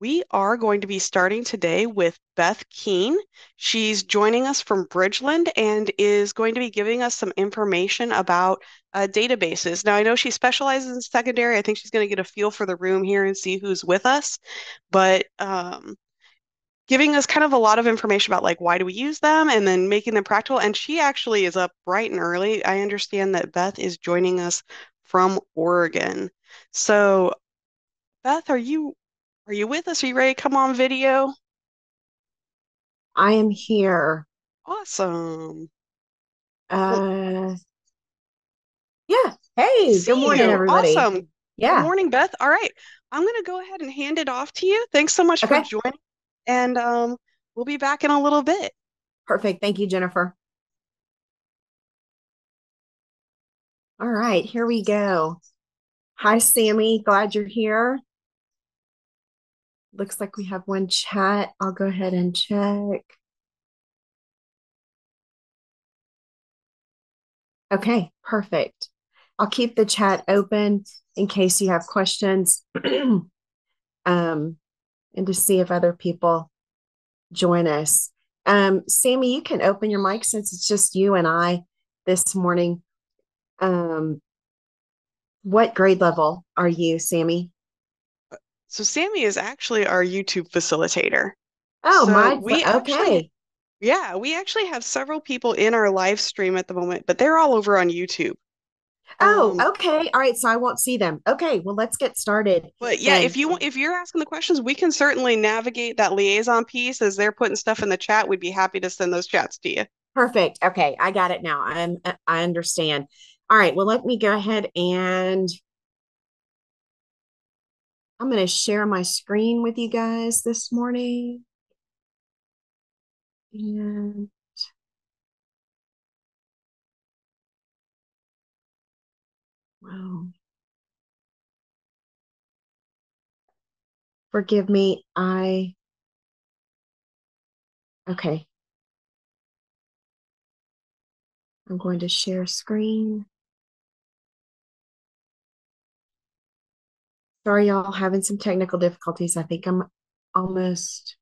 We are going to be starting today with Beth Keene. She's joining us from Bridgeland and is going to be giving us some information about databases. Now, I know she specializes in secondary. I think she's going to get a feel for the room here and see who's with us, but giving us kind of a lot of information about like why do we use them and then making them practical. And she actually is up bright and early. I understand that Beth is joining us from Oregon. So, Beth, are you with us? Are you ready to come on video? I am here. Awesome. Well, Uh, yeah. Hey, see good morning, you. everybody. Awesome. Good Yeah. morning, Beth. All right. I'm going to go ahead and hand it off to you. Thanks so much for Okay. joining. And we'll be back in a little bit. Perfect. Thank you, Jennifer. All right, here we go. Hi, Sammy. Glad you're here. Looks like we have one chat. I'll go ahead and check. Okay, perfect. I'll keep the chat open in case you have questions, and to see if other people join us. Sammy, you can open your mic since it's just you and I this morning. Um, what grade level are you, Sammy? So Sammy is actually our YouTube facilitator. Oh, So my, okay. we actually have several people in our live stream at the moment, but they're all over on YouTube. Oh, Um, okay. All right. So I won't see them. Okay. Well, let's get started but yeah, then. if you're asking the questions, we can certainly navigate that liaison piece as they're putting stuff in the chat. We'd be happy to send those chats to you. Perfect. Okay. I got it now. I understand. All right. Well, let me go ahead and I'm going to share my screen with you guys this morning. And wow, forgive me. Okay. I'm going to share screen. Sorry, y'all, having some technical difficulties. I think I'm almost.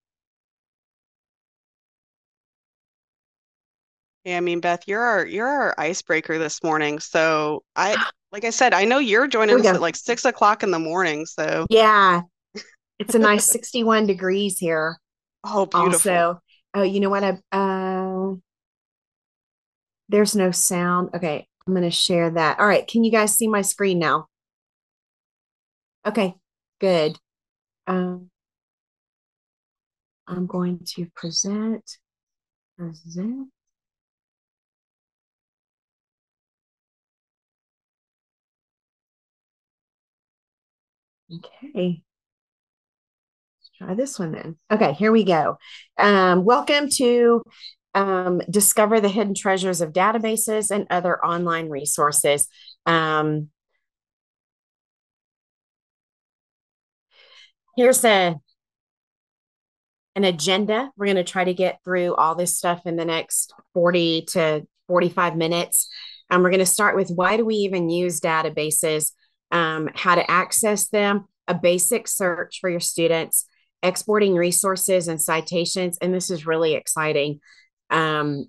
Yeah, I mean, Beth, you're our icebreaker this morning. So like I said, I know you're Here joining we us at go. like 6 o'clock in the morning. So, Yeah, it's a nice 61 degrees here. oh, beautiful. Also, oh, you know what? There's no sound. Okay, I'm going to share that. All right, can you guys see my screen now? Okay, good. Um, I'm going to present. Okay, let's try this one then. Okay, here we go. Welcome to Discover the Hidden Treasures of Databases and Other Online Resources. Um, here's an agenda. We're going to try to get through all this stuff in the next 40 to 45 minutes. We're going to start with why do we even use databases, how to access them, a basic search for your students, exporting resources and citations. And this is really exciting. Um,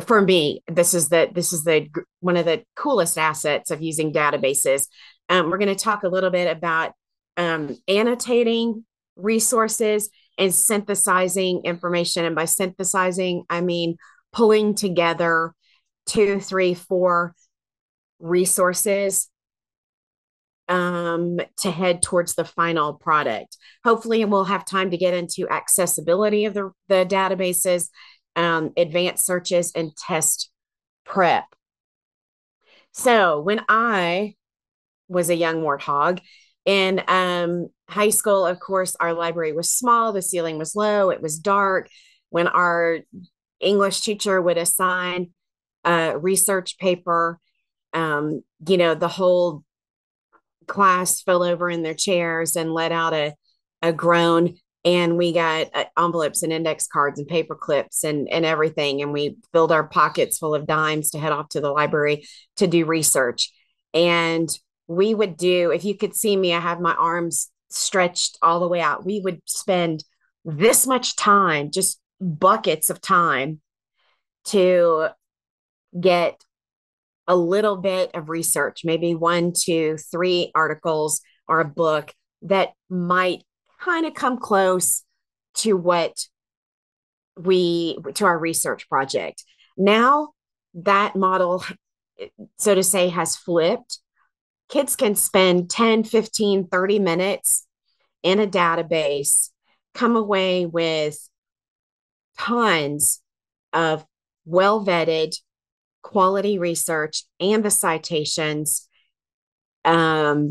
for me, this is the one of the coolest assets of using databases. We're going to talk a little bit about annotating resources and synthesizing information. And by synthesizing, I mean pulling together two, three, four resources to head towards the final product. Hopefully, we'll have time to get into accessibility of the databases, advanced searches, and test prep. So when I was a young warthog in high school, of course, our library was small, the ceiling was low, it was dark. When our English teacher would assign a research paper, the whole class fell over in their chairs and let out a groan. And we got envelopes and index cards and paper clips and everything. And we filled our pockets full of dimes to head off to the library to do research. And we would do, if you could see me, I have my arms stretched all the way out. We would spend this much time, just buckets of time, to get a little bit of research, maybe 1, 2, 3 articles or a book that might kind of come close to what to our research project. Now that model, so to say, has flipped. Kids can spend 10, 15, 30 minutes in a database, come away with tons of well vetted quality research and the citations. So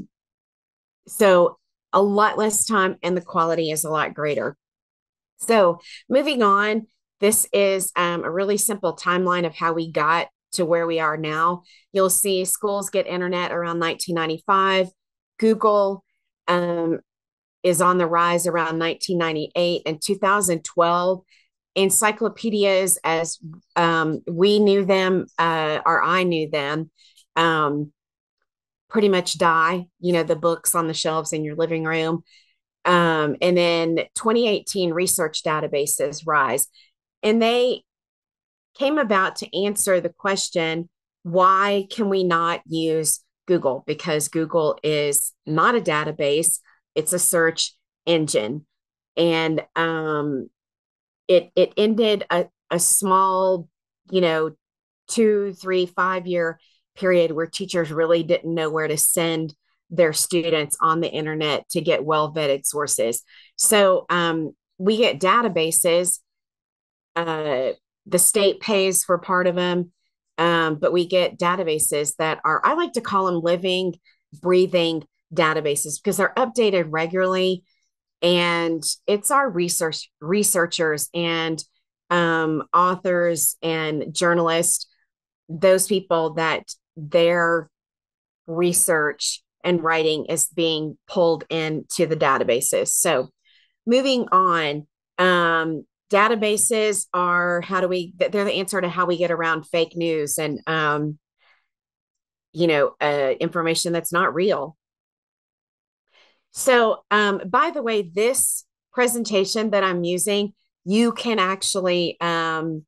a lot less time and the quality is a lot greater. So moving on, this is a really simple timeline of how we got to where we are now. You'll see schools get internet around 1995. Google is on the rise around 1998 and 2012. Encyclopedias, as we knew them, or I knew them, pretty much die. You know, the books on the shelves in your living room. And then 2018 research databases rise. And they came about to answer the question, why can we not use Google? Because Google is not a database, it's a search engine. And it ended a small, 2, 3, 5 year period where teachers really didn't know where to send their students on the internet to get well vetted sources. So we get databases. The state pays for part of them, but we get databases that are, I like to call them living, breathing databases because they're updated regularly. And it's our researchers and authors and journalists, those people that their research and writing is being pulled into the databases. So moving on, databases are they're the answer to how we get around fake news and, information that's not real. So, by the way, this presentation that I'm using, you can actually copy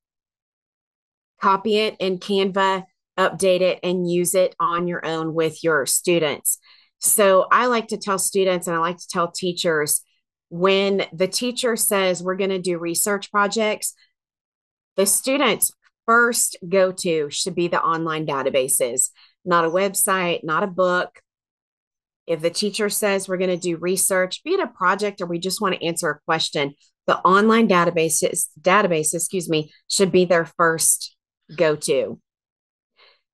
it in Canva, update it, and use it on your own with your students. So I like to tell students and I like to tell teachers, when the teacher says we're going to do research projects, the students' first go-to should be the online databases, not a website, not a book. If the teacher says we're going to do research, be it a project or we just want to answer a question, the online database, should be their first go-to.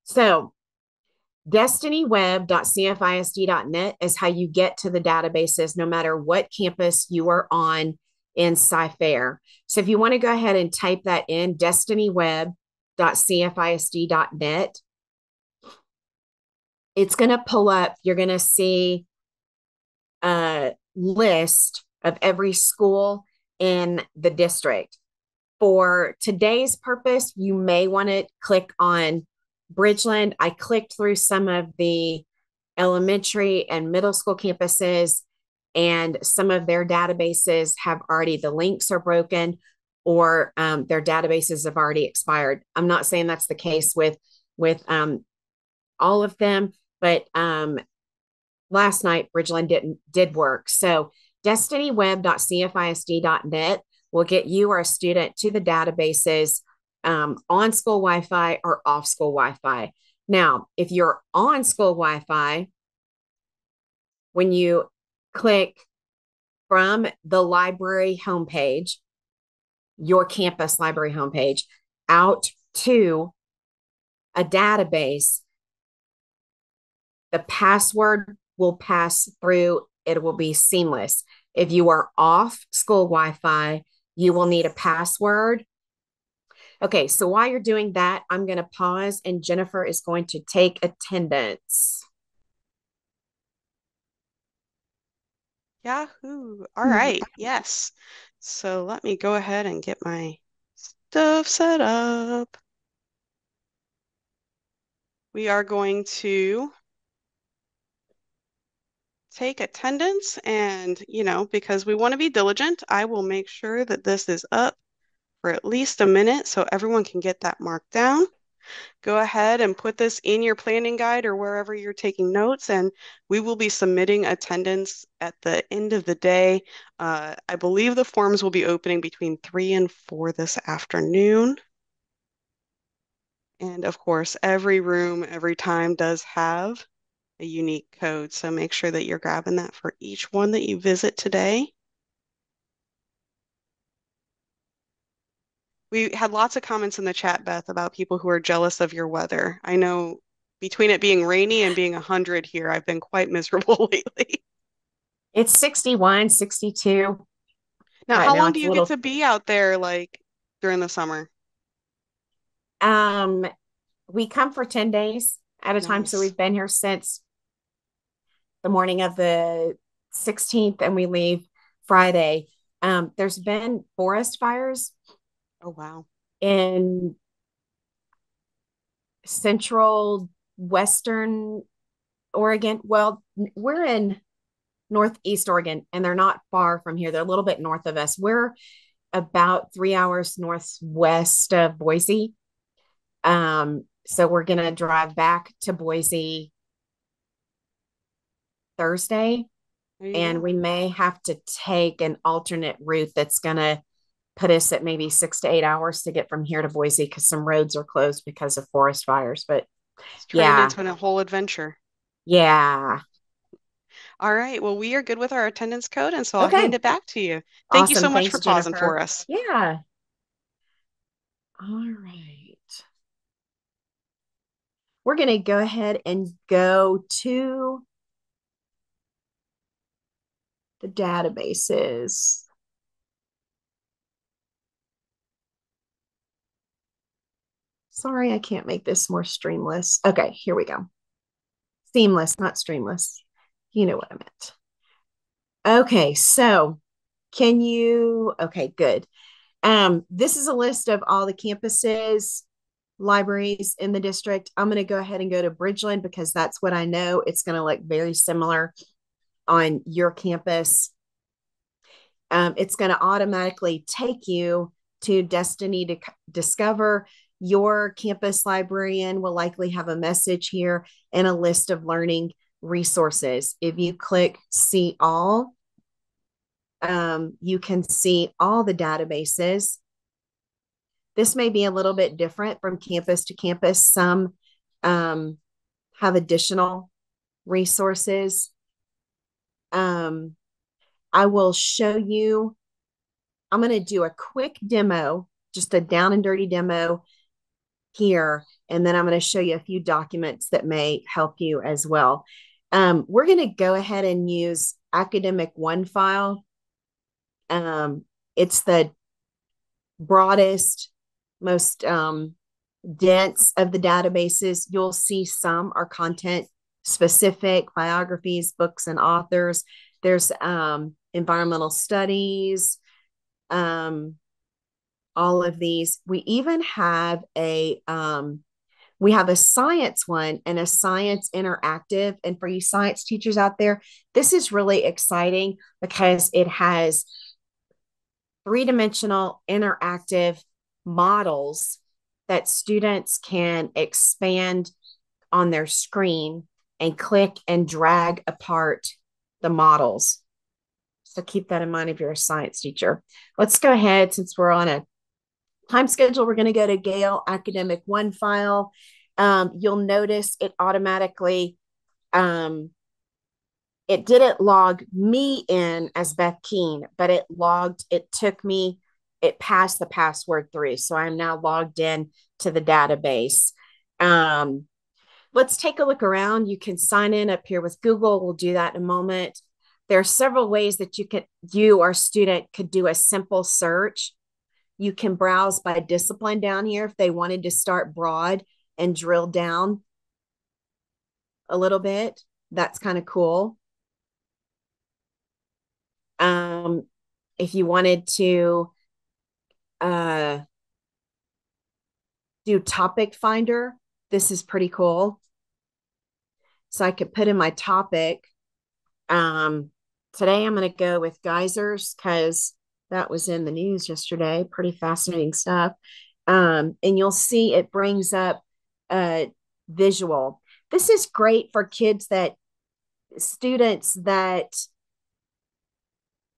So destinyweb.cfisd.net is how you get to the databases no matter what campus you are on in Sci-Fair. So if you want to go ahead and type that in, destinyweb.cfisd.net, it's going to pull up, you're going to see a list of every school in the district. For today's purpose, you may want to click on Bridgeland. I clicked through some of the elementary and middle school campuses, and some of their databases have already, the links are broken, or their databases have already expired. I'm not saying that's the case with all of them, but last night Bridgeland did work. So destinyweb.cfisd.net will get you or a student to the databases on school Wi-Fi or off school Wi-Fi. Now, if you're on school Wi-Fi, when you click from the library homepage, your campus library homepage, out to a database, the password will pass through. It will be seamless. If you are off school Wi-Fi, you will need a password. Okay, so while you're doing that, I'm going to pause and Jennifer is going to take attendance. Yahoo. All right. Yes. So let me go ahead and get my stuff set up. We are going to take attendance and, because we want to be diligent, I will make sure that this is up for at least a minute so everyone can get that marked down. Go ahead and put this in your planning guide or wherever you're taking notes, and we will be submitting attendance at the end of the day. I believe the forms will be opening between 3 and 4 this afternoon. And of course, every room, every time does have a unique code. So make sure that you're grabbing that for each one that you visit today. We had lots of comments in the chat, Beth, about people who are jealous of your weather. I know between it being rainy and being 100 here, I've been quite miserable lately. It's 61, 62 Now, right how now. long do It's a you get little, to be out there like during the summer? um, we come for 10 days at a time. So Nice. we've been here since the morning of the 16th and we leave Friday. There's been forest fires Oh, wow. in central western Oregon. Well, we're in northeast Oregon and they're not far from here. They're a little bit north of us. We're about 3 hours northwest of Boise. So we're going to drive back to Boise Thursday, There you and go. we may have to take an alternate route that's going to put us at maybe 6 to 8 hours to get from here to Boise because some roads are closed because of forest fires. But It's turning yeah, into a whole adventure. yeah. All right. Well, we are good with our attendance code, and so I'll hand Okay. it back to you. Thank you so Awesome. much for Thanks, pausing for Jennifer. us. Yeah. All right. We're going to go ahead and go to the databases. Sorry, I can't make this more streamless. Okay, here we go. Seamless, not streamless. You know what I meant. Okay, so okay, good. This is a list of all the campuses, libraries in the district. I'm going to go ahead and go to Bridgeland because that's what I know. It's going to look very similar on your campus. It's going to automatically take you to Destiny to Discover. Your campus librarian will likely have a message here and a list of learning resources. If you click See All, you can see all the databases. This may be a little bit different from campus to campus. Some have additional resources. I will show you, I'm going to do a quick demo, just a down and dirty demo here. And then I'm going to show you a few documents that may help you as well. We're going to go ahead and use Academic One file. It's the broadest, most dense of the databases. You'll see some are content specific, biographies, books, and authors. There's environmental studies, all of these. We even have a science one and a science interactive. And for you science teachers out there, this is really exciting because it has three-dimensional interactive models that students can expand on their screen and click and drag apart the models. So keep that in mind if you're a science teacher. Let's go ahead, since we're on a time schedule, we're going to go to Gale Academic One file. You'll notice it automatically, it didn't log me in as Beth Keene, but it passed the password through. So I'm now logged in to the database. Let's take a look around. You can sign in up here with Google. We'll do that in a moment. There are several ways that you or student could do a simple search. You can browse by discipline down here if they wanted to start broad and drill down a little bit. That's kind of cool. If you wanted to do topic finder, this is pretty cool. So I could put in my topic Today I'm going to go with geysers because that was in the news yesterday. Pretty fascinating stuff. And you'll see it brings up visual. This is great for students that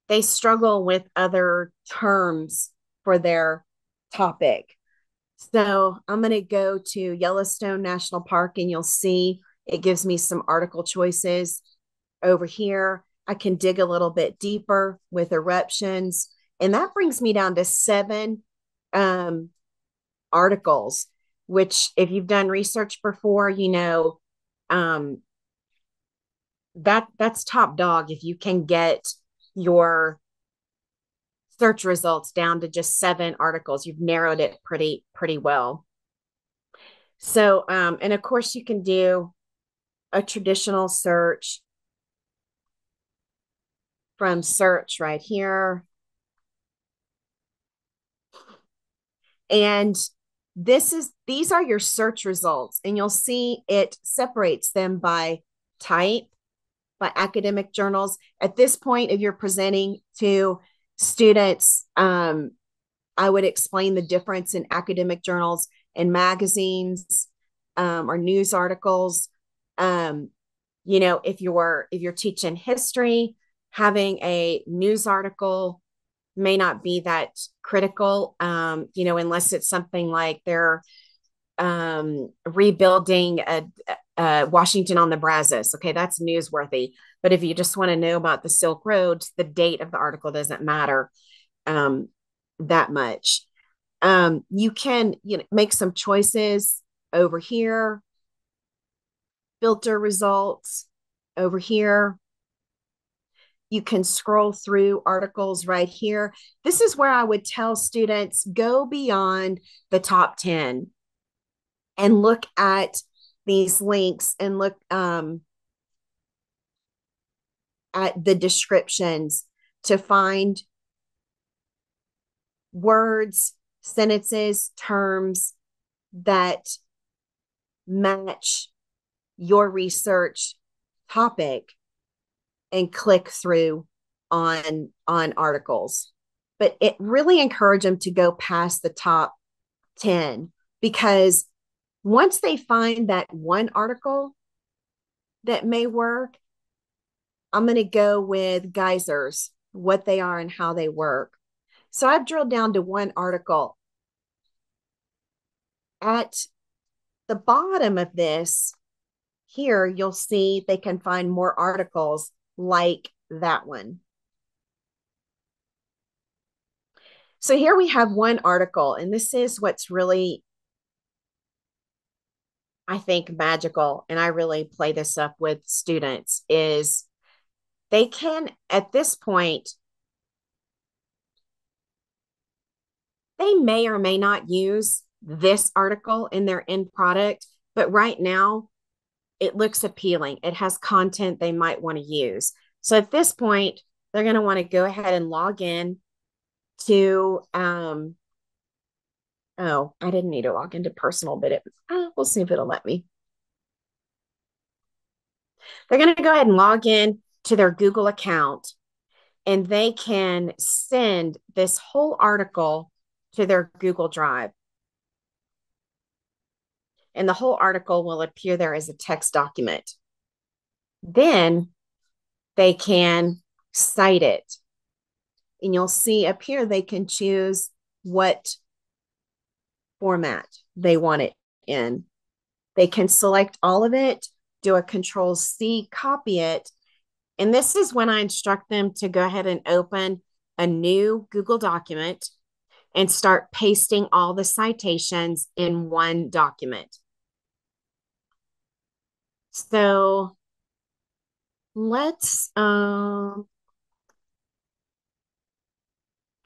they struggle with other terms for their topic. So I'm going to go to Yellowstone National Park and you'll see it gives me some article choices over here. I can dig a little bit deeper with eruptions. And that brings me down to 7 articles, which if you've done research before, um, that's top dog if you can get your search results down to just 7 articles. You've narrowed it pretty well. So, and of course you can do a traditional search from search right here. And these are your search results, and you'll see it separates them by type, by academic journals. At this point, if you're presenting to students, I would explain the difference in academic journals and magazines or news articles. If you're teaching history, having a news article may not be that critical, unless it's something like they're rebuilding Washington on the Brazos. Okay, that's newsworthy. But if you just want to know about the Silk Road, the date of the article doesn't matter that much. You can make some choices over here, filter results over here. You can scroll through articles right here. This is where I would tell students, go beyond the top 10 and look at these links and look at the descriptions to find words, sentences, terms that match your research topic and click through on articles. But it really encouraged them to go past the top 10, because once they find that one article that may work, I'm going to go with geysers, what they are and how they work. So I've drilled down to one article. At the bottom of this here, you'll see they can find more articles like that one. So here we have one article, and this is what's really, I think, magical, and I really play this up with students, is they can, at this point, they may or may not use this article in their end product, but right now it looks appealing. It has content they might want to use. So at this point, they're going to want to go ahead and log in to, oh, I didn't need to log into personal, but we'll see if it'll let me. They're going to go ahead and log in to their Google account, and they can send this whole article to their Google Drive. And the whole article will appear there as a text document. Then they can cite it. And you'll see up here, they can choose what format they want it in. They can select all of it, do a Control-C, copy it. And this is when I instruct them to go ahead and open a new Google document and start pasting all the citations in one document. So let's go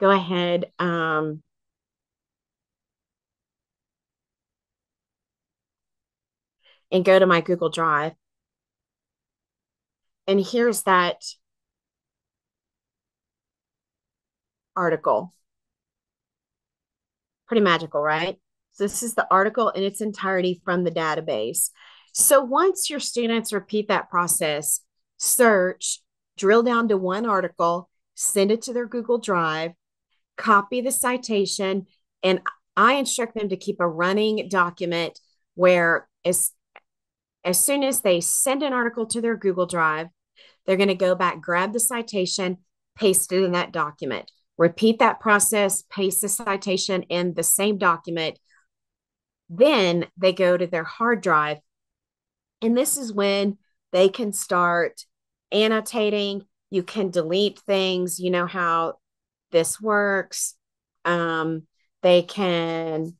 ahead and go to my Google Drive. And here's that article. Pretty magical, right? So this is the article in its entirety from the database. So once your students repeat that process, search, drill down to one article, send it to their Google Drive, copy the citation, and I instruct them to keep a running document where as soon as they send an article to their Google Drive, they're going to go back, grab the citation, paste it in that document. Repeat that process, paste the citation in the same document. Then they go to their hard drive. And this is when they can start annotating. You can delete things. You know how this works. They can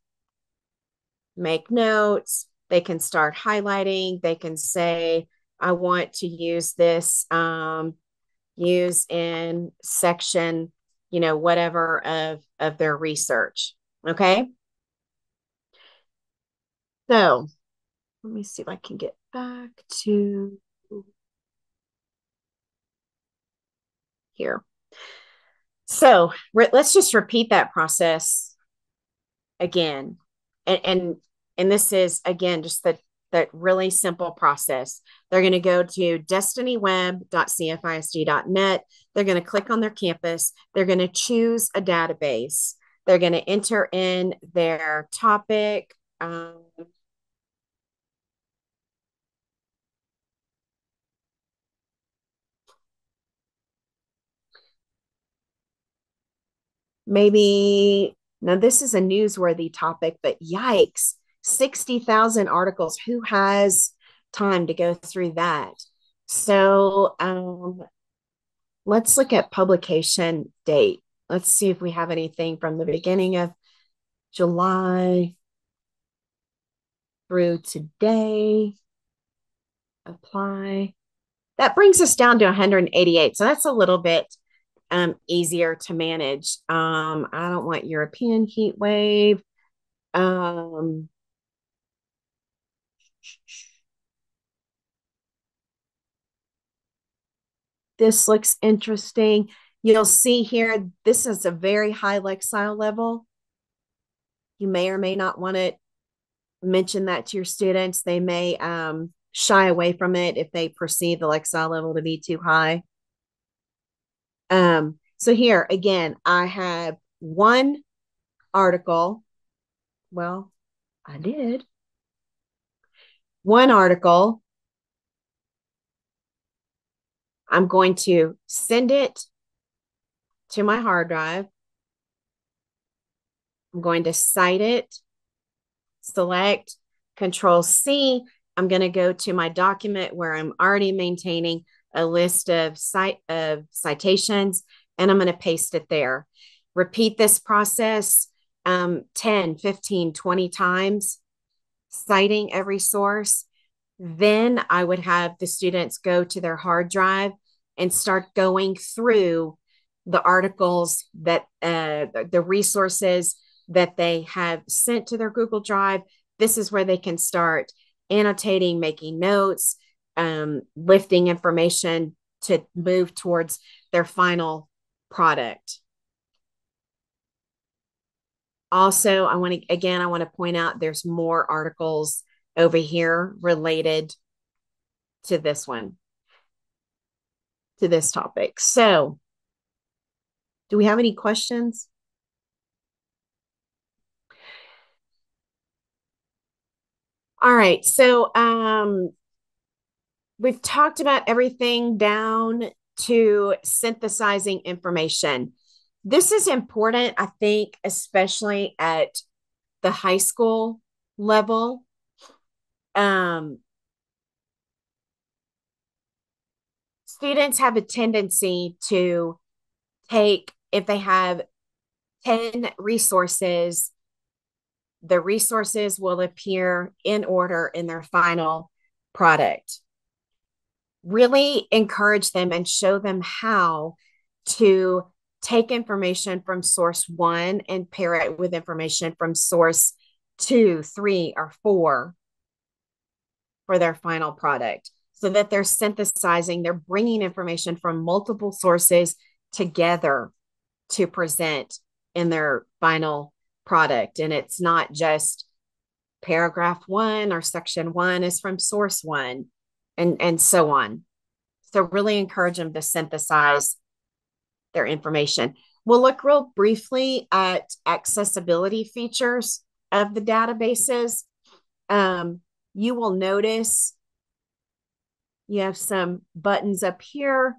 make notes. They can start highlighting. They can say, I want to use this, use in section, whatever of their research. Okay. So let me see if I can get back to here. So let's just repeat that process again. And this is, again, just that really simple process. They're going to go to destinyweb.cfisd.net. They're going to click on their campus. They're going to choose a database. They're going to enter in their topic. Maybe, now this is a newsworthy topic, but yikes, 60,000 articles. Who has time to go through that? So let's look at publication date. Let's see if we have anything from the beginning of July through today. Apply. That brings us down to 188. So that's a little bit easier to manage. I don't want European heat wave. This looks interesting. You'll see here, this is a very high Lexile level. You may or may not want to mention that to your students. They may shy away from it if they perceive the Lexile level to be too high. So here, again, I have one article. Well, I did. One article. I'm going to send it to my hard drive. I'm going to cite it, select, Control C. I'm going to go to my document where I'm already maintaining a list of citations, and I'm going to paste it there. Repeat this process 10, 15, 20 times, citing every source. Then I would have the students go to their hard drive and start going through the articles that the resources that they have sent to their Google Drive. This is where they can start annotating, making notes, lifting information to move towards their final product. Also, I want to point out there's more articles over here related to this one, to this topic. So, do we have any questions? All right. So, we've talked about everything down to synthesizing information. This is important, I think, especially at the high school level. Students have a tendency to take, if they have 10 resources, the resources will appear in order in their final product. Really encourage them and show them how to take information from source 1 and pair it with information from source 2, 3, or 4 for their final product, so that they're synthesizing, they're bringing information from multiple sources together to present in their final product. And it's not just paragraph 1 or section 1 is from source 1 and so on. So really encourage them to synthesize their information. We'll look real briefly at accessibility features of the databases. You will notice you have some buttons up here.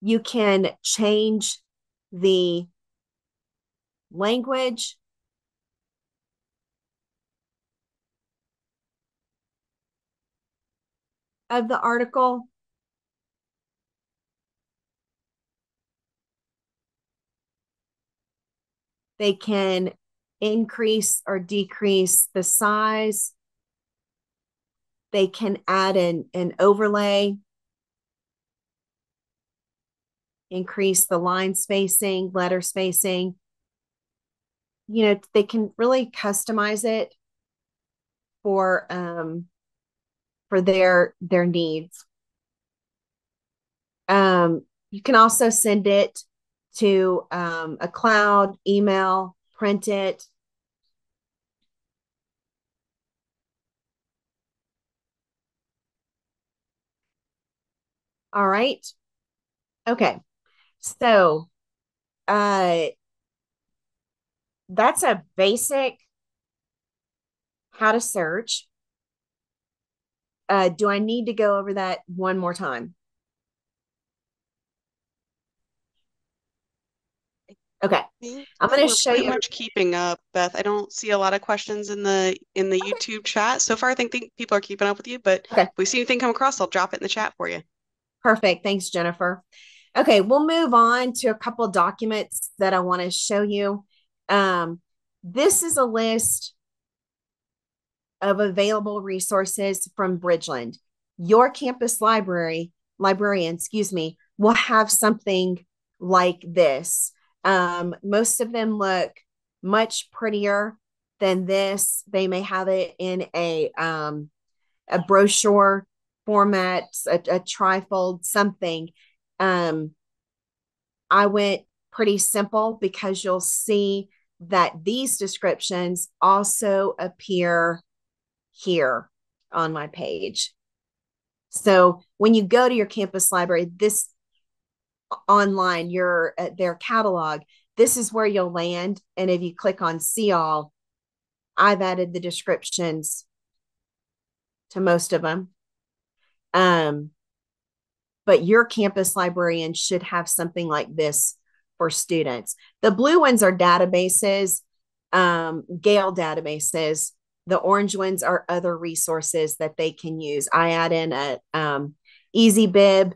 You can change the language. Of the article. They can increase or decrease the size. They can add an overlay, increase the line spacing, letter spacing. You know, they can really customize it for their needs. You can also send it to a cloud, email, print it. All right. Okay. So that's a basic how to search. Do I need to go over that one more time? Okay. I'm going to We're show pretty you. much keeping up, Beth. I don't see a lot of questions in the Okay. YouTube chat. So far, I think people are keeping up with you, but Okay. if we see anything come across, I'll drop it in the chat for you. Perfect. Thanks, Jennifer. Okay, we'll move on to a couple of documents that I want to show you. This is a list of available resources from Bridgeland. Your campus librarian, will have something like this. Most of them look much prettier than this. They may have it in a brochure format, a trifold, something. I went pretty simple because you'll see that these descriptions also appear here on my page. So when you go to your campus library, this online, their catalog, this is where you'll land. And if you click on see all, I've added the descriptions to most of them. But your campus librarian should have something like this for students. The blue ones are databases, Gale databases. The orange ones are other resources that they can use. I add in a Easy Bib.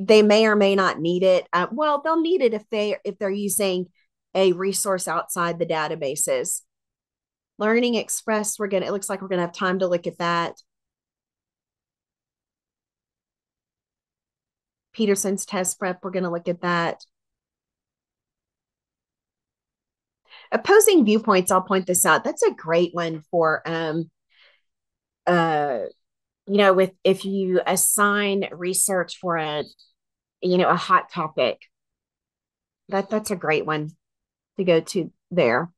They may or may not need it. Well, they'll need it if they're using a resource outside the databases. Learning Express, it looks like we're gonna have time to look at that. Peterson's Test Prep, we're gonna look at that. Opposing viewpoints, I'll point this out. That's a great one for if you assign research for a hot topic. That's a great one to go to there.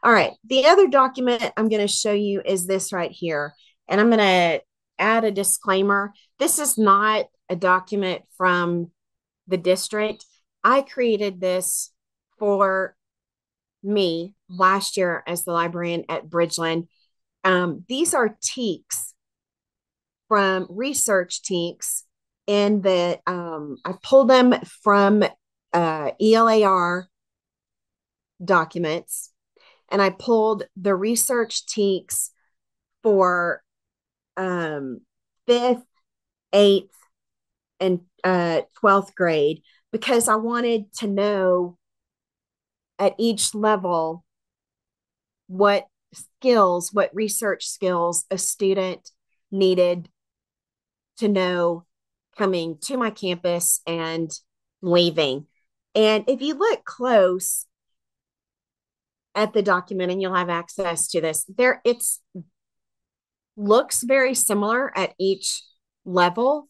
All right. The other document I'm going to show you is this right here. And I'm going to add a disclaimer. This is not a document from the district. I created this for me last year as the librarian at Bridgeland. These are TEKs from research TEKs in the, I pulled them from ELAR documents, and I pulled the research TEKs for 5th, 8th, and 12th grade, because I wanted to know at each level what research skills a student needed to know coming to my campus and leaving. And if you look close at the document, and you'll have access to this, it's looks very similar at each level,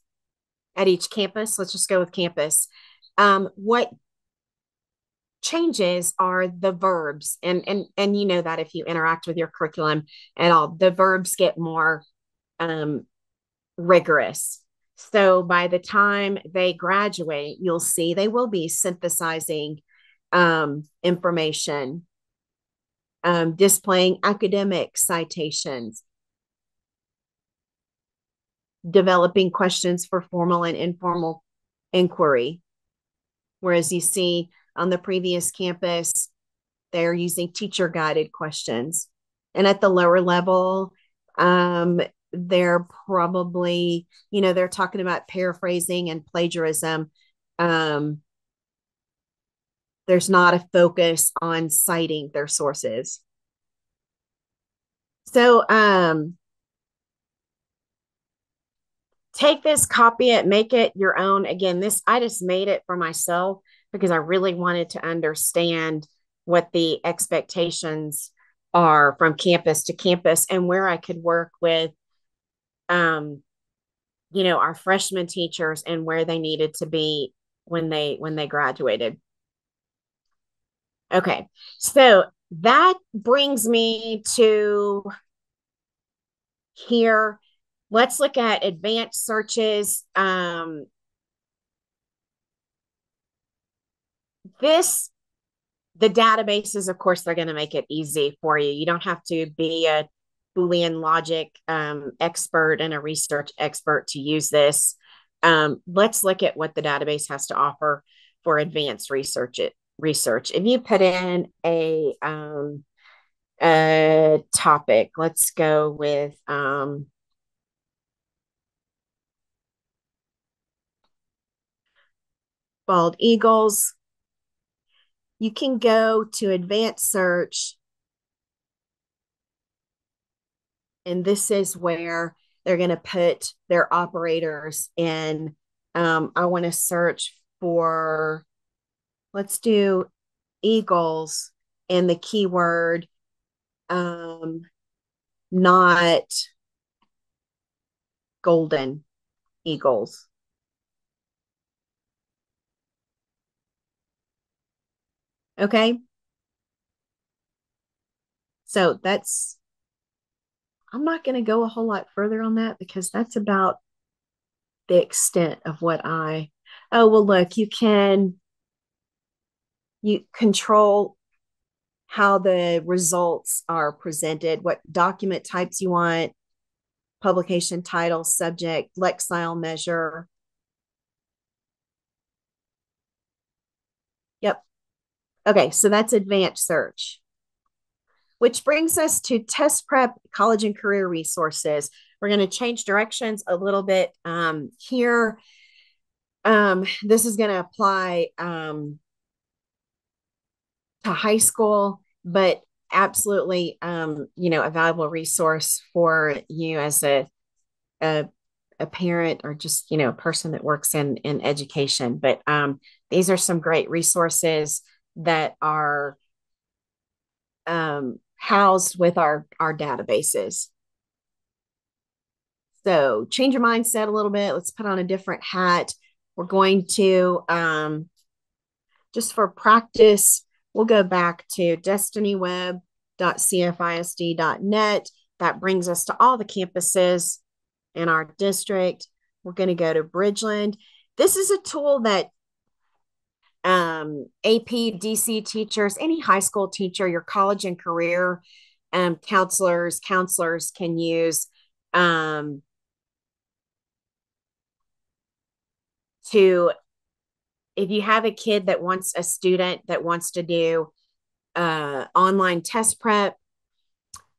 at each campus. Let's just go with campus. What changes are the verbs, and you know that if you interact with your curriculum at all, the verbs get more rigorous. So by the time they graduate, you'll see they will be synthesizing information, displaying academic citations, developing questions for formal and informal inquiry. Whereas you see on the previous campus, they're using teacher guided questions. And at the lower level, they're probably, they're talking about paraphrasing and plagiarism. There's not a focus on citing their sources. So take this, copy it, make it your own. Again, I just made it for myself because I really wanted to understand what the expectations are from campus to campus and where I could work with, our freshman teachers and where they needed to be when they graduated. Okay, so that brings me to here. Let's look at advanced searches. The databases, of course, they're going to make it easy for you. You don't have to be a Boolean logic expert and a research expert to use this. Let's look at what the database has to offer for advanced research. If you put in a topic, let's go with bald eagles. You can go to advanced search, and this is where they're going to put their operators in. I want to search for, let's do eagles and the keyword not golden eagles. Okay. So I'm not going to go a whole lot further on that because that's about the extent of what oh, well, look, you control how the results are presented, what document types you want, publication title, subject, lexile measure. Yep. Okay, so that's advanced search, which brings us to test prep, college and career resources. We're going to change directions a little bit here. This is going to apply to high school, but absolutely, a valuable resource for you as a parent or just, a person that works in education. But these are some great resources that are housed with our databases. So change your mindset a little bit. Let's put on a different hat. We're going to, just for practice, we'll go back to destinyweb.cfisd.net. That brings us to all the campuses in our district. We're going to go to Bridgeland. This is a tool that AP, DC teachers, any high school teacher, your college and career counselors can use if you have a student that wants to do online test prep,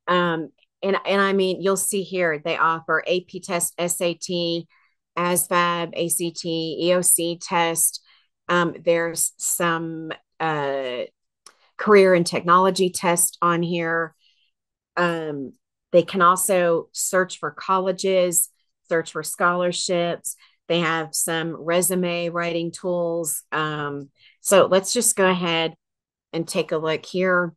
and I mean, you'll see here they offer AP test, SAT, ASVAB, ACT, EOC test. There's some career and technology test on here. They can also search for colleges, search for scholarships. They have some resume writing tools. So let's just go ahead and take a look here.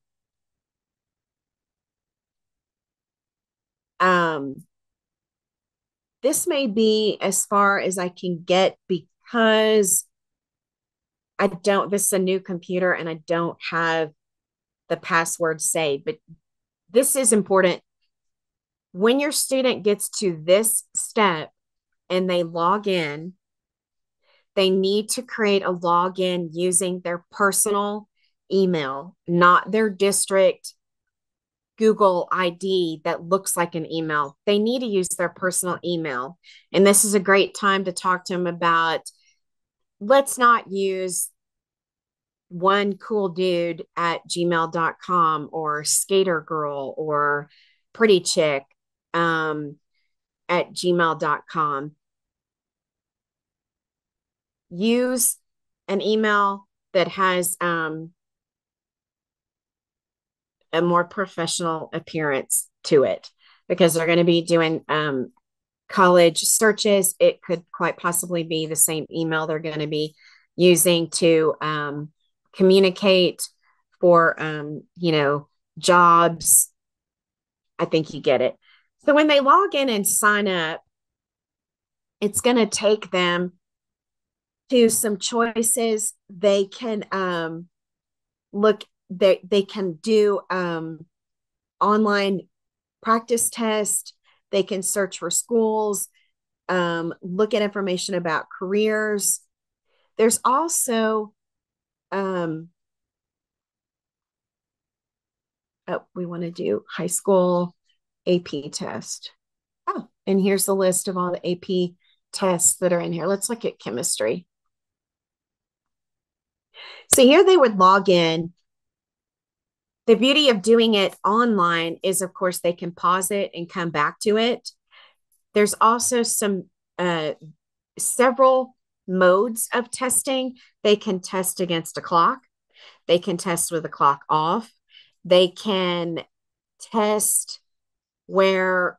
This may be as far as I can get because this is a new computer and I don't have the password saved, but this is important. When your student gets to this step, and they log in, they need to create a login using their personal email, not their district Google ID that looks like an email. They need to use their personal email. And this is a great time to talk to them about, let's not use one cool dude at gmail.com or skater girl or pretty chick at gmail.com. Use an email that has a more professional appearance to it, because they're going to be doing college searches. It could quite possibly be the same email they're going to be using to communicate for, jobs. I think you get it. So when they log in and sign up, it's going to take them to some choices. They can they can do online practice test. They can search for schools, look at information about careers. There's also we want to do high school AP test. Oh, and here's the list of all the AP tests that are in here. Let's look at chemistry. So here they would log in. The beauty of doing it online is, of course, they can pause it and come back to it. There's also several modes of testing. They can test against a clock. They can test with the clock off. They can test where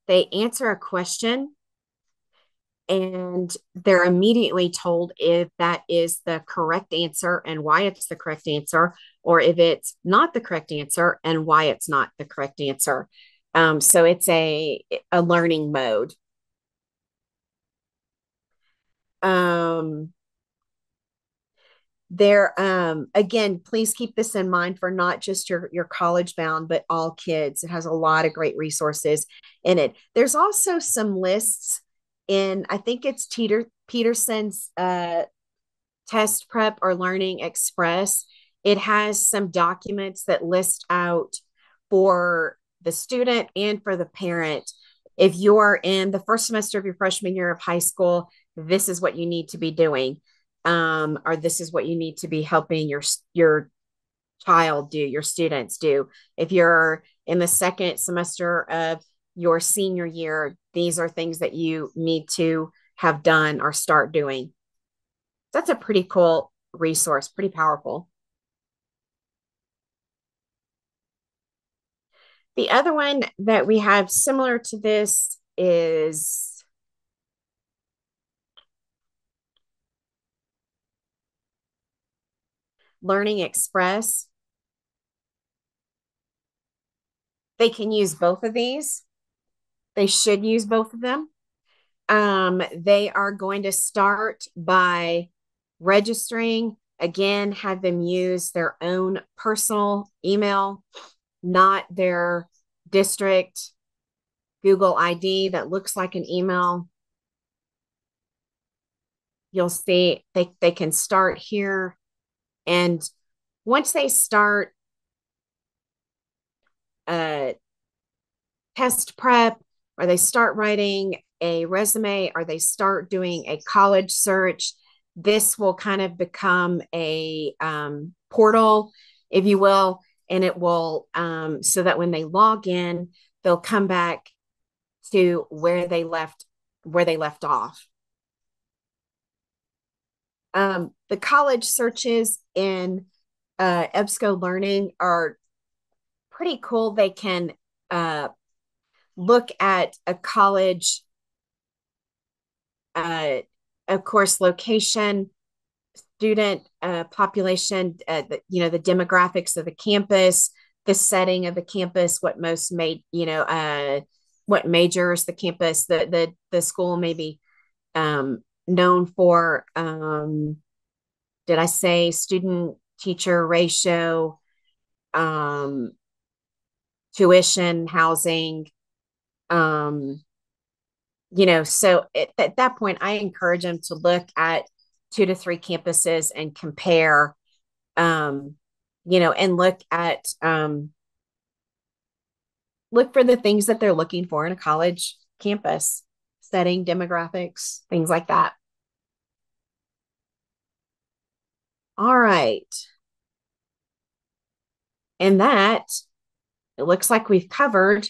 they answer a question and they're immediately told if that is the correct answer and why it's the correct answer, or if it's not the correct answer and why it's not the correct answer. So it's a learning mode. Again, please keep this in mind for not just your college bound, but all kids. It has a lot of great resources in it. There's also some lists in, I think it's Peterson's Test Prep or Learning Express. It has some documents that list out for the student and for the parent. If you're in the first semester of your freshman year of high school, this is what you need to be doing. Or this is what you need to be helping your child do, your students do. If you're in the second semester of your senior year, these are things that you need to have done or start doing. That's a pretty cool resource, pretty powerful. The other one that we have similar to this is Learning Express. They can use both of these. They should use both of them. They are going to start by registering. Again, have them use their own personal email, not their district Google ID that looks like an email. You'll see they can start here. And once they start test prep, or they start writing a resume, or they start doing a college search, this will kind of become a portal, if you will, and it will so that when they log in, they'll come back to where they left off. The college searches in EBSCO Learning are pretty cool. They can look at a college, of course, location, student population, the demographics of the campus, the setting of the campus, what most what majors the campus, the school may be known for. Did I say student teacher ratio, tuition, housing, So at that point, I encourage them to look at 2 to 3 campuses and compare, um, and look for the things that they're looking for in a college campus setting, demographics, things like that. All right. And that, it looks like we've covered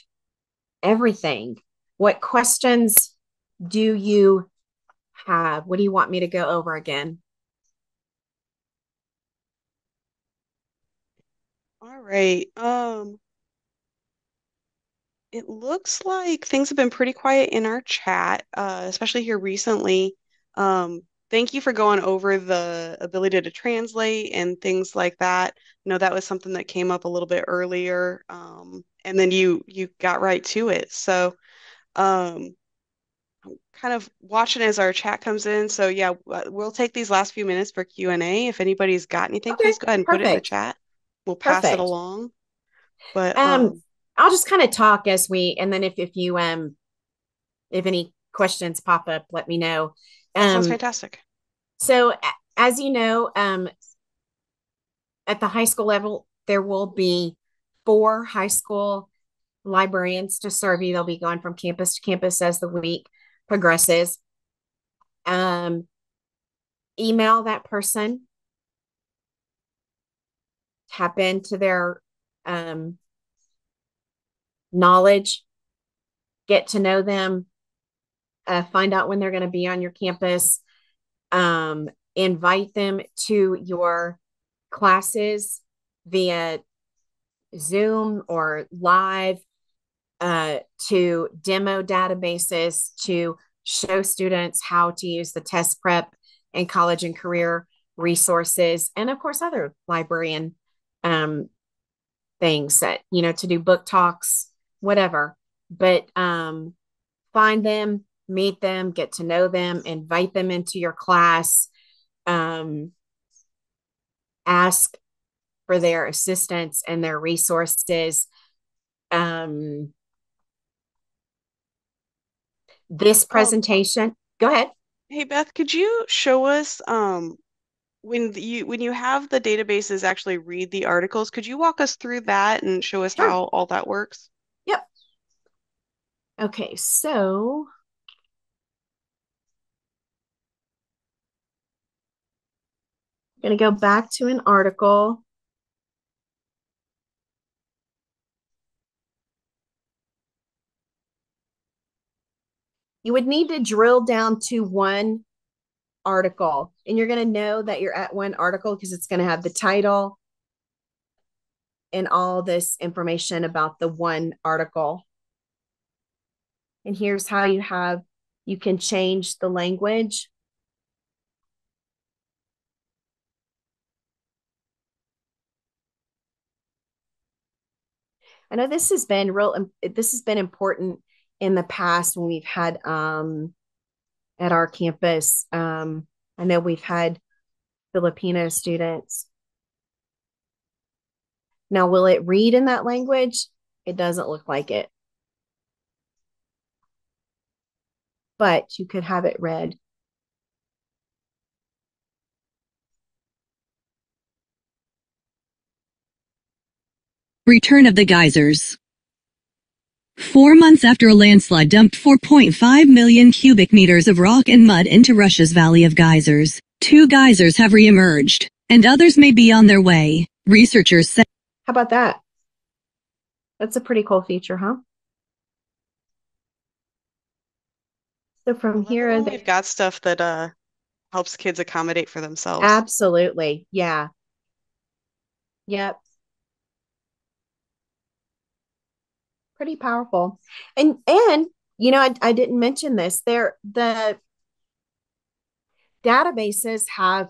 everything. What questions do you have? What do you want me to go over again? All right. It looks like things have been pretty quiet in our chat, especially here recently. Thank you for going over the ability to translate and things like that. That was something that came up a little bit earlier, and then you got right to it. So, um, kind of watching as our chat comes in. So yeah, we'll take these last few minutes for Q&A. If anybody's got anything, Okay, please go ahead and put it in the perfect. chat. We'll pass it Perfect. along. But Um, I'll just kind of talk and then if any questions pop up, let me know. that sounds Um, fantastic. so as you know, at the high school level, there will be 4 high school librarians to serve you. They'll be going from campus to campus as the week progresses. Email that person, tap into their um, knowledge, get to know them, find out when they're going to be on your campus, invite them to your classes via Zoom or live, to demo databases, to show students how to use the test prep and college and career resources, and of course, other librarian um, things that, to do book talks, whatever. But find them, meet them, get to know them, invite them into your class, um, ask for their assistance and their resources. Um, this Um, presentation, go ahead. hey Beth, could you show us when you have the databases actually read the articles, could you walk us through that and show us Sure. how all that works? Yep. Okay, so I'm going to go back to an article. You would need to drill down to one article, and you're going to know that you're at one article because it's going to have the title and all this information about the one article. And here's how you can change the language. I know this has been important in the past when we've had at our campus. I know we've had Filipino students. Now, will it read in that language? It doesn't look like it, but you could have it read. Return of the geysers. 4 months after a landslide dumped 4.5 million cubic meters of rock and mud into Russia's Valley of Geysers, 2 geysers have reemerged, and others may be on their way, researchers say. How about that? That's a pretty cool feature, huh? So I from love it here, when we've got stuff that helps kids accommodate for themselves. absolutely. Yeah. Yep. Pretty powerful. And I didn't mention this. The databases have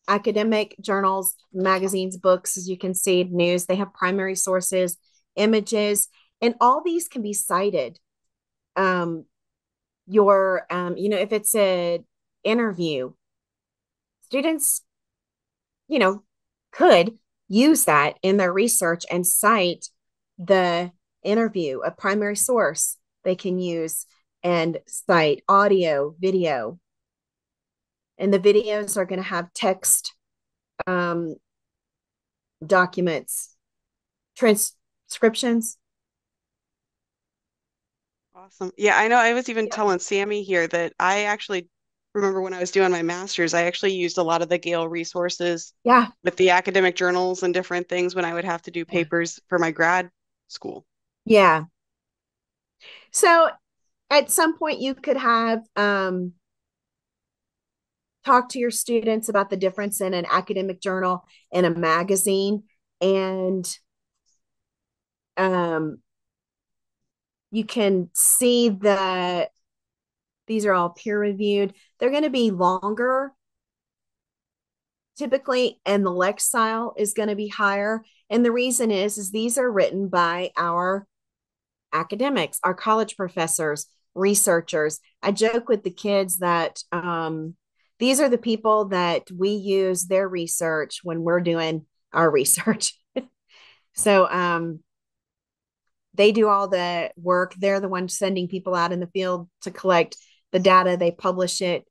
academic journals, magazines, books, as you can see, news. They have primary sources, images, and all these can be cited. If it's a interview, students, you know, could use that in their research and cite the interview, a primary source they can use and cite audio, video. And the videos are going to have text documents, transcriptions. Awesome. Yeah, I know. I was even telling Sammy here that I actually remember when I was doing my master's, I actually used a lot of the Gale resources Yeah. with the academic journals and different things when I would have to do papers for my grad school. Yeah. So at some point you could have talk to your students about the difference in an academic journal and a magazine, and you can see that these are all peer reviewed. They're going to be longer typically, and the lexile is going to be higher. And the reason is these are written by our academics, our college professors, researchers. I joke with the kids that these are the people that we use their research when we're doing our research. So they do all the work. They're the ones sending people out in the field to collect the data. They publish it,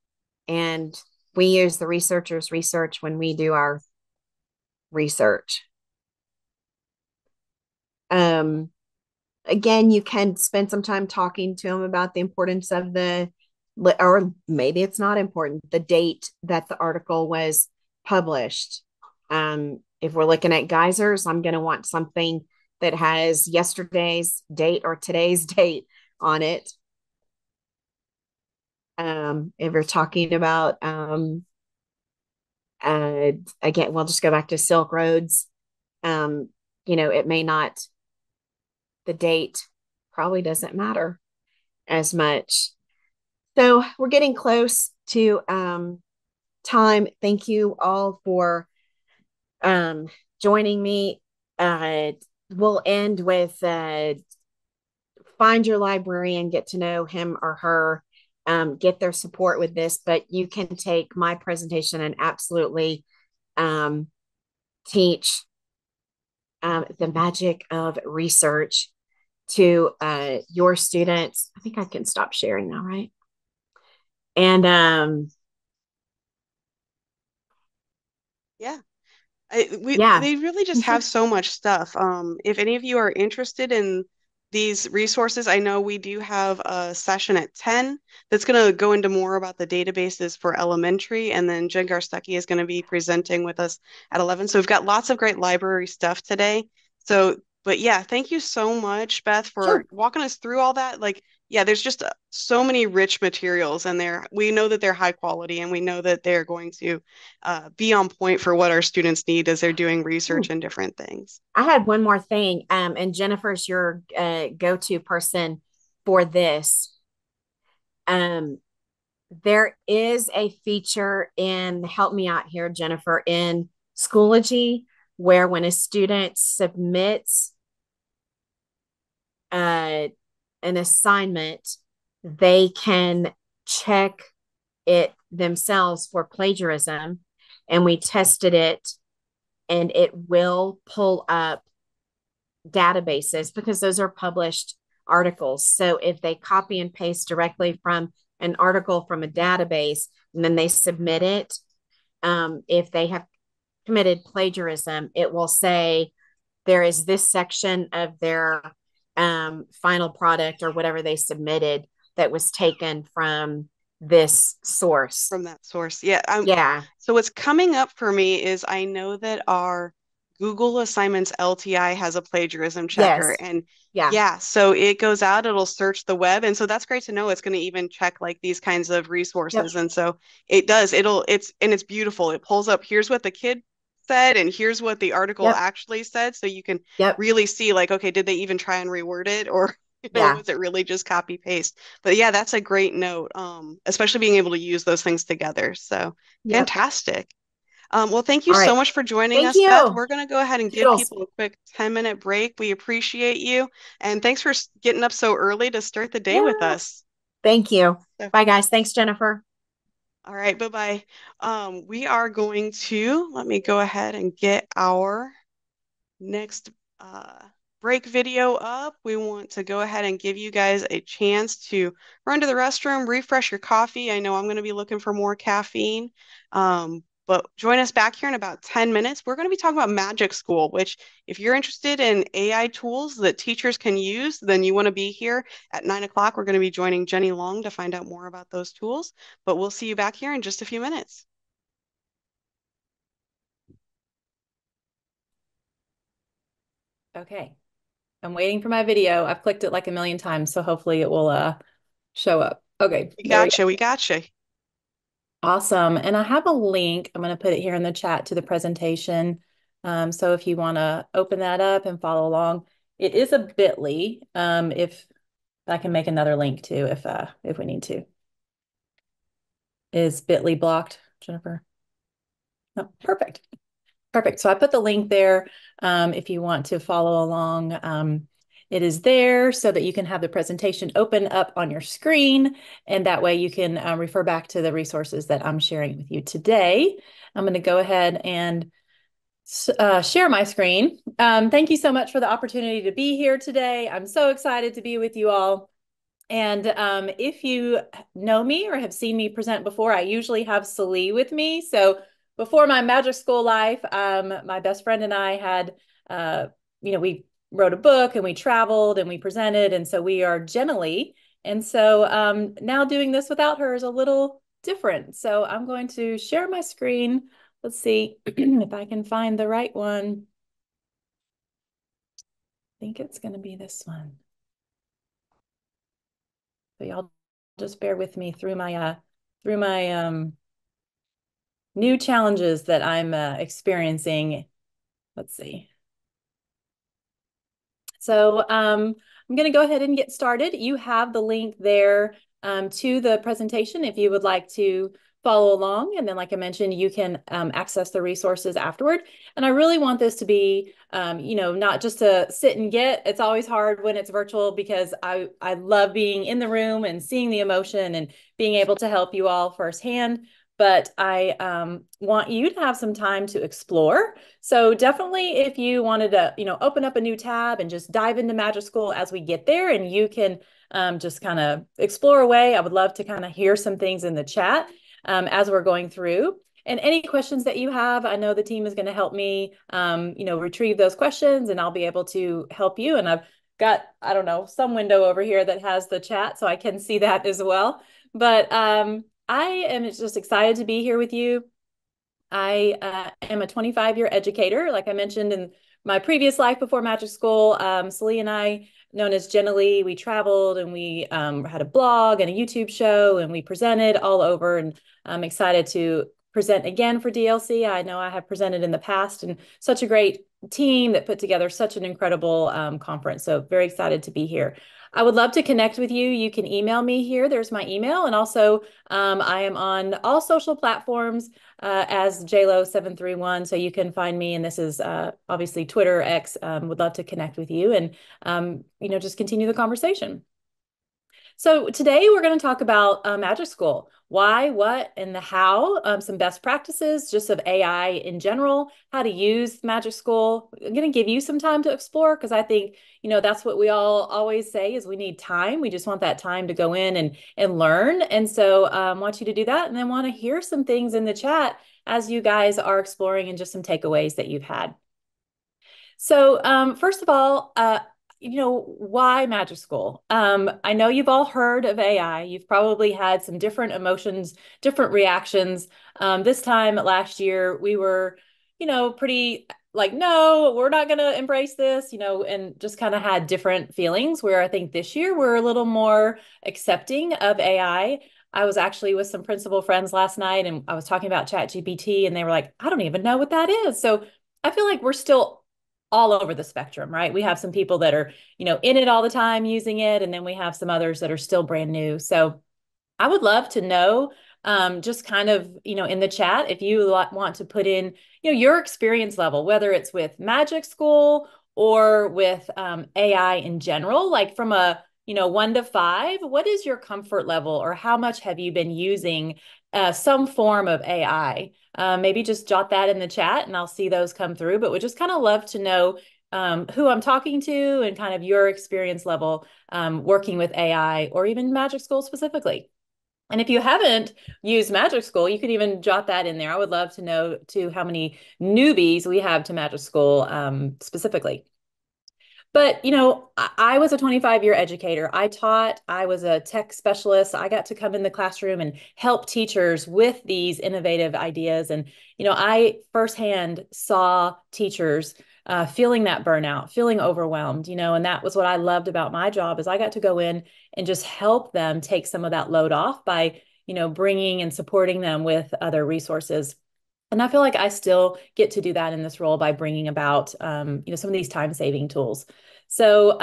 and we use the researchers' research when we do our research. Again, you can spend some time talking to them about the importance of or maybe it's not important, the date that the article was published. If we're looking at geysers, I'm going to want something that has yesterday's date or today's date on it. If we're talking about, again, we'll just go back to Silk Roads. It may not, the date probably doesn't matter as much. So we're getting close to time. Thank you all for joining me. We'll end with find your librarian, get to know him or her, get their support with this, but you can take my presentation and absolutely teach the magic of research to your students. I think I can stop sharing now, right? And Yeah. yeah, They really just have so much stuff. If any of you are interested in these resources, I know we do have a session at 10 that's going to go into more about the databases for elementary, and then Jen Garstecki is going to be presenting with us at 11. So we've got lots of great library stuff today. So, but yeah, thank you so much, Beth, for sure. walking us through all that. Like, yeah, there's just so many rich materials, and we know that they're high quality, and we know that they're going to be on point for what our students need as they're doing research and different things. I had one more thing, and Jennifer's your go-to person for this. There is a feature in, help me out here, Jennifer, in Schoology, where when a student submits an assignment, they can check it themselves for plagiarism. And we tested it, and it will pull up databases because those are published articles. So if they copy and paste directly from an article from a database and then they submit it, if they have committed plagiarism, it will say there is this section of their final product or whatever they submitted that was taken from this source. From that source. Yeah. Yeah. So what's coming up for me is I know that our Google Assignments LTI has a plagiarism checker. Yes. And Yeah. yeah, so it goes out, it'll search the web. And so that's great to know. It's going to even check like these kinds of resources. Yep. And so it does, it's beautiful. It pulls up, here's what the kid said, and here's what the article Yep. actually said. So you can Yep. really see like, okay, did they even try and reword it? Or Yeah. was it really just copy paste? But yeah, that's a great note, especially being able to use those things together. So Yep. fantastic. Well, thank you All so right. much for joining Thank us, Beth. you. We're going to go ahead and give Toodles. people a quick 10-minute break. We appreciate you. And thanks for getting up so early to start the day with Yeah. us. Thank you. So, Bye, guys. Thanks, Jennifer. all right, bye-bye. We are going to, let me go ahead and get our next break video up. We want to go ahead and give you guys a chance to run to the restroom, refresh your coffee. I know I'm going to be looking for more caffeine. But join us back here in about 10 minutes. We're going to be talking about MagicSchool, which if you're interested in AI tools that teachers can use, then you want to be here at 9 o'clock. We're going to be joining Jeni Long to find out more about those tools. But we'll see you back here in just a few minutes. Okay. I'm waiting for my video. I've clicked it like a million times, so hopefully it will show up. Okay, there we go. We gotcha. Awesome. And I have a link. I'm going to put it here in the chat to the presentation. So if you want to open that up and follow along, it is a bit.ly. If I can make another link too, if we need to. Is bit.ly blocked, Jennifer? No, perfect. Perfect. So I put the link there if you want to follow along. It is there so that you can have the presentation open up on your screen, and that way you can refer back to the resources that I'm sharing with you today. I'm going to go ahead and share my screen. Thank you so much for the opportunity to be here today. I'm so excited to be with you all. And if you know me or have seen me present before, I usually have Celie with me. So before my MagicSchool life, my best friend and I had, we wrote a book and we traveled and we presented. And so we are Jeni. And so now doing this without her is a little different. So I'm going to share my screen. Let's see if I can find the right one. I think it's going to be this one. So y'all just bear with me through my new challenges that I'm experiencing. Let's see. So I'm going to go ahead and get started. You have the link there to the presentation if you would like to follow along. And then, like I mentioned, you can access the resources afterward. And I really want this to be, not just to sit and get. It's always hard when it's virtual because I love being in the room and seeing the emotion and being able to help you all firsthand. But I want you to have some time to explore. So definitely if you wanted to, open up a new tab and just dive into MagicSchool as we get there, and you can just kind of explore away. I would love to kind of hear some things in the chat as we're going through. And any questions that you have, I know the team is going to help me, retrieve those questions, and I'll be able to help you. And I've got, I don't know, some window over here that has the chat, so I can see that as well. But I am just excited to be here with you. I am a 25-year educator. Like I mentioned in my previous life before MagicSchool, Celie and I, known as Jeni, we traveled and we had a blog and a YouTube show and we presented all over, and I'm excited to present again for DLC. I know I have presented in the past, and such a great team that put together such an incredible conference. So very excited to be here. I would love to connect with you. You can email me here. There's my email. And also I am on all social platforms as JLo731. So you can find me. And this is obviously Twitter, X. Would love to connect with you and, just continue the conversation. So today we're going to talk about MagicSchool. Why, what, and the how, some best practices just of AI in general, how to use MagicSchool. I'm going to give you some time to explore because I think, that's what we all always say is we need time. We just want that time to go in and learn. And so I want you to do that, and then want to hear some things in the chat as you guys are exploring and just some takeaways that you've had. So first of all, why MagicSchool? I know you've all heard of AI. You've probably had some different emotions, different reactions. This time last year, we were, pretty like, no, we're not going to embrace this, and just kind of had different feelings, where I think this year we're a little more accepting of AI. I was actually with some principal friends last night, and I was talking about ChatGPT, and they were like, I don't even know what that is. So I feel like we're still all over the spectrum, right? We have some people that are, in it all the time using it. And then we have some others that are still brand new. So I would love to know, just kind of, in the chat, if you want to put in, your experience level, whether it's with MagicSchool or with AI in general, like from a, 1 to 5, what is your comfort level, or how much have you been using some form of AI? Maybe just jot that in the chat and I'll see those come through, but would just kind of love to know who I'm talking to and kind of your experience level working with AI or even MagicSchool specifically. And if you haven't used MagicSchool, you could even jot that in there. I would love to know too how many newbies we have to MagicSchool specifically. But, I was a 25-year educator. I taught, I was a tech specialist. I got to come in the classroom and help teachers with these innovative ideas. And, I firsthand saw teachers feeling that burnout, feeling overwhelmed, and that was what I loved about my job is I got to go in and just help them take some of that load off by, bringing and supporting them with other resources. And I feel like I still get to do that in this role by bringing about, some of these time-saving tools. So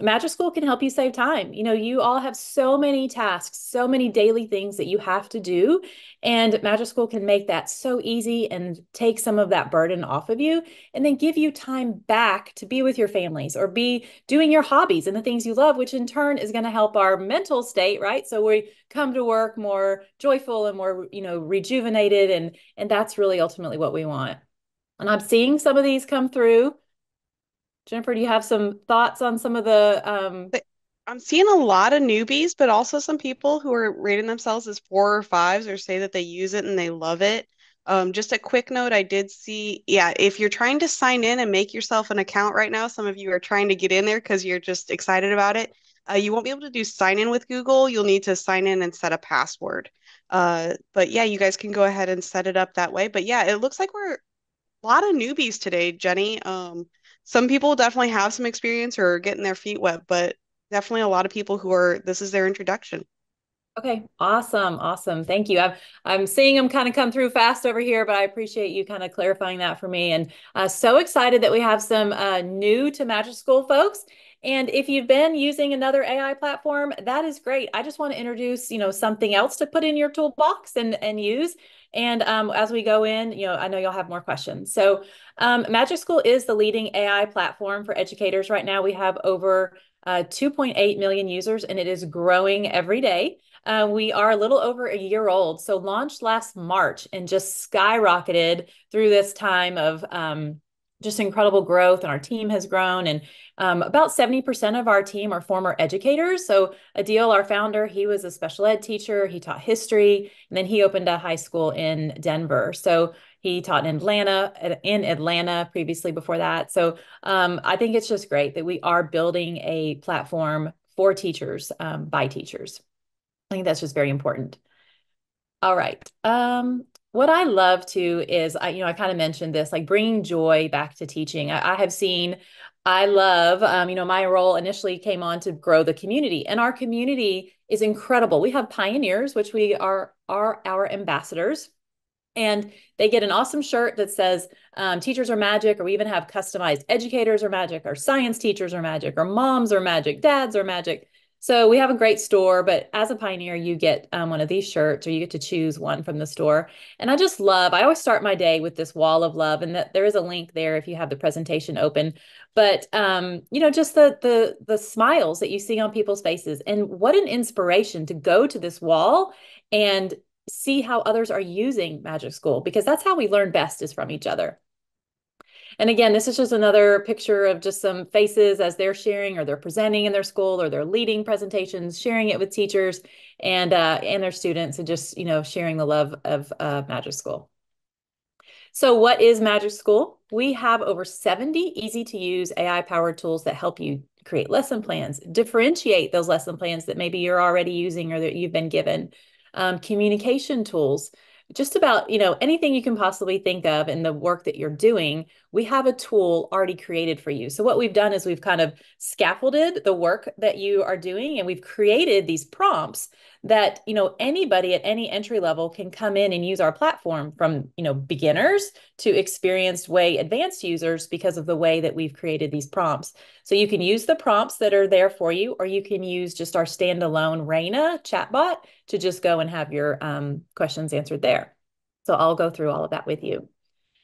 MagicSchool can help you save time. You all have so many tasks, so many daily things that you have to do. And MagicSchool can make that so easy and take some of that burden off of you and then give you time back to be with your families or be doing your hobbies and the things you love, which in turn is going to help our mental state, right? So we come to work more joyful and more, rejuvenated. And that's really ultimately what we want. And I'm seeing some of these come through. Jennifer, do you have some thoughts on some of the I'm seeing a lot of newbies, but also some people who are rating themselves as 4 or 5s or say that they use it and they love it. Just a quick note, I did see, yeah, if you're trying to sign in and make yourself an account right now, some of you are trying to get in there because you're just excited about it. You won't be able to do sign in with Google. You'll need to sign in and set a password. But yeah, you guys can go ahead and set it up that way. But yeah, it looks like we're a lot of newbies today, Jeni. Some people definitely have some experience or getting their feet wet, but definitely a lot of people who are, this is their introduction. Okay, awesome. Thank you. I'm seeing them kind of come through fast over here, but I appreciate you kind of clarifying that for me. And so excited that we have some new to MagicSchool folks. And if you've been using another AI platform, that is great. I just want to introduce, something else to put in your toolbox and use. And as we go in, I know you'll have more questions. So MagicSchool is the leading AI platform for educators right now. We have over 2.8 million users, and it is growing every day. We are a little over a year old. So launched last March and just skyrocketed through this time of just incredible growth. And our team has grown. And about 70% of our team are former educators. So Adil, our founder, he was a special ed teacher. He taught history, and then he opened a high school in Denver. So he taught in Atlanta previously before that. So I think it's just great that we are building a platform for teachers by teachers. I think that's just very important. All right. What I love too is I kind of mentioned this, like bringing joy back to teaching. I have seen, I love, my role initially came on to grow the community, and our community is incredible. We have pioneers, which we are our ambassadors. And they get an awesome shirt that says teachers are magic, or we even have customized educators are magic, or science teachers are magic, or moms are magic, dads are magic. So we have a great store, but as a pioneer, you get one of these shirts, or you get to choose one from the store. And I always start my day with this wall of love, and that there is a link there if you have the presentation open. But just the smiles that you see on people's faces, and what an inspiration to go to this wall and see how others are using MagicSchool, because that's how we learn best, is from each other. And again, this is just another picture of just some faces as they're sharing, or they're presenting in their school, or they're leading presentations, sharing it with teachers and their students, and just, sharing the love of MagicSchool. So what is MagicSchool? We have over 70 easy to use AI powered tools that help you create lesson plans, differentiate those lesson plans that maybe you're already using or that you've been given, communication tools, just about, anything you can possibly think of in the work that you're doing. We have a tool already created for you. So what we've done is we've kind of scaffolded the work that you are doing, and we've created these prompts that, anybody at any entry level can come in and use our platform, from, beginners to experienced, way advanced users, because of the way that we've created these prompts. So you can use the prompts that are there for you, or you can use just our standalone Rynda chatbot to just go and have your questions answered there. So I'll go through all of that with you.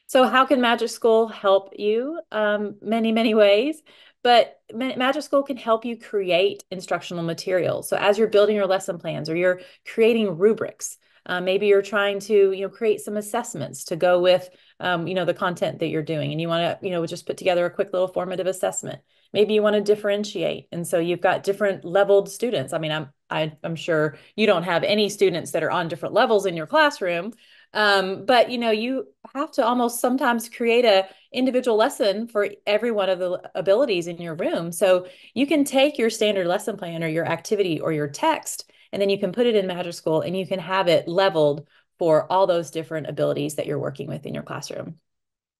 So how can MagicSchool help you? Many ways, but MagicSchool can help you create instructional materials. So as you're building your lesson plans, or you're creating rubrics, Maybe you're trying to, create some assessments to go with, the content that you're doing, and you want to, just put together a quick little formative assessment. Maybe you want to differentiate, and so you've got different leveled students. I mean, I'm sure you don't have any students that are on different levels in your classroom, but you have to almost sometimes create a individual lesson for every one of the abilities in your room. So you can take your standard lesson plan or your activity or your text, and then you can put it in MagicSchool and you can have it leveled for all those different abilities that you're working with in your classroom.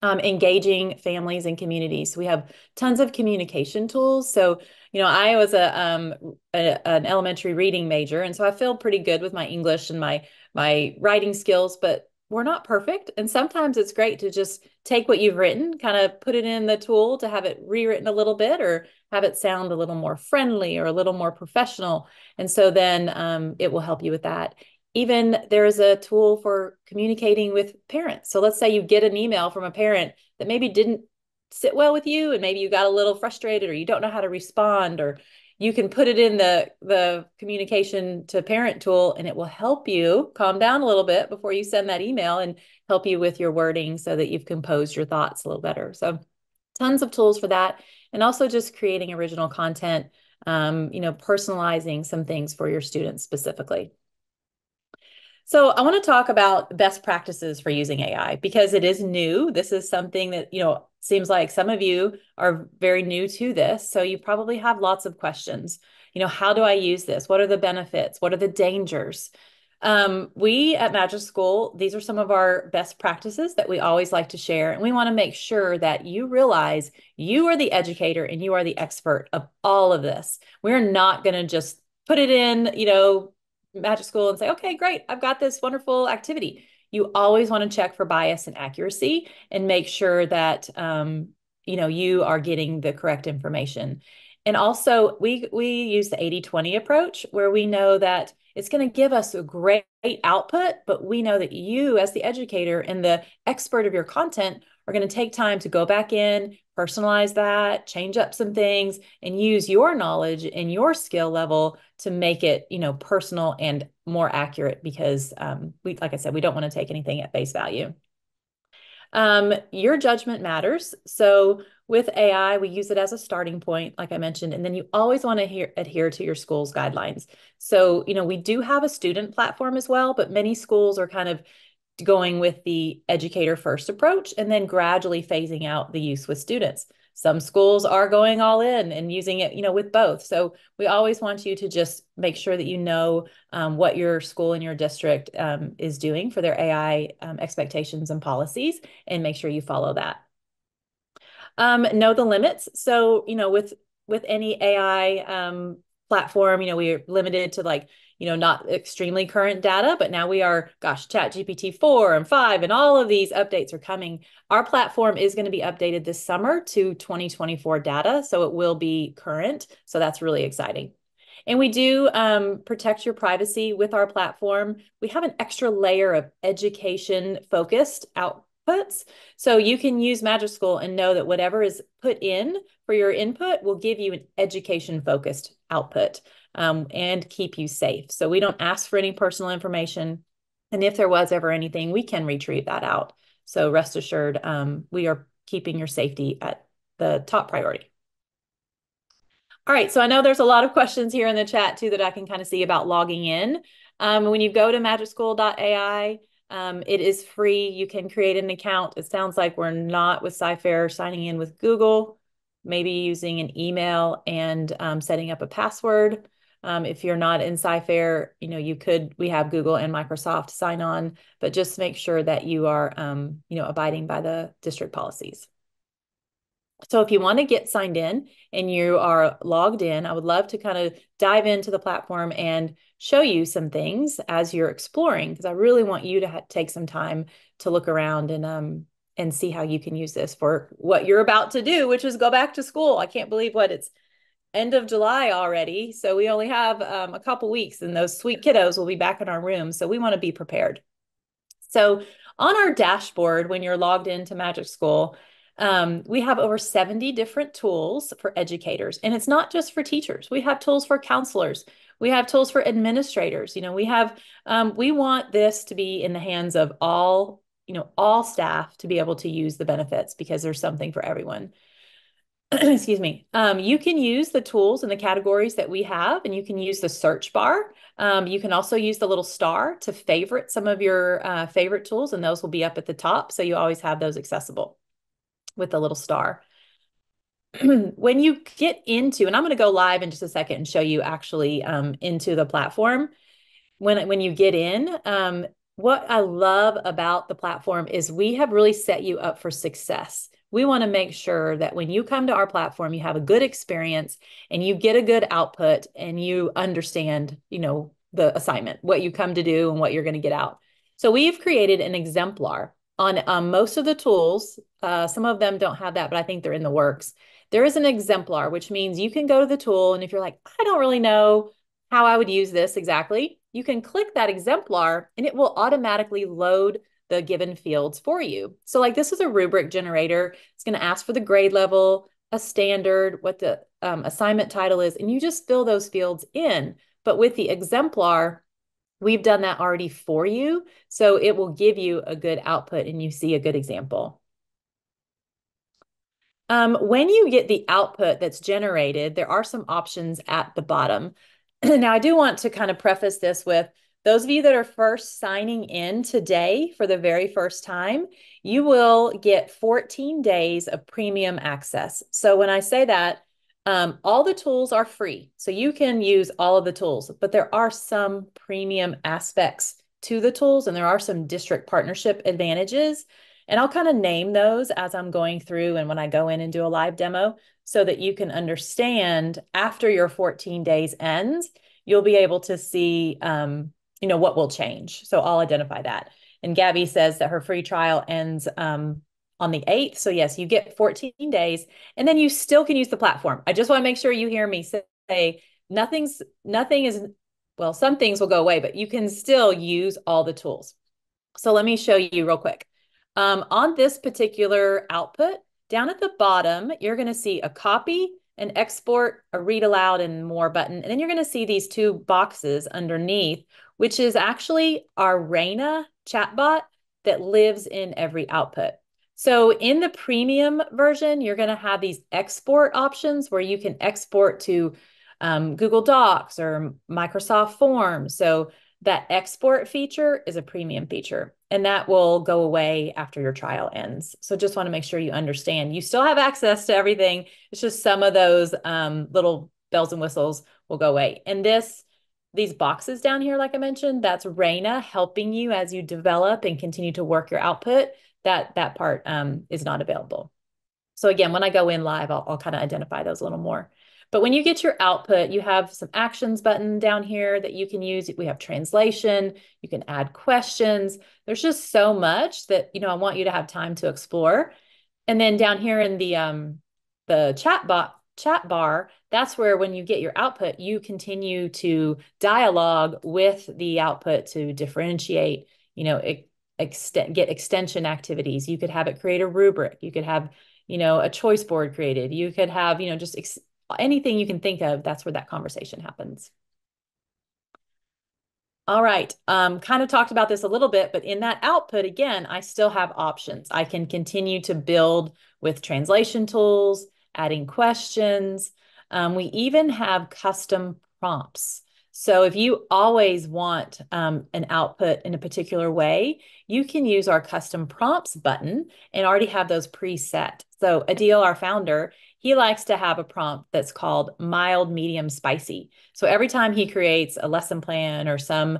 Engaging families and communities. We have tons of communication tools. So, I was an elementary reading major, and so I feel pretty good with my English and my writing skills, but we're not perfect. And sometimes it's great to just take what you've written, kind of put it in the tool to have it rewritten a little bit, or have it sound a little more friendly or a little more professional. And so then it will help you with that. Even there is a tool for communicating with parents. So let's say you get an email from a parent that maybe didn't sit well with you, and maybe you got a little frustrated, or you don't know how to respond, or you can put it in the communication to parent tool, and it will help you calm down a little bit before you send that email and help you with your wording so that you've composed your thoughts a little better. So tons of tools for that. And also just creating original content, personalizing some things for your students specifically. So I want to talk about best practices for using AI because it is new. This is something that, seems like some of you are very new to this. So you probably have lots of questions. How do I use this? What are the benefits? What are the dangers? We at MagicSchool, these are some of our best practices that we always like to share. And we want to make sure that you realize you are the educator and you are the expert of all of this. We're not going to just put it in, MagicSchool and say, okay, great, I've got this wonderful activity. You always want to check for bias and accuracy and make sure that you are getting the correct information. And also we use the 80-20 approach, where we know that it's going to give us a great output, but we know that you as the educator and the expert of your content are going to take time to go back in, personalize that, change up some things, and use your knowledge and your skill level to make it, personal and more accurate, because like I said, we don't want to take anything at face value. Your judgment matters. So with AI, we use it as a starting point, like I mentioned, and then you always want to adhere to your school's guidelines. So, we do have a student platform as well, but many schools are kind of going with the educator first approach and then gradually phasing out the use with students. Some schools are going all in and using it, with both. So we always want you to just make sure that you know what your school and your district is doing for their AI expectations and policies, and make sure you follow that. Know the limits. So, with any AI platform, we're limited to not extremely current data, but now we are, ChatGPT 4 and 5 and all of these updates are coming. Our platform is going to be updated this summer to 2024 data, so it will be current. So that's really exciting. And we do protect your privacy with our platform. We have an extra layer of education focused outputs. So you can use MagicSchool and know that whatever is put in for your input will give you an education focused output and keep you safe. So we don't ask for any personal information. And if there was ever anything, we can retrieve that out. So rest assured, we are keeping your safety at the top priority. All right, so I know there's a lot of questions here in the chat too that I can kind of see about logging in. When you go to magicschool.ai, it is free. You can create an account. It sounds like we're not with Sci-Fair signing in with Google, maybe using an email and setting up a password. If you're not in Sci-Fair, we have Google and Microsoft sign on, but just make sure that you are, abiding by the district policies. So if you want to get signed in and you are logged in, I would love to kind of dive into the platform and show you some things as you're exploring, because I really want you to take some time to look around and see how you can use this for what you're about to do, which is go back to school. I can't believe it's end of July already. So we only have a couple weeks and those sweet kiddos will be back in our room. So we want to be prepared. So on our dashboard, when you're logged into MagicSchool, we have over 70 different tools for educators, and it's not just for teachers. We have tools for counselors. We have tools for administrators. You know, we want this to be in the hands of all, all staff to be able to use the benefits because there's something for everyone. Excuse me. You can use the tools and the categories that we have, and you can use the search bar. You can also use the little star to favorite some of your favorite tools, and those will be up at the top. So you always have those accessible with the little star. When you get into, and I'm going to go live in just a second and show you actually into the platform. When you get in, what I love about the platform is we have really set you up for success. We want to make sure that when you come to our platform, you have a good experience and you get a good output and you understand, the assignment, what you come to do and what you're going to get out. So we've created an exemplar on most of the tools. Some of them don't have that, but I think they're in the works. There is an exemplar, which means you can go to the tool, and if you're like, I don't really know how I would use this exactly, you can click that exemplar and it will automatically load the given fields for you. So like this is a rubric generator. It's going to ask for the grade level, a standard, what the assignment title is, and you just fill those fields in. But with the exemplar, we've done that already for you. So it will give you a good output and you see a good example. When you get the output that's generated, there are some options at the bottom. Now, I do want to kind of preface this with those of you that are first signing in today for the very first time, you will get 14 days of premium access. So when I say that, all the tools are free. So you can use all of the tools, but there are some premium aspects to the tools and there are some district partnership advantages. And I'll kind of name those as I'm going through and when I go in and do a live demo so that you can understand after your 14 days ends, you'll be able to see, what will change. So I'll identify that. And Gabby says that her free trial ends on the 8th. So yes, you get 14 days and then you still can use the platform. I just want to make sure you hear me say nothing is, well, some things will go away, but you can still use all the tools. So let me show you real quick. On this particular output, down at the bottom, you're going to see a copy, an export, a read aloud, and more button. And then you're going to see these two boxes underneath, which is actually our Rynda chatbot that lives in every output. So in the premium version, you're going to have these export options where you can export to Google Docs or Microsoft Forms. So that export feature is a premium feature, and that will go away after your trial ends. So just want to make sure you understand. You still have access to everything. It's just some of those little bells and whistles will go away. And these boxes down here, like I mentioned, that's Rynda helping you as you develop and continue to work your output. That part is not available. So again, when I go in live, I'll kind of identify those a little more. But when you get your output, you have some actions button down here that you can use. We have translation. You can add questions. There's just so much that, I want you to have time to explore. And then down here in the chat bar, that's where when you get your output, you continue to dialogue with the output to differentiate, get extension activities. You could have it create a rubric. You could have, a choice board created. You could have, just anything you can think of, that's where that conversation happens. All right, kind of talked about this a little bit, but in that output, again, I still have options. I can continue to build with translation tools, adding questions. We even have custom prompts. So if you always want an output in a particular way, you can use our custom prompts button and already have those preset. So Adil, our founder, he likes to have a prompt that's called mild, medium, spicy. So every time he creates a lesson plan or some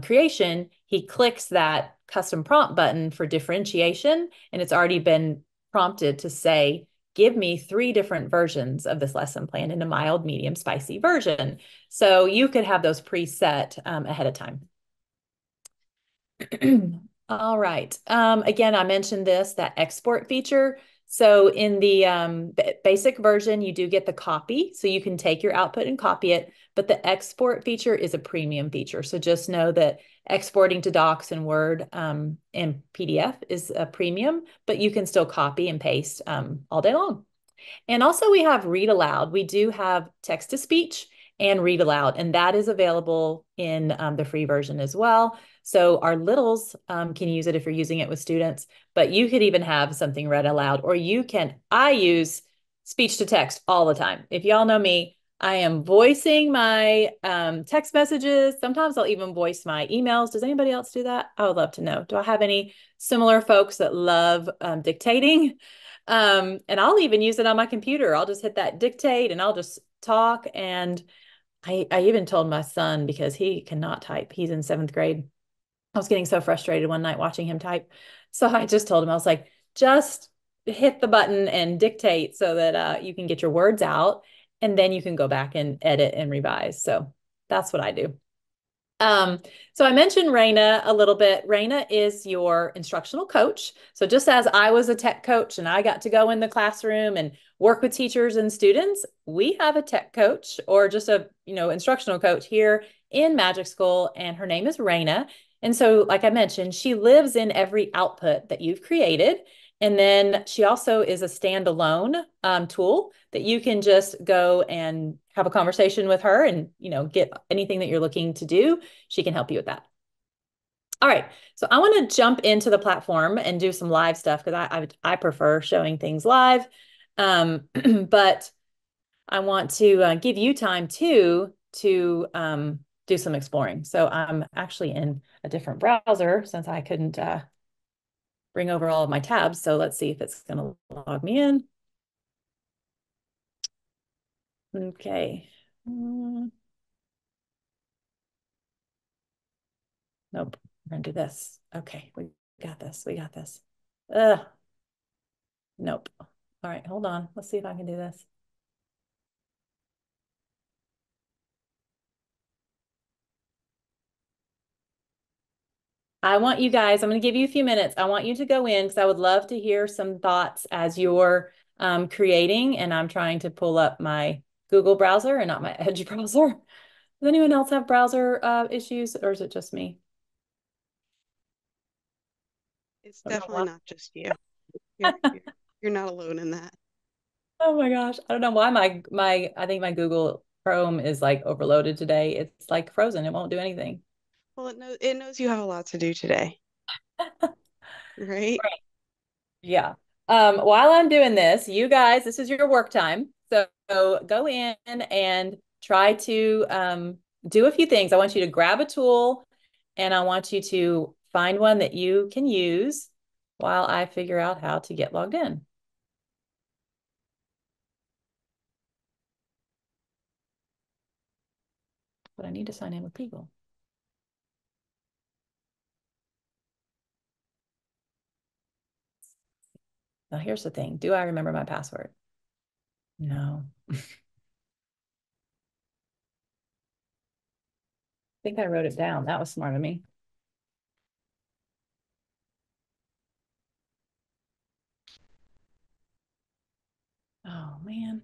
creation, he clicks that custom prompt button for differentiation, and it's already been prompted to say, give me 3 different versions of this lesson plan in a mild, medium, spicy version. So you could have those preset ahead of time. All right. Again, I mentioned that export feature. So in the basic version, you do get the copy. So you can take your output and copy it, but the export feature is a premium feature. So just know that exporting to Docs and Word and PDF is a premium, but you can still copy and paste all day long. And also we have read aloud. We do have text to speech and read aloud. And that is available in the free version as well. So our littles can use it if you're using it with students, but you could even have something read aloud, or I use speech to text all the time. If y'all know me, I am voicing my text messages. Sometimes I'll even voice my emails. Does anybody else do that? I would love to know. Do I have any similar folks that love dictating? And I'll even use it on my computer. I'll just hit that dictate and I'll just talk. And I even told my son, because he cannot type. He's in 7th grade. I was getting so frustrated one night watching him type. So I just told him, I was like, just hit the button and dictate so that you can get your words out, and then you can go back and edit and revise. So that's what I do. So I mentioned Rynda a little bit. Rynda is your instructional coach. So just as I was a tech coach and I got to go in the classroom and work with teachers and students, we have a tech coach, or just a, instructional coach here in MagicSchool, and her name is Rynda. And so, like I mentioned, she lives in every output that you've created. And then she also is a standalone tool that you can just go and have a conversation with her and, get anything that you're looking to do. She can help you with that. All right. So I want to jump into the platform and do some live stuff, because I prefer showing things live. But I want to give you time too to do some exploring. So I'm actually in a different browser since I couldn't bring over all of my tabs. So let's see if it's going to log me in. Okay. Nope. We're going to do this. Okay. We got this. We got this. Nope. All right. Hold on. Let's see if I can do this. I want you guys, I'm going to give you a few minutes. I want you to go in because I would love to hear some thoughts as you're creating. And I'm trying to pull up my Google browser and not my Edge browser. Does anyone else have browser issues, or is it just me? It's definitely not just you. You're not alone in that. Oh my gosh. I don't know why I think my Google Chrome is like overloaded today. It's like frozen. It won't do anything. Well, it knows you have a lot to do today. Right? Yeah. While I'm doing this, you guys, this is your work time. So go in and try to do a few things. I want you to grab a tool, and I want you to find one that you can use while I figure out how to get logged in. But I need to sign in with people. Now, here's the thing. Do I remember my password? No. I think I wrote it down. That was smart of me. Oh, man.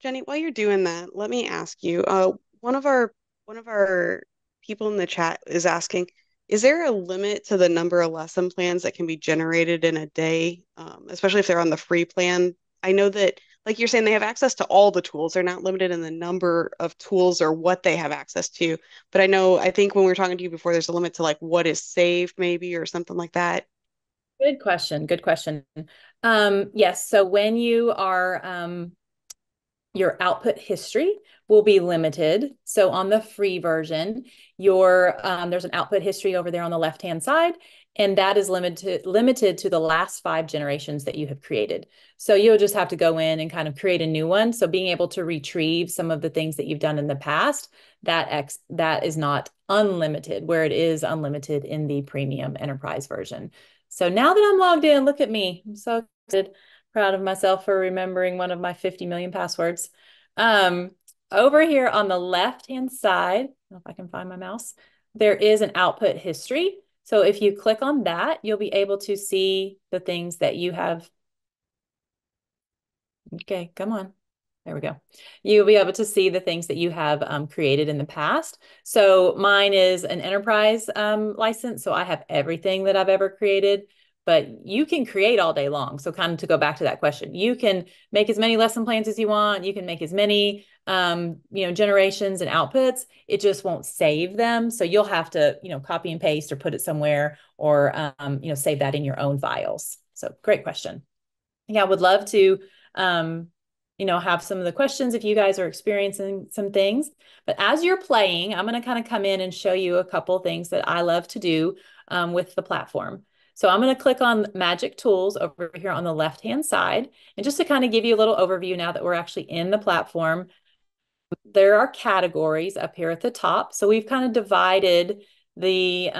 Jeni, while you're doing that, let me ask you, one of our people in the chat is asking, is there a limit to the number of lesson plans that can be generated in a day, especially if they're on the free plan? I know that, like you're saying, they have access to all the tools. They're not limited in the number of tools or what they have access to. But I think when we were talking to you before, there's a limit to like what is saved maybe or something like that. Good question. Good question. Yes. So when you are your output history will be limited. So on the free version, there's an output history over there on the left-hand side, and that is limited to the last 5 generations that you have created. So you'll just have to go in and kind of create a new one. So being able to retrieve some of the things that you've done in the past, that is not unlimited, where it is unlimited in the premium enterprise version. So now that I'm logged in, look at me. I'm so excited. Proud of myself for remembering one of my 50 million passwords. Over here on the left-hand side, I don't know if I can find my mouse, there is an output history. So if you click on that, you'll be able to see the things that you have. Okay, come on. There we go. You'll be able to see the things that you have created in the past. So mine is an enterprise license. So I have everything that I've ever created. but you can create all day long. So kind of to go back to that question, you can make as many lesson plans as you want. You can make as many, generations and outputs. It just won't save them. So you'll have to, copy and paste or put it somewhere or, save that in your own files. So great question. Yeah, I would love to, have some of the questions if you guys are experiencing some things. But as you're playing, I'm going to kind of come in and show you a couple things that I love to do with the platform. So I'm going to click on Magic Tools over here on the left-hand side. And just to kind of give you a little overview now that we're actually in the platform, there are categories up here at the top. So we've kind of divided the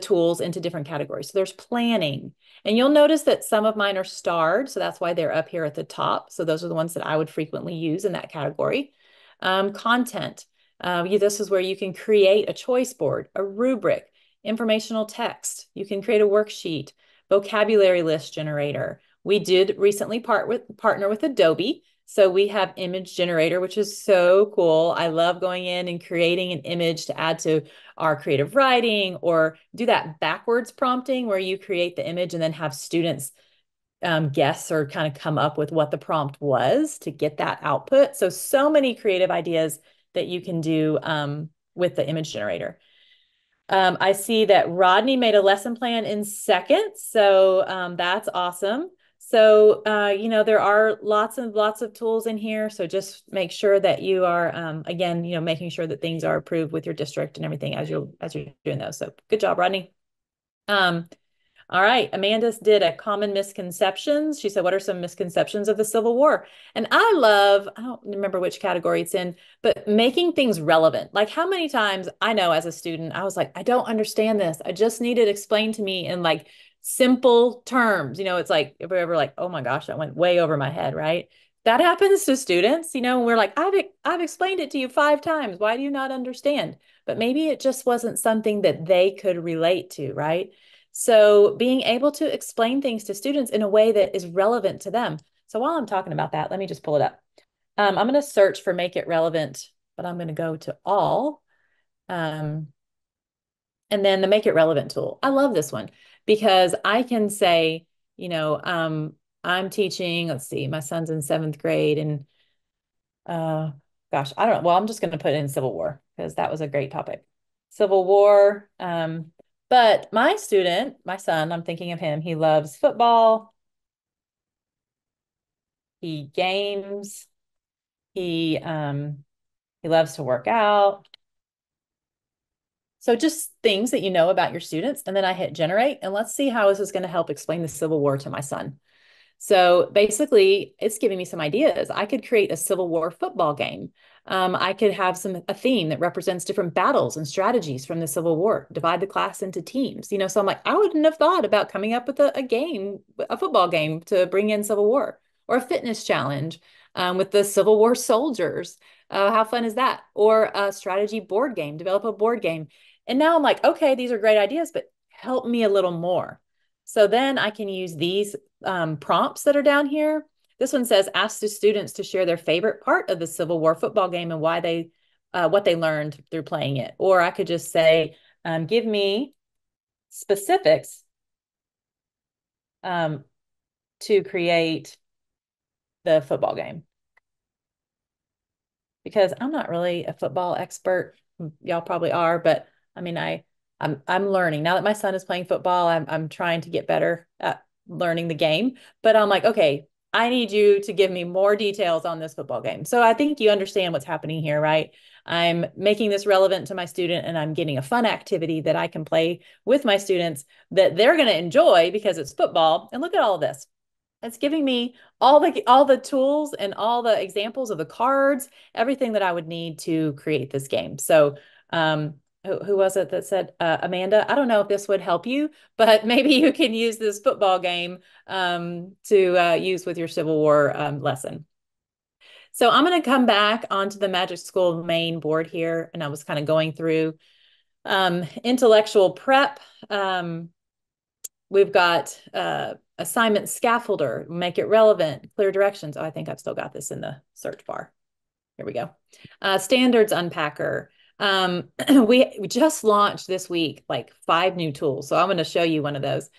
tools into different categories. So there's planning, and you'll notice that some of mine are starred. So that's why they're up here at the top. So those are the ones that I would frequently use in that category. Content. This is where you can create a choice board, a rubric, informational text. You can create a worksheet, vocabulary list generator. We did recently partner with Adobe. So we have image generator, which is so cool. I love going in and creating an image to add to our creative writing, or do that backwards prompting where you create the image and then have students guess or kind of come up with what the prompt was to get that output. So many creative ideas that you can do with the image generator. I see that Rodney made a lesson plan in seconds. So that's awesome. So, there are lots and lots of tools in here. So just make sure that you are, again, making sure that things are approved with your district and everything as you're doing those. So good job, Rodney. All right. Amanda did a common misconceptions. She said, what are some misconceptions of the Civil War? And I don't remember which category it's in, but making things relevant. Like how many times I know as a student, I was like, I don't understand this. I just need it explained to me in like simple terms. It's like, if we're ever like, oh my gosh, that went way over my head, right? That happens to students, and we're like, I've explained it to you 5 times. Why do you not understand? But maybe it just wasn't something that they could relate to, right? So being able to explain things to students in a way that is relevant to them. So while I'm talking about that, let me just pull it up. I'm going to search for make it relevant, but I'm going to go to all. And then the make it relevant tool. I love this one because I can say, I'm teaching, let's see, my son's in 7th grade and gosh, I don't know. Well, I'm just going to put in Civil War because that was a great topic. Civil War. But my son, I'm thinking of him. He loves football. He games. He loves to work out. So just things that you know about your students. And then I hit generate, and let's see how this is going to help explain the Civil War to my son. So basically, it's giving me some ideas. I could create a Civil War football game. I could have a theme that represents different battles and strategies from the Civil War, divide the class into teams. So I'm like, I wouldn't have thought about coming up with a football game to bring in Civil War, or a fitness challenge with the Civil War soldiers. How fun is that? Or a strategy board game, develop a board game. And now I'm like, okay, these are great ideas, but help me a little more. So then I can use these prompts that are down here. This one says, ask the students to share their favorite part of the Civil War football game and why what they learned through playing it. Or I could just say, give me specifics to create the football game. Because I'm not really a football expert. Y'all probably are, but I mean, I'm learning now that my son is playing football. I'm trying to get better at learning the game, but I'm like, okay, I need you to give me more details on this football game. So I think you understand what's happening here, right? I'm making this relevant to my student, and I'm getting a fun activity that I can play with my students that they're going to enjoy because it's football. And look at all of this. It's giving me all the tools and all the examples of the cards, everything that I would need to create this game. So who was it that said, Amanda, I don't know if this would help you, but maybe you can use this football game to use with your Civil War lesson. So I'm going to come back onto the MagicSchool main board here, and I was kind of going through intellectual prep. We've got assignment scaffolder, make it relevant, clear directions. Oh, I think I've still got this in the search bar. Here we go. Standards unpacker. We just launched this week like 5 new tools. So I'm going to show you one of those.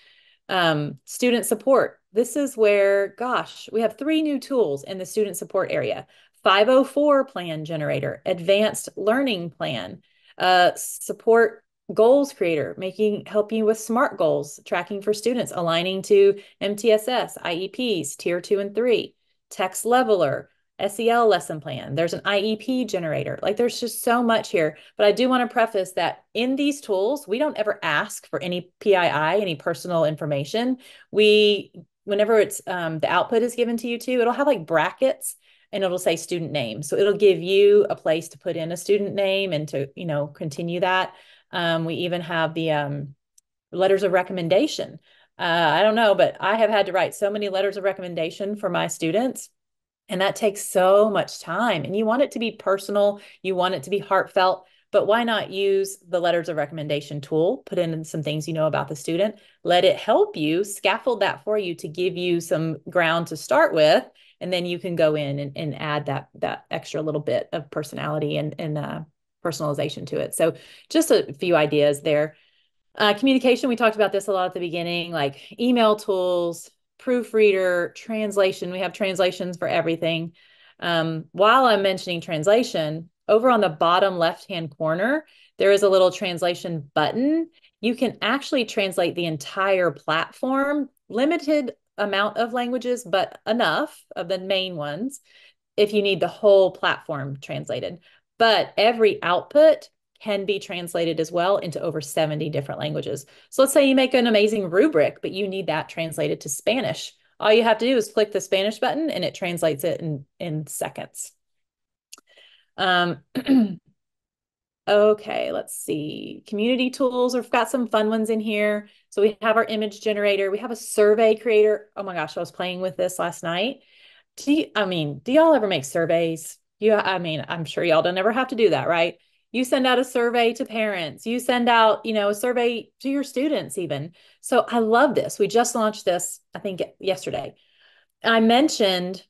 Student support. This is where, gosh, we have 3 new tools in the student support area. 504 plan generator, advanced learning plan, support goals creator, helping you with SMART goals, tracking for students, aligning to MTSS, IEPs, tier 2 and 3, text leveler, SEL lesson plan. There's an IEP generator. Like there's just so much here. But I do want to preface that in these tools, we don't ever ask for any PII, any personal information. Whenever it's the output is given to you too, it'll have like brackets and it'll say student name. So it'll give you a place to put in a student name and to, continue that. We even have the letters of recommendation. I don't know, but I have had to write so many letters of recommendation for my students. And that takes so much time. And you want it to be personal, you want it to be heartfelt, but why not use the letters of recommendation tool, put in some things you know about the student, let it help you, scaffold that for you to give you some ground to start with. And then you can go in and add that extra little bit of personality and personalization to it. So just a few ideas there. Communication, we talked about this a lot at the beginning, like email tools, proofreader, translation. We have translations for everything. While I'm mentioning translation, over on the bottom left-hand corner, there is a little translation button. You can actually translate the entire platform, limited amount of languages, but enough of the main ones if you need the whole platform translated. But every output can be translated as well into over 70 different languages. So let's say you make an amazing rubric, but you need that translated to Spanish. All you have to do is click the Spanish button and it translates it in seconds. Okay, let's see. Community tools, we've got some fun ones in here. So we have our image generator. We have a survey creator. Oh my gosh, I was playing with this last night. Do y'all ever make surveys? I'm sure y'all don't ever have to do that, right? You send out a survey to parents. You send out, a survey to your students even. So I love this. We just launched this, I think, yesterday. I mentioned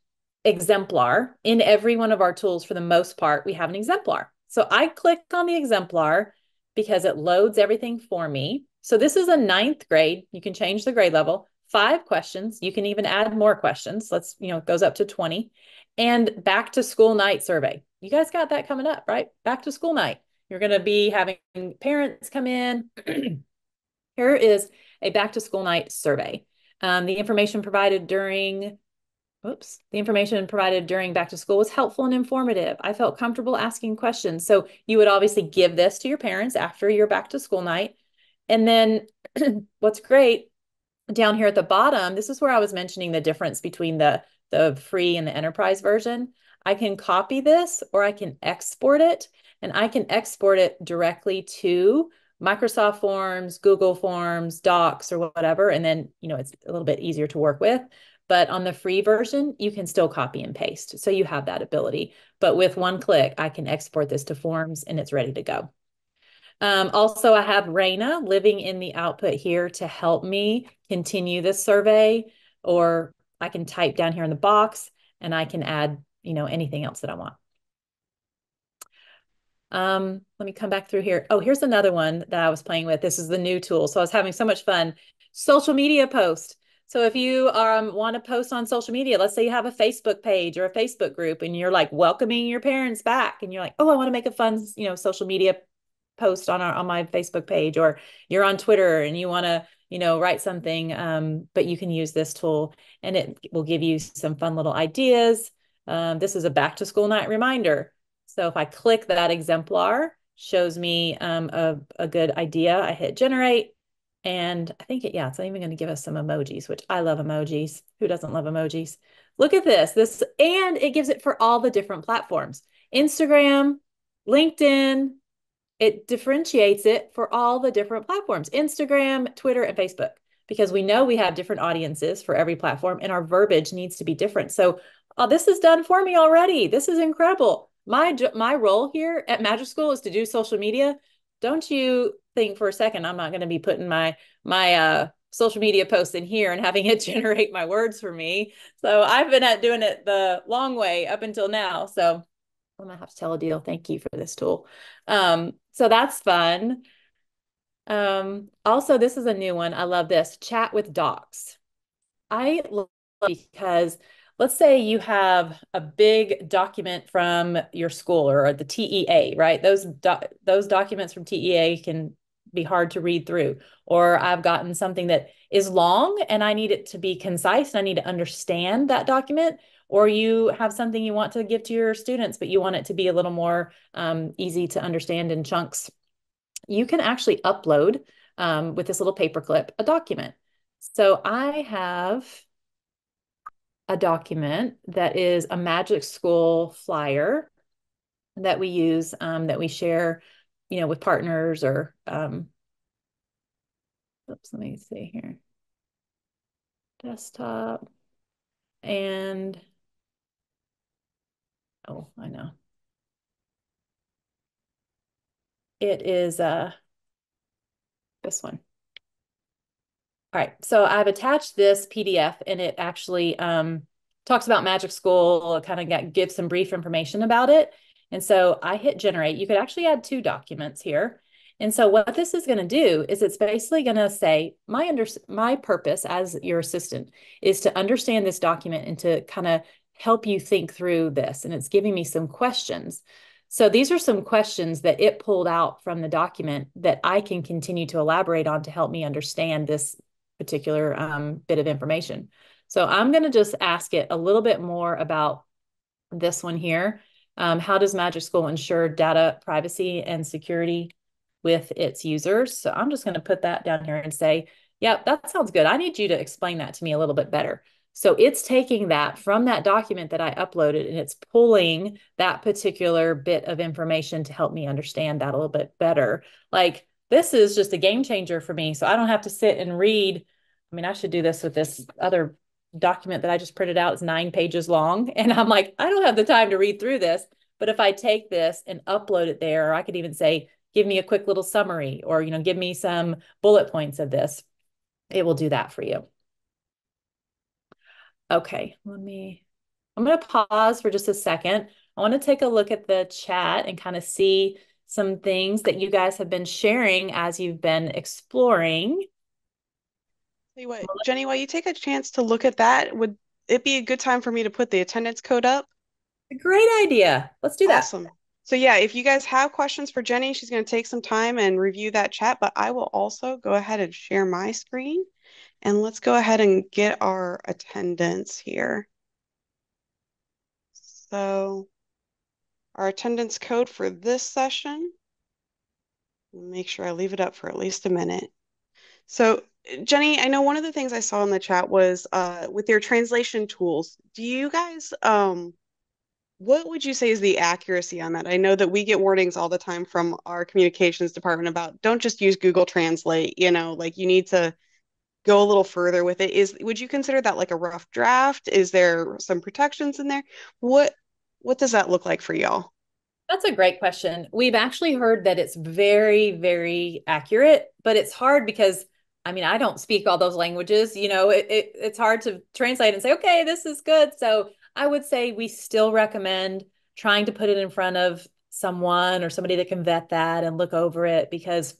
exemplar. In every one of our tools, for the most part, we have an exemplar. So I clicked on the exemplar because it loads everything for me. So this is a 9th grade. You can change the grade level. 5 questions. You can even add more questions. It goes up to 20. And back to school night survey. You guys got that coming up, right? Back to school night. You're going to be having parents come in. Here is a back to school night survey. The information provided during back to school was helpful and informative. I felt comfortable asking questions. So you would obviously give this to your parents after your back to school night. And then what's great down here at the bottom, this is where I was mentioning the difference between the free and the enterprise version. I can copy this or I can export it, and I can export it directly to Microsoft Forms, Google Forms, Docs, or whatever. And then, it's a little bit easier to work with. But on the free version, you can still copy and paste. So you have that ability. But with one click, I can export this to Forms and it's ready to go. Also, I have Rynda living in the output here to help me continue this survey, or I can type down here in the box and I can add, anything else that I want. Let me come back through here. Oh, here's another one that I was playing with. This is the new tool. So I was having so much fun. Social media post. So if you want to post on social media, let's say you have a Facebook page or a Facebook group and you're like welcoming your parents back and you're like, oh, I want to make a fun, social media post on my Facebook page, or you're on Twitter and you want to, write something, but you can use this tool and it will give you some fun little ideas. This is a back to school night reminder. So if I click that exemplar, shows me a good idea. I hit generate, and I think it's even going to give us some emojis, which I love emojis. Who doesn't love emojis? Look at this, and it gives it for all the different platforms. Instagram, LinkedIn, it differentiates it for all the different platforms, Instagram, Twitter, and Facebook, because we know we have different audiences for every platform and our verbiage needs to be different. So this is done for me already. This is incredible. My role here at MagicSchool is to do social media. Don't you think for a second I'm not going to be putting my social media posts in here and having it generate my words for me. So I've been doing it the long way up until now. So I'm gonna have to tell a deal. Thank you for this tool. So that's fun. Also, this is a new one. I love this. Chat with docs. I love it because let's say you have a big document from your school or the TEA, right? Those documents from TEA can be hard to read through. Or I've gotten something that is long and I need it to be concise and I need to understand that document. Or you have something you want to give to your students, but you want it to be a little more easy to understand in chunks. You can actually upload with this little paperclip a document. So I have a document that is a MagicSchool flyer that we use, that we share, with partners or, oops, let me see here. Desktop and, oh, I know. It is this one. All right, so I've attached this PDF and it actually talks about MagicSchool, kind of gives some brief information about it. And so I hit generate. You could actually add 2 documents here. And so what this is going to do is it's basically going to say, my purpose as your assistant is to understand this document and to kind of help you think through this. And it's giving me some questions. So these are some questions that it pulled out from the document that I can continue to elaborate on to help me understand this particular bit of information. So I'm going to just ask it a little bit more about this one here. How does MagicSchool ensure data privacy and security with its users? So I'm just going to put that down here and say, yeah, that sounds good. I need you to explain that to me a little bit better. So it's taking that from that document that I uploaded and it's pulling that particular bit of information to help me understand that a little bit better. Like, this is just a game changer for me. So I don't have to sit and read. I mean, I should do this with this other document that I just printed out. It's 9 pages long. And I'm like, I don't have the time to read through this. But if I take this and upload it there, or I could even say, give me a quick little summary or, give me some bullet points of this, it will do that for you. Okay, I'm going to pause for just a second. I want to take a look at the chat and kind of see some things that you guys have been sharing as you've been exploring. Tell you what, Jeni, while you take a chance to look at that, would it be a good time for me to put the attendance code up? A great idea. Let's do that. Awesome. So yeah, if you guys have questions for Jeni, she's going to take some time and review that chat, but I will also go ahead and share my screen and let's go ahead and get our attendance here. So our attendance code for this session, make sure I leave it up for at least a minute. So Jeni, I know one of the things I saw in the chat was with your translation tools, do you guys what would you say is the accuracy on that? I know that we get warnings all the time from our communications department about don't just use Google Translate, like you need to go a little further with it. Would you consider that like a rough draft? Is there some protections in there? What does that look like for y'all? That's a great question. We've actually heard that it's very, very accurate, but it's hard because I don't speak all those languages. It's hard to translate and say, okay, this is good. So I would say we still recommend trying to put it in front of someone or somebody that can vet that and look over it because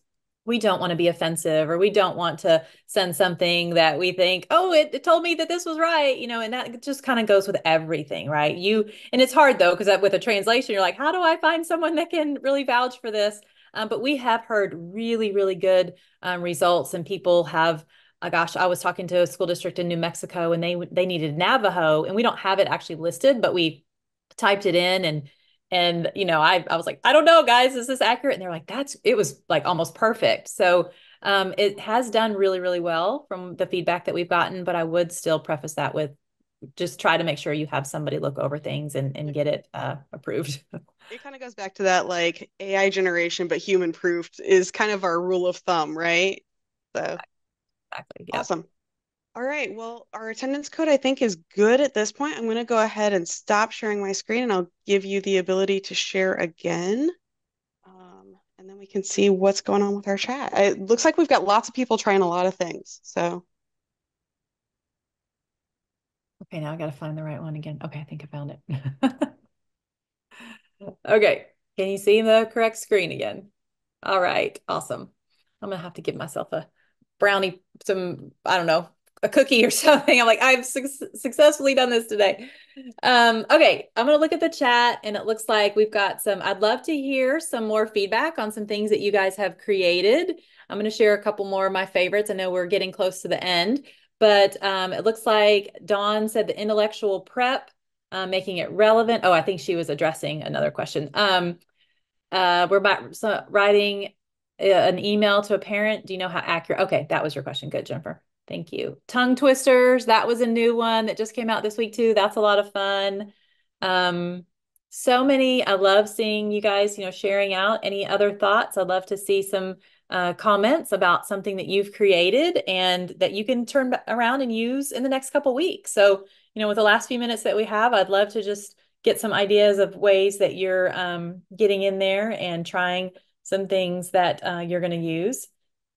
we don't want to be offensive or we don't want to send something that we think, oh, it told me that this was right, and that just kind of goes with everything, right? And it's hard though, because with a translation, you're like, how do I find someone that can really vouch for this? But we have heard really, really good results and people have, gosh, I was talking to a school district in New Mexico and they needed Navajo and we don't have it actually listed, but we typed it in and I was like, I don't know, guys, is this accurate? And they're like, it was like almost perfect. So it has done really, really well from the feedback that we've gotten, but I would still preface that with just try to make sure you have somebody look over things and get it approved. It kind of goes back to that like AI generation, but human proofed is kind of our rule of thumb, right? So Exactly. Yeah. awesome. All right. Well, our attendance code I think is good at this point. I'm going to go ahead and stop sharing my screen and I'll give you the ability to share again. And then we can see what's going on with our chat. It looks like we've got lots of people trying a lot of things. So Okay, now I got to find the right one again. Okay, I think I found it. Okay, can you see the correct screen again? All right, awesome. I'm gonna have to give myself a brownie, I don't know, a cookie or something. I'm like, I've successfully done this today. Okay, I'm gonna look at the chat, and it looks like we've got I'd love to hear some more feedback on some things that you guys have created. I'm gonna share a couple more of my favorites. I know we're getting close to the end, but it looks like Dawn said the intellectual prep, making it relevant. Oh, I think she was addressing another question. We're about writing an email to a parent. Do you know how accurate? Okay, that was your question. Good, Jennifer. Thank you. Tongue twisters. That was a new one that just came out this week too. That's a lot of fun. So many. I love seeing you guys, sharing out. Any other thoughts? I'd love to see some comments about something that you've created and that you can turn around and use in the next couple weeks. So, with the last few minutes that we have, I'd love to just get some ideas of ways that you're getting in there and trying some things that you're going to use.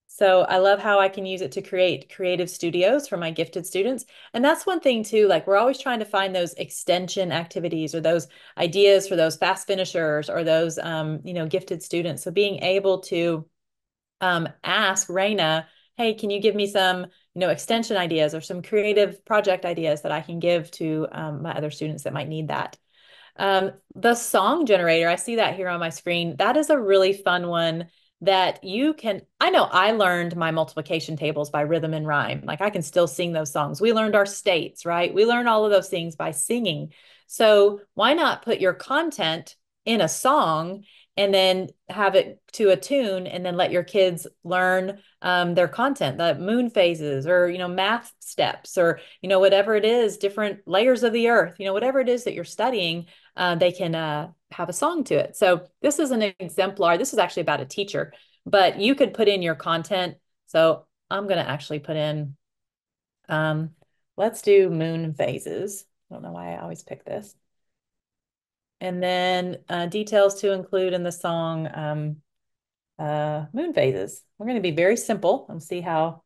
So I love how I can use it to create creative studios for my gifted students. And that's one thing too, like we're always trying to find those extension activities or those ideas for those fast finishers or those, gifted students. So being able to ask Reyna, hey, can you give me some, extension ideas or some creative project ideas that I can give to my other students that might need that. The song generator, I see that here on my screen. That is a really fun one that you can, I know I learned my multiplication tables by rhythm and rhyme. Like I can still sing those songs. We learned our states, right? We learned all of those things by singing. So why not put your content in a song and then have it to a tune and then let your kids learn their content, the moon phases or, math steps or, whatever it is, different layers of the earth, whatever it is that you're studying, they can have a song to it. So this is an exemplar. This is actually about a teacher, but you could put in your content. So I'm going to actually put in, let's do moon phases. I don't know why I always pick this. And then details to include in the song moon phases. We're going to be very simple and see how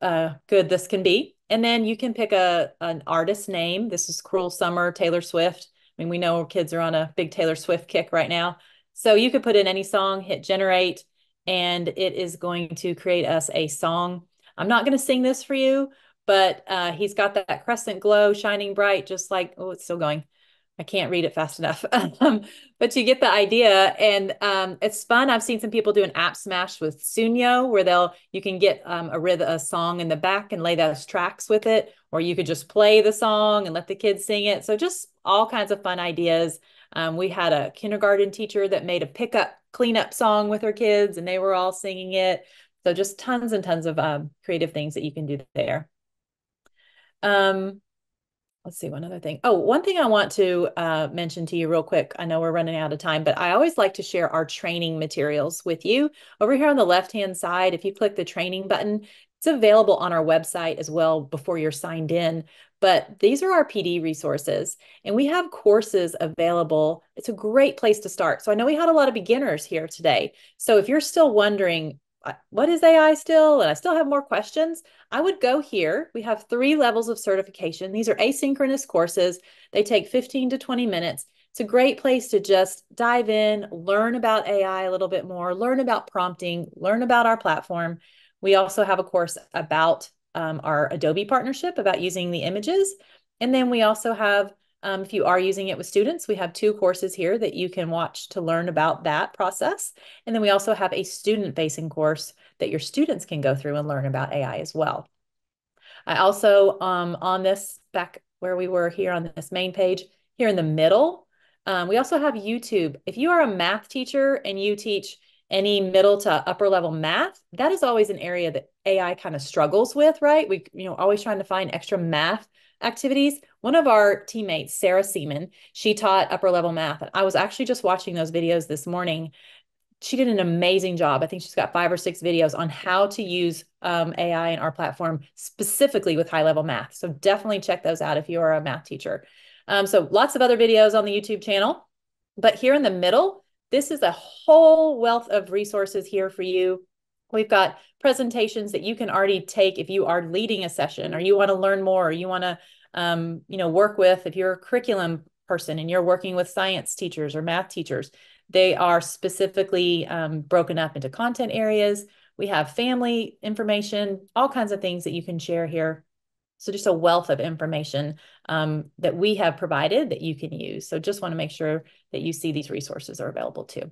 good this can be. And then you can pick an artist name. This is Cruel Summer, Taylor Swift. I mean, we know kids are on a big Taylor Swift kick right now. So you could put in any song, hit generate, and it is going to create us a song. I'm not going to sing this for you, but he's got that crescent glow shining bright, just like, oh, it's still going. I can't read it fast enough. But you get the idea. And it's fun. I've seen some people do an app smash with Sunyo where you can get a song in the back and lay those tracks with it, or you could just play the song and let the kids sing it. So just all kinds of fun ideas. We had a kindergarten teacher that made a pickup cleanup song with her kids and they were all singing it. So just tons and tons of creative things that you can do there. Let's see, one other thing. Oh, one thing I want to mention to you real quick. I know we're running out of time, but I always like to share our training materials with you. Over here on the left-hand side, if you click the training button, it's available on our website as well before you're signed in. But these are our PD resources, and we have courses available. It's a great place to start. So I know we had a lot of beginners here today. So if you're still wondering, what is AI still? And I still have more questions. I would go here. We have 3 levels of certification. These are asynchronous courses. They take 15 to 20 minutes. It's a great place to just dive in, learn about AI a little bit more, learn about prompting, learn about our platform. We also have a course about our Adobe partnership, about using the images. And then we also have, if you are using it with students, we have 2 courses here that you can watch to learn about that process. And then we also have a student-facing course that your students can go through and learn about AI as well. I also, on this, back where we were here on this main page, here in the middle, we also have YouTube. If you are a math teacher and you teach any middle to upper level math, that is always an area that AI kind of struggles with, right? We, always trying to find extra math activities. One of our teammates, Sara Seaman, she taught upper level math. I was actually just watching those videos this morning. She did an amazing job. I think she's got 5 or 6 videos on how to use AI in our platform, specifically with high level math. So definitely check those out if you are a math teacher. So lots of other videos on the YouTube channel, but here in the middle, this is a whole wealth of resources here for you. We've got presentations that you can already take if you are leading a session or you want to learn more, or you want to, work with, if you're a curriculum person and you're working with science teachers or math teachers. They are specifically broken up into content areas. We have family information, all kinds of things that you can share here. So just a wealth of information that we have provided that you can use. So just want to make sure that you see these resources are available too.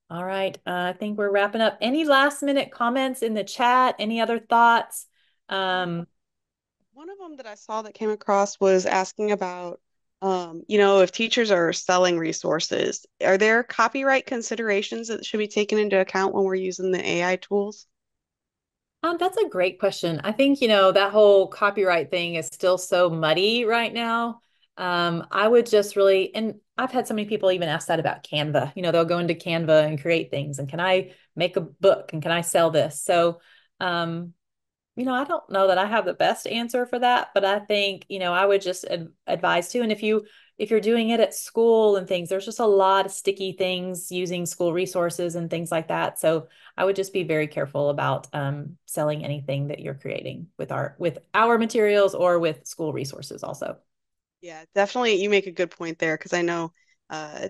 All right, I think we're wrapping up. Any last minute comments in the chat? Any other thoughts? One of them that I saw that came across was asking about, if teachers are selling resources, are there copyright considerations that should be taken into account when we're using the AI tools? That's a great question. I think, that whole copyright thing is still so muddy right now. I would just really, and I've had so many people even ask that about Canva. They'll go into Canva and create things and can I make a book and can I sell this? So, I don't know that I have the best answer for that, but I think, I would just advise too. And if you're doing it at school and things, there's just a lot of sticky things using school resources and things like that. So I would just be very careful about selling anything that you're creating with our materials or with school resources also. Yeah, definitely. You make a good point there because I know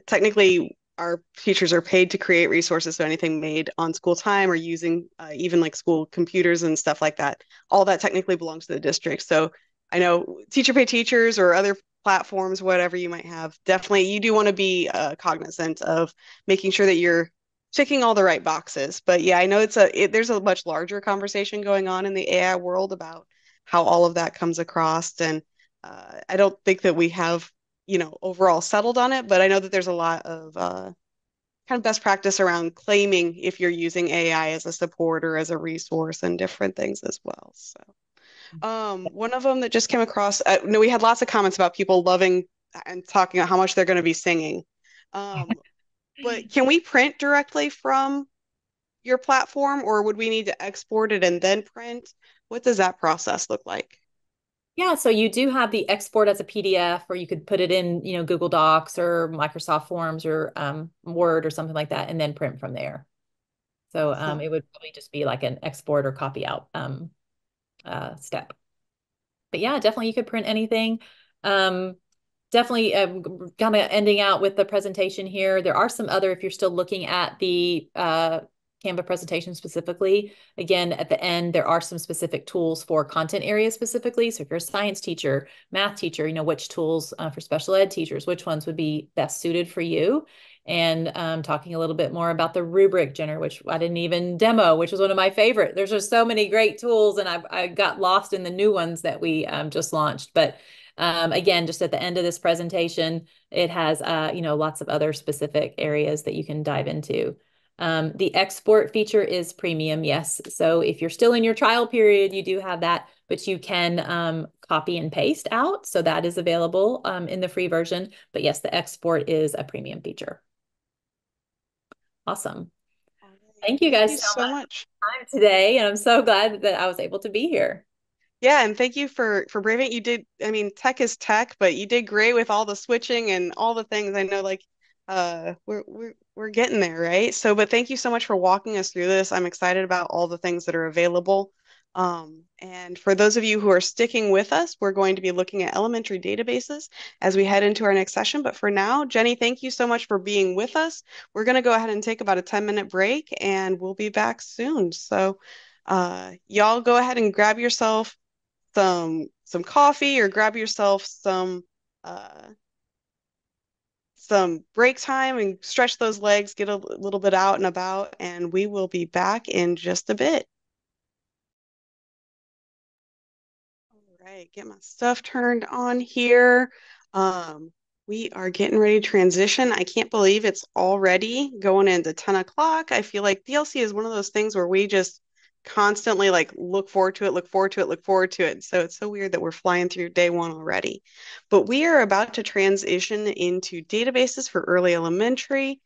technically our teachers are paid to create resources. So anything made on school time or using even like school computers and stuff like that, all that technically belongs to the district. So I know teacher pay teachers or other platforms, whatever you might have, definitely you do want to be cognizant of making sure that you're checking all the right boxes. But yeah, I know there's a much larger conversation going on in the AI world about how all of that comes across and I don't think that we have, overall settled on it, but I know that there's a lot of kind of best practice around claiming if you're using AI as a support or as a resource and different things as well. So, one of them that just came across, no, we had lots of comments about people loving and talking about how much they're going to be singing. But can we print directly from your platform, or would we need to export it and then print? What does that process look like? Yeah, so you do have the export as a PDF, or you could put it in, Google Docs or Microsoft Forms or Word or something like that, and then print from there. So Awesome. it would probably just be like an export or copy out step. But yeah, definitely you could print anything. Definitely kind of ending out with the presentation here. There are some other, if you're still looking at the Canva presentation specifically, again, at the end, there are some specific tools for content areas specifically. So if you're a science teacher, math teacher, which tools for special ed teachers, which ones would be best suited for you. And talking a little bit more about the rubric generator, which I didn't even demo, which was one of my favorite. There's just so many great tools, and I got lost in the new ones that we just launched. But again, just at the end of this presentation, it has lots of other specific areas that you can dive into. The export feature is premium, yes. So if you're still in your trial period, you do have that, but you can copy and paste out. So that is available in the free version. But yes, the export is a premium feature. Awesome. All right. Thank you Thank guys you so so much much. for your time today. And I'm so glad that I was able to be here. Yeah, and thank you for braving it. You did, I mean, tech is tech, but you did great with all the switching and all the things. I know like we're getting there, right? So, but thank you so much for walking us through this. I'm excited about all the things that are available. And for those of you who are sticking with us, we're going to be looking at elementary databases as we head into our next session. But for now, Jeni, thank you so much for being with us. We're going to go ahead and take about a 10-minute break and we'll be back soon. So, y'all go ahead and grab yourself some coffee or grab yourself uh some break time and stretch those legs, get a little bit out and about, and we will be back in just a bit. All right, get my stuff turned on here. Um, we are getting ready to transition. I can't believe it's already going into 10 o'clock. I feel like DLC is one of those things where we just constantly like look forward to it, look forward to it, look forward to it. So it's so weird that we're flying through day one already. But we are about to transition into databases for early elementary.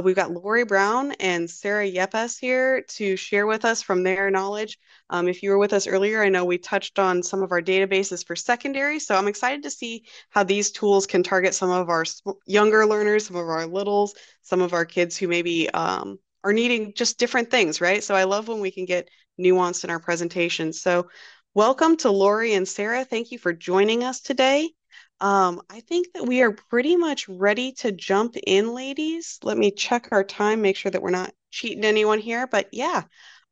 We've got Lori Brown and Sara Yeppez here to share with us from their knowledge. If you were with us earlier, I know we touched on some of our databases for secondary, so I'm excited to see how these tools can target some of our younger learners, some of our littles, some of our kids who maybe are needing just different things, right? So I love when we can get nuanced in our presentations. So welcome to Lori and Sara. Thank you for joining us today. I think that we are pretty much ready to jump in, ladies. Let me check our time, make sure that we're not cheating anyone here. But yeah,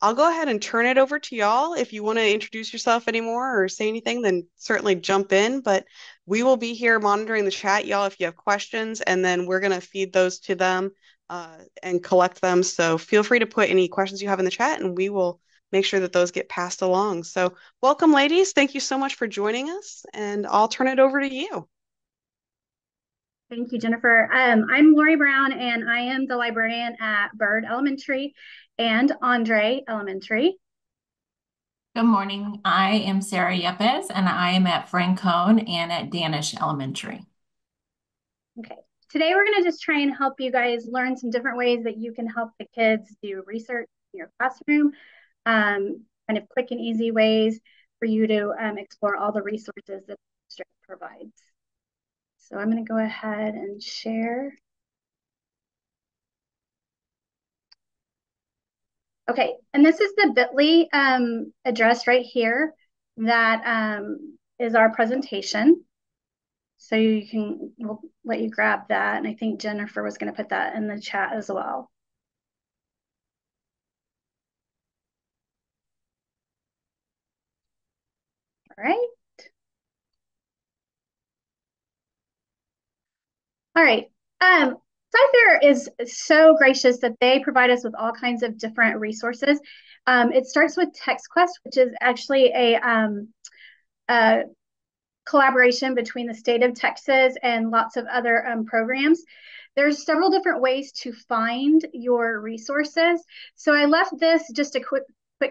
I'll go ahead and turn it over to y'all. If you want to introduce yourself anymore or say anything, then certainly jump in. But we will be here monitoring the chat, y'all, if you have questions, and then we're going to feed those to them and collect them. So feel free to put any questions you have in the chat, and we will make sure that those get passed along. So welcome, ladies. Thank you so much for joining us, and I'll turn it over to you. Thank you, Jennifer. I'm Lori Brown, and I am the librarian at Bird Elementary and Andre Elementary. Good morning. I am Sara Yeppez, and I am at Francone and at Danish Elementary. Okay. Today, we're going to just try and help you guys learn some different ways that you can help the kids do research in your classroom, kind of quick and easy ways for you to explore all the resources that the district provides. So I'm going to go ahead and share. Okay, and this is the bit.ly address right here that is our presentation. So you can, we'll let you grab that. And I think Jennifer was going to put that in the chat as well. All right. All right. Sci is so gracious that they provide us with all kinds of different resources. It starts with TextQuest, which is actually a collaboration between the state of Texas and lots of other programs. There's several different ways to find your resources. So I left this just a quick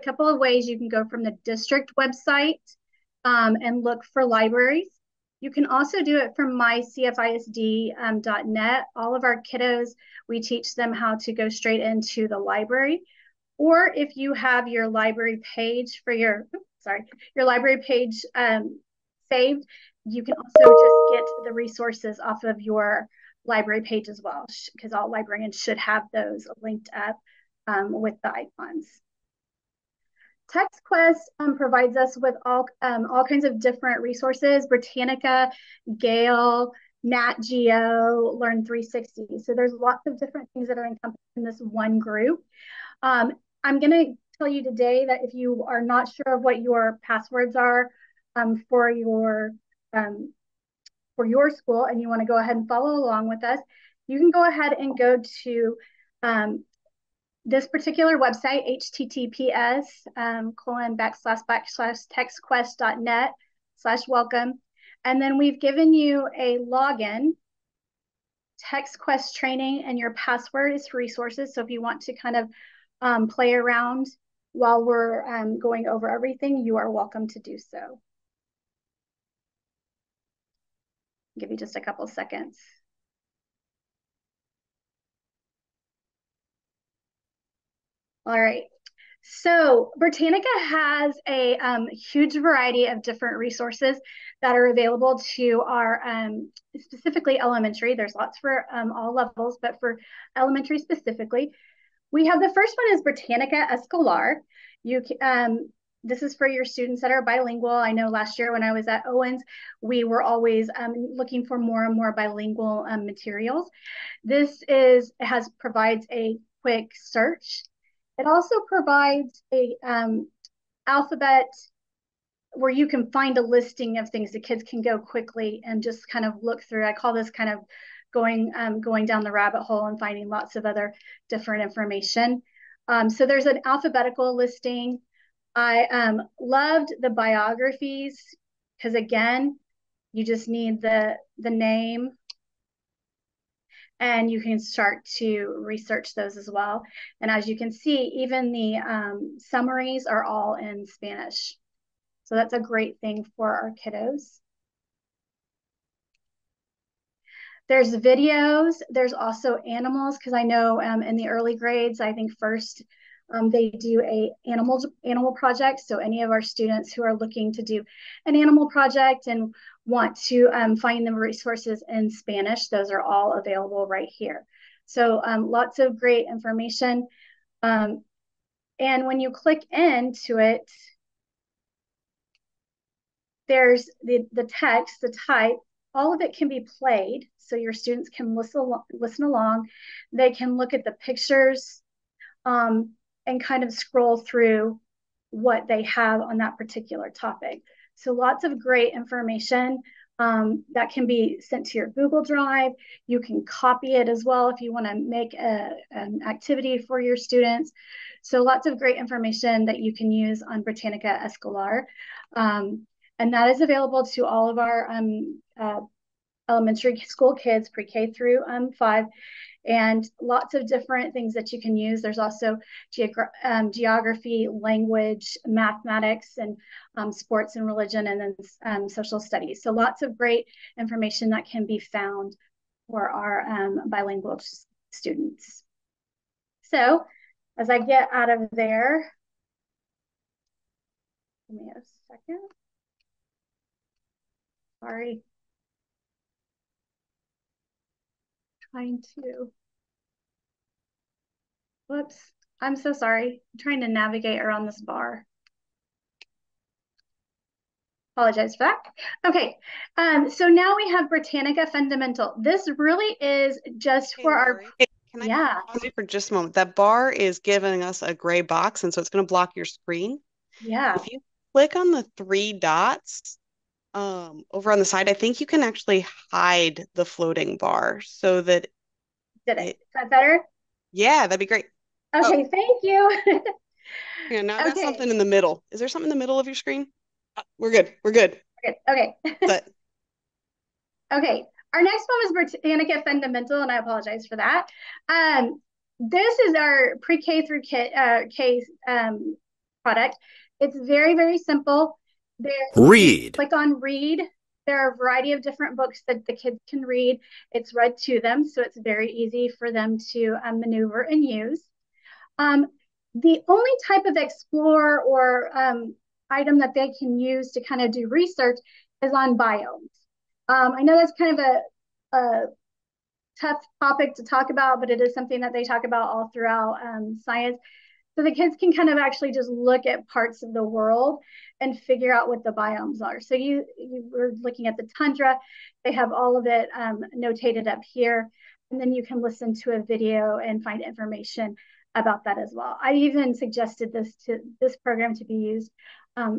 couple of ways. You can go from the district website and look for libraries. You can also do it from mycfisd.net. All of our kiddos, we teach them how to go straight into the library. Or if you have your library page for your library page saved, you can also just get the resources off of your library page as well, because all librarians should have those linked up with the icons. TextQuest provides us with all kinds of different resources: Britannica, Gale, Nat Geo, Learn 360. So there's lots of different things that are encompassed in this one group. I'm going to tell you today that if you are not sure of what your passwords are for your school and you want to go ahead and follow along with us, you can go ahead and go to this particular website, https://textquest.net/welcome. And then we've given you a login, TextQuest training, and your password is for resources. So if you want to kind of play around while we're going over everything, you are welcome to do so. I'll give you just a couple seconds. All right. So Britannica has a huge variety of different resources that are available to our specifically elementary. There's lots for all levels, but for elementary specifically, we have the first one is Britannica Escolar. This is for your students that are bilingual. I know last year when I was at Owens, we were always looking for more and more bilingual materials. This provides a quick search. It also provides a alphabet where you can find a listing of things the kids can go quickly and just kind of look through. I call this kind of going down the rabbit hole and finding lots of other different information. So there's an alphabetical listing. I loved the biographies because, again, you just need the name and you can start to research those as well. And as you can see, even the summaries are all in Spanish. So that's a great thing for our kiddos. There's videos, there's also animals, because I know in the early grades, I think first they do a animal project. So any of our students who are looking to do an animal project and want to find the resources in Spanish, those are all available right here. So lots of great information. And when you click into it, there's the text, the type, all of it can be played, so your students can listen along. They can look at the pictures and kind of scroll through what they have on that particular topic. So lots of great information that can be sent to your Google Drive. You can copy it as well if you want to make an activity for your students. So lots of great information that you can use on Britannica Escolar. And that is available to all of our elementary school kids, pre-K through 5, and lots of different things that you can use. There's also geography, language, mathematics, and sports and religion, and then social studies. So lots of great information that can be found for our bilingual students. So as I get out of there, give me a second. Sorry. Trying to, whoops, I'm so sorry. I'm trying to navigate around this bar. Apologize for that. Okay, so now we have Britannica Fundamental. This really is just for our, can I pause you for just a moment? That bar is giving us a gray box, and so it's going to block your screen. Yeah. If you click on the 3 dots over on the side, I think you can actually hide the floating bar so that Is that better? Yeah, that'd be great. Okay, thank you. Yeah, now I got something in the middle. Is there something in the middle of your screen? We're good. We're good. Okay. But okay. Our next one is Britannica Fundamental, and I apologize for that. This is our pre-K through K product. It's very, very simple. Read. Click on read. There are a variety of different books that the kids can read. It's read to them, so it's very easy for them to maneuver and use. The only type of explore or item that they can use to kind of do research is on biomes. I know that's kind of a tough topic to talk about, but it is something that they talk about all throughout science. So the kids can kind of actually just look at parts of the world and figure out what the biomes are. So you were looking at the tundra. They have all of it notated up here. And then you can listen to a video and find information about that as well. I even suggested this program to be used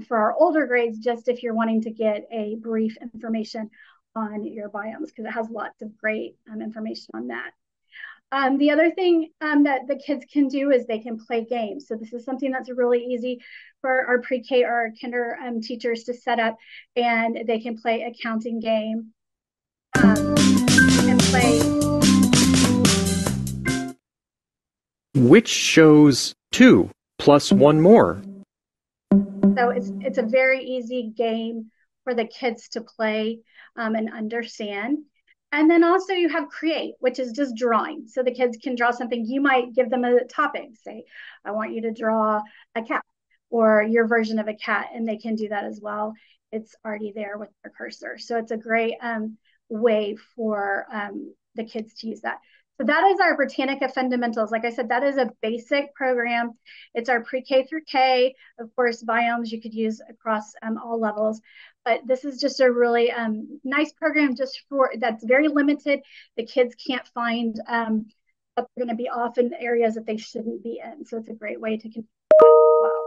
for our older grades, just if you're wanting to get a brief information on your biomes, because it has lots of great information on that. The other thing that the kids can do is they can play games. So this is something that's really easy for our pre-K or our kinder teachers to set up, and they can play a counting game and play. Which shows 2 plus 1 more. So it's a very easy game for the kids to play and understand. And then also you have create, which is just drawing. So the kids can draw something. You might give them a topic, say, I want you to draw a cat or your version of a cat, and they can do that as well. It's already there with their cursor. So it's a great way for the kids to use that. So that is our Britannica Fundamentals. Like I said, that is a basic program. It's our pre-K through K. Of course, biomes you could use across all levels. But this is just a really nice program just for that's very limited. The kids can't find they're going to be off in areas that they shouldn't be in. So it's a great way to continue that as well.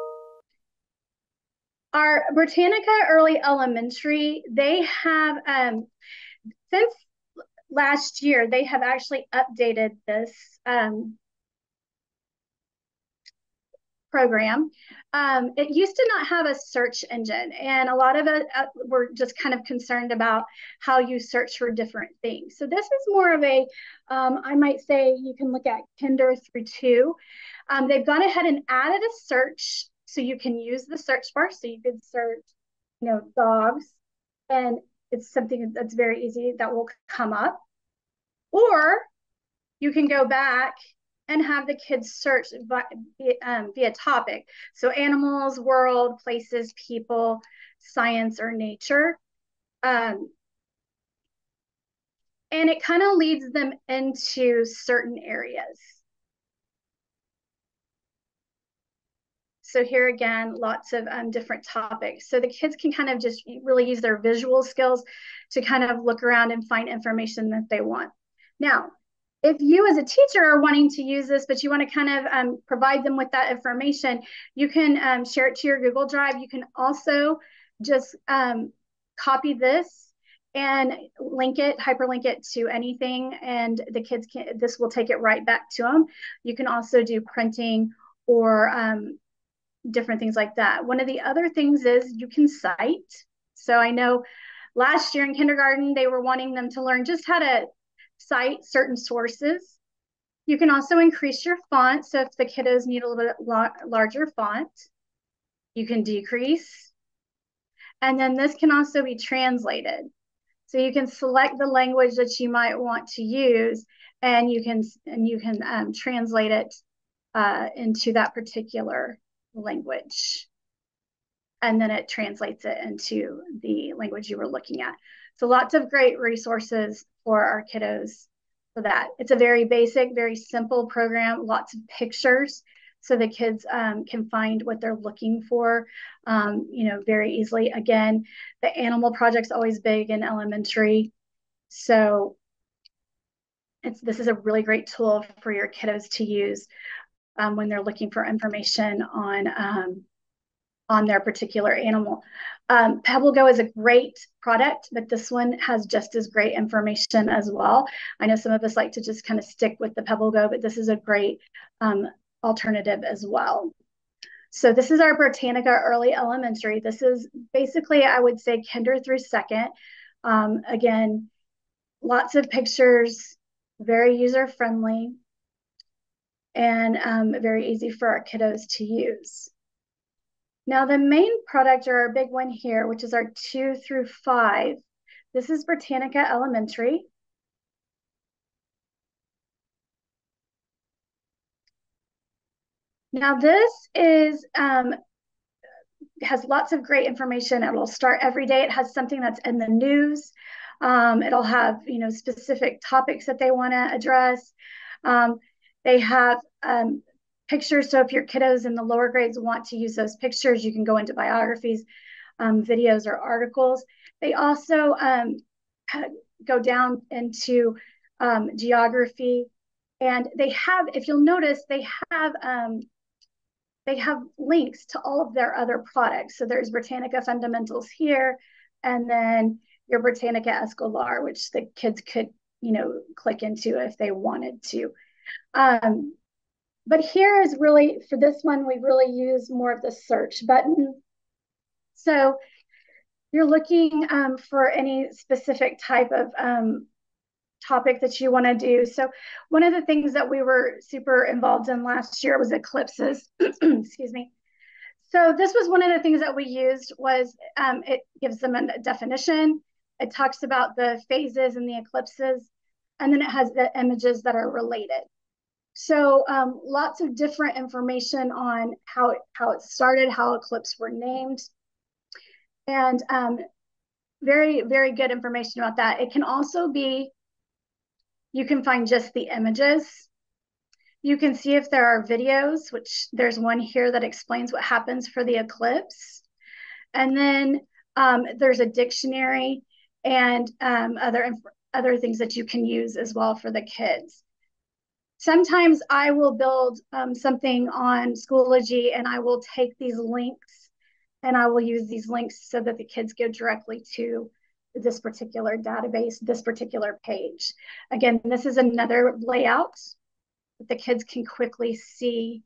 Our Britannica Early Elementary, they have, since last year, they have actually updated this program. It used to not have a search engine, and a lot of it were just kind of concerned about how you search for different things. So this is more of a, I might say you can look at kinder through 2. They've gone ahead and added a search, so you can use the search bar. So you could search, dogs, and it's something that's very easy that will come up. Or you can go back and have the kids search via topic. So animals, world, places, people, science, or nature. And it kind of leads them into certain areas. So here again, lots of different topics. So the kids can kind of just really use their visual skills to kind of look around and find information that they want. Now, if you as a teacher are wanting to use this, but you want to kind of provide them with that information, you can share it to your Google Drive. You can also just copy this and link it, hyperlink it to anything, and the kids can, this will take it right back to them. You can also do printing or different things like that. One of the other things is you can cite. So I know last year in kindergarten, they were wanting them to learn just how to cite certain sources. You can also increase your font. So if the kiddos need a little bit larger font, you can decrease. And then this can also be translated. So you can select the language that you might want to use, and you can translate it into that particular language. And then it translates it into the language you were looking at. So lots of great resources for our kiddos for that. It's a very basic, very simple program, lots of pictures so the kids can find what they're looking for, very easily. Again, the animal project's always big in elementary. So this is a really great tool for your kiddos to use when they're looking for information on their particular animal. Pebble Go is a great product, but this one has just as great information as well. I know some of us like to just kind of stick with the Pebble Go, but this is a great alternative as well. So this is our Britannica Early Elementary. This is basically, I would say, kinder through second. Again, lots of pictures, very user-friendly, and very easy for our kiddos to use. Now, the main product, or our big one here, which is our 2 through 5, this is Britannica Elementary. Now, this is has lots of great information. It will start every day. It has something that's in the news. It'll have specific topics that they want to address. They have pictures. So if your kiddos in the lower grades want to use those pictures, you can go into biographies, videos, or articles. They also go down into geography, and they have, if you'll notice, they have links to all of their other products. So there's Britannica Fundamentals here, and then your Britannica Escolar, which the kids could, click into if they wanted to. But here is really, for this one, we really use more of the search button. So you're looking for any specific type of topic that you want to do. So one of the things that we were super involved in last year was eclipses. Excuse me. So this was one of the things that we used was it gives them a definition. It talks about the phases and the eclipses, and then it has the images that are related. So lots of different information on how it started, how eclipses were named, and very, very good information about that. It can also be, you can find just the images. You can see if there are videos, which there's one here that explains what happens for the eclipse. And then there's a dictionary and other things that you can use as well for the kids. Sometimes I will build something on Schoology, and I will take these links and I will use these links so that the kids go directly to this particular database, this particular page. Again, this is another layout that the kids can quickly see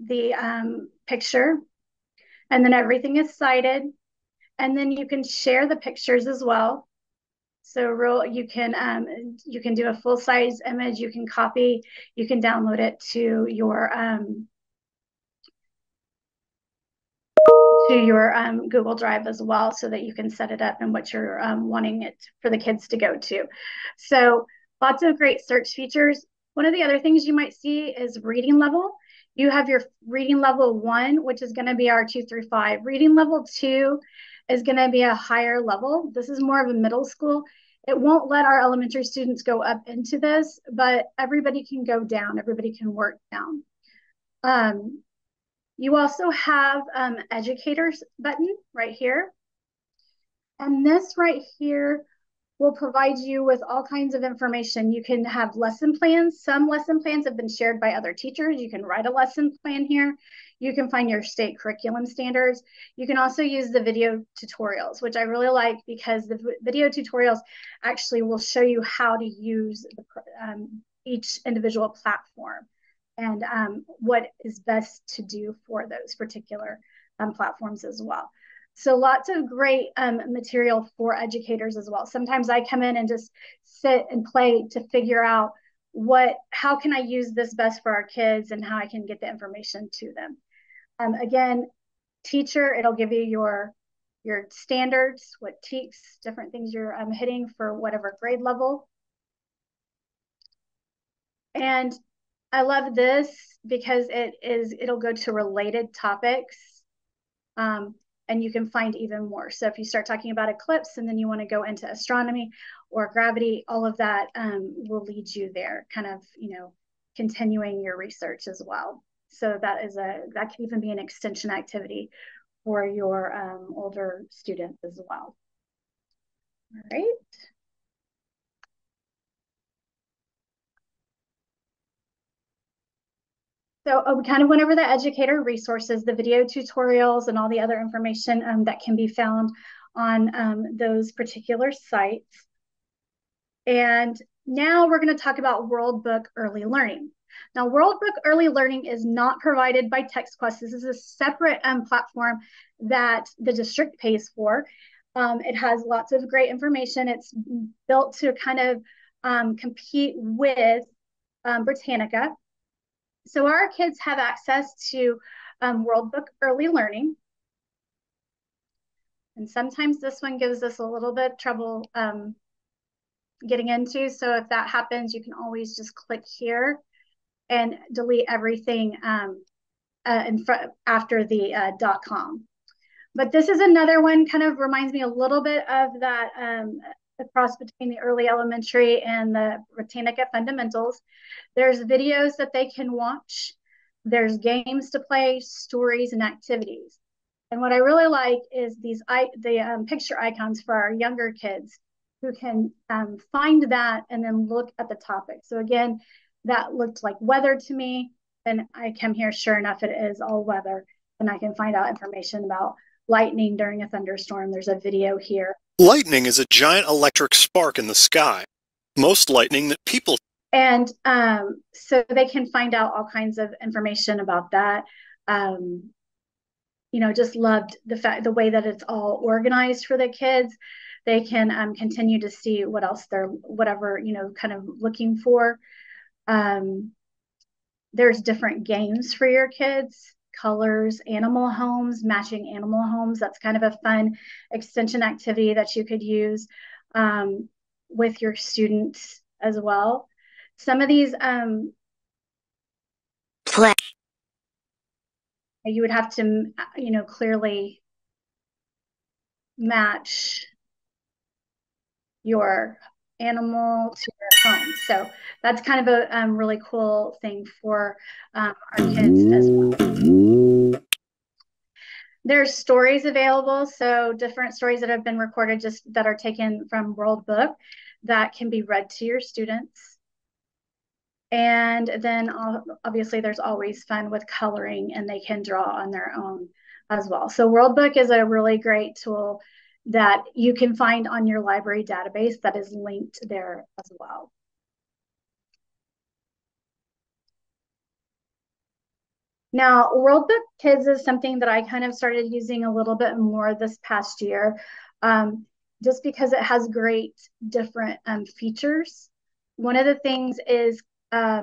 the picture, and then everything is cited. And then you can share the pictures as well. So you can do a full-size image, you can copy, you can download it to your Google Drive as well, so that you can set it up and what you're wanting it for the kids to go to. So lots of great search features. One of the other things you might see is reading level. You have your reading level 1, which is going to be our 2 through 5. Reading level 2 is going to be a higher level. This is more of a middle school. It won't let our elementary students go up into this, but everybody can go down. Everybody can work down. You also have educators button right here. And this right here will provide you with all kinds of information. You can have lesson plans. Some lesson plans have been shared by other teachers. You can write a lesson plan here. You can find your state curriculum standards. You can also use the video tutorials, which I really like because the video tutorials actually will show you how to use each individual platform and what is best to do for those particular platforms as well. So lots of great material for educators as well. Sometimes I come in and just sit and play to figure out how can I use this best for our kids and how I can get the information to them. Again, teacher, it'll give you your standards, what TEKS, different things you're hitting for whatever grade level. And I love this because it'll go to related topics. And you can find even more. So if you start talking about eclipse and then you want to go into astronomy or gravity, all of that will lead you there, kind of, continuing your research as well. So that can even be an extension activity for your older students as well. All right. So we kind of went over the educator resources, the video tutorials, and all the other information that can be found on those particular sites. And now we're going to talk about World Book Early Learning. Now, World Book Early Learning is not provided by TextQuest. This is a separate platform that the district pays for. It has lots of great information. It's built to kind of compete with Britannica. So our kids have access to World Book Early Learning. And sometimes this one gives us a little bit of trouble getting into. So if that happens, you can always just click here and delete everything after the .com. But this is another one, kind of reminds me a little bit of that the cross between the early elementary and the Britannica fundamentals. There's videos that they can watch. There's games to play, stories, and activities. And what I really like is the picture icons for our younger kids who can find that and then look at the topic. So again, that looked like weather to me. And I come here, sure enough, it is all weather. And I can find out information about lightning during a thunderstorm. There's a video here. Lightning is a giant electric spark in the sky. Most lightning that people... And so they can find out all kinds of information about that. Just loved the way that it's all organized for the kids. They can continue to see what else they're, kind of looking for. There's different games for your kids, colors, animal homes, matching animal homes. That's kind of a fun extension activity that you could use with your students as well. Some of these you would have to, clearly match your animal to your home. So that's kind of a really cool thing for our kids as well. There's stories available. So different stories that have been recorded just that are taken from World Book that can be read to your students. And then obviously there's always fun with coloring and they can draw on their own as well. So World Book is a really great tool that you can find on your library database that is linked there as well. Now, World Book Kids is something that I kind of started using a little bit more this past year, just because it has great different features. One of the things is a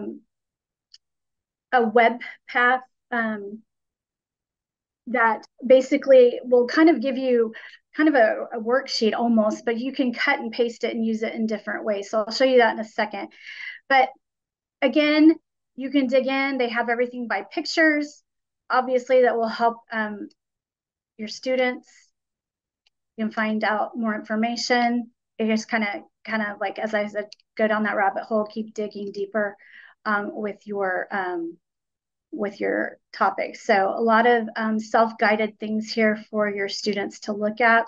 web path that basically will kind of give you kind of a worksheet almost, but you can cut and paste it and use it in different ways. So I'll show you that in a second. But again, you can dig in. They have everything by pictures. Obviously, that will help your students. You can find out more information. It just kind of like, as I said, go down that rabbit hole, keep digging deeper with your with your topic. So a lot of self-guided things here for your students to look at.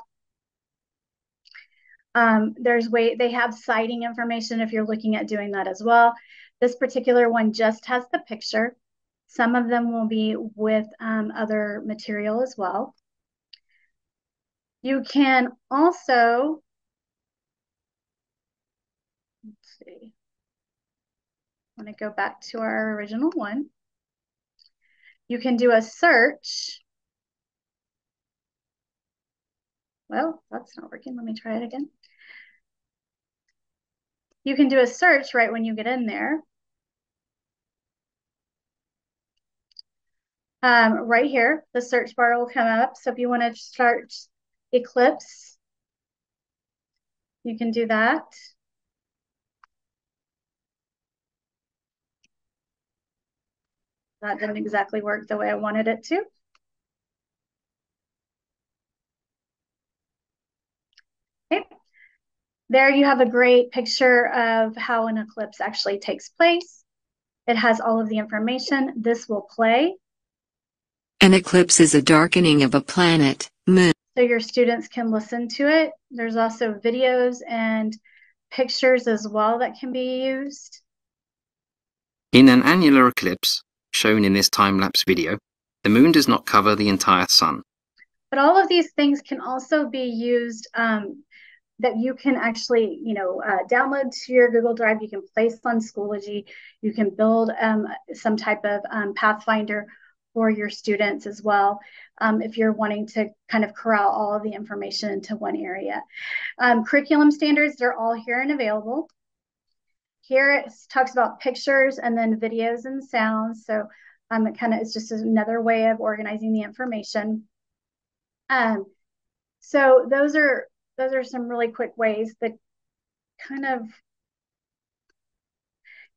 They have citing information if you're looking at doing that as well. This particular one just has the picture. Some of them will be with other material as well. You can also, let's see, I want to go back to our original one. You can do a search. Well, that's not working. Let me try it again. You can do a search right when you get in there. Right here, the search bar will come up. So if you want to search eclipse, you can do that. That didn't exactly work the way I wanted it to. Okay. There you have a great picture of how an eclipse actually takes place. It has all of the information. This will play. An eclipse is a darkening of a planet, moon. So your students can listen to it. There's also videos and pictures as well that can be used. In an annular eclipse, shown in this time-lapse video, the moon does not cover the entire sun. But all of these things can also be used that you can actually, download to your Google Drive. You can place on Schoology. You can build some type of Pathfinder for your students as well, if you're wanting to kind of corral all of the information into one area. Curriculum standards, they're all here and available. Here it talks about pictures and then videos and sounds. So it's just another way of organizing the information. So those are some really quick ways that kind of,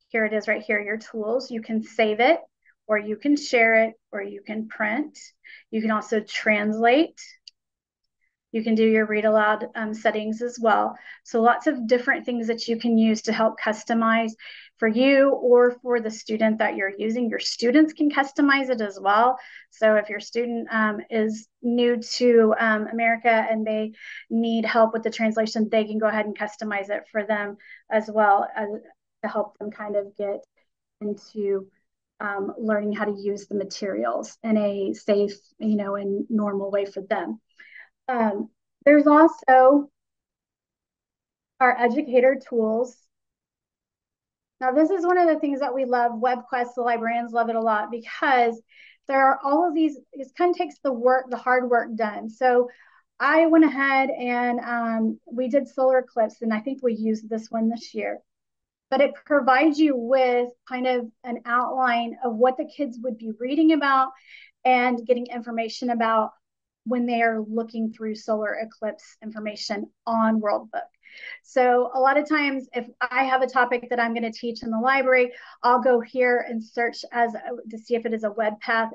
here it is right here, your tools. You can save it, or you can share it, or you can print. You can also translate. You can do your read aloud settings as well. So lots of different things that you can use to help customize for you or for the student that you're using. Your students can customize it as well. So if your student is new to America and they need help with the translation, they can go ahead and customize it for them as well, to help them kind of get into learning how to use the materials in a safe, and normal way for them. There's also our educator tools. Now, this is one of the things that we love. WebQuest, the librarians love it a lot because there are all of these, it kind of takes the hard work done. So I went ahead and we did solar eclipse, and I think we used this one this year. But it provides you with kind of an outline of what the kids would be reading about and getting information about when they are looking through solar eclipse information on World Book. So a lot of times, if I have a topic that I'm going to teach in the library, I'll go here and search to see if it is a web path,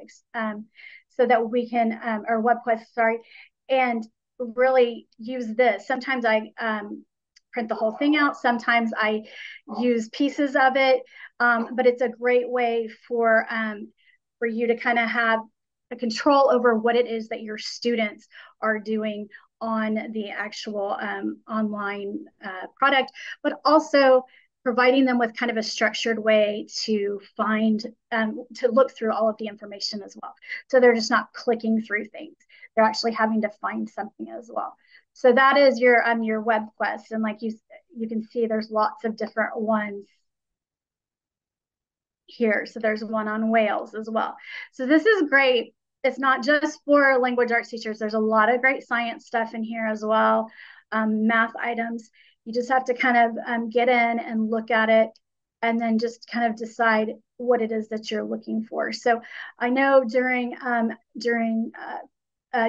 so that we can, or WebQuest, sorry, and really use this. Sometimes I print the whole thing out. Sometimes I use pieces of it, but it's a great way for you to kind of have a control over what it is that your students are doing on the actual online product, but also providing them with kind of a structured way to find, to look through all of the information as well. So they're just not clicking through things. They're actually having to find something as well. So that is your WebQuest. And like you can see, there's lots of different ones here. So there's one on whales as well. So this is great. It's not just for language arts teachers. There's a lot of great science stuff in here as well, math items. You just have to kind of get in and look at it and then just kind of decide what it is that you're looking for. So I know during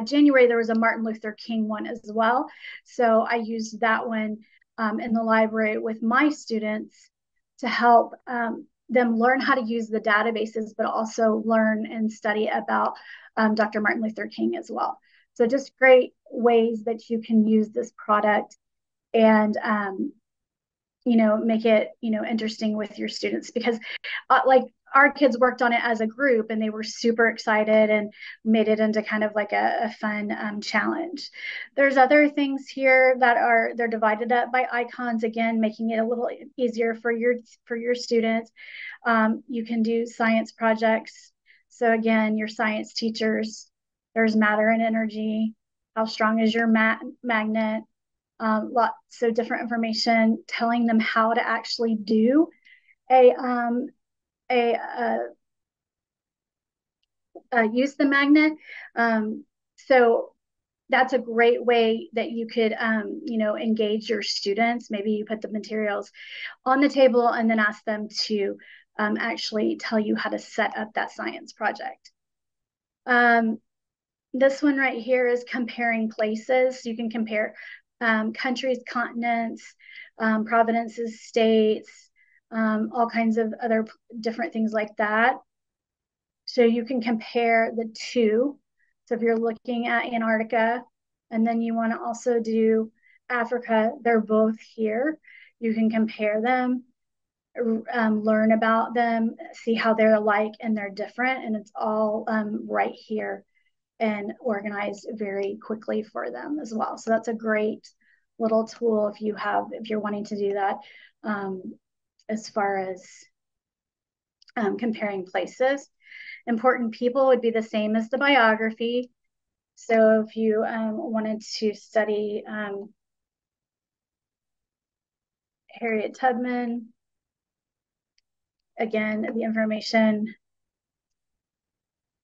January, there was a Martin Luther King one as well. So I used that one in the library with my students to help them learn how to use the databases, but also learn and study about Dr. Martin Luther King as well. So just great ways that you can use this product and, make it, interesting with your students, because like our kids worked on it as a group, and they were super excited and made it into kind of like a fun challenge. There's other things here that they're divided up by icons, again, making it a little easier for your students. You can do science projects. So again, your science teachers, there's matter and energy. How strong is your magnet? Lots of different information telling them how to actually do use the magnet. So that's a great way that you could, engage your students. Maybe you put the materials on the table and then ask them to actually tell you how to set up that science project. This one right here is comparing places. You can compare countries, continents, provinces, states, all kinds of other different things like that. So you can compare the two. So if you're looking at Antarctica and then you want to also do Africa, they're both here. You can compare them, learn about them, see how they're alike and they're different. And it's all right here and organized very quickly for them as well. So that's a great little tool if you're wanting to do that, as far as comparing places. Important people would be the same as the biography. So if you wanted to study Harriet Tubman, again, the information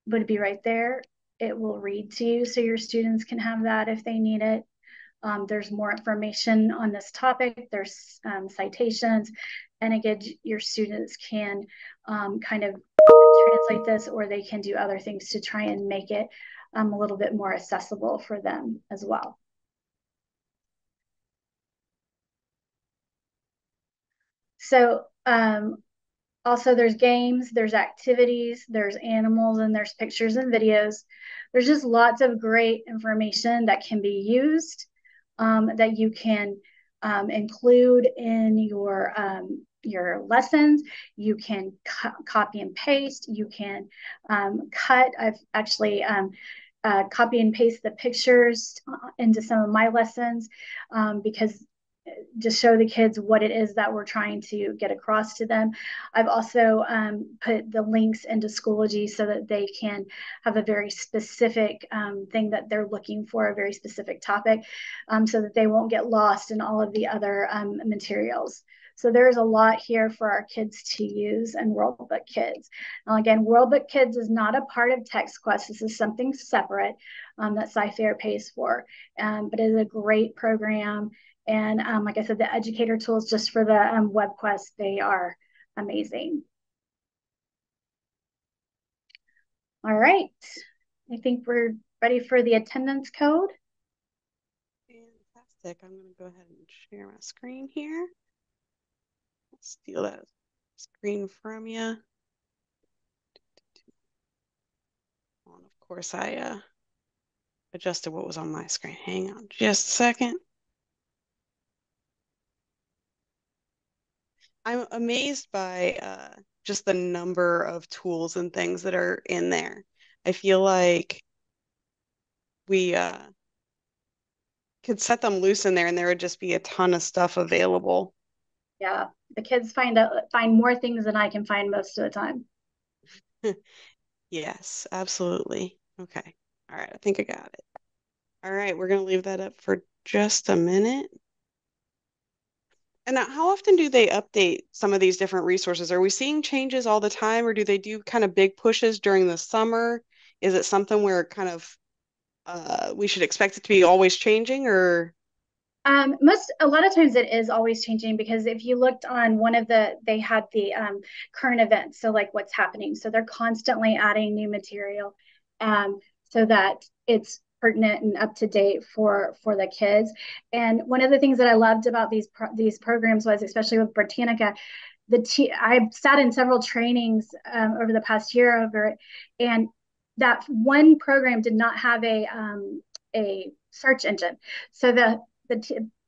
would be right there. It will read to you so your students can have that if they need it. There's more information on this topic. There's citations, and again, your students can kind of translate this, or they can do other things to try and make it a little bit more accessible for them as well. So also there's games, there's activities, there's animals, and there's pictures and videos. There's just lots of great information that can be used, that you can include in your lessons. You can copy and paste. You can cut. I've actually copy and paste the pictures into some of my lessons, because just show the kids what it is that we're trying to get across to them. I've also put the links into Schoology so that they can have a very specific thing that they're looking for, a very specific topic, so that they won't get lost in all of the other materials. So there's a lot here for our kids to use in Worldbook Kids. Now, again, Worldbook Kids is not a part of TextQuest. This is something separate that Sci-Fair pays for, but it is a great program. And like I said, the educator tools just for the WebQuest, they are amazing. All right. I think we're ready for the attendance code. Fantastic. I'm going to go ahead and share my screen here. Steal that screen from you. And of course, I adjusted what was on my screen. Hang on just a second. I'm amazed by just the number of tools and things that are in there. I feel like we could set them loose in there and there would just be a ton of stuff available. Yeah, the kids find more things than I can find most of the time. Yes, absolutely. Okay. All right, I think I got it. All right, we're going to leave that up for just a minute. And now, how often do they update some of these different resources? Are we seeing changes all the time, or do they do kind of big pushes during the summer? Is it something where kind of we should expect it to be always changing, or? A lot of times it is always changing, because if you looked on they had the current events, so like what's happening. So they're constantly adding new material so that it's pertinent and up to date for the kids. And one of the things that I loved about these programs was, especially with Britannica, I sat in several trainings over the past year over it, and that one program did not have a search engine. So the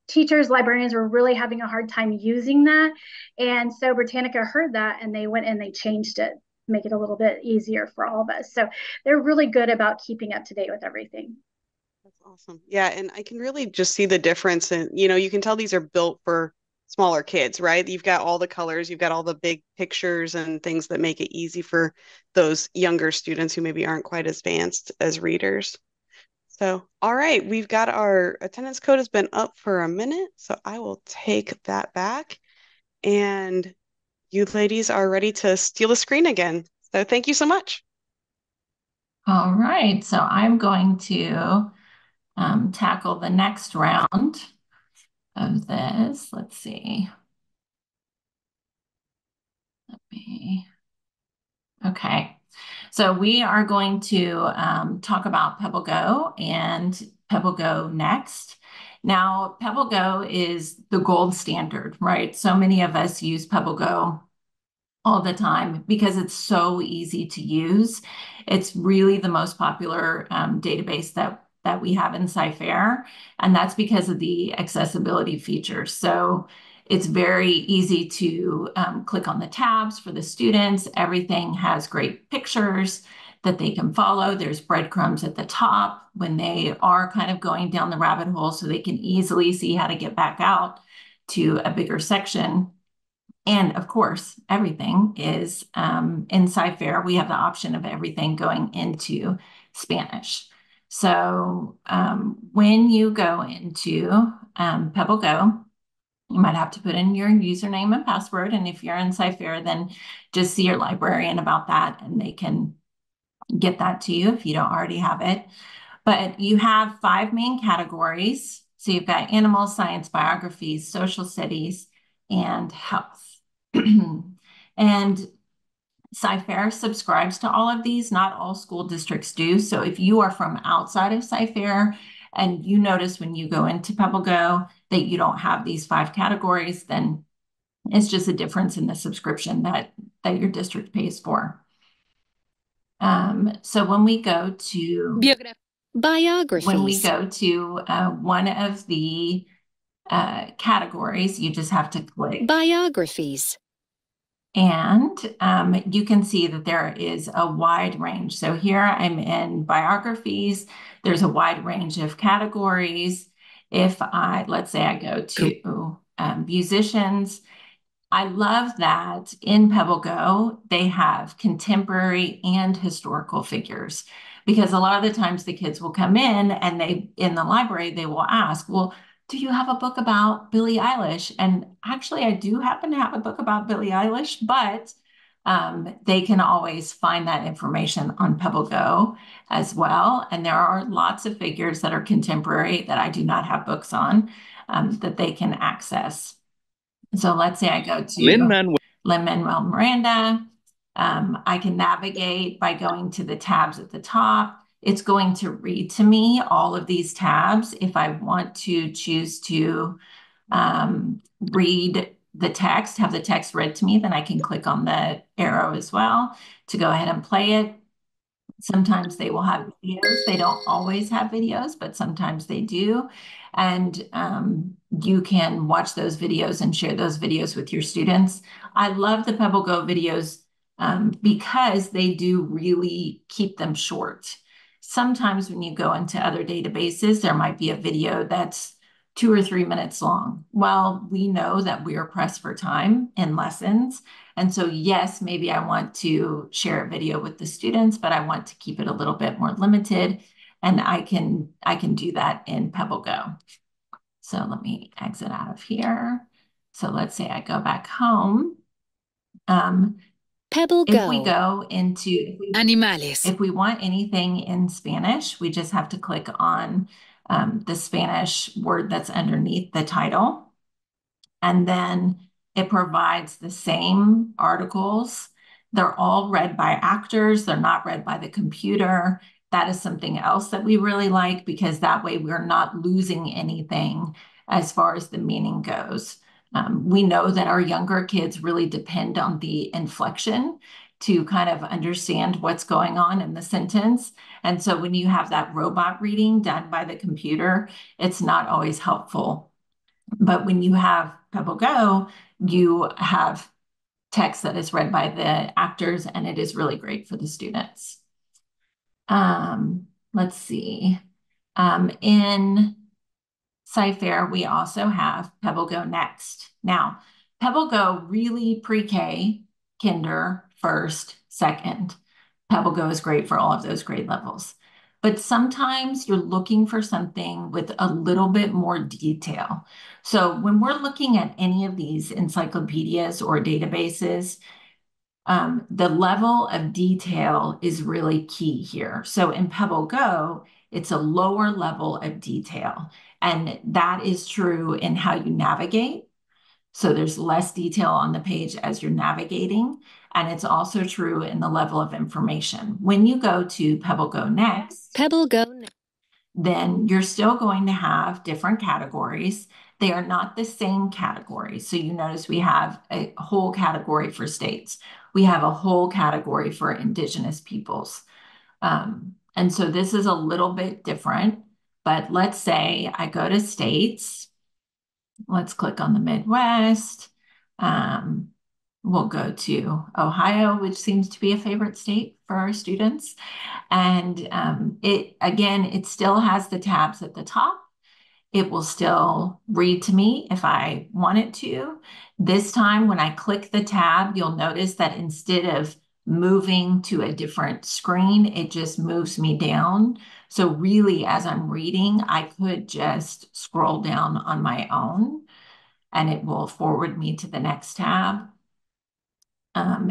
teachers, librarians were really having a hard time using that. And so Britannica heard that, and they went and they changed it. make it a little bit easier for all of us. So they're really good about keeping up to date with everything. That's awesome. Yeah, and I can really just see the difference. And, you know, you can tell these are built for smaller kids, right? You've got all the colors, you've got all the big pictures and things that make it easy for those younger students who maybe aren't quite as advanced as readers. So, all right, we've got our attendance code has been up for a minute, so I will take that back. And you ladies are ready to steal the screen again. So thank you so much. All right, so I'm going to tackle the next round of this. Let's see. Okay, so we are going to talk about PebbleGo and PebbleGo next. Now, PebbleGo is the gold standard, right? So many of us use PebbleGo all the time because it's so easy to use. It's really the most popular database that we have in Sci-Fair, and that's because of the accessibility features. So it's very easy to click on the tabs for the students. Everything has great pictures that they can follow. There's breadcrumbs at the top when they are kind of going down the rabbit hole, so they can easily see how to get back out to a bigger section. And of course, everything is in Sci-Fair. We have the option of everything going into Spanish. So when you go into PebbleGo, you might have to put in your username and password. And if you're in Sci-Fair, then just see your librarian about that, and they can get that to you if you don't already have it. But you have 5 main categories. So you've got animals, science, biographies, social studies, and health. And Sci-Fair subscribes to all of these. Not all school districts do. So if you are from outside of Sci-Fair and you notice when you go into PebbleGo that you don't have these 5 categories, then it's just a difference in the subscription that your district pays for. So when we go to Biographies. When we go to one of the categories, you just have to click Biographies. and you can see that there is a wide range. So here I'm in biographies. There's a wide range of categories. If let's say I go to musicians, I love that in PebbleGo, they have contemporary and historical figures, because a lot of the times the kids will come in and in the library, they will ask, well, do you have a book about Billie Eilish? And actually, I do happen to have a book about Billie Eilish, but they can always find that information on PebbleGo as well. And there are lots of figures that are contemporary that I do not have books on that they can access. So let's say I go to Lin-Manuel Miranda. I can navigate by going to the tabs at the top. It's going to read to me all of these tabs. If I want to choose to read the text, have the text read to me, then I can click on the arrow as well to go ahead and play it. Sometimes they will have videos. They don't always have videos, but sometimes they do. And you can watch those videos and share those videos with your students. I love the PebbleGo videos because they do really keep them short. Sometimes when you go into other databases, there might be a video that's 2 or 3 minutes long. Well, we know that we are pressed for time in lessons. And so, yes, maybe I want to share a video with the students, but I want to keep it a little bit more limited. And I can do that in PebbleGo. So let me exit out of here. So let's say I go back home. PebbleGo. If we go into Animales. If we want anything in Spanish, we just have to click on the Spanish word that's underneath the title. And then it provides the same articles. They're all read by actors. They're not read by the computer. That is something else that we really like, because that way we're not losing anything as far as the meaning goes. We know that our younger kids really depend on the inflection to kind of understand what's going on in the sentence. And so when you have that robot reading done by the computer, it's not always helpful. But when you have PebbleGo, you have text that is read by the actors, and it is really great for the students. Let's see. In Sci-Fair, we also have Pebble Go Next. Now, Pebble Go really pre-K, kinder, first, second. Pebble Go is great for all of those grade levels. But sometimes you're looking for something with a little bit more detail. So when we're looking at any of these encyclopedias or databases, the level of detail is really key here. So in Pebble Go, it's a lower level of detail. And that is true in how you navigate. So there's less detail on the page as you're navigating. And it's also true in the level of information. When you go to Pebble Go Next, then you're still going to have different categories. They are not the same categories. So you notice we have a whole category for states. We have a whole category for Indigenous peoples. And so this is a little bit different. But let's say I go to states. Let's click on the Midwest. We'll go to Ohio, which seems to be a favorite state for our students. And it still has the tabs at the top. It will still read to me if I want it to. This time, when I click the tab, you'll notice that instead of moving to a different screen, it just moves me down. So really, as I'm reading, I could just scroll down on my own and it will forward me to the next tab.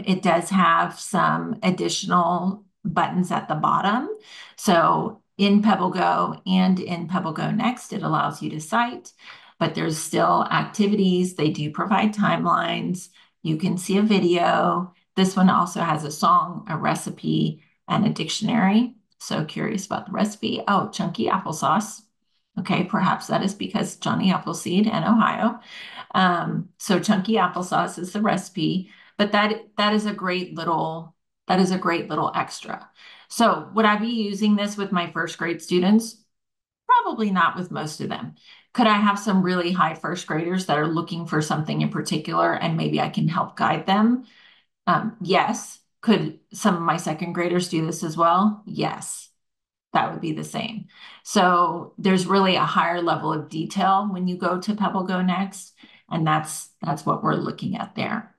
It does have some additional buttons at the bottom. So in Pebble Go and in Pebble Go Next, it allows you to cite, but there's still activities. They do provide timelines. You can see a video. This one also has a song, a recipe, and a dictionary. So curious about the recipe. Oh, chunky applesauce. Okay, perhaps that is because Johnny Appleseed and Ohio. So chunky applesauce is the recipe, but that is a great little extra. So would I be using this with my first grade students? Probably not with most of them. Could I have some really high first graders that are looking for something in particular and maybe I can help guide them? Yes. Could some of my second graders do this as well? Yes. That would be the same. So there's really a higher level of detail when you go to Pebble Go Next, and that's what we're looking at there.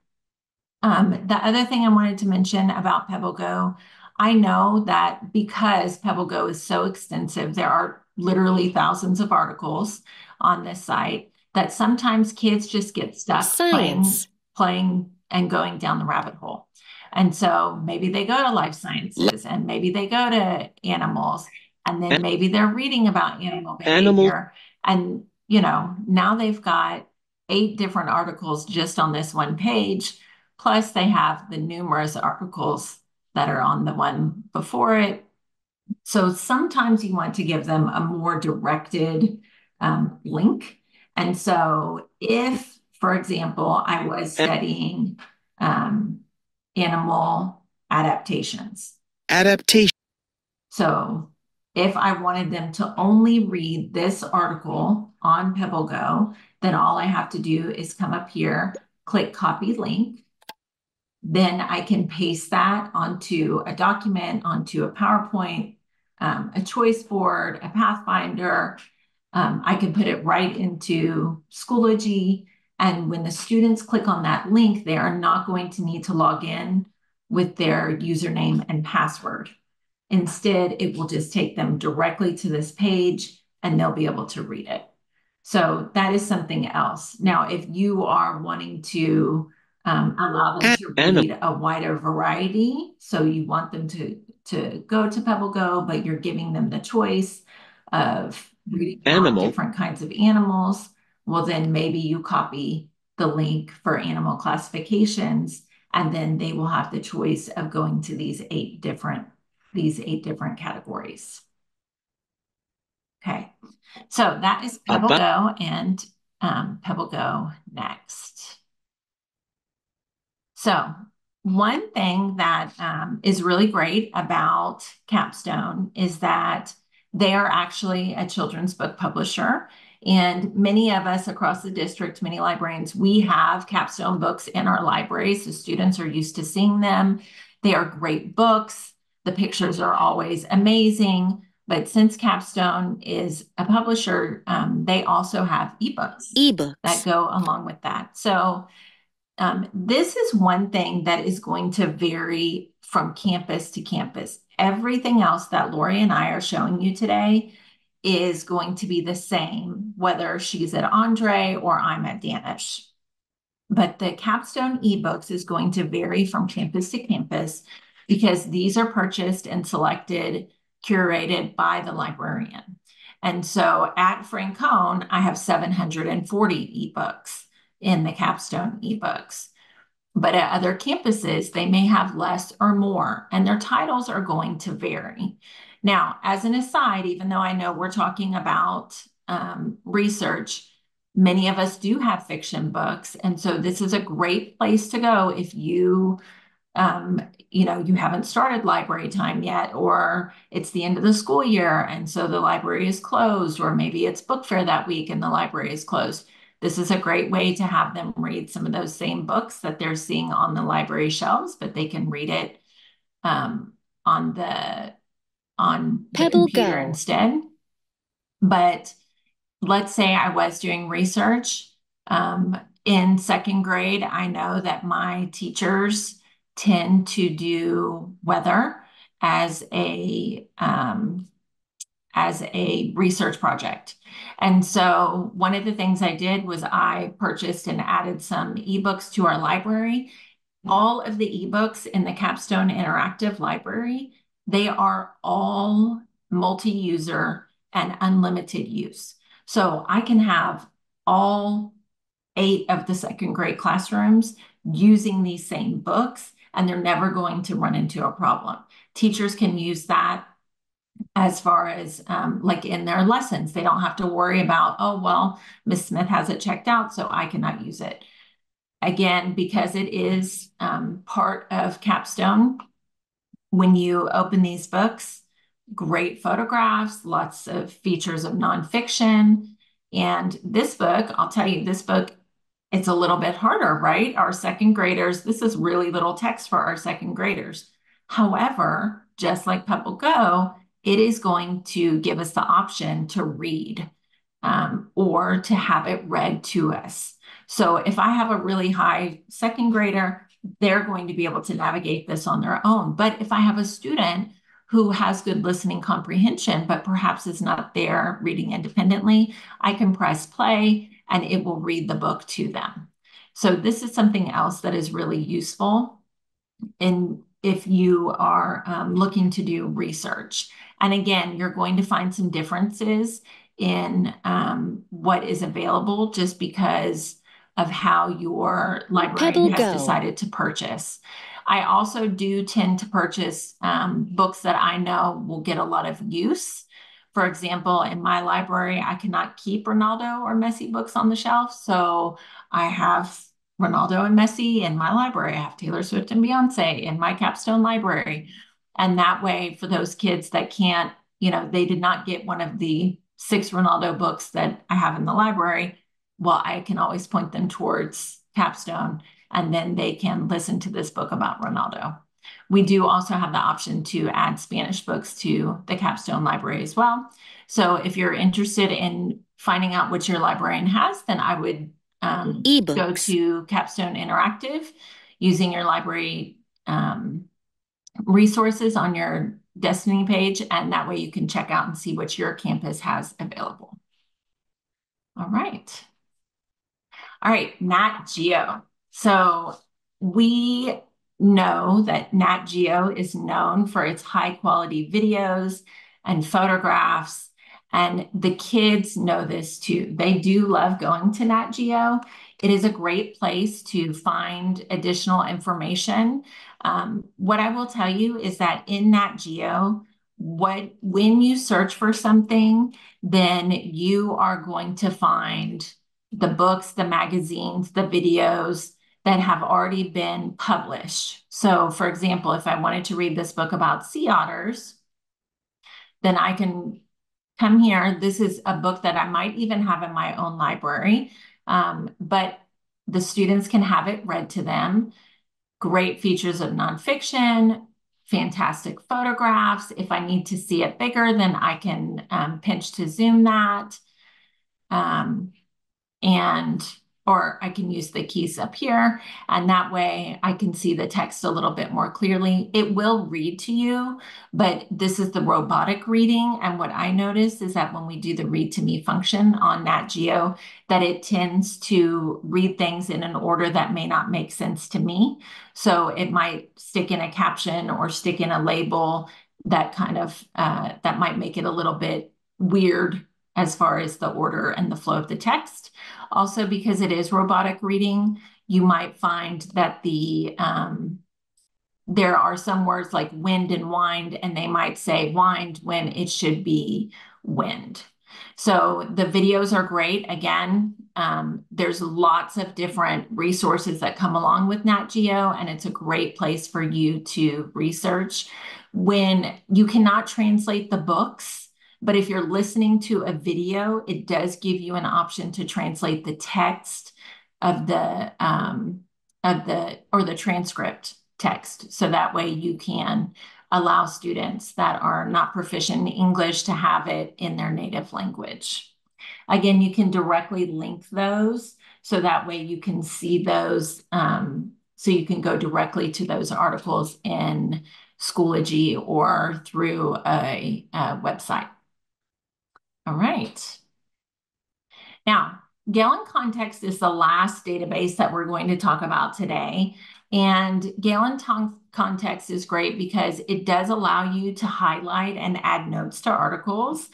The other thing I wanted to mention about Pebble Go, I know that because Pebble Go is so extensive, there are literally thousands of articles on this site that sometimes kids just get stuck playing and going down the rabbit hole. And so maybe they go to life sciences and maybe they go to animals and then maybe they're reading about animal behavior. And, now they've got 8 different articles just on this one page. Plus they have the numerous articles that are on the one before it. So sometimes you want to give them a more directed link. And so if, for example, I was studying animal adaptations. So if I wanted them to only read this article on Pebble Go, then all I have to do is come up here, click copy link. Then I can paste that onto a document, onto a PowerPoint, a choice board, a Pathfinder. I can put it right into Schoology. And when the students click on that link, they are not going to need to log in with their username and password. Instead, it will just take them directly to this page and they'll be able to read it. So that is something else. Now, if you are wanting to allow them to read a wider variety, so you want them to go to Pebble Go, but you're giving them the choice of reading about different kinds of animals, well, then maybe you copy the link for animal classifications, and then they will have the choice of going to these 8 different categories. Okay, so that is Pebble Go and Pebble Go Next. So one thing that is really great about Capstone is that they are actually a children's book publisher. And many of us across the district, many librarians, we have capstone books in our libraries. So students are used to seeing them. They are great books. The pictures are always amazing. But since Capstone is a publisher, they also have ebooks that go along with that. So this is one thing that is going to vary from campus to campus. Everything else that Lori and I are showing you today is going to be the same, whether she's at Andre or I'm at Danish. But the Capstone ebooks is going to vary from campus to campus because these are purchased and selected, curated by the librarian. And so at Francone, I have 740 ebooks in the Capstone ebooks. But at other campuses, they may have less or more, and their titles are going to vary. Now, as an aside, even though I know we're talking about research, many of us do have fiction books. And so this is a great place to go if you you haven't started library time yet, or it's the end of the school year and so the library is closed, or maybe it's book fair that week and the library is closed. This is a great way to have them read some of those same books that they're seeing on the library shelves, but they can read it on the computer instead. But let's say I was doing research in second grade. I know that my teachers tend to do weather as a research project. And so one of the things I did was I purchased and added some ebooks to our library. All of the ebooks in the Capstone Interactive Library, they are all multi-user and unlimited use. So I can have all 8 of the second grade classrooms using these same books, and they're never going to run into a problem. Teachers can use that as far as like in their lessons. They don't have to worry about, oh, well, Miss Smith has it checked out, so I cannot use it. Again, because it is part of Capstone, when you open these books, great photographs, lots of features of nonfiction. And this book, I'll tell you, this book, it's a little bit harder, right? Our second graders, this is really little text for our second graders. However, just like Pebble Go, it is going to give us the option to read or to have it read to us. So if I have a really high second grader, they're going to be able to navigate this on their own. But if I have a student who has good listening comprehension, but perhaps is not there reading independently, I can press play and it will read the book to them. So this is something else that is really useful if you are looking to do research. And again, you're going to find some differences in what is available just because of how your librarian has decided to purchase. I also do tend to purchase books that I know will get a lot of use. For example, in my library, I cannot keep Ronaldo or Messi books on the shelf. So I have Ronaldo and Messi in my library. I have Taylor Swift and Beyonce in my Capstone library. And that way, for those kids that can't, they did not get one of the 6 Ronaldo books that I have in the library, well, I can always point them towards Capstone, and then they can listen to this book about Ronaldo. We do also have the option to add Spanish books to the Capstone library as well. So if you're interested in finding out what your librarian has, then I would go to Capstone Interactive using your library resources on your Destiny page, and that way you can check out and see what your campus has available. All right. All right, Nat Geo. So we know that Nat Geo is known for its high quality videos and photographs, and the kids know this too. They do love going to Nat Geo. It is a great place to find additional information. What I will tell you is that in Nat Geo, when you search for something, then you are going to find the books, the magazines, the videos that have already been published. So for example, if I wanted to read this book about sea otters, then I can come here. This is a book that I might even have in my own library, but the students can have it read to them. Great features of nonfiction, fantastic photographs. If I need to see it bigger, then I can pinch to zoom that. Or I can use the keys up here, and that way I can see the text a little bit more clearly. It will read to you, but this is the robotic reading. And what I notice is that when we do the read to me function on Nat Geo, that it tends to read things in an order that may not make sense to me. So it might stick in a caption or stick in a label that kind of, that might make it a little bit weird as far as the order and the flow of the text. Also, because it is robotic reading, you might find that there are some words like wind and wind, and they might say wind when it should be wind. So the videos are great. Again, there's lots of different resources that come along with Nat Geo, and it's a great place for you to research. When you cannot translate the books, but if you're listening to a video, it does give you an option to translate the text of the transcript text. So that way you can allow students that are not proficient in English to have it in their native language. Again, you can directly link those so that way you can see those. So you can go directly to those articles in Schoology or through a website. All right. Now, Galen Context is the last database that we're going to talk about today. And Galen Context is great because it does allow you to highlight and add notes to articles.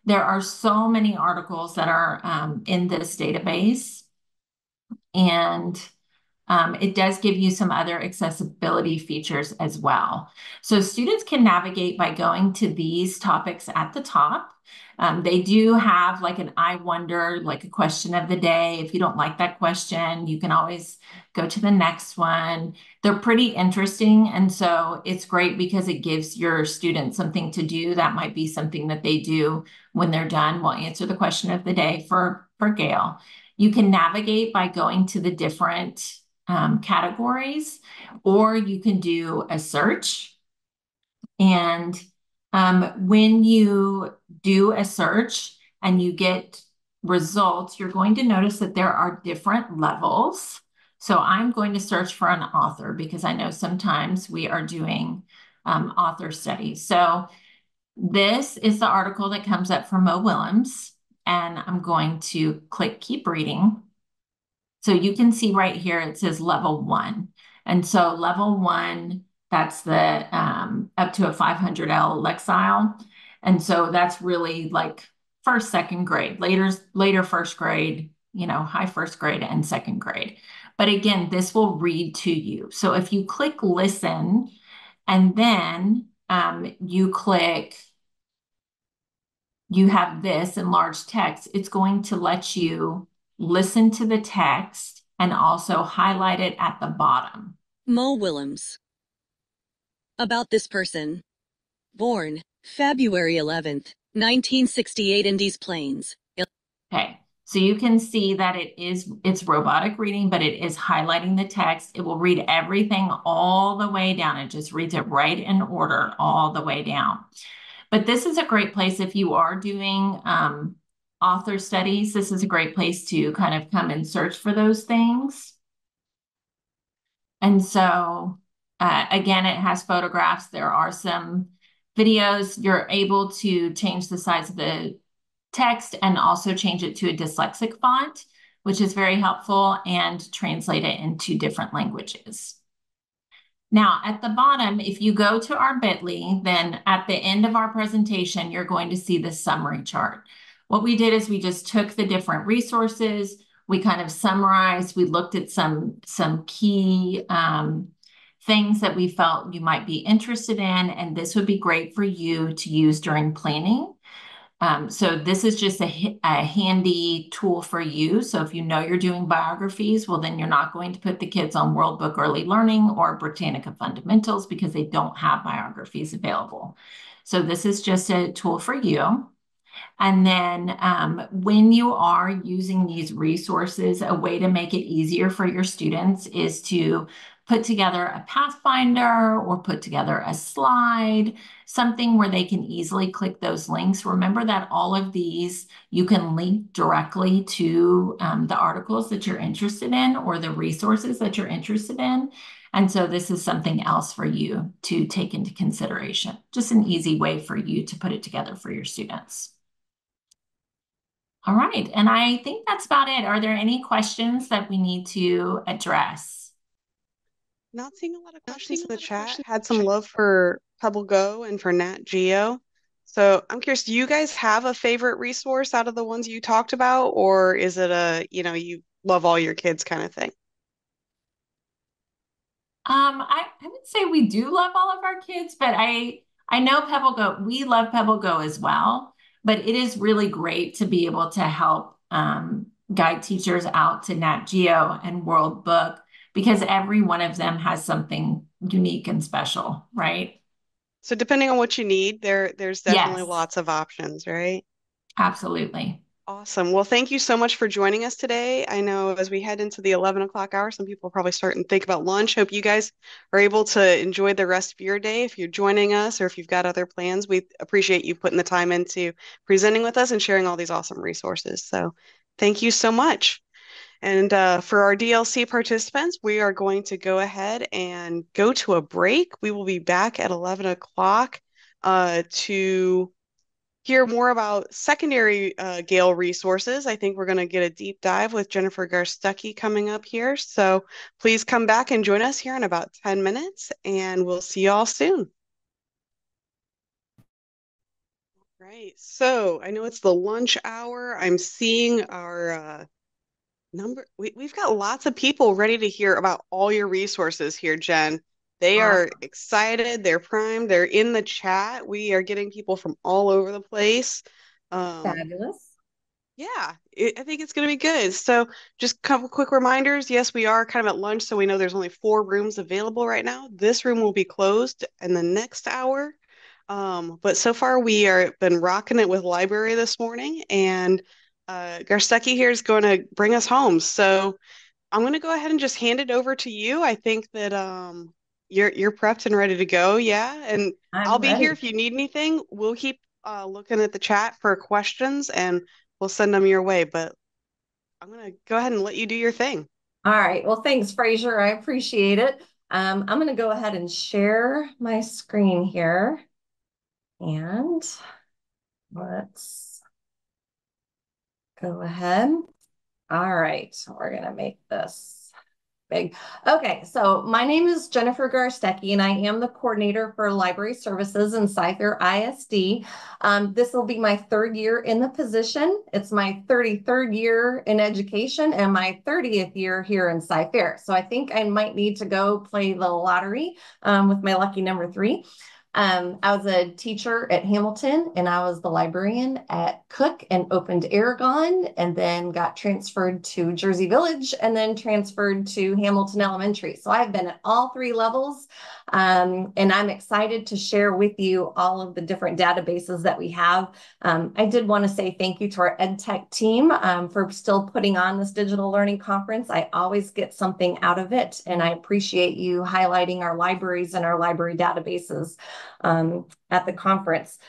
There are so many articles that are in this database. And it does give you some other accessibility features as well. So students can navigate by going to these topics at the top. They do have like an I wonder, like a question of the day. If you don't like that question, you can always go to the next one. They're pretty interesting. And so it's great because it gives your students something to do. That might be something that they do when they're done. We'll answer the question of the day for Gail. You can navigate by going to the different categories, or you can do a search. And when you do a search and you get results, you're going to notice that there are different levels. So I'm going to search for an author because I know sometimes we are doing author studies. So this is the article that comes up from Mo Willems, and I'm going to click Keep Reading. So you can see right here, it says level 1. And so level 1, that's the up to a 500L Lexile. And so that's really like first, second grade, later first grade, high first grade and second grade. But again, this will read to you. So if you click listen and then you have this in large text, it's going to let you listen to the text and also highlight it at the bottom. Mo Willems. About this person. Born February 11th, 1968 in Des Plaines. Okay, so you can see that it's robotic reading, but it is highlighting the text. It will read everything all the way down. It just reads it right in order all the way down. But this is a great place if you are doing author studies. This is a great place to kind of come and search for those things. And so, again, it has photographs. There are some videos. You're able to change the size of the text and also change it to a dyslexic font, which is very helpful, and translate it into different languages. Now, at the bottom, if you go to our bit.ly, then at the end of our presentation, you're going to see the summary chart. What we did is we just took the different resources, we kind of summarized, we looked at some key things that we felt you might be interested in, and this would be great for you to use during planning. So this is just a handy tool for you. So if you know you're doing biographies, well, then you're not going to put the kids on World Book Early Learning or Britannica Fundamentals because they don't have biographies available. So this is just a tool for you. And then when you are using these resources, a way to make it easier for your students is to put together a Pathfinder or put together a slide, something where they can easily click those links. Remember that all of these, you can link directly to the articles that you're interested in or the resources that you're interested in. And so this is something else for you to take into consideration. Just an easy way for you to put it together for your students. All right, and I think that's about it. Are there any questions that we need to address? Not seeing a lot of questions in the chat. Had some love for Pebble Go and for Nat Geo. So I'm curious, do you guys have a favorite resource out of the ones you talked about, or is it you love all your kids kind of thing? I would say we do love all of our kids, but I know Pebble Go, we love Pebble Go as well, but it is really great to be able to help guide teachers out to Nat Geo and World Book because every one of them has something unique and special, right? So depending on what you need, there's definitely Yes, lots of options, right? absolutely. Awesome. Well, thank you so much for joining us today. I know as we head into the 11 o'clock hour, some people probably start and think about lunch. Hope you guys are able to enjoy the rest of your day. If you're joining us or if you've got other plans, we appreciate you putting the time into presenting with us and sharing all these awesome resources. So thank you so much. And for our DLC participants, we are going to go ahead and go to a break. We will be back at 11 o'clock to hear more about secondary Gale resources. I think we're going to get a deep dive with Jennifer Garstecki coming up here. So please come back and join us here in about 10 minutes, and we'll see you all soon. Right. So I know it's the lunch hour. I'm seeing our we've got lots of people ready to hear about all your resources here, Jen. They are excited, they're primed, they're in the chat. We are getting people from all over the place. Fabulous. Yeah, I think it's going to be good. So just a couple quick reminders. Yes, we are kind of at lunch, so we know there's only 4 rooms available right now. This room will be closed in the next hour. But so far we are been rocking it with library this morning, and Garstecki here is going to bring us home. So I'm going to go ahead and just hand it over to you. I think that you're prepped and ready to go. Yeah, and I'll I'm be here ready. if you need anything. We'll keep looking at the chat for questions, and we'll send them your way. But I'm going to go ahead and let you do your thing. All right. Well, thanks, Fraser. I appreciate it. I'm going to go ahead and share my screen here. And let's go ahead. All right. We're going to make this big. Okay, so my name is Jennifer Garstecki, and I am the coordinator for library services in CFISD. This will be my 3rd year in the position. It's my 33rd year in education and my 30th year here in CFIR. So I think I might need to go play the lottery with my lucky number 3. I was a teacher at Hamilton, and I was the librarian at Cook and opened Aragon, and then got transferred to Jersey Village and then transferred to Hamilton Elementary. So I've been at all 3 levels, and I'm excited to share with you all of the different databases that we have. I did want to say thank you to our EdTech team for still putting on this digital learning conference. I always get something out of it, and I appreciate you highlighting our libraries and our library databases at the conference.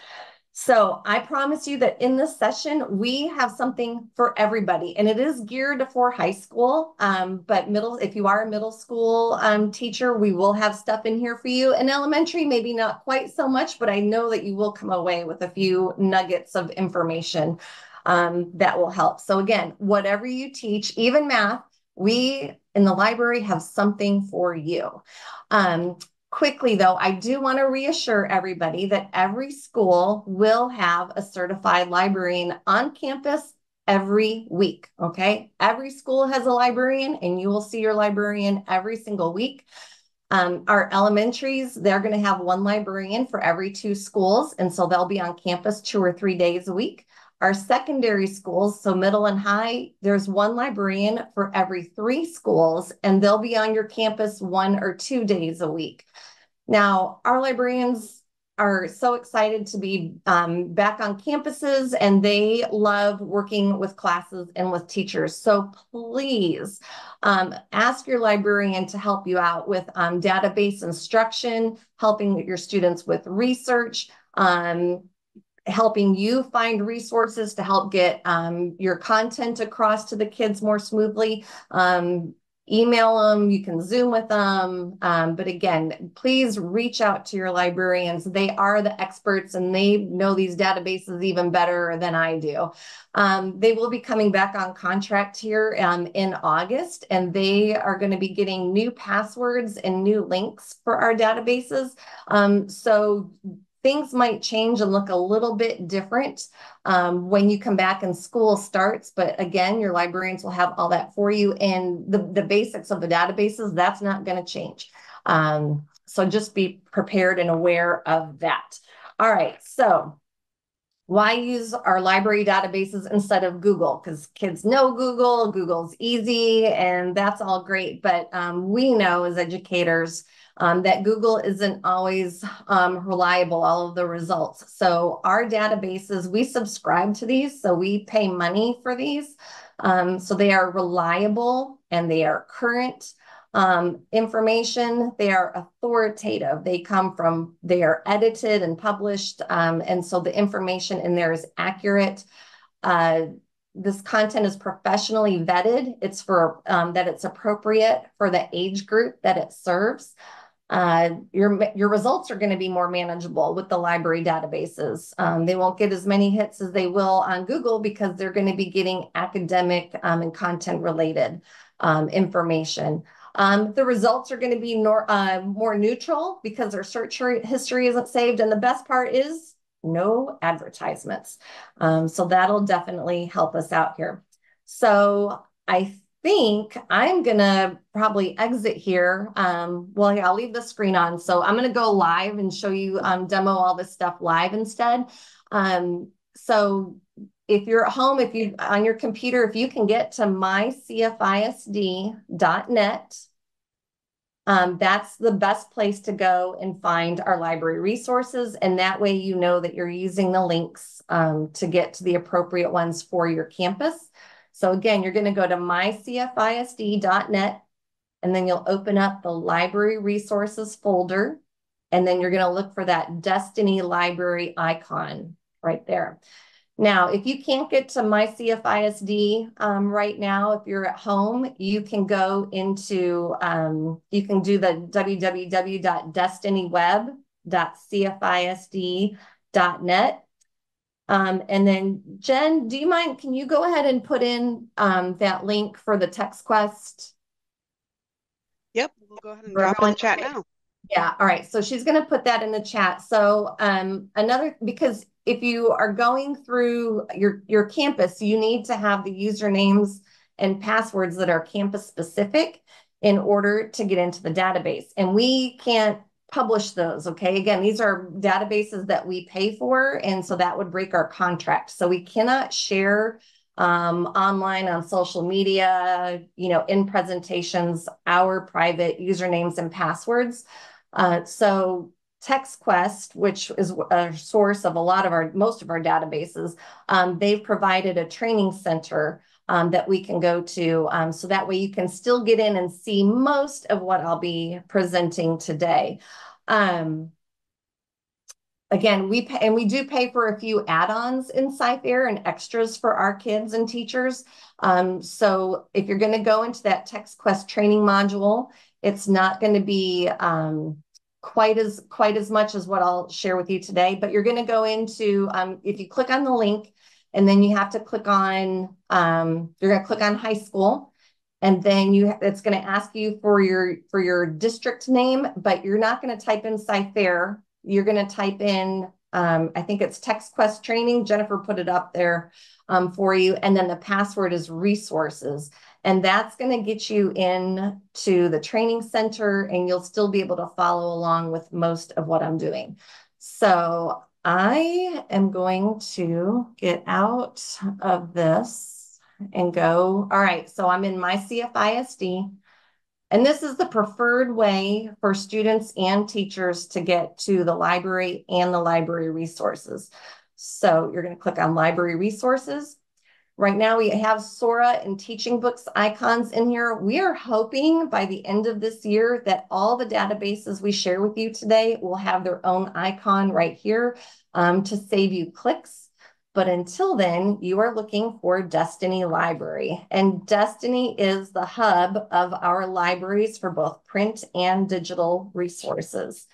So I promise you that in this session, we have something for everybody, and it is geared for high school, but if you are a middle school teacher, we will have stuff in here for you. In elementary, maybe not quite so much, but I know that you will come away with a few nuggets of information that will help. So again, whatever you teach, even math, we in the library have something for you. Quickly, though, I do want to reassure everybody that every school will have a certified librarian on campus every week, okay? Every school has a librarian, and you will see your librarian every single week. Our elementaries, they're going to have 1 librarian for every 2 schools, and so they'll be on campus 2 or 3 days a week. Our secondary schools, so middle and high, there's 1 librarian for every 3 schools, and they'll be on your campus 1 or 2 days a week. Now, our librarians are so excited to be back on campuses, and they love working with classes and with teachers. So please ask your librarian to help you out with database instruction, helping your students with research, helping you find resources to help get your content across to the kids more smoothly. Email them, you can Zoom with them. But again, please reach out to your librarians. They are the experts and they know these databases even better than I do. They will be coming back on contract here in August, and they are going to be getting new passwords and new links for our databases. So things might change and look a little bit different when you come back and school starts. But again, your librarians will have all that for you. And the basics of the databases, that's not going to change. So just be prepared and aware of that. All right, so why use our library databases instead of Google? Because kids know Google, Google's easy, and that's all great. But we know as educators that Google isn't always reliable, all of the results. So our databases, we subscribe to these, so we pay money for these. So they are reliable and they are current information. They are authoritative. They are edited and published. And so the information in there is accurate. This content is professionally vetted. It's for that it's appropriate for the age group that it serves. Your results are going to be more manageable with the library databases. They won't get as many hits as they will on Google because they're going to be getting academic and content related information. The results are going to be more neutral because their search history isn't saved. And the best part is no advertisements. So that'll definitely help us out here. So I think I'm going to probably exit here. Well, I'll leave the screen on. So I'm going to go live and show you demo all this stuff live instead. So if you're at home, if you on your computer, if you can get to mycfisd.net, that's the best place to go and find our library resources. And that way, you know that you're using the links to get to the appropriate ones for your campus. So again, you're going to go to mycfisd.net, and then you'll open up the library resources folder. And then you're going to look for that Destiny library icon right there. Now, if you can't get to mycfisd right now, if you're at home, you can go into, you can do the www.destinyweb.cfisd.net. And then Jen, do you mind, can you go ahead and put in that link for the text quest? Yep, we'll go ahead and drop it in the chat now. Yeah, all right. So she's going to put that in the chat. So because if you are going through your campus, you need to have the usernames and passwords that are campus specific in order to get into the database. And we can't publish those, okay? Again, these are databases that we pay for, and so that would break our contract. So we cannot share online on social media, in presentations, our private usernames and passwords. So TextQuest, which is a source of most of our databases, they've provided a training center that we can go to. So that way you can still get in and see most of what I'll be presenting today. Again, we do pay for a few add-ons inside there and extras for our kids and teachers. So if you're going to go into that TextQuest training module, it's not going to be quite as much as what I'll share with you today, but you're going to go into, if you click on the link, and then you have to click on, you're going to click on high school, and then it's going to ask you for your district name, but you're not going to type in Site Fair. You're going to type in, I think it's TextQuest training. Jennifer put it up there for you. And then the password is resources. And that's going to get you in to the training center, and you'll still be able to follow along with most of what I'm doing. So I am going to get out of this and go. All right, so I'm in my CFISD. And this is the preferred way for students and teachers to get to the library and the library resources. So you're going to click on library resources. Right now we have Sora and teaching books icons in here. We are hoping by the end of this year that all the databases we share with you today will have their own icon right here to save you clicks. But until then, you are looking for Destiny Library. And Destiny is the hub of our libraries for both print and digital resources.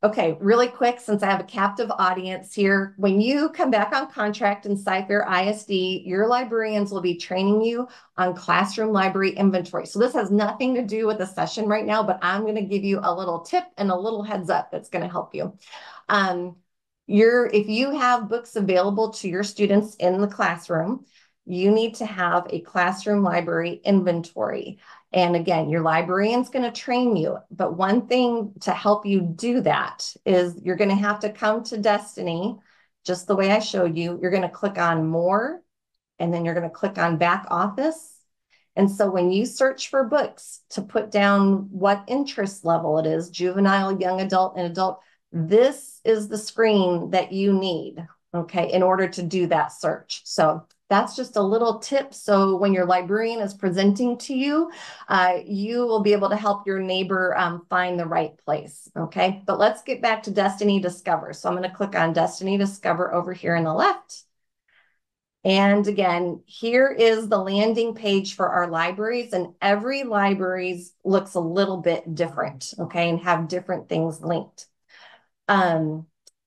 Okay, really quick, since I have a captive audience here, when you come back on contract in CFISD, your librarians will be training you on classroom library inventory. So this has nothing to do with the session right now, but I'm going to give you a little tip and a little heads up that's going to help you. If you have books available to your students in the classroom, you need to have a classroom library inventory. And again, your librarian's going to train you. But one thing to help you do that is you're going to have to come to Destiny, just the way I showed you. You're going to click on More, and then you're going to click on Back Office. And so when you search for books to put down what interest level it is, juvenile, young adult, and adult, this is the screen that you need, okay, in order to do that search. So that's just a little tip. So when your librarian is presenting to you, you will be able to help your neighbor find the right place, okay? But let's get back to Destiny Discover. So I'm going to click on Destiny Discover over here on the left. And again, here is the landing page for our libraries, and every libraries looks a little bit different, okay, and have different things linked.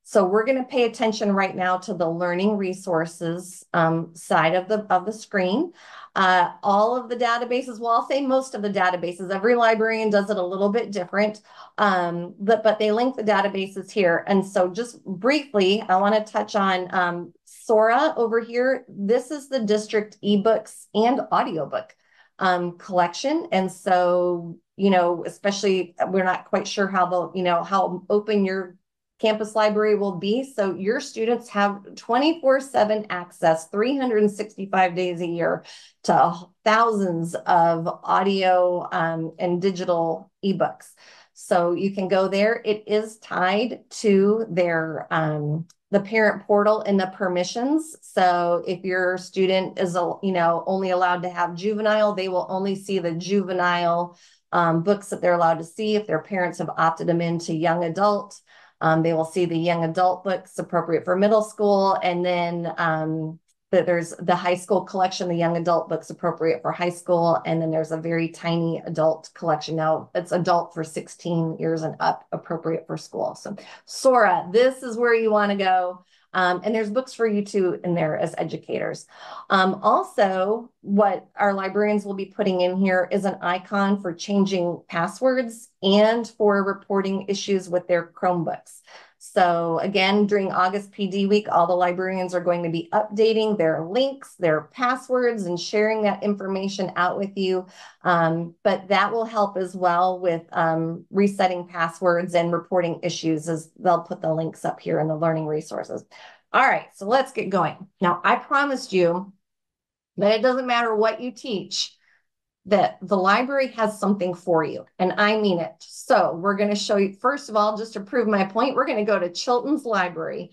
So we're going to pay attention right now to the learning resources side of the screen. All of the databases, well, I'll say most of the databases, every librarian does it a little bit different, but they link the databases here. And so just briefly, I want to touch on Sora over here. This is the district ebooks and audiobook collection. And so, especially we're not quite sure how how open your campus library will be. So your students have 24/7 access, 365 days a year to thousands of audio and digital ebooks. So you can go there. It is tied to their the parent portal and the permissions. So if your student is only allowed to have juvenile, they will only see the juvenile books that they're allowed to see. If their parents have opted them into young adult, they will see the young adult books appropriate for middle school. And then there's the high school collection, the young adult books appropriate for high school. And then there's a very tiny adult collection. Now it's adult for 16 years and up, appropriate for school. So Sora, this is where you want to go. And there's books for you too in there as educators. Also, what our librarians will be putting in here is an icon for changing passwords and for reporting issues with their Chromebooks. So again, during August PD week, all the librarians are going to be updating their links, their passwords, and sharing that information out with you. But that will help as well with resetting passwords and reporting issues, as they'll put the links up here in the learning resources. All right, so let's get going. Now, I promised you that it doesn't matter what you teach, that the library has something for you, and I mean it. So we're going to show you, first of all, just to prove my point, we're going to go to Chilton's library.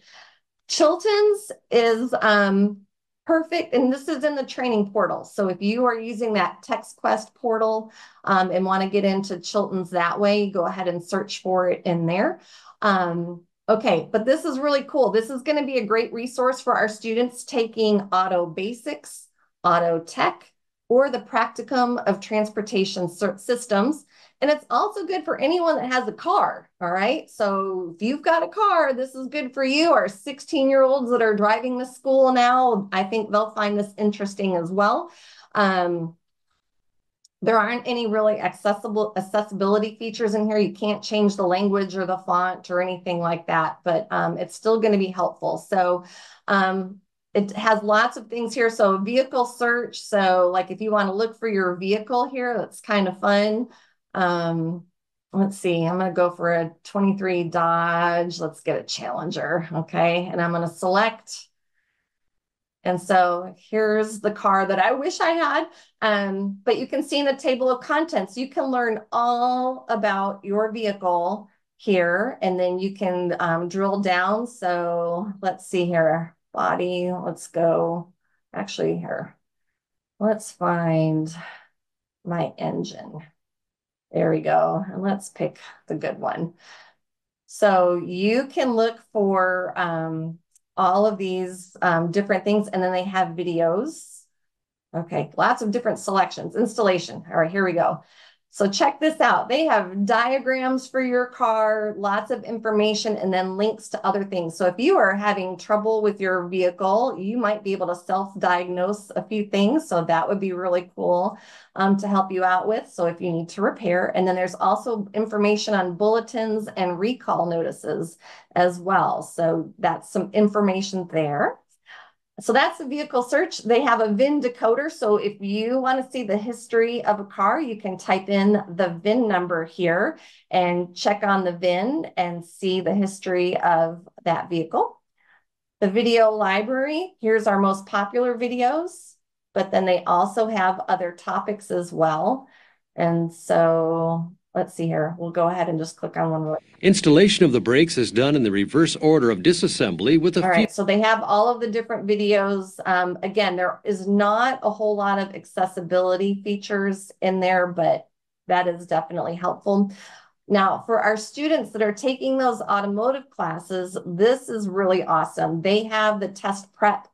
Chilton's is perfect, and this is in the training portal. So if you are using that TextQuest portal and want to get into Chilton's that way, go ahead and search for it in there. Okay, but this is really cool. This is going to be a great resource for our students taking auto basics, auto tech, or the practicum of transportation systems. And it's also good for anyone that has a car, all right? So if you've got a car, this is good for you. Our 16-year-olds that are driving to school now, I think they'll find this interesting as well. There aren't any really accessibility features in here. You can't change the language or the font or anything like that, but it's still going to be helpful. So it has lots of things here. So vehicle search. So like if you want to look for your vehicle here, that's kind of fun. Let's see, I'm going to go for a 23 Dodge. Let's get a Challenger. Okay. And I'm going to select And so here's the car that I wish I had. But you can see in the table of contents, you can learn all about your vehicle here, and then you can drill down. So let's see here, body, let's go. Actually here, let's find my engine. There we go. And let's pick the good one. So you can look for all of these different things, and then they have videos. Okay, lots of different selections. Installation. All right, here we go. So check this out. They have diagrams for your car, lots of information, and then links to other things. So if you are having trouble with your vehicle, you might be able to self-diagnose a few things. So that would be really cool to help you out with. So if you need to repair, and then there's also information on bulletins and recall notices as well. So that's some information there. So that's the vehicle search. They have a VIN decoder. So if you want to see the history of a car, you can type in the VIN number here and check on the VIN and see the history of that vehicle. The video library, here's our most popular videos, but then they also have other topics as well. And so let's see here. We'll go ahead and just click on one. Installation of the brakes is done in the reverse order of disassembly with a All right, so they have all of the different videos. Again, there is not a whole lot of accessibility features in there, but that is definitely helpful. Now, for our students that are taking those automotive classes, this is really awesome. They have the test prep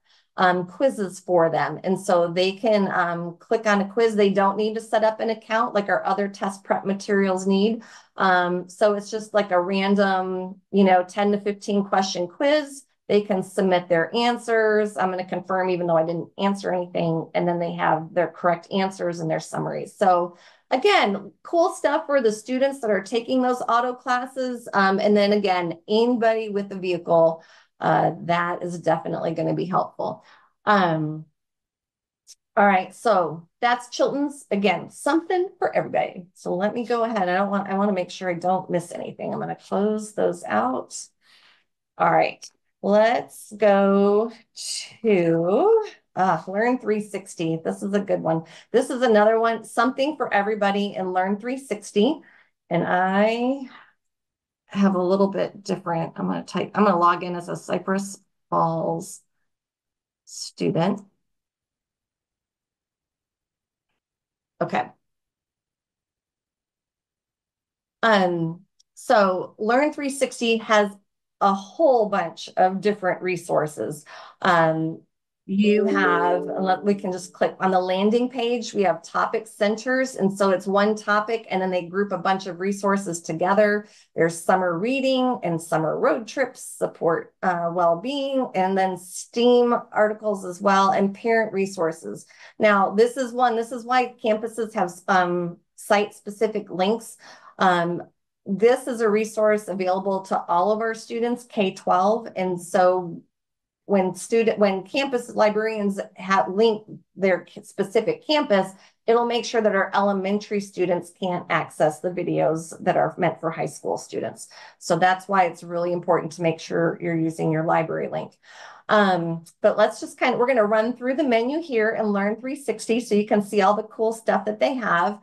quizzes for them. And so they can click on a quiz. They don't need to set up an account like our other test prep materials need. So it's just like a random, 10 to 15 question quiz. They can submit their answers. I'm going to confirm even though I didn't answer anything. And then they have their correct answers and their summaries. So again, cool stuff for the students that are taking those auto classes. And then again, anybody with a vehicle, that is definitely going to be helpful. All right, so that's Chilton's. Again, something for everybody. So let me go ahead. I want to make sure I don't miss anything. I'm going to close those out. All right, let's go to Learn 360. This is a good one. This is another one, something for everybody in Learn 360. And I have a little bit different. I'm going to log in as a Cypress Falls student. Okay. So Learn 360 has a whole bunch of different resources. You have, we can just click on the landing page. We have topic centers. And so it's one topic and then they group a bunch of resources together. There's summer reading and summer road trips, support well-being, and then STEAM articles as well, and parent resources. Now, this is why campuses have site-specific links. This is a resource available to all of our students, K-12. And so when campus librarians have linked their specific campus, it'll make sure that our elementary students can't access the videos that are meant for high school students. So that's why it's really important to make sure you're using your library link. But let's just we're going to run through the menu here and Learn 360 so you can see all the cool stuff that they have.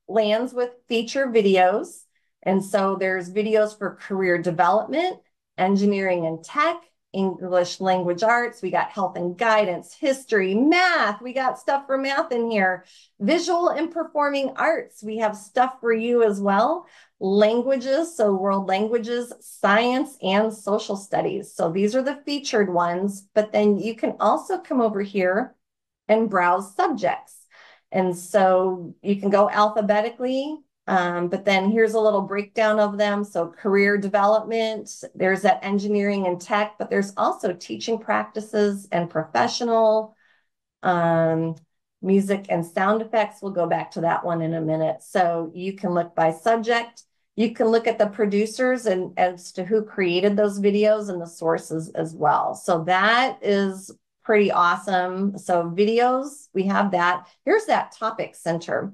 Lands with feature videos. And so there's videos for career development, engineering and tech, English language arts. We got health and guidance, history, math. We got stuff for math in here. Visual and performing arts. We have stuff for you as well. Languages, so world languages, science, and social studies. So these are the featured ones, but then you can also come over here and browse subjects. And so you can go alphabetically, but then here's a little breakdown of them. So career development, there's that engineering and tech, but there's also teaching practices and professional, music and sound effects. We'll go back to that one in a minute. So you can look by subject. You can look at the producers and as to who created those videos and the sources as well. So that is pretty awesome. So videos, we have that. Here's that topic center.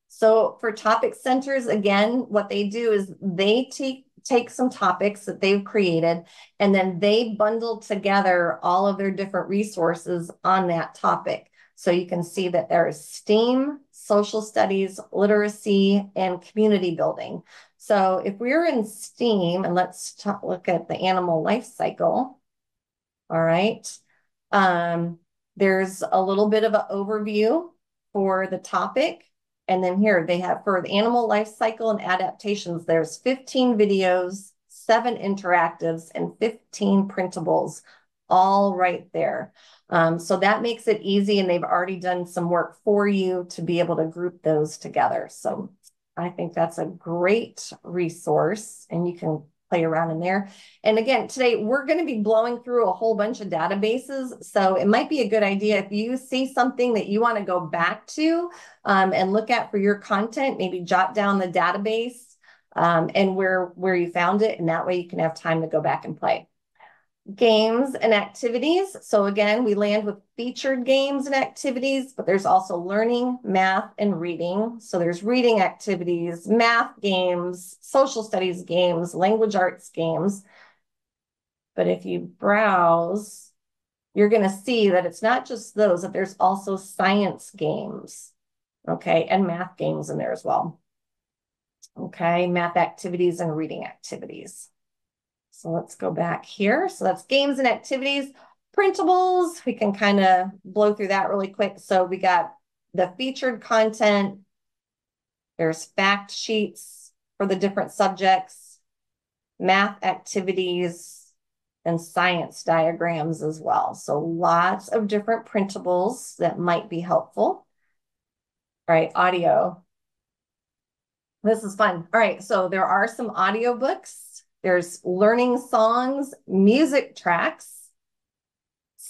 So for topic centers, again, what they do is they take some topics that they've created, and then they bundle together all of their different resources on that topic. So you can see that there is STEAM, social studies, literacy, and community building. So if we're in STEAM, and let's look at the animal life cycle. All right. There's a little bit of an overview for the topic. And then here they have for the animal life cycle and adaptations, there's 15 videos, 7 interactives, and 15 printables, all right there. So that makes it easy, and they've already done some work for you to be able to group those together. So I think that's a great resource, and you can play around in there. And again, today we're going to be blowing through a whole bunch of databases. So it might be a good idea if you see something that you want to go back to and look at for your content, maybe jot down the database and where you found it. And that way you can have time to go back and play. Games and activities. So again, we land with featured games and activities, but there's also learning, math, and reading. So there's reading activities, math games, social studies games, language arts games. But if you browse, you're going to see that it's not just those, that there's also science games, okay, and math games in there as well. Okay, math activities and reading activities. So let's go back here. So that's games and activities. Printables, we can kind of blow through that really quick. So we got the featured content. There's fact sheets for the different subjects, math activities, and science diagrams as well. So lots of different printables that might be helpful. All right, audio. This is fun. All right, so there are some audiobooks. There's learning songs, music tracks,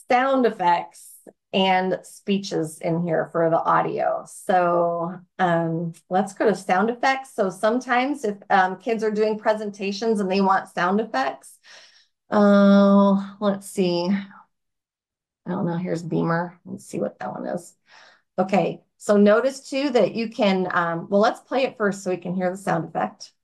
sound effects, and speeches in here for the audio. So let's go to sound effects. So sometimes if kids are doing presentations and they want sound effects, let's see. I don't know, here's Beamer. Let's see what that one is. Okay, so notice too that you can, well, let's play it first so we can hear the sound effect.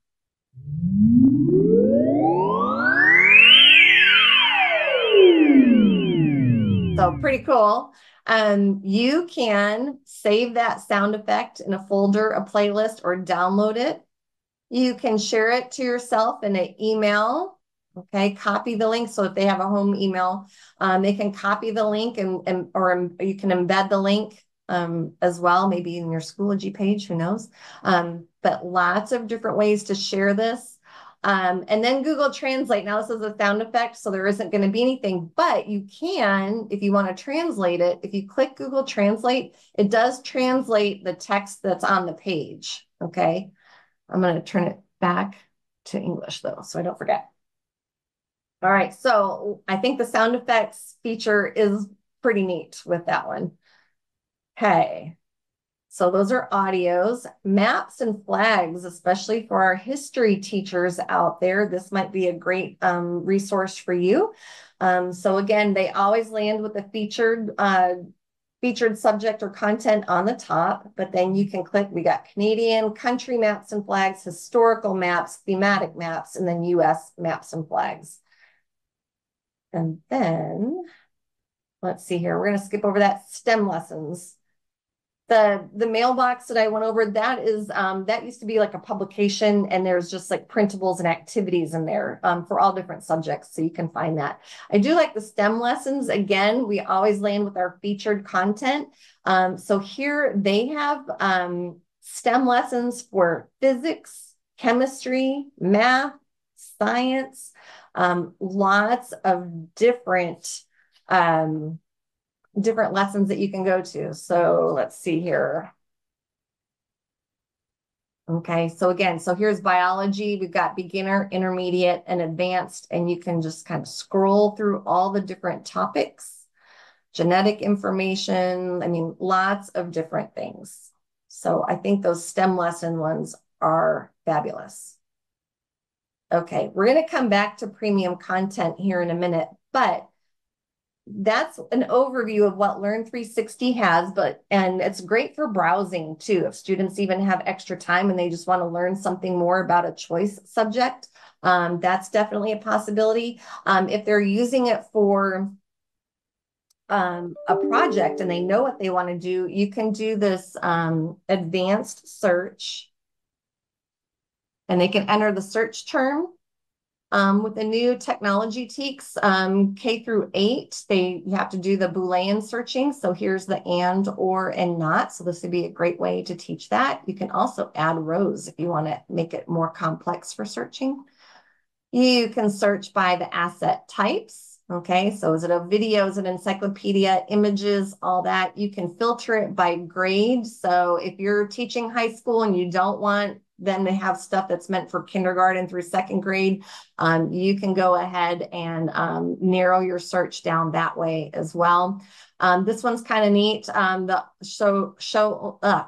So pretty cool. You can save that sound effect in a folder, a playlist, or download it. You can share it to yourself in an email. Okay, copy the link. So if they have a home email, they can copy the link or you can embed the link as well, maybe in your Schoology page, who knows? But lots of different ways to share this. And then Google Translate. Now this is a sound effect, so there isn't going to be anything, but you can, if you want to translate it, if you click Google Translate, it does translate the text that's on the page. Okay. I'm going to turn it back to English though, so I don't forget. All right. So I think the sound effects feature is pretty neat with that one. Okay. So those are audios, maps and flags, especially for our history teachers out there. This might be a great resource for you. So again, they always land with a featured subject or content on the top, but then you can click, we got Canadian, country maps and flags, historical maps, thematic maps, and then US maps and flags. And then, let's see here, we're going to skip over that STEM lessons. The mailbox that I went over, that is that used to be like a publication, and there's just like printables and activities in there for all different subjects, so you can find that. I do like the STEM lessons. Again, we always land with our featured content. So here they have STEM lessons for physics, chemistry, math, science, lots of different lessons that you can go to. So let's see here. Okay, so again, so here's biology. We've got beginner, intermediate, and advanced, and you can just kind of scroll through all the different topics. Genetic information, I mean, lots of different things. So I think those STEM lesson ones are fabulous. Okay, we're going to come back to premium content here in a minute, but that's an overview of what Learn 360 has, and it's great for browsing too. If students even have extra time and they just want to learn something more about a choice subject, that's definitely a possibility. If they're using it for a project and they know what they want to do, you can do this advanced search, and they can enter the search term. With the new technology TEKS, K through 8, you have to do the Boolean searching. So here's the and, or, and not. So this would be a great way to teach that. You can also add rows if you want to make it more complex for searching. You can search by the asset types. Okay, so is it a video, is it an encyclopedia, images, all that. You can filter it by grade. So if you're teaching high school and you don't want them to have stuff that's meant for kindergarten through 2nd grade, you can go ahead and narrow your search down that way as well. This one's kind of neat. The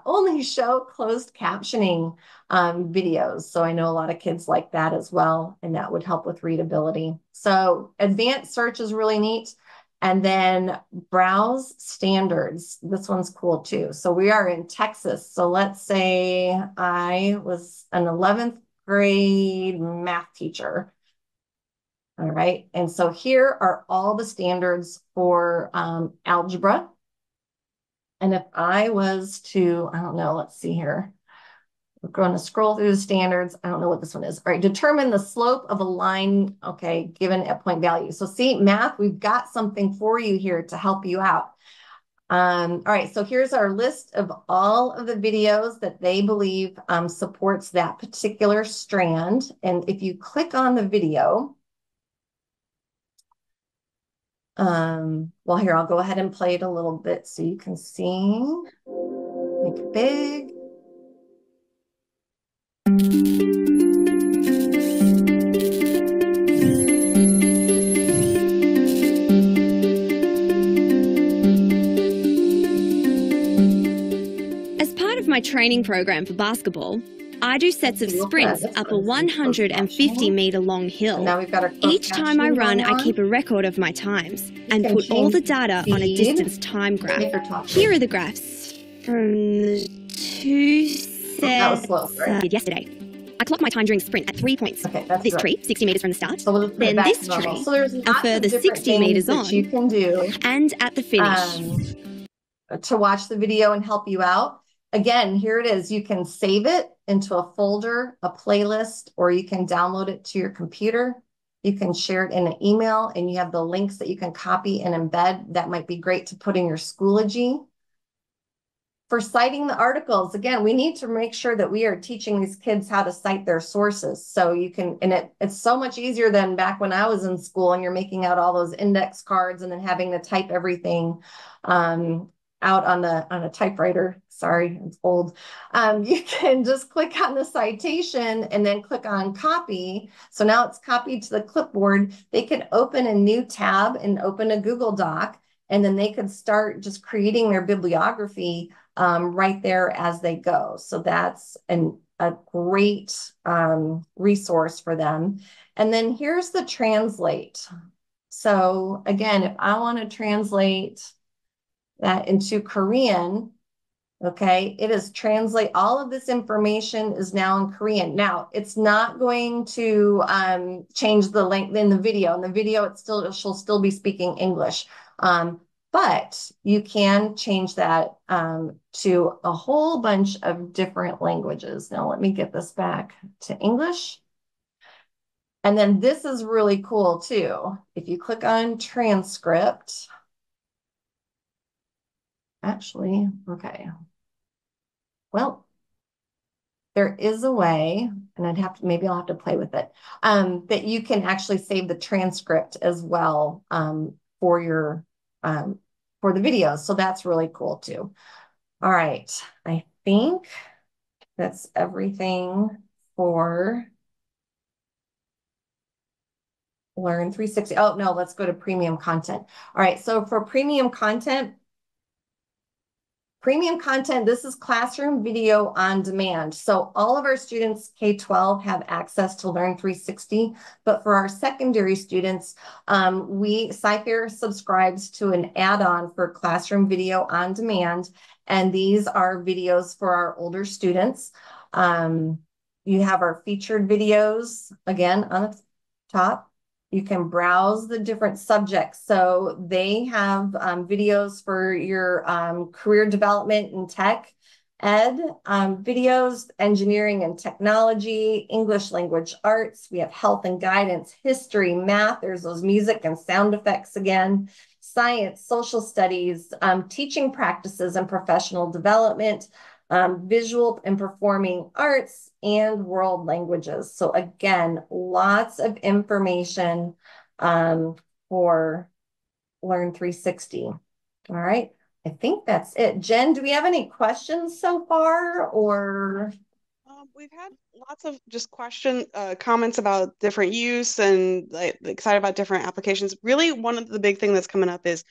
only show closed captioning videos. So I know a lot of kids like that as well, and that would help with readability. So advanced search is really neat. And then browse standards. This one's cool too. So we are in Texas. So let's say I was an 11th grade math teacher. All right. And so here are all the standards for algebra. And if I was to, I don't know, let's see here. We're going to scroll through the standards. I don't know what this one is. All right, determine the slope of a line, okay, given at point value. So see, math, we've got something for you here to help you out. All right, so here's our list of all of the videos that they believe supports that particular strand. And if you click on the video, well, here, I'll go ahead and play it a little bit so you can see. Make it big. As part of my training program for basketball, I do sets of sprints up a 150-meter long hill. Each time I run, I keep a record of my times and put all the data on a distance time graph. Here are the graphs from the 2 sets I did yesterday. I clocked my time during sprint at 3 points. This tree, 60 meters from the start. Then this tree, a further 60 meters on, you can do and at the finish. To watch the video and help you out. Again, here it is. You can save it into a folder, a playlist, or you can download it to your computer. You can share it in an email, and you have the links that you can copy and embed. That might be great to put in your Schoology. For citing the articles, again, we need to make sure that we are teaching these kids how to cite their sources. So you can, and it's so much easier than back when I was in school and you're making out all those index cards and then having to type everything out on a typewriter. Sorry, it's old. You can just click on the citation and then click on copy. So now it's copied to the clipboard. They can open a new tab and open a Google Doc, and then they could start just creating their bibliography right there as they go. So that's a great resource for them. And then here's the translate. So again, if I want to translate that into Korean, okay, it is translate. All of this information is now in Korean. Now, it's not going to change the length in the video. In the video, she'll still be speaking English. But you can change that to a whole bunch of different languages. Now, let me get this back to English. And then this is really cool too. If you click on transcript, actually, okay. Well, there is a way, and maybe I'll have to play with it, that you can actually save the transcript as well for the videos. So that's really cool too. All right, I think that's everything for Learn 360. Oh, no, let's go to premium content. All right, so for premium content, Premium content, this is classroom video on demand. So all of our students, K-12, have access to Learn 360, but for our secondary students, CFIR subscribes to an add-on for classroom video on demand, and these are videos for our older students. You have our featured videos, again, on the top. You can browse the different subjects. So they have videos for your career development in tech ed, videos, engineering and technology, English language arts. We have health and guidance, history, math. There's those music and sound effects again, science, social studies, teaching practices and professional development, visual and performing arts, and world languages. So again, lots of information for Learn 360. All right, I think that's it. Jen, do we have any questions so far, or? We've had lots of just comments about different use and like excited about different applications. Really, one of the big thing that's coming up is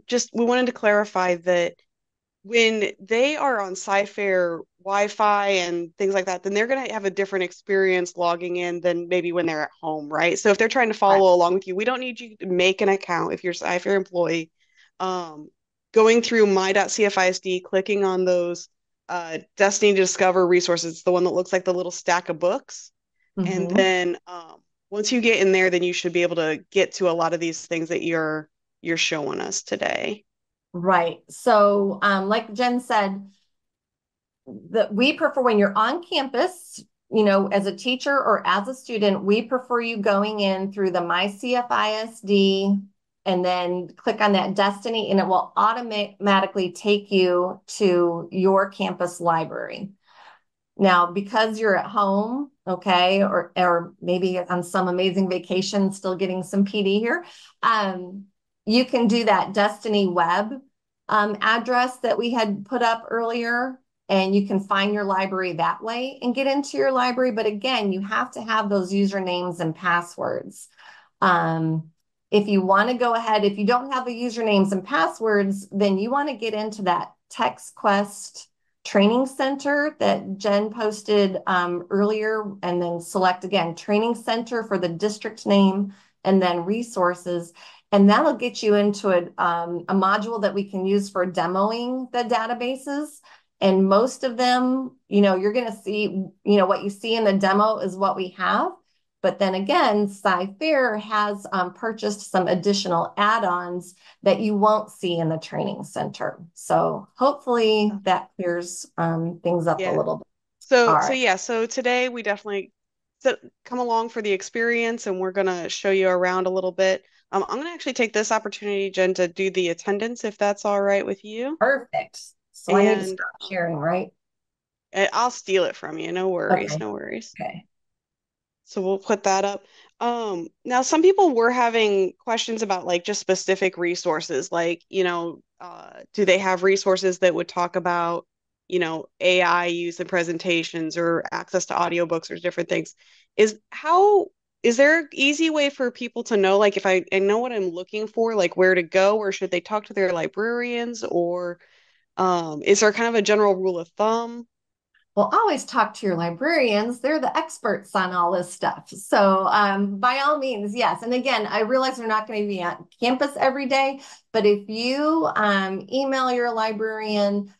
just we wanted to clarify that when they are on CFIR Wi-Fi and things like that, then they're going to have a different experience logging in than maybe when they're at home, right? So if they're trying to follow along with you, we don't need you to make an account if you're a CFIR employee. Going through my.cfisd, clicking on those Destiny to Discover resources, the one that looks like the little stack of books. And then once you get in there, then you should be able to get to a lot of these things that you're showing us today. Right. So like Jen said, that we prefer when you're on campus, you know, as a teacher or as a student, we prefer you going in through the My CFISD and then click on that Destiny, and it will automatically take you to your campus library. Now, because you're at home, okay, or maybe on some amazing vacation, still getting some PD here, you can do that Destiny web address that we had put up earlier, and you can find your library that way and get into your library. But again, you have to have those usernames and passwords. If you want to go ahead, if you don't have the usernames and passwords, then you want to get into that TextQuest Training Center that Jen posted earlier, and then select again Training Center for the district name and then resources. And that'll get you into a module that we can use for demoing the databases. And most of them, you know, you're going to see, you know, what you see in the demo is what we have. But then again, CFIR has purchased some additional add-ons that you won't see in the training center. So hopefully that clears things up a little bit. So today we definitely come along for the experience, and we're going to show you around a little bit. I'm going to actually take this opportunity, Jen, to do the attendance, if that's all right with you. Perfect. So I need to stop sharing, right? I'll steal it from you. No worries. Okay. No worries. Okay. So we'll put that up. Now, some people were having questions about like just specific resources, like, you know, do they have resources that would talk about, you know, AI use in presentations or access to audiobooks or different things? Is there an easy way for people to know, like, if I know what I'm looking for, like where to go, or should they talk to their librarians, or is there kind of a general rule of thumb? Well, always talk to your librarians. They're the experts on all this stuff. So by all means, yes. And again, I realize we're not going to be on campus every day, but if you email your librarian,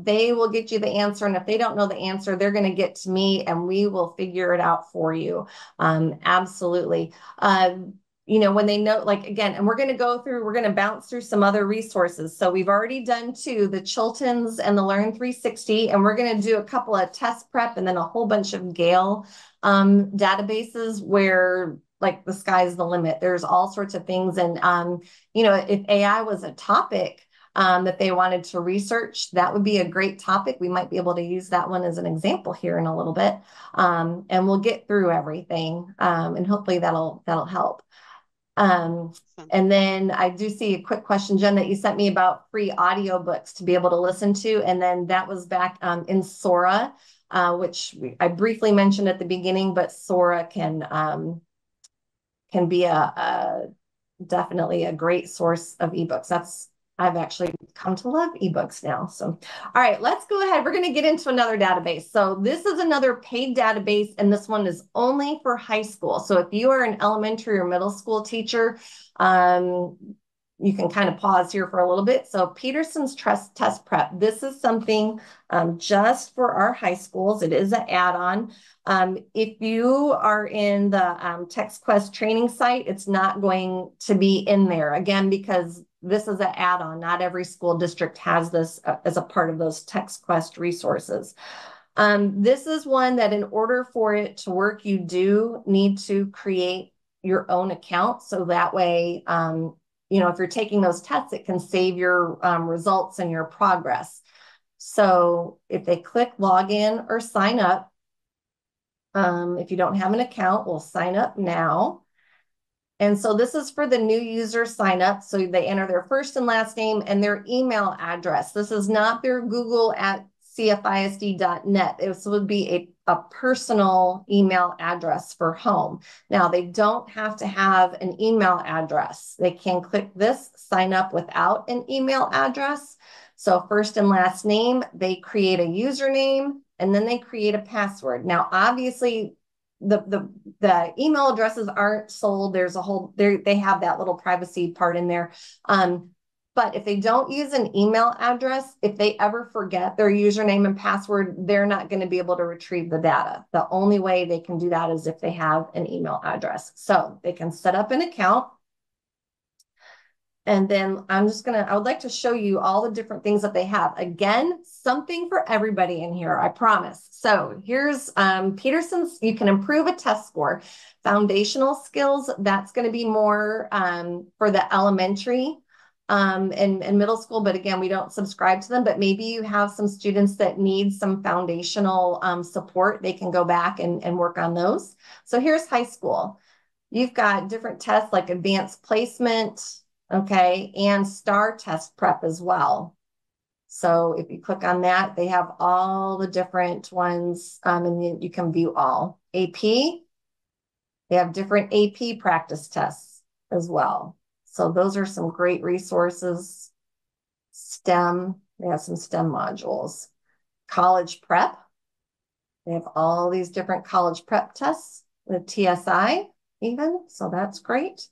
they will get you the answer. And if they don't know the answer, they're going to get to me and we will figure it out for you. Absolutely. You know, when they know, like, again, and we're going to bounce through some other resources. So we've already done the Chiltons and the Learn 360, and we're going to do a couple of test prep and then a whole bunch of Gale databases where like the sky's the limit. There's all sorts of things. And, you know, if AI was a topic that they wanted to research, that would be a great topic. We might be able to use that one as an example here in a little bit. And we'll get through everything. And hopefully that'll help. And then I do see a quick question, Jen, that you sent me about free audiobooks to be able to listen to. And then that was back in Sora, which I briefly mentioned at the beginning, but Sora can be definitely a great source of ebooks. That's I've actually come to love ebooks now. So, all right, let's go ahead. We're going to get into another database. So this is another paid database, and this one is only for high school. So if you are an elementary or middle school teacher, you can kind of pause here for a little bit. So Peterson's Test Prep, this is something just for our high schools. It is an add-on. If you are in the TextQuest training site, it's not going to be in there, again, because this is an add-on. Not every school district has this as a part of those TextQuest resources. This is one that in order for it to work, you do need to create your own account. So that way, you know, if you're taking those tests, it can save your results and your progress. So if they click login or sign up, if you don't have an account, we'll sign up now. And so this is for the new user sign up. So they enter their first and last name and their email address. This is not their Google at CFISD.net. This would be a personal email address for home. Now, they don't have to have an email address. They can click this, sign up without an email address. So first and last name, they create a username, and then they create a password. Now, obviously, the email addresses aren't sold. There's a whole, they have that little privacy part in there. But if they don't use an email address, if they ever forget their username and password, they're not going to be able to retrieve the data. The only way they can do that is if they have an email address. So they can set up an account. And then I would like to show you all the different things that they have. Again, something for everybody in here, I promise. So here's Peterson's, you can improve a test score. Foundational skills, that's going to be more for the elementary and middle school. But again, we don't subscribe to them, but maybe you have some students that need some foundational support. They can go back and work on those. So here's high school. You've got different tests like advanced placement, okay, and STAR test prep as well. So if you click on that, they have all the different ones, and you can view all. AP, they have different AP practice tests as well. So those are some great resources. STEM, they have some STEM modules. College prep, they have all these different college prep tests with TSI even, so that's great.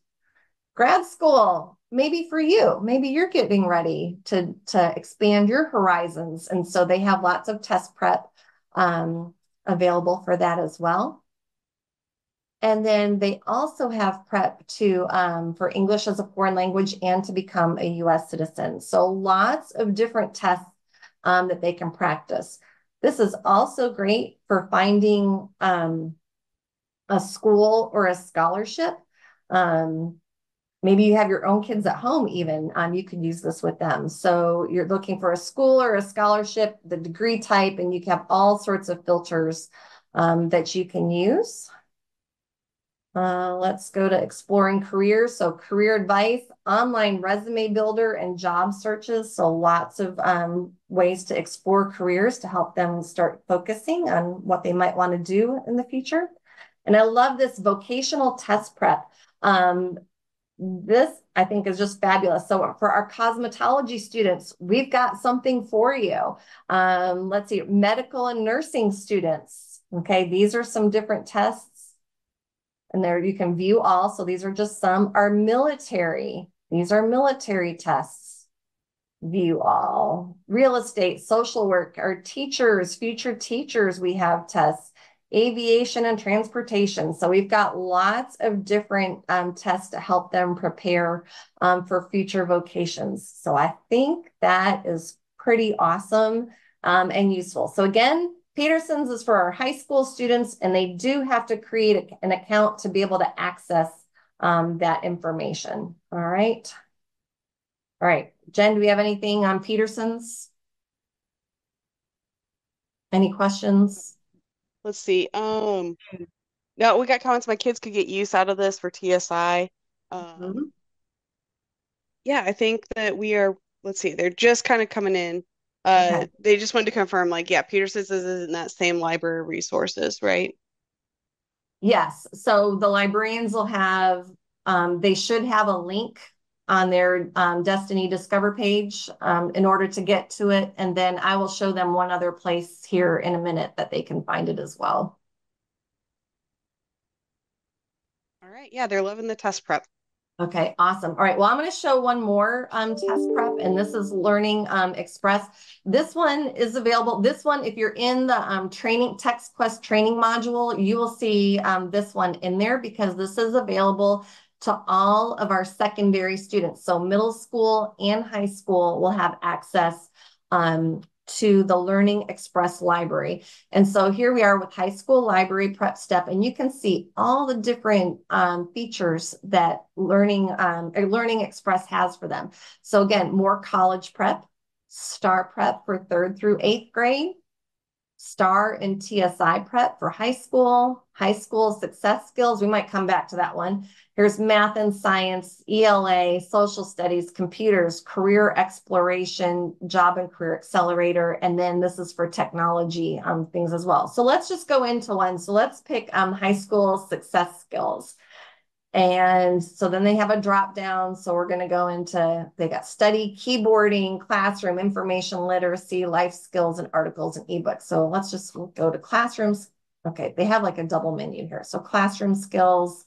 Grad school, maybe for you, maybe you're getting ready to expand your horizons. And so they have lots of test prep available for that as well. And then they also have prep to for English as a foreign language and to become a US citizen. So lots of different tests that they can practice. This is also great for finding a school or a scholarship. Maybe you have your own kids at home even, you could use this with them. So you're looking for a school or a scholarship, the degree type, and you can have all sorts of filters that you can use. Let's go to exploring careers. So career advice, online resume builder, and job searches. So lots of ways to explore careers to help them start focusing on what they might want to do in the future. And I love this vocational test prep. This, I think, is just fabulous. So for our cosmetology students, we've got something for you. Let's see, medical and nursing students. Okay, these are some different tests. And there you can view all. So these are just some. Our military, these are military tests. View all. Real estate, social work, our teachers, future teachers, we have tests. Aviation and transportation. So we've got lots of different tests to help them prepare for future vocations. So I think that is pretty awesome and useful. So again, Peterson's is for our high school students, and they do have to create an account to be able to access that information. All right. All right. Jen, do we have anything on Peterson's? Any questions? Let's see. No, we got comments. My kids could get use out of this for TSI. Yeah, I think that we are, let's see, they're just kind of coming in. Okay. They just wanted to confirm, like, yeah, Peterson's is in that same library of resources, right? Yes. So the librarians will have, they should have a link on their Destiny Discover page in order to get to it. And then I will show them one other place here in a minute that they can find it as well. All right. Yeah, they're loving the test prep. Okay, awesome. All right, well, I'm going to show one more test prep, and this is Learning Express. This one is available. This one, if you're in the training text quest training module, you will see this one in there because this is available to all of our secondary students. So middle school and high school will have access to the Learning Express library. And so here we are with high school library prep step, and you can see all the different features that Learning Express has for them. So again, more college prep, STAR prep for 3rd through 8th grade, STAR and TSI prep for high school success skills. We might come back to that one. Here's math and science, ELA, social studies, computers, career exploration, job and career accelerator. And then this is for technology things as well. So let's just go into one. So let's pick high school success skills. And so then they have a drop down. So we're going to go into, they got study, keyboarding, classroom, information literacy, life skills, and articles and ebooks. So let's just go to classrooms. Okay, they have like a double menu here. So classroom skills.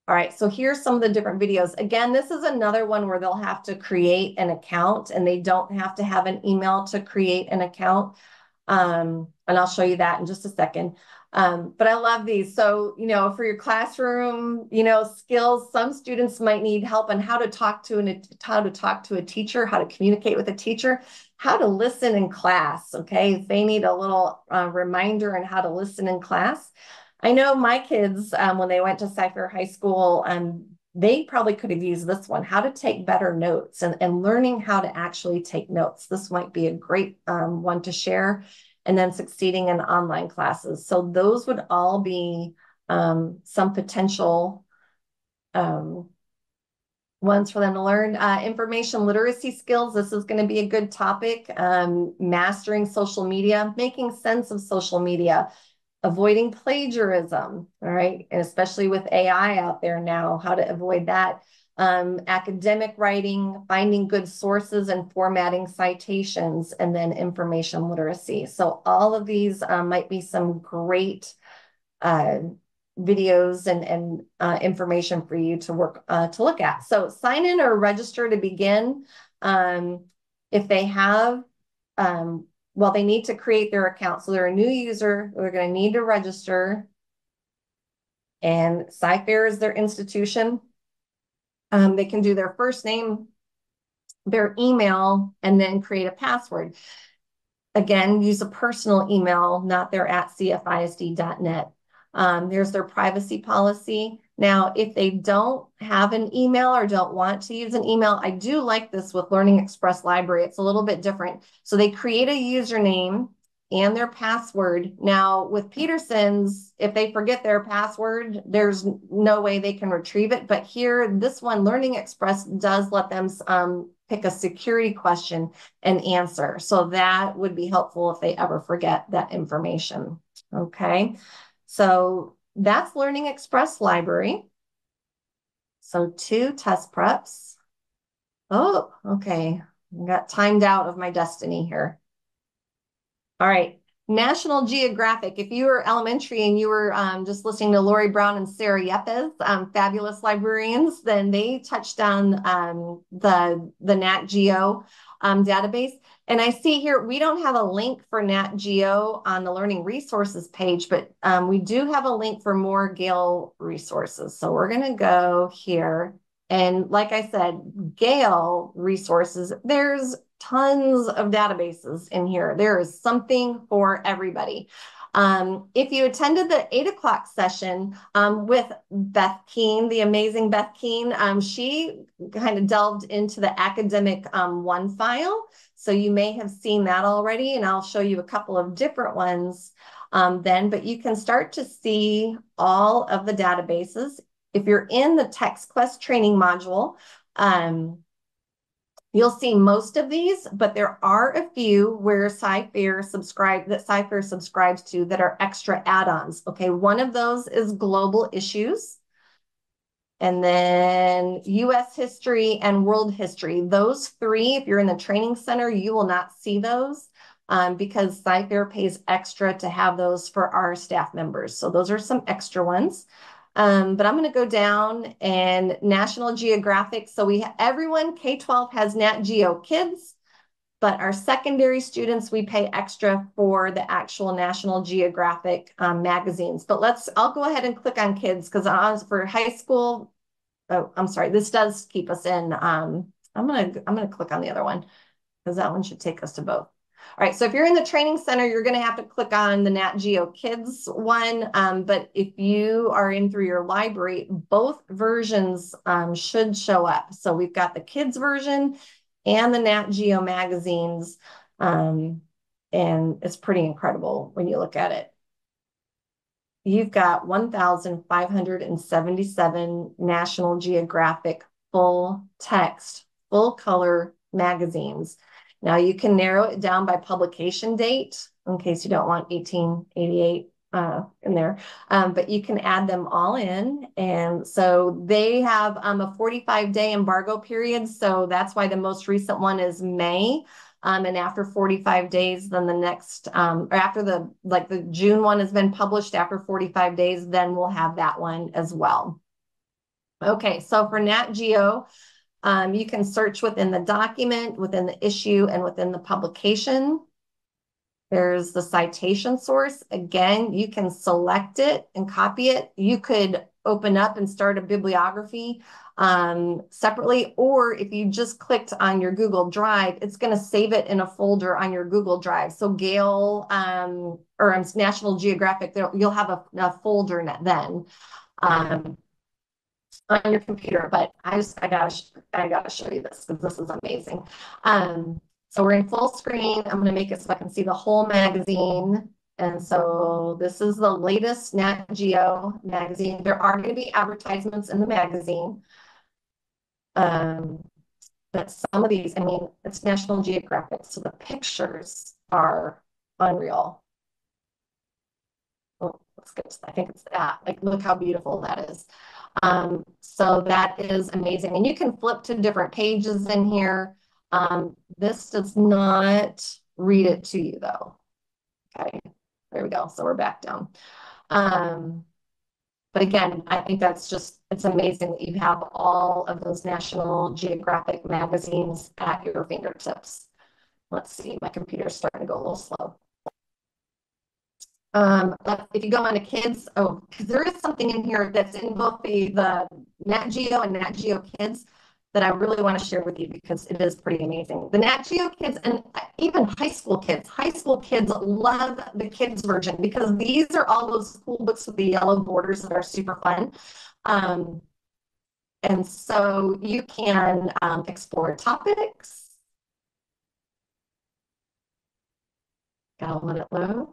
All right, so here's some of the different videos. Again, this is another one where they'll have to create an account and they don't have to have an email to create an account. And I'll show you that in just a second. But I love these. So, you know, for your classroom, you know, skills, some students might need help on how to talk to a teacher, how to communicate with a teacher, how to listen in class. Okay, if they need a little reminder on how to listen in class. I know my kids, when they went to Cypher High School, they probably could have used this one, how to take better notes and learning how to actually take notes. This might be a great one to share. And then succeeding in online classes. So those would all be some potential ones for them to learn. Information literacy skills. This is going to be a good topic. Mastering social media, making sense of social media, avoiding plagiarism, all right? And especially with AI out there now, how to avoid that. Academic writing, finding good sources and formatting citations, and then information literacy. So all of these might be some great videos and information for you to work to look at. So sign in or register to begin. If they have, well, they need to create their account. So they're a new user, they're going to need to register. And Cypher is their institution. They can do their first name, their email, and then create a password. Again, use a personal email, not their @cfisd.net. There's their privacy policy. Now, if they don't have an email or don't want to use an email, I do like this with Learning Express Library. It's a little bit different. So they create a username and their password. Now, with Peterson's, if they forget their password, there's no way they can retrieve it. But here, this one, Learning Express does let them pick a security question and answer. So that would be helpful if they ever forget that information. Okay, so that's Learning Express Library. So 2 test preps. Oh, okay. I got timed out of my destiny here. All right, National Geographic. If you were elementary and you were just listening to Lori Brown and Sara Yeppez, fabulous librarians, then they touched on the Nat Geo database. And I see here, we don't have a link for Nat Geo on the Learning Resources page, but we do have a link for more Gale resources. So we're going to go here. And like I said, Gale resources, there's tons of databases in here. There is something for everybody. If you attended the 8 o'clock session with Beth Keene, the amazing Beth Keene, she kind of delved into the academic one file. So you may have seen that already, and I'll show you a couple of different ones then, but you can start to see all of the databases. If you're in the Text Quest training module, you'll see most of these, but there are a few where Cypher subscribes to that are extra add-ons. Okay, one of those is global issues. and then U.S. history and world history. Those three, if you're in the training center, you will not see those because Sci-Fair pays extra to have those for our staff members. So those are some extra ones. But I'm going to go down and National Geographic. So everyone K-12 has Nat Geo Kids, but our secondary students, we pay extra for the actual National Geographic magazines. But I'll go ahead and click on kids because for high school, oh, I'm sorry, this does keep us in. I'm gonna click on the other one because that one should take us to both. All right, so if you're in the training center, you're going to have to click on the Nat Geo Kids one. But if you are in through your library, both versions should show up. So we've got the kids version and the Nat Geo magazines. And it's pretty incredible when you look at it. You've got 1,577 National Geographic full text, full color magazines. Now you can narrow it down by publication date in case you don't want 1888 in there, but you can add them all in. And so they have a 45-day embargo period. So that's why the most recent one is May. And after 45 days, then the next, or after the June one has been published after 45 days, then we'll have that one as well. Okay, so for Nat Geo, you can search within the document, within the issue, and within the publication. There's the citation source. Again, you can select it and copy it. You could open up and start a bibliography separately, or if you just clicked on your Google Drive, it's going to save it in a folder on your Google Drive. So Gale or National Geographic, you'll have a folder then. On your computer, but I gotta show you this because this is amazing. So we're in full screen. I'm gonna make it so I can see the whole magazine. And so this is the latest Nat Geo magazine. There are going to be advertisements in the magazine. But some of these, I mean, it's National Geographic, so the pictures are unreal. Oh, let's get to, I think it's that. Like, look how beautiful that is. So that is amazing. And you can flip to different pages in here. This does not read it to you though. Okay, there we go. So we're back down. But again, I think it's amazing that you have all of those National Geographic magazines at your fingertips. Let's see, my computer's starting to go a little slow. If you go on to kids, because there is something in here that's in both the Nat Geo and Nat Geo Kids that I really want to share with you because it is pretty amazing. The Nat Geo Kids and even high school kids love the kids version because these are all those cool books with the yellow borders that are super fun. And so you can explore topics. Gotta let it load.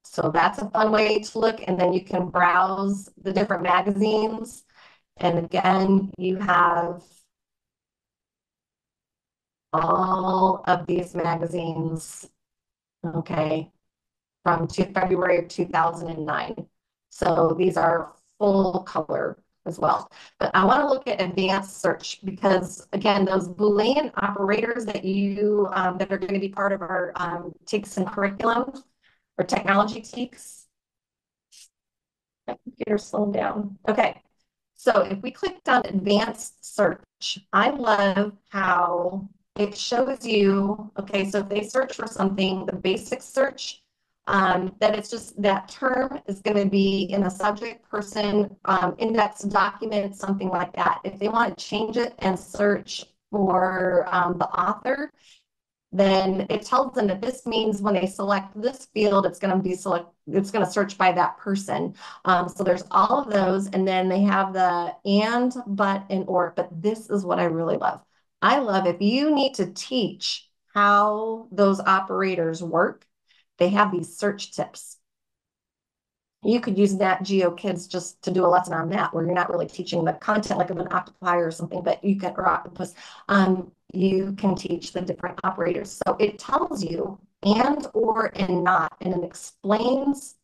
So that's a fun way to look, and then you can browse the different magazines. And again, you have all of these magazines, okay, from February of 2009. So these are full color as well. But I want to look at advanced search because, again, those Boolean operators that that are going to be part of our TEKS and curriculum, or technology TEKS. My computer's slowing down. Okay, so if we clicked on advanced search, I love how it shows you, okay, so if they search for something, the basic search, that it's just that term is going to be in a subject, person, index, document, something like that. If they want to change it and search for the author, then it tells them that this means when they select this field, it's going to search by that person. So there's all of those, and then they have the and, but, and or. But this is what I really love. I love if you need to teach how those operators work, they have these search tips. You could use Nat Geo Kids just to do a lesson on that, where you're not really teaching the content like of an octopi or something, but you can, or octopus. You can teach the different operators. So it tells you and, or, and not, and it explains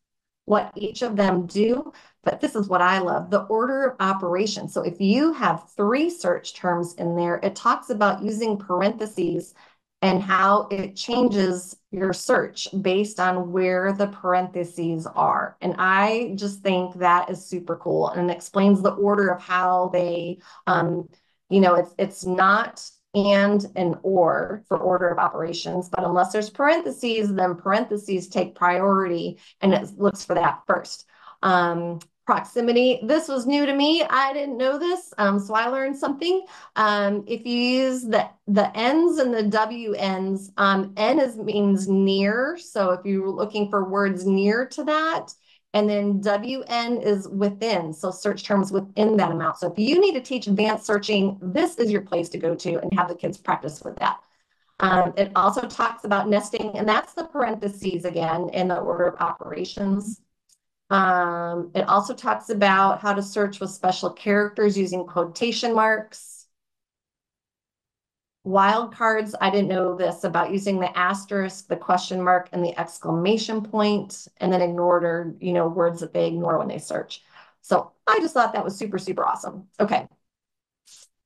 what each of them do. but this is what I love, the order of operation. So if you have 3 search terms in there, it talks about using parentheses and how it changes your search based on where the parentheses are. And I just think that is super cool and explains the order of how they, you know, it's not and or for order of operations, but unless there's parentheses, then parentheses take priority and it looks for that first. Proximity, this was new to me. I didn't know this, so I learned something. If you use the N's and the WNs, N means near. So if you're looking for words near to that, and then WN is within, so search terms within that amount. So if you need to teach advanced searching, this is your place to go to and have the kids practice with that. It also talks about nesting, and that's the parentheses again in the order of operations. It also talks about how to search with special characters using quotation marks. Wildcards, I didn't know this about using the asterisk, the question mark, and the exclamation point, and then ignored or, you know, words that they ignore when they search. So I just thought that was super, super awesome. Okay.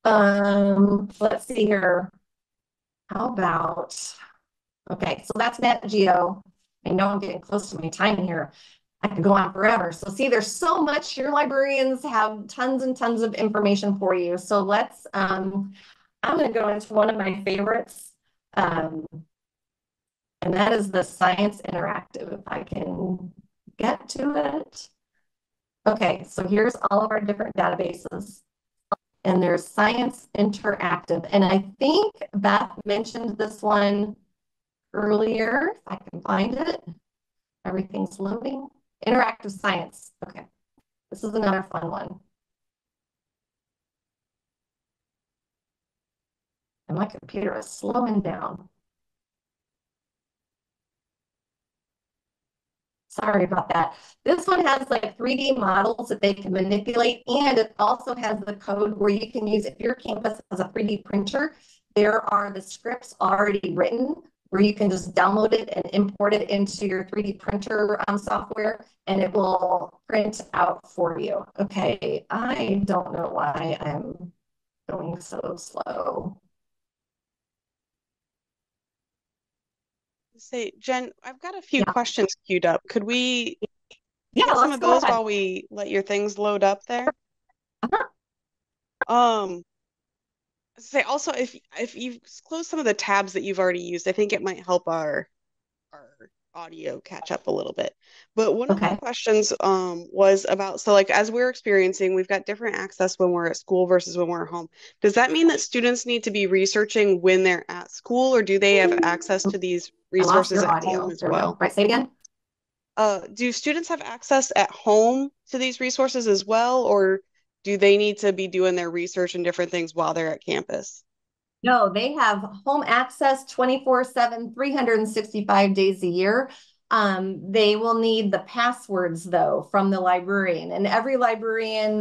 Let's see here. How about, okay, so that's Nat Geo. I know I'm getting close to my time here. I could go on forever. So see, there's so much. Your librarians have tons and tons of information for you. So let's, I'm going to go into one of my favorites, and that is the Science Interactive, if I can get to it. Okay, so here's all of our different databases, and there's Science Interactive. And I think Beth mentioned this one earlier, if I can find it. Everything's loading. Interactive science. Okay, this is another fun one. And my computer is slowing down. Sorry about that. This one has like 3D models that they can manipulate, and it also has the code where you can use, if your campus has a 3D printer, there are the scripts already written where you can just download it and import it into your 3D printer software, and it will print out for you. Okay, I don't know why I'm going so slow. Say, Jen, I've got a few questions queued up. Could we get some of those while we let your things load up there? Say also, if you've closed some of the tabs that you've already used, I think it might help our audio catch up a little bit. But one of my questions was about, so like as we're experiencing, we've got different access when we're at school versus when we're at home. Does that mean that students need to be researching when they're at school, or do they have access to these resources at home as well? Right, say it again. Do students have access at home to these resources as well, or do they need to be doing their research and different things while they're at campus? No, they have home access 24/7, 365 days a year. They will need the passwords though from the librarian, and every librarian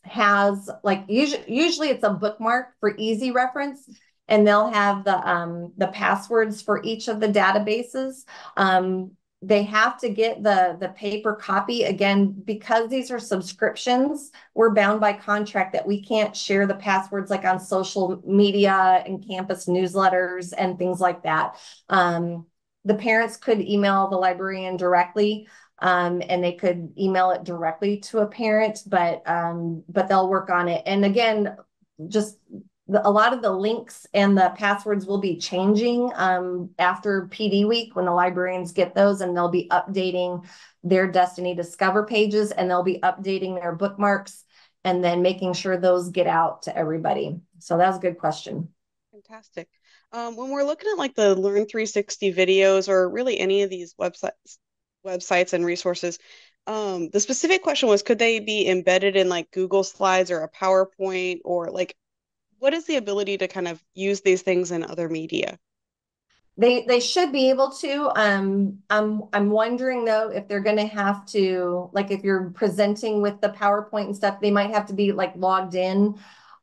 has like usually it's a bookmark for easy reference, and they'll have the passwords for each of the databases. They have to get the paper copy again, because these are subscriptions. We're bound by contract that we can't share the passwords like on social media and campus newsletters and things like that. The parents could email the librarian directly, and they could email it directly to a parent, but they'll work on it. And again, just a lot of the links and the passwords will be changing after PD week when the librarians get those, and they'll be updating their Destiny Discover pages, and they'll be updating their bookmarks, and then making sure those get out to everybody. So that's a good question. Fantastic. When we're looking at like the Learn 360 videos, or really any of these websites and resources, the specific question was, could they be embedded in like Google Slides or a PowerPoint, or like, what is the ability to kind of use these things in other media? They should be able to. I'm wondering though if they're going to have to, like if you're presenting with the PowerPoint and stuff, they might have to be like logged in,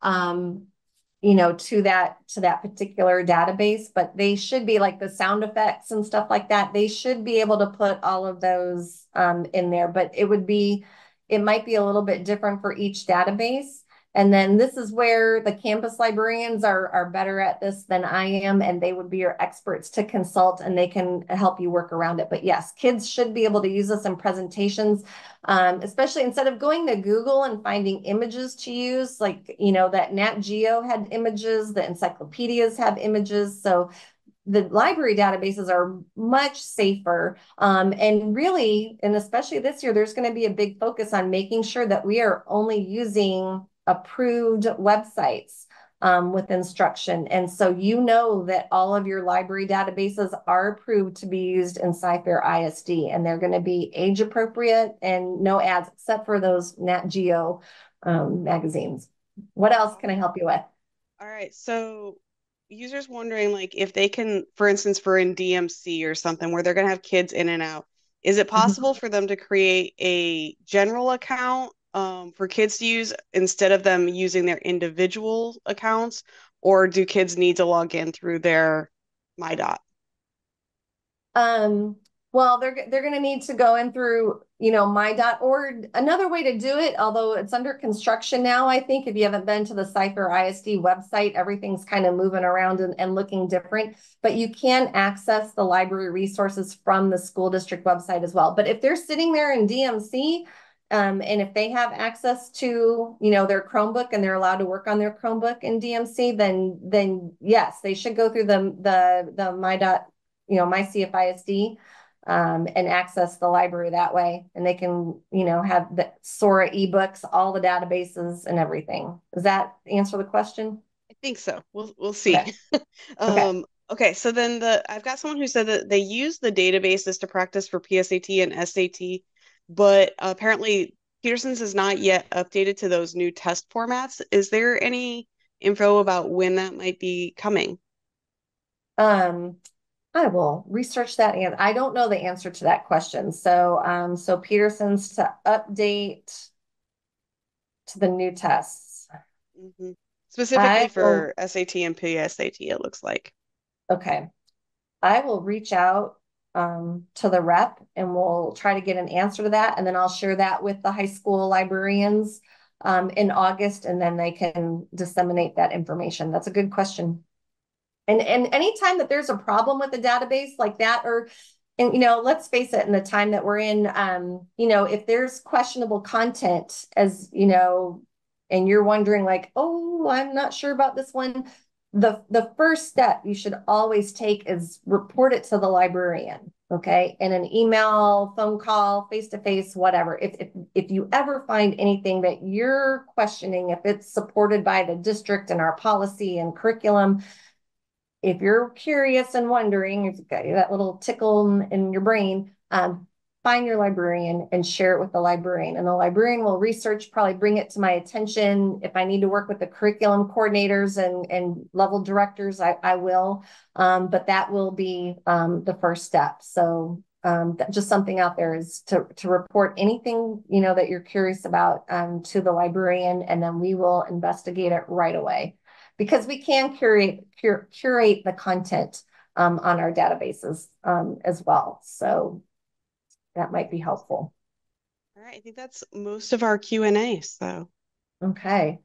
you know, to that particular database. But they should be, like the sound effects and stuff like that, they should be able to put all of those in there. But it would be it might be a little bit different for each database. And then this is where the campus librarians are better at this than I am, and they would be your experts to consult, and they can help you work around it. But yes, kids should be able to use this in presentations, especially instead of going to Google and finding images to use, like, you know, that Nat Geo had images, the encyclopedias have images. So the library databases are much safer. And really, and especially this year, there's going to be a big focus on making sure that we are only using approved websites with instruction. And so you know that all of your library databases are approved to be used in CFISD, and they're going to be age appropriate and no ads except for those Nat Geo magazines. What else can I help you with? All right, so users wondering, like, if they can, for instance, for in DMC or something where they're going to have kids in and out, is it possible for them to create a general account for kids to use instead of them using their individual accounts, or do kids need to log in through their MyDot? Well, they're going to need to go in through, you know, MyDot, or another way to do it, although it's under construction now. I think if you haven't been to the CFISD website, everything's kind of moving around and looking different, but you can access the library resources from the school district website as well. But if they're sitting there in DMC, and if they have access to, you know, their Chromebook and they're allowed to work on their Chromebook in DMC, then yes, they should go through the MyDot, you know, my CFISD, and access the library that way. And they can, you know, have the Sora ebooks, all the databases and everything. Does that answer the question? I think so. We'll see. Okay. Okay, so then I've got someone who said that they use the databases to practice for PSAT and SAT, but apparently Peterson's is not yet updated to those new test formats. Is there any info about when that might be coming? I will research that, and I don't know the answer to that question. So, so Peterson's to update to the new tests. Specifically for SAT and PSAT, it looks like. Okay. I will reach out to the rep and we'll try to get an answer to that. And then I'll share that with the high school librarians in August, and then they can disseminate that information. That's a good question. And anytime that there's a problem with the database like that, and, you know, let's face it, in the time that we're in, you know, if there's questionable content, as, you know, and you're wondering like, oh, I'm not sure about this one, the first step you should always take is report it to the librarian, okay? In an email, phone call, face-to-face, whatever. If you ever find anything that you're questioning, if it's supported by the district and our policy and curriculum, if you're curious and wondering, if you've got that little tickle in your brain, find your librarian and share it with the librarian. And the librarian will research, probably bring it to my attention. If I need to work with the curriculum coordinators and level directors, I will. But that will be the first step. So just something out there is to report anything, you know, that you're curious about to the librarian, and then we will investigate it right away. Because we can curate the content on our databases as well. So that might be helpful. All right, I think that's most of our Q&A. So, okay,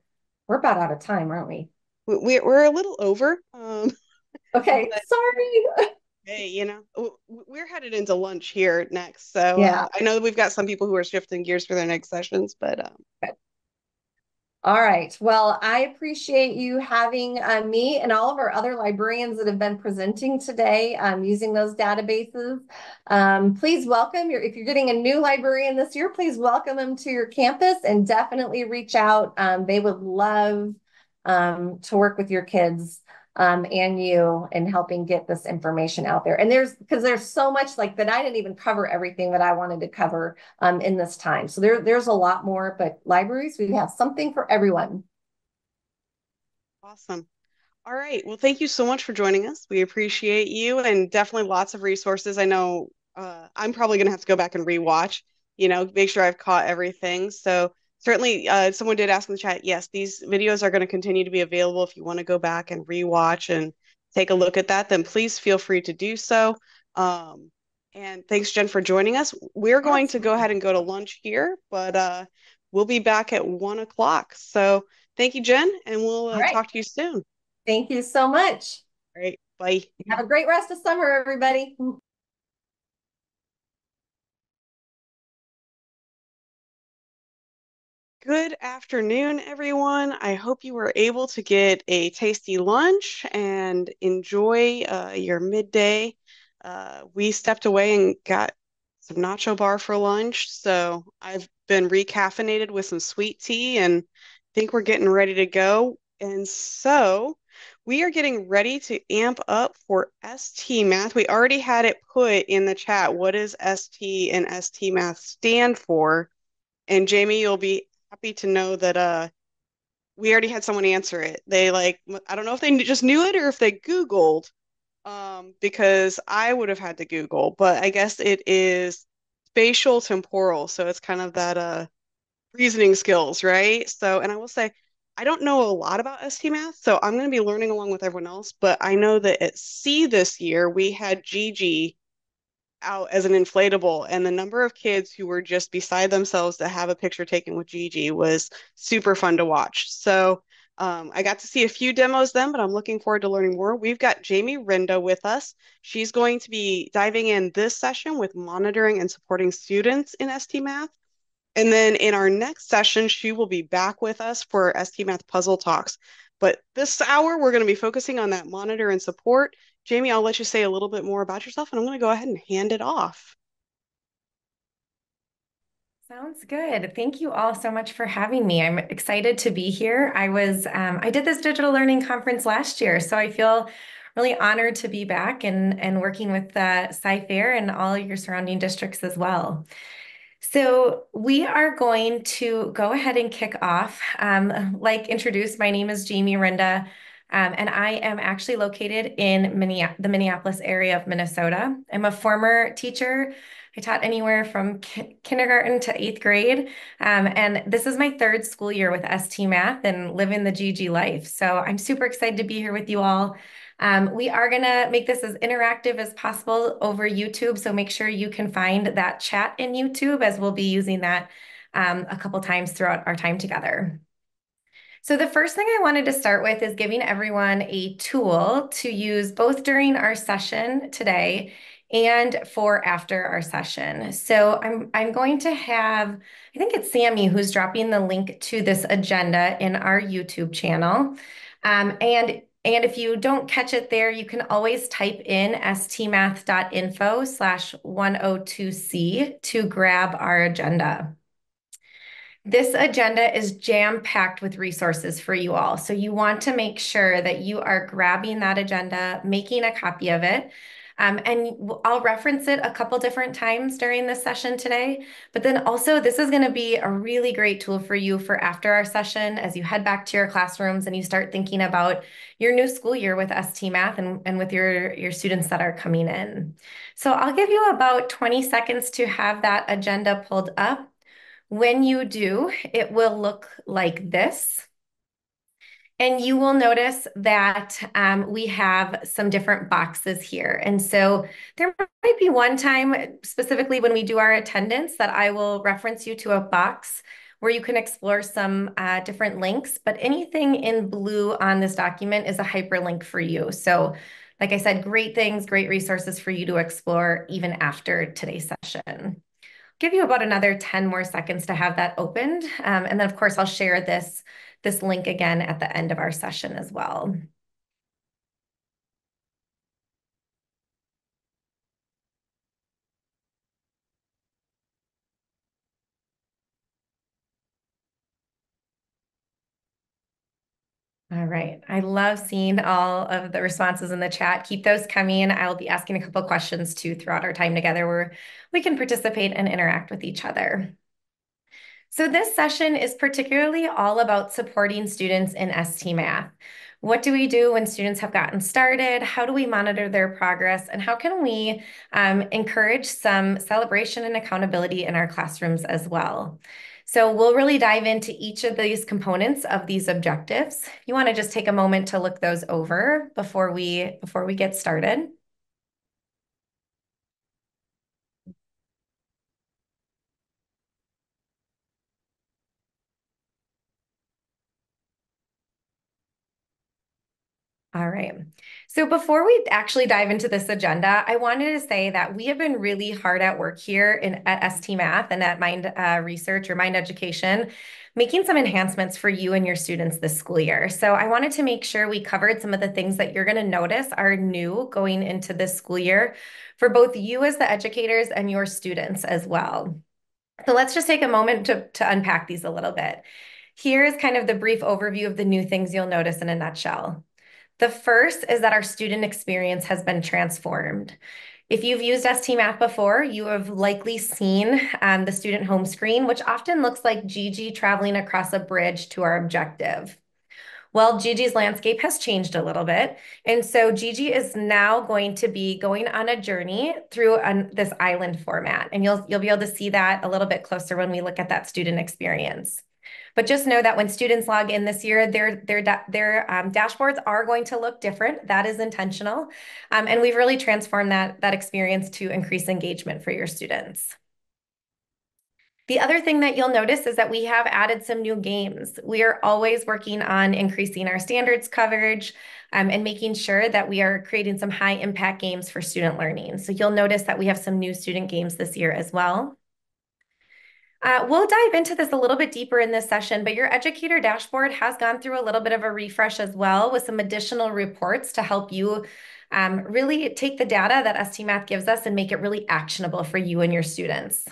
we're about out of time, aren't we? We're a little over. Okay, sorry. Hey, you know, we're headed into lunch here next. So yeah, I know that we've got some people who are shifting gears for their next sessions, but okay. All right. Well, I appreciate you having me and all of our other librarians that have been presenting today using those databases. Please welcome if you're getting a new librarian this year, please welcome them to your campus and definitely reach out. They would love to work with your kids and you in helping get this information out there. And because there's so much like that, I didn't even cover everything that I wanted to cover in this time. So there's a lot more, but libraries, we have something for everyone. Awesome. All right. Well, thank you so much for joining us. We appreciate you, and definitely lots of resources. I know I'm probably going to have to go back and rewatch, you know, make sure I've caught everything. So certainly, someone did ask in the chat, yes, these videos are going to continue to be available. If you want to go back and rewatch and take a look at that, then please feel free to do so. And thanks, Jen, for joining us. We're going to go ahead and go to lunch here, but we'll be back at 1 o'clock. So thank you, Jen, and we'll talk to you soon. Thank you so much. All right, bye. Have a great rest of summer, everybody. Good afternoon, everyone. I hope you were able to get a tasty lunch and enjoy your midday. We stepped away and got some nacho bar for lunch, so I've been recaffeinated with some sweet tea and think we're getting ready to go. And so we are getting ready to amp up for ST Math. We already had it put in the chat. What does ST and ST Math stand for? And Jamie, you'll be happy to know that we already had someone answer it. They I don't know if they just knew it or if they Googled, because I would have had to Google, but I guess it is spatial temporal. So it's kind of that reasoning skills, right? So, and I will say, I don't know a lot about ST Math, so I'm going to be learning along with everyone else, but I know that at C this year, we had Gigi out as an inflatable, and the number of kids who were just beside themselves to have a picture taken with Gigi was super fun to watch. So I got to see a few demos then, but I'm looking forward to learning more. We've got Jamie Rynda with us. She's going to be diving in this session with monitoring and supporting students in ST Math. And then in our next session, she will be back with us for ST Math Puzzle Talks. But this hour, we're going to be focusing on that monitor and support. Jamie, I'll let you say a little bit more about yourself, and I'm going to go ahead and hand it off. Sounds good. Thank you all so much for having me. I'm excited to be here. I did this digital learning conference last year, so I feel really honored to be back and working with Sci-Fair and all your surrounding districts as well. So we are going to go ahead and kick off. Like introduced, my name is Jamie Rynda, and I am actually located in the Minneapolis area of Minnesota. I'm a former teacher. I taught anywhere from kindergarten to 8th grade, and this is my 3rd school year with ST Math and living the GG life. So I'm super excited to be here with you all. We are going to make this as interactive as possible over YouTube, so make sure you can find that chat in YouTube, as we'll be using that a couple times throughout our time together. So the first thing I wanted to start with is giving everyone a tool to use both during our session today and for after our session. So I'm going to have, I think it's Sammy who's dropping the link to this agenda in our YouTube channel. And if you don't catch it there, you can always type in stmath.info/102C to grab our agenda. This agenda is jam-packed with resources for you all. So you want to make sure that you are grabbing that agenda, making a copy of it. And I'll reference it a couple different times during this session today, but then also this is going to be a really great tool for you for after our session as you head back to your classrooms and you start thinking about your new school year with ST Math and with your students that are coming in. So I'll give you about 20 seconds to have that agenda pulled up. When you do, it will look like this. And you will notice that we have some different boxes here. And so there might be one time, specifically when we do our attendance, that I will reference you to a box where you can explore some different links. But anything in blue on this document is a hyperlink for you. So like I said, great things, great resources for you to explore even after today's session. Give you about another 10 more seconds to have that opened. And then of course, I'll share this link again at the end of our session as well. All right. I love seeing all of the responses in the chat. Keep those coming. I'll be asking a couple questions too throughout our time together where we can participate and interact with each other. So this session is particularly all about supporting students in ST Math. What do we do when students have gotten started? How do we monitor their progress? And how can we encourage some celebration and accountability in our classrooms as well? So we'll really dive into each of these components of these objectives. You want to just take a moment to look those over before we get started. All right. So before we actually dive into this agenda, I wanted to say that we have been really hard at work here at ST Math and at Mind Research or Mind Education, making some enhancements for you and your students this school year. So I wanted to make sure we covered some of the things that you're going to notice are new going into this school year for both you as the educators and your students as well. So let's just take a moment to unpack these a little bit. Here is kind of the brief overview of the new things you'll notice in a nutshell. The first is that our student experience has been transformed. If you've used ST Math before, you have likely seen the student home screen, which often looks like Gigi traveling across a bridge to our objective. Well, Gigi's landscape has changed a little bit. And so Gigi is now going to be going on a journey through this island format. And you'll be able to see that a little bit closer when we look at that student experience. But just know that when students log in this year, their dashboards are going to look different. That is intentional. And we've really transformed that experience to increase engagement for your students. The other thing that you'll notice is that we have added some new games. We are always working on increasing our standards coverage and making sure that we are creating some high impact games for student learning. So you'll notice that we have some new student games this year as well. We'll dive into this a little bit deeper in this session, but your educator dashboard has gone through a little bit of a refresh as well with some additional reports to help you really take the data that ST Math gives us and make it really actionable for you and your students.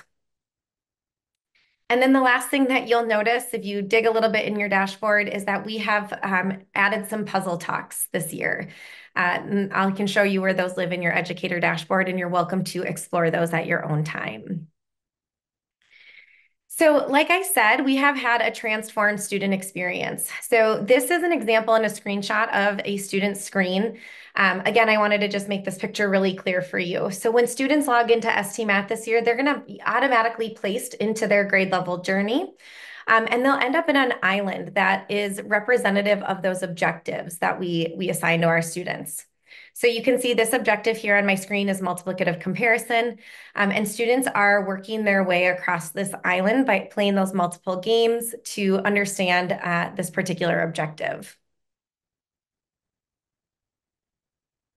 And then the last thing that you'll notice if you dig a little bit in your dashboard is that we have added some puzzle talks this year. I can show you where those live in your educator dashboard, and you're welcome to explore those at your own time. So like I said, we have had a transformed student experience. So this is an example and a screenshot of a student's screen. Again, I wanted to just make this picture really clear for you. So when students log into ST Math this year, they're going to be automatically placed into their grade level journey. And they'll end up in an island that is representative of those objectives that we assign to our students. So you can see this objective here on my screen is multiplicative comparison, and students are working their way across this island by playing those multiple games to understand this particular objective.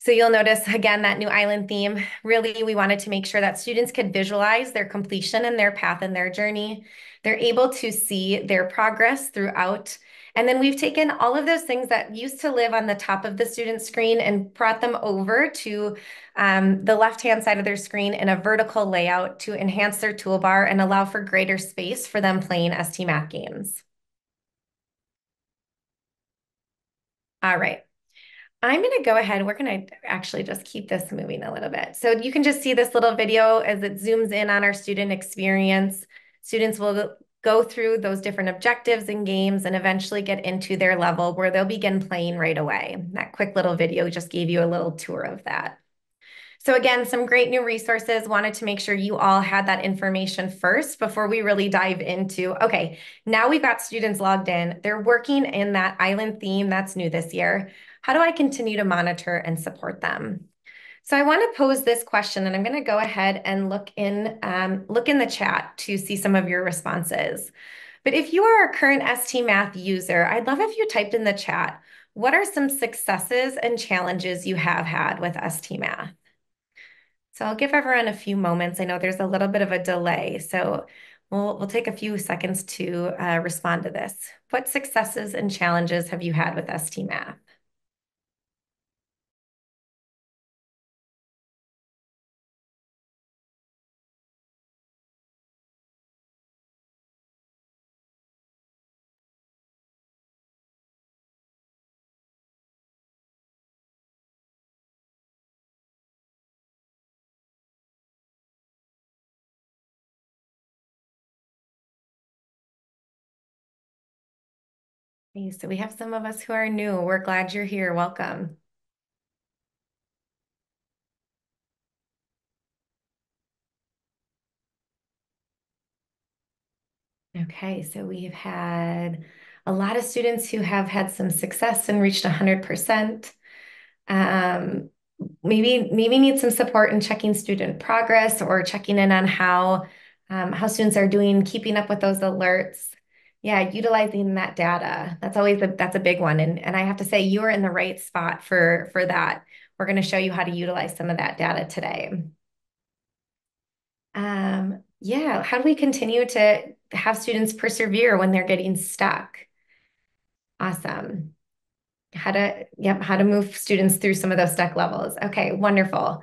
So you'll notice, again, that new island theme. Really, we wanted to make sure that students could visualize their completion and their path and their journey. They're able to see their progress throughout. And then we've taken all of those things that used to live on the top of the student screen and brought them over to the left-hand side of their screen in a vertical layout to enhance their toolbar and allow for greater space for them playing ST Math games. All right. I'm going to go ahead. We're going to actually just keep this moving a little bit. So you can just see this little video as it zooms in on our student experience. Students will go through those different objectives and games and eventually get into their level where they'll begin playing right away. That quick little video just gave you a little tour of that. So again, some great new resources. Wanted to make sure you all had that information first before we really dive into, okay, now we've got students logged in. They're working in that island theme that's new this year. How do I continue to monitor and support them? So I want to pose this question, and I'm going to go ahead and look in the chat to see some of your responses. But if you are a current ST Math user, I'd love if you typed in the chat, what are some successes and challenges you have had with ST Math? So I'll give everyone a few moments. I know there's a little bit of a delay, so we'll take a few seconds to respond to this. What successes and challenges have you had with ST Math? Okay, so we have some of us who are new. We're glad you're here. Welcome. Okay, so we've had a lot of students who have had some success and reached 100%. Maybe need some support in checking student progress or checking in on how students are doing, keeping up with those alerts. Yeah, utilizing that data. That's a big one. And I have to say you are in the right spot for that. We're going to show you how to utilize some of that data today. Yeah, how do we continue to have students persevere when they're getting stuck? Awesome. How to move students through some of those stuck levels. Okay, wonderful.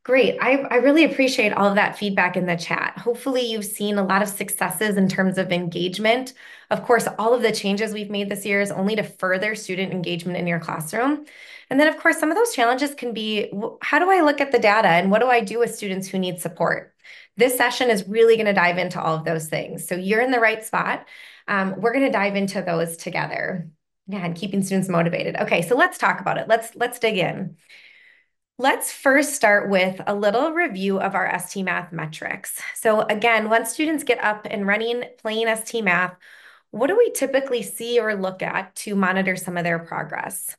Great. I really appreciate all of that feedback in the chat. Hopefully you've seen a lot of successes in terms of engagement. Of course, all of the changes we've made this year is only to further student engagement in your classroom. And then of course, some of those challenges can be, how do I look at the data and what do I do with students who need support? This session is really going to dive into all of those things. So you're in the right spot. We're going to dive into those together. Yeah, and keeping students motivated. Okay, so let's talk about it. Let's dig in. Let's first start with a little review of our ST Math metrics. So again, once students get up and running, playing ST Math, what do we typically see or look at to monitor some of their progress?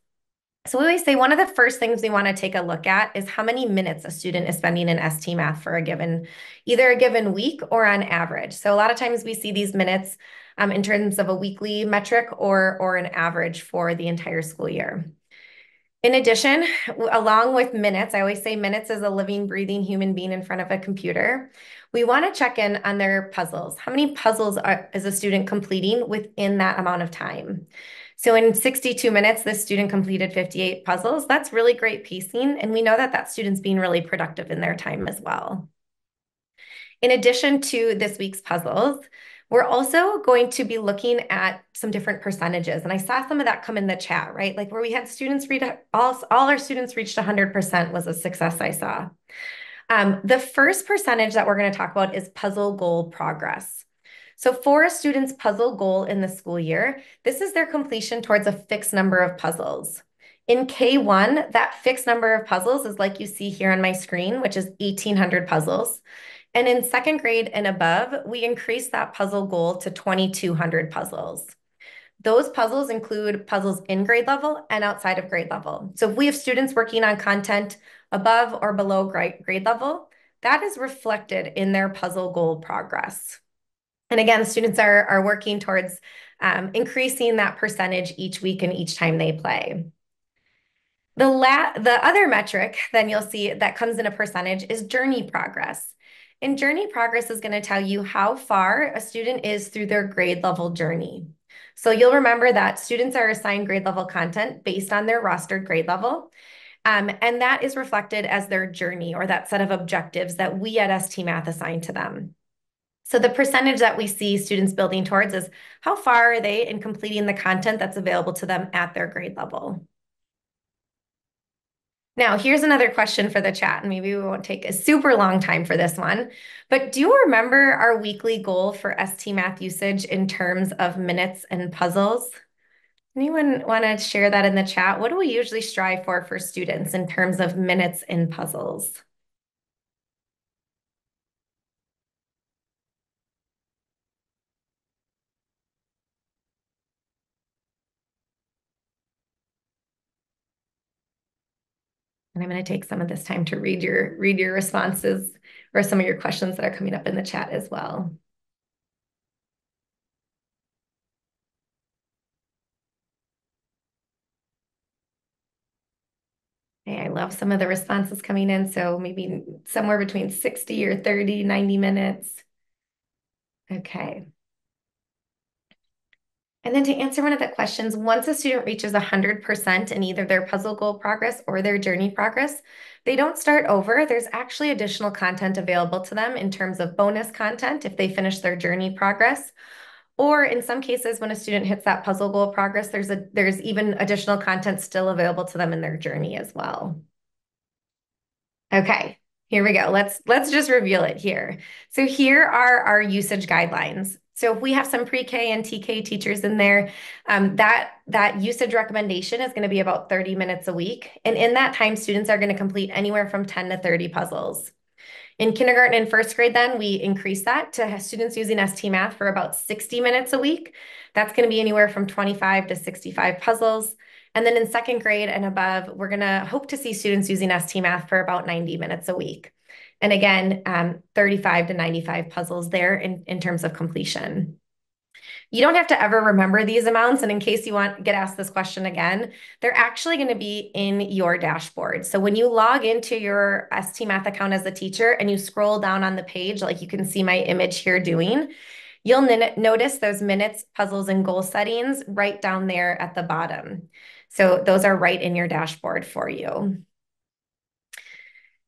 So we always say one of the first things we want to take a look at is how many minutes a student is spending in ST Math for either a given week or on average. So a lot of times we see these minutes in terms of a weekly metric or an average for the entire school year. In addition, along with minutes, I always say minutes is a living, breathing human being in front of a computer. We want to check in on their puzzles. How many puzzles is a student completing within that amount of time? So in 62 minutes, this student completed 58 puzzles. That's really great pacing. And we know that that student's being really productive in their time as well. In addition to this week's puzzles, we're also going to be looking at some different percentages. And I saw some of that come in the chat, right? Like where we had students read, all our students reached 100% was a success I saw. The first percentage that we're going to talk about is puzzle goal progress. So for a student's puzzle goal in the school year, this is their completion towards a fixed number of puzzles. In K1, that fixed number of puzzles is like you see here on my screen, which is 1,800 puzzles. And in second grade and above, we increased that puzzle goal to 2,200 puzzles. Those puzzles include puzzles in grade level and outside of grade level. So if we have students working on content above or below grade level, that is reflected in their puzzle goal progress. And again, students are working towards increasing that percentage each week and each time they play. The other metric then you'll see that comes in a percentage is journey progress. And journey progress is going to tell you how far a student is through their grade level journey. So you'll remember that students are assigned grade level content based on their rostered grade level. And that is reflected as their journey or that set of objectives that we at ST Math assign to them. So the percentage that we see students building towards is how far are they in completing the content that's available to them at their grade level. Now, here's another question for the chat, and maybe we won't take a super long time for this one, but do you remember our weekly goal for ST Math usage in terms of minutes and puzzles? Anyone want to share that in the chat? What do we usually strive for students in terms of minutes and puzzles? And I'm going to take some of this time to read your responses or some of your questions that are coming up in the chat as well. Okay, I love some of the responses coming in. So maybe somewhere between 60 or 30, 90 minutes. Okay. And then to answer one of the questions, once a student reaches 100% in either their puzzle goal progress or their journey progress, they don't start over. There's actually additional content available to them in terms of bonus content if they finish their journey progress. Or in some cases, when a student hits that puzzle goal progress, there's even additional content still available to them in their journey as well. Okay, here we go. Let's just reveal it here. So here are our usage guidelines. So if we have some pre-K and TK teachers in there, that usage recommendation is going to be about 30 minutes a week. And in that time, students are going to complete anywhere from 10 to 30 puzzles. In kindergarten and first grade, then we increase that to students using ST Math for about 60 minutes a week. That's going to be anywhere from 25 to 65 puzzles. And then in second grade and above, we're going to hope to see students using ST Math for about 90 minutes a week. And again, 35 to 95 puzzles there in terms of completion. You don't have to ever remember these amounts. And in case you get asked this question again, they're actually going to be in your dashboard. So when you log into your ST Math account as a teacher and you scroll down on the page, like you can see my image here doing, you'll notice those minutes, puzzles, and goal settings right down there at the bottom. So those are right in your dashboard for you.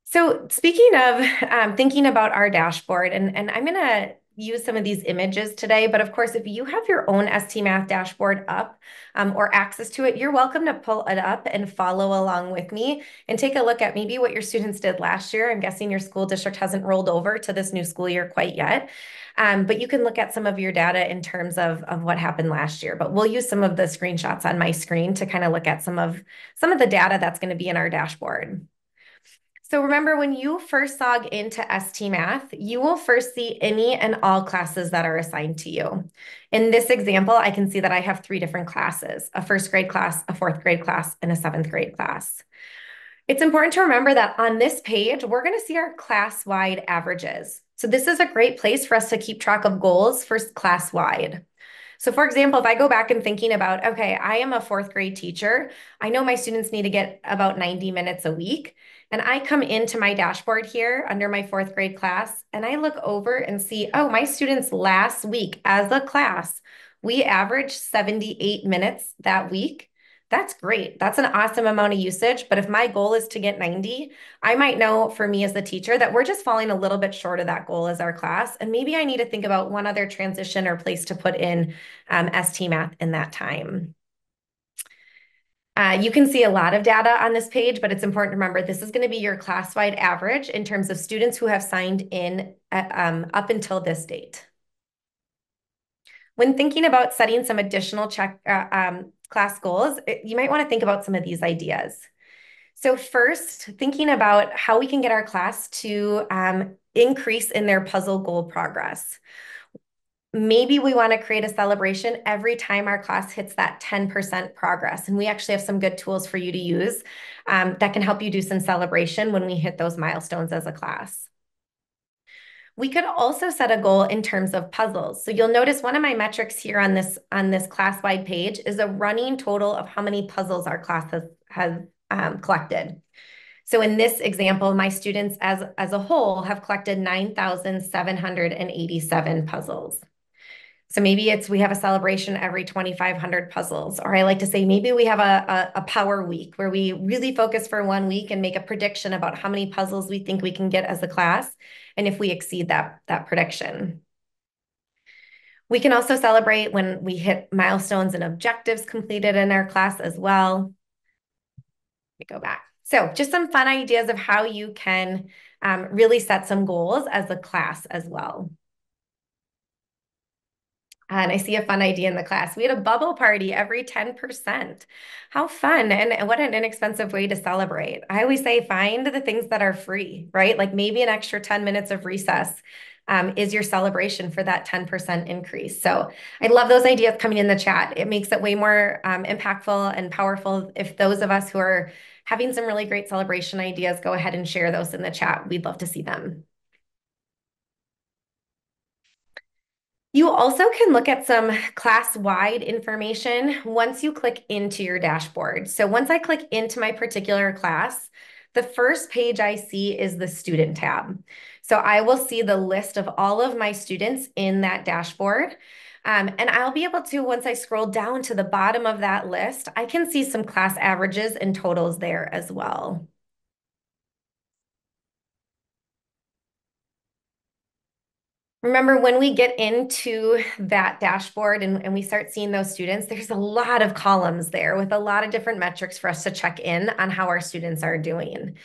So speaking of thinking about our dashboard, and I'm going to use some of these images today, but of course, if you have your own ST Math dashboard up or access to it, you're welcome to pull it up and follow along with me and take a look at maybe what your students did last year. I'm guessing your school district hasn't rolled over to this new school year quite yet, but you can look at some of your data in terms of what happened last year. But we'll use some of the screenshots on my screen to kind of look at some of the data that's going to be in our dashboard. So remember, when you first log into ST Math, you will first see any and all classes that are assigned to you. In this example, I can see that I have 3 different classes: a 1st grade class, a 4th grade class, and a 7th grade class. It's important to remember that on this page, we're going to see our class-wide averages. So this is a great place for us to keep track of goals for class-wide. So for example, if I go back and thinking about, okay, I am a 4th grade teacher. I know my students need to get about 90 minutes a week. And I come into my dashboard here under my 4th grade class, and I look over and see, oh, my students last week as a class, we averaged 78 minutes that week. That's great. That's an awesome amount of usage. But if my goal is to get 90, I might know for me as the teacher that we're just falling a little bit short of that goal as our class. And maybe I need to think about one other transition or place to put in ST Math in that time. You can see a lot of data on this page, but it's important to remember this is going to be your class-wide average in terms of students who have signed in up until this date. When thinking about setting some additional class goals, you might want to think about some of these ideas. So first, thinking about how we can get our class to increase in their puzzle goal progress. Maybe we want to create a celebration every time our class hits that 10% progress. And we actually have some good tools for you to use that can help you do some celebration when we hit those milestones as a class. We could also set a goal in terms of puzzles. So you'll notice one of my metrics here on this class-wide page is a running total of how many puzzles our class has collected. So in this example, my students as a whole have collected 9,787 puzzles. So maybe we have a celebration every 2,500 puzzles, or I like to say maybe we have a power week where we really focus for 1 week and make a prediction about how many puzzles we think we can get as a class, and if we exceed that prediction. We can also celebrate when we hit milestones and objectives completed in our class as well. Let me go back. So just some fun ideas of how you can really set some goals as a class as well. And I see a fun idea in the class. We had a bubble party every 10%. How fun, and what an inexpensive way to celebrate. I always say find the things that are free, right? Like maybe an extra 10 minutes of recess is your celebration for that 10% increase. So I love those ideas coming in the chat. It makes it way more impactful and powerful if those of us who are having some really great celebration ideas go ahead and share those in the chat. We'd love to see them. You also can look at some class-wide information once you click into your dashboard. So once I click into my particular class, the first page I see is the student tab. So I will see the list of all of my students in that dashboard. And I'll be able to, once I scroll down to the bottom of that list, I can see some class averages and totals there as well. Remember, when we get into that dashboard and we start seeing those students, there's a lot of columns there with a lot of different metrics for us to check in on how our students are doing.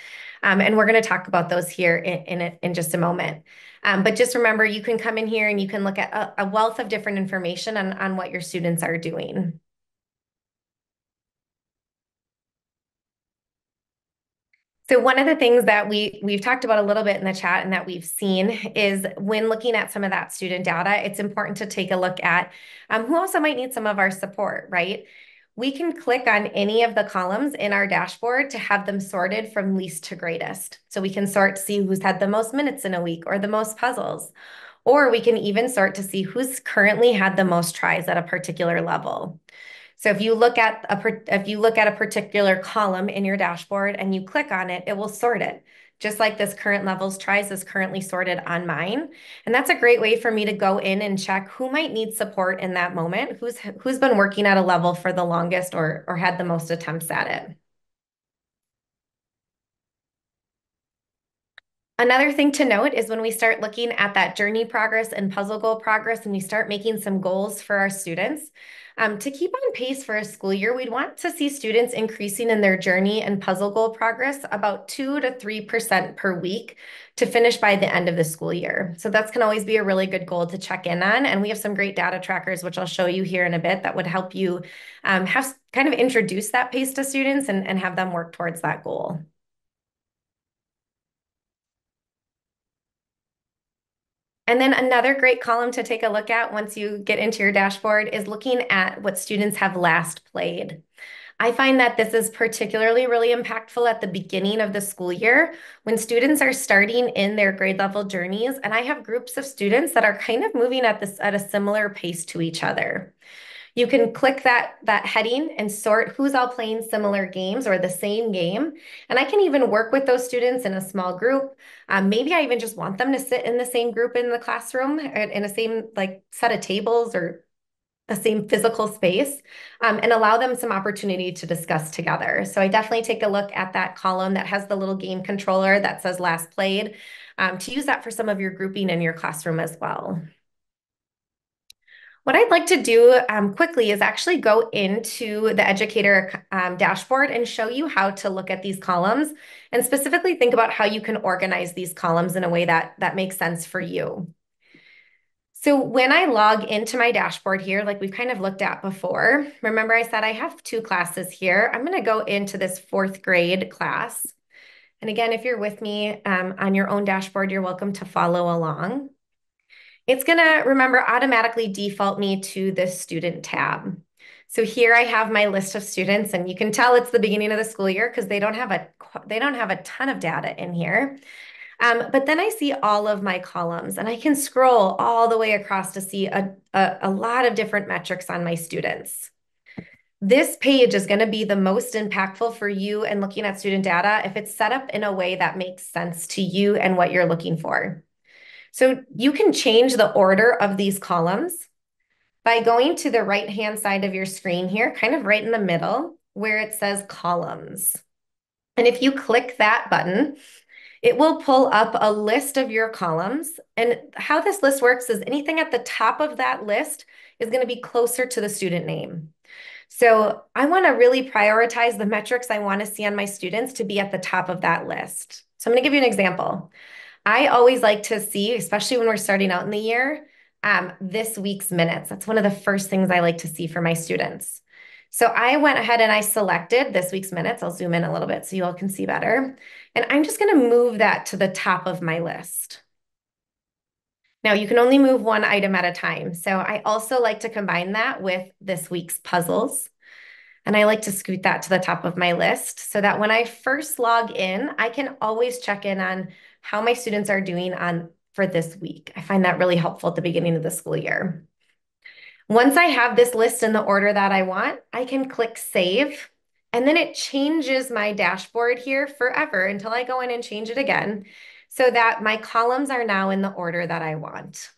And we're going to talk about those here in just a moment. But just remember, you can come in here and you can look at a wealth of different information on what your students are doing. So one of the things that we've talked about a little bit in the chat and that we've seen is when looking at some of that student data, it's important to take a look at who also might need some of our support, right? We can click on any of the columns in our dashboard to have them sorted from least to greatest. So we can sort to see who's had the most minutes in a week or the most puzzles. or we can even sort to see who's currently had the most tries at a particular level. So if you look at a particular column in your dashboard and you click on it, it will sort it. Just like this current levels tries is currently sorted on mine. And that's a great way for me to go in and check who might need support in that moment, who's been working at a level for the longest or had the most attempts at it. Another thing to note is when we start looking at that journey progress and puzzle goal progress, and we start making some goals for our students, to keep on pace for a school year, we'd want to see students increasing in their journey and puzzle goal progress about 2 to 3% per week to finish by the end of the school year. So that's can always be a really good goal to check in on. And we have some great data trackers, which I'll show you here in a bit, that would help you have kind of introduce that pace to students and have them work towards that goal. And then another great column to take a look at once you get into your dashboard is looking at what students have last played. I find that this is particularly really impactful at the beginning of the school year when students are starting in their grade level journeys, and I have groups of students that are kind of moving at a similar pace to each other. You can click that heading and sort who's all playing similar games or the same game. And I can even work with those students in a small group. Maybe I even just want them to sit in the same group in the classroom, in the same set of tables or the same physical space, and allow them some opportunity to discuss together. So I definitely take a look at that column that has the little game controller that says last played, to use that for some of your grouping in your classroom as well. What I'd like to do quickly is actually go into the educator dashboard and show you how to look at these columns and specifically think about how you can organize these columns in a way that makes sense for you. So when I log into my dashboard here, like we've kind of looked at before, remember I said I have 2 classes here. I'm going to go into this 4th grade class. And again, if you're with me on your own dashboard, you're welcome to follow along. It's going to, remember, automatically default me to this student tab. So here I have my list of students, and you can tell it's the beginning of the school year because they don't have a ton of data in here. But then I see all of my columns, and I can scroll all the way across to see a lot of different metrics on my students. This page is going to be the most impactful for you and looking at student data if it's set up in a way that makes sense to you and what you're looking for. So you can change the order of these columns by going to the right-hand side of your screen here, kind of right in the middle, where it says columns. And if you click that button, it will pull up a list of your columns. And how this list works is anything at the top of that list is going to be closer to the student name. So I want to really prioritize the metrics I want to see on my students to be at the top of that list. So I'm going to give you an example. I always like to see, especially when we're starting out in the year, this week's minutes. That's one of the first things I like to see for my students. So I went ahead and I selected this week's minutes. I'll zoom in a little bit so you all can see better. And I'm just going to move that to the top of my list. Now you can only move one item at a time. So I also like to combine that with this week's puzzles. And I like to scoot that to the top of my list so that when I first log in, I can always check in on how my students are doing for this week. I find that really helpful at the beginning of the school year. Once I have this list in the order that I want, I can click save, and then it changes my dashboard here forever until I go in and change it again so that my columns are now in the order that I want.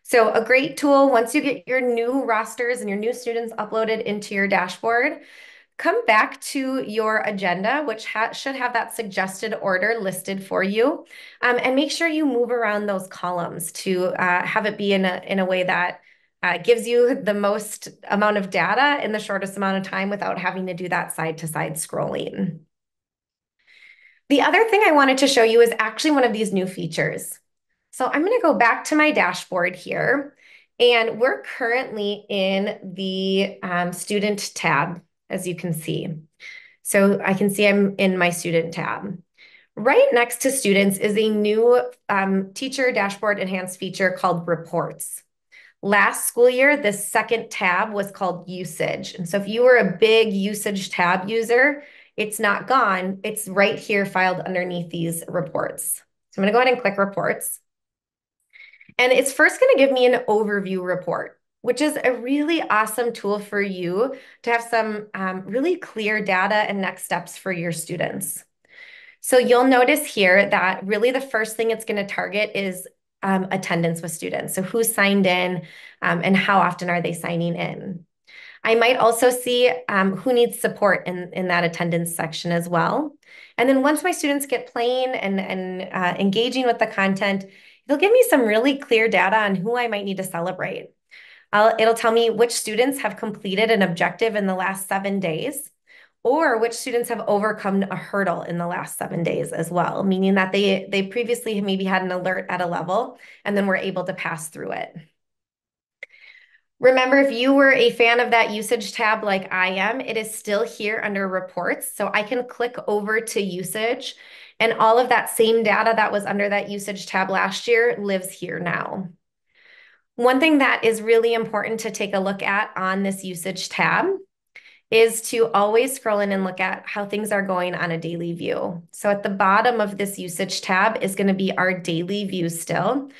So a great tool, once you get your new rosters and your new students uploaded into your dashboard, come back to your agenda, which should have that suggested order listed for you, and make sure you move around those columns to have it be in a way that gives you the most amount of data in the shortest amount of time without having to do that side-to-side scrolling. The other thing I wanted to show you is actually one of these new features. So I'm going to go back to my dashboard here, and we're currently in the student tab, as you can see. So I can see I'm in my student tab. Right next to students is a new teacher dashboard enhanced feature called reports. Last school year, this second tab was called usage. And so if you were a big usage tab user, it's not gone. It's right here filed underneath these reports. So I'm going to go ahead and click reports. And it's first going to give me an overview report, which is a really awesome tool for you to have some really clear data and next steps for your students. So you'll notice here that really the first thing it's going to target is attendance with students. So who signed in and how often are they signing in? I might also see who needs support in that attendance section as well. And then once my students get playing and engaging with the content, it'll give me some really clear data on who I might need to celebrate. It'll tell me which students have completed an objective in the last 7 days, or which students have overcome a hurdle in the last 7 days as well, meaning that they previously maybe had an alert at a level and then were able to pass through it. Remember, if you were a fan of that usage tab like I am, it is still here under reports. So I can click over to usage, and all of that same data that was under that usage tab last year lives here now. One thing that is really important to take a look at on this usage tab is to always scroll in and look at how things are going on a daily view. So at the bottom of this usage tab is going to be our daily view still,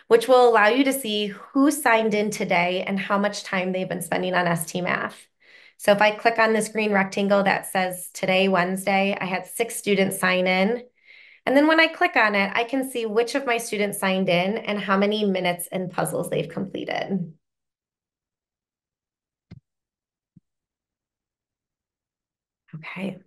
which will allow you to see who signed in today and how much time they've been spending on ST Math. So if I click on this green rectangle that says today, Wednesday, I had 6 students sign in. And then when I click on it, I can see which of my students signed in and how many minutes and puzzles they've completed. Okay.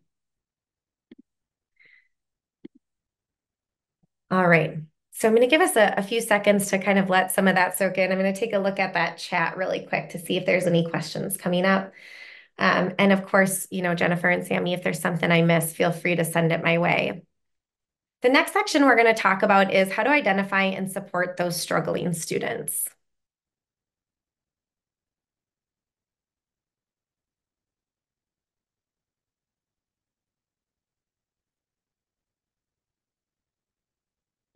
All right. So I'm going to give us a few seconds to kind of let some of that soak in. I'm going to take a look at that chat really quick to see if there's any questions coming up. And of course, you know, Jennifer and Sammy, if there's something I missed, feel free to send it my way. The next section we're going to talk about is how to identify and support those struggling students.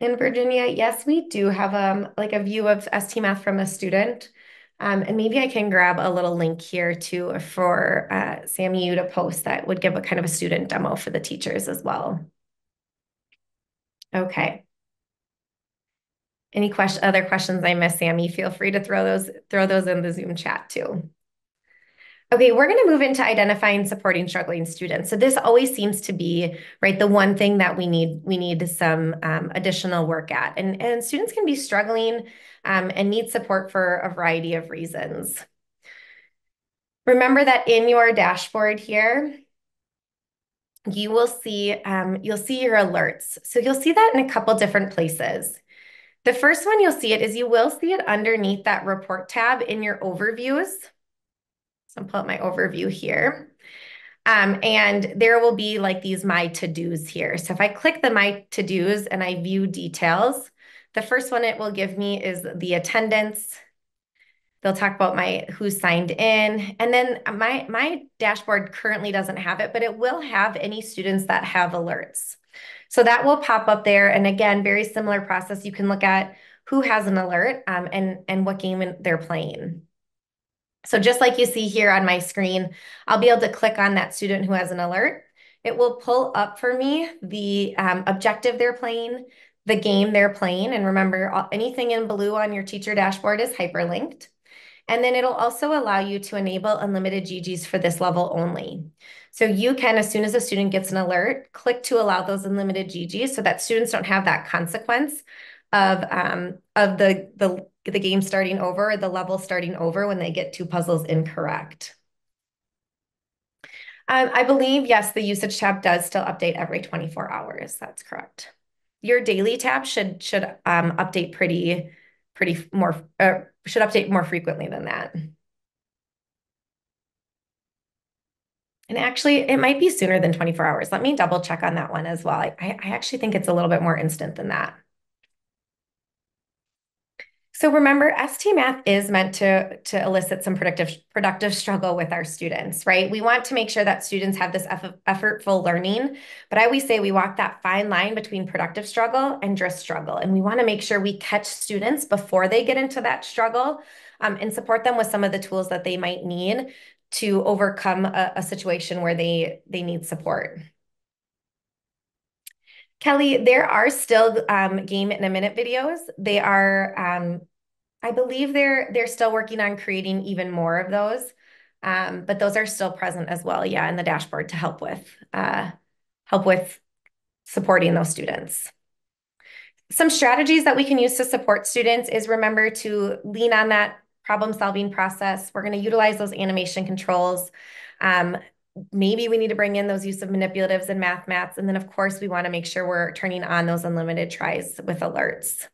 In Virginia, yes, we do have like a view of ST Math from a student. And maybe I can grab a little link here too for Sammy you to post that would give a kind of a student demo for the teachers as well. Okay. Any other questions I missed, Sammy? Feel free to throw those in the Zoom chat too. Okay, we're going to move into identifying and supporting struggling students. So this always seems to be, right, the one thing that we need some additional work at. And students can be struggling and need support for a variety of reasons. Remember that in your dashboard here, you will see, you'll see your alerts. So you'll see that in a couple different places. The first one you'll see it is you will see it underneath that report tab in your overviews. So I'll pull up my overview here. And there will be like these my to-dos here. So if I click the my to-dos and I view details, the first one it will give me is the attendance. They'll talk about who signed in. And then my dashboard currently doesn't have it, but it will have any students that have alerts. So that will pop up there. And again, very similar process. You can look at who has an alert and what game they're playing. So just like you see here on my screen, I'll be able to click on that student who has an alert. It will pull up for me the objective they're playing, the game they're playing. And remember, anything in blue on your teacher dashboard is hyperlinked. And then it'll also allow you to enable unlimited GGs for this level only. So you can, as soon as a student gets an alert, click to allow those unlimited GGs so that students don't have that consequence of the game starting over, or the level starting over when they get 2 puzzles incorrect. I believe, yes, the usage tab does still update every 24 hours. That's correct. Your daily tab should update should update more frequently than that. And actually, it might be sooner than 24 hours. Let me double check on that one as well. I actually think it's a little bit more instant than that. So remember, ST Math is meant to elicit some productive struggle with our students, right? We want to make sure that students have this effortful learning, but I always say we walk that fine line between productive struggle and just struggle. And we want to make sure we catch students before they get into that struggle and support them with some of the tools that they might need to overcome a situation where they need support. Kelly, there are still game in a minute videos. They are I believe they're still working on creating even more of those, but those are still present as well, yeah, in the dashboard to help with supporting those students. Some strategies that we can use to support students is remember to lean on that problem-solving process. We're going to utilize those animation controls. Maybe we need to bring in those use of manipulatives and maths. And then, of course, we want to make sure we're turning on those unlimited tries with alerts.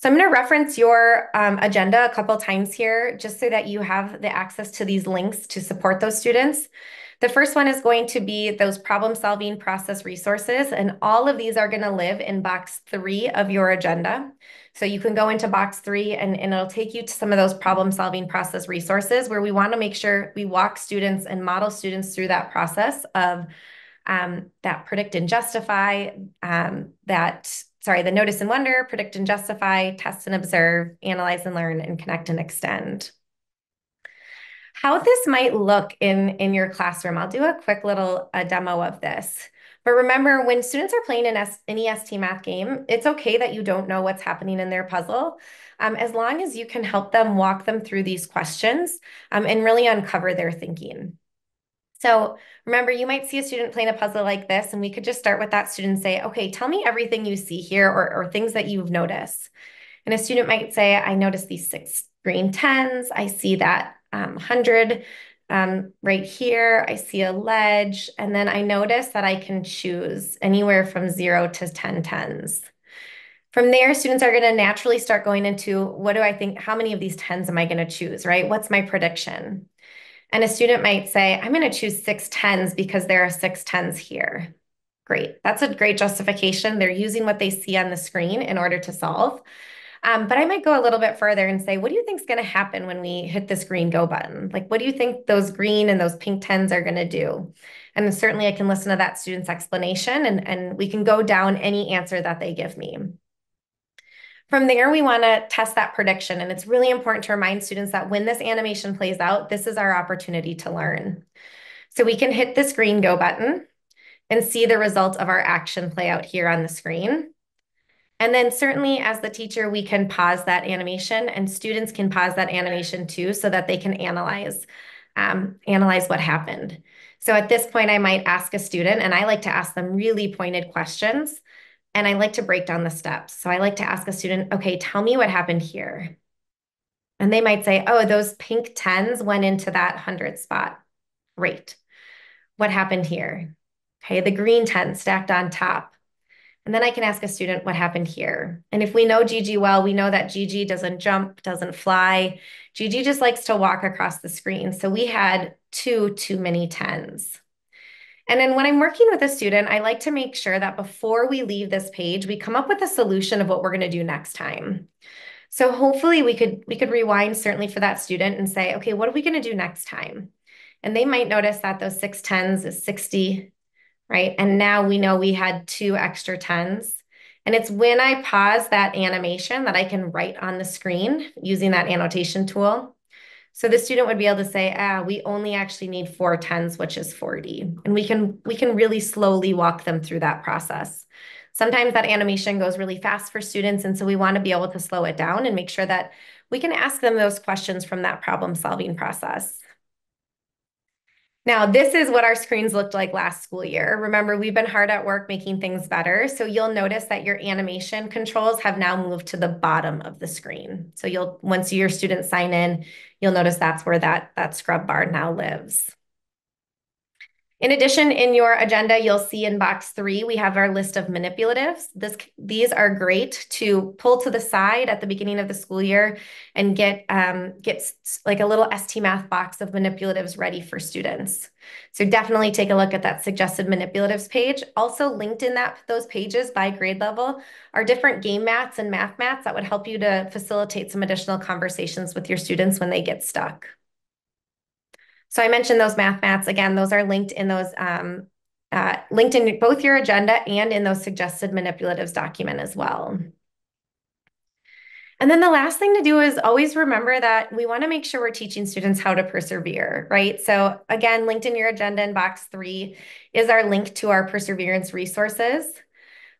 So I'm going to reference your agenda a couple times here, just so that you have the access to these links to support those students. The first one is going to be those problem-solving process resources, and all of these are going to live in box 3 of your agenda. So you can go into box 3 and it'll take you to some of those problem-solving process resources where we want to make sure we walk students and model students through that process of that predict and justify, the notice and wonder, predict and justify, test and observe, analyze and learn, and connect and extend. How this might look in your classroom, I'll do a quick little demo of this. But remember, when students are playing an EST math game, it's okay that you don't know what's happening in their puzzle, as long as you can help them walk them through these questions and really uncover their thinking. So remember, you might see a student playing a puzzle like this, and we could just start with that student and say, okay, tell me everything you see here or things that you've noticed. And a student might say, I noticed these 6 green 10s. I see that 100 right here. I see a ledge. And then I notice that I can choose anywhere from 0 to 10 10s. From there, students are going to naturally start going into, what do I think, how many of these 10s am I going to choose, right? What's my prediction? And a student might say, I'm going to choose 6 10s because there are 6 10s here. Great. That's a great justification. They're using what they see on the screen in order to solve. But I might go a little bit further and say, what do you think is going to happen when we hit this green go button? Like, what do you think those green and those pink 10s are going to do? And certainly I can listen to that student's explanation and we can go down any answer that they give me. From there, we want to test that prediction. And it's really important to remind students that when this animation plays out, this is our opportunity to learn. So we can hit this green go button and see the result of our action play out here on the screen. And then certainly as the teacher, we can pause that animation and students can pause that animation too, so that they can analyze what happened. So at this point, I might ask a student, and I like to ask them really pointed questions. And I like to break down the steps. So I like to ask a student, okay, tell me what happened here. And they might say, oh, those pink 10s went into that 100 spot. Great. What happened here? Okay, the green 10 stacked on top. And then I can ask a student what happened here. And if we know Gigi well, we know that Gigi doesn't jump, doesn't fly. Gigi just likes to walk across the screen. So we had too many 10s. And then when I'm working with a student, I like to make sure that before we leave this page, we come up with a solution of what we're going to do next time. So hopefully we could rewind certainly for that student and say, okay, what are we going to do next time? And they might notice that those 6 10s is 60, right? And now we know we had 2 extra 10s. And it's when I pause that animation that I can write on the screen using that annotation tool. So the student would be able to say, we only actually need 4 10s, which is 40. And we can really slowly walk them through that process. Sometimes that animation goes really fast for students. And so we want to be able to slow it down and make sure that we can ask them those questions from that problem-solving process. Now, this is what our screens looked like last school year. Remember, we've been hard at work making things better. So you'll notice that your animation controls have now moved to the bottom of the screen. So once your students sign in, you'll notice that's where that scrub bar now lives. In addition, in your agenda, you'll see in box 3, we have our list of manipulatives. These are great to pull to the side at the beginning of the school year and get like a little ST Math box of manipulatives ready for students. So definitely take a look at that suggested manipulatives page. Also linked in those pages by grade level are different game mats and math mats that would help you to facilitate some additional conversations with your students when they get stuck. So I mentioned those math mats. Again, those are linked in those linked in both your agenda and in those suggested manipulatives document as well. And then the last thing to do is always remember that we want to make sure we're teaching students how to persevere, right? So again, linked in your agenda in box 3 is our link to our perseverance resources.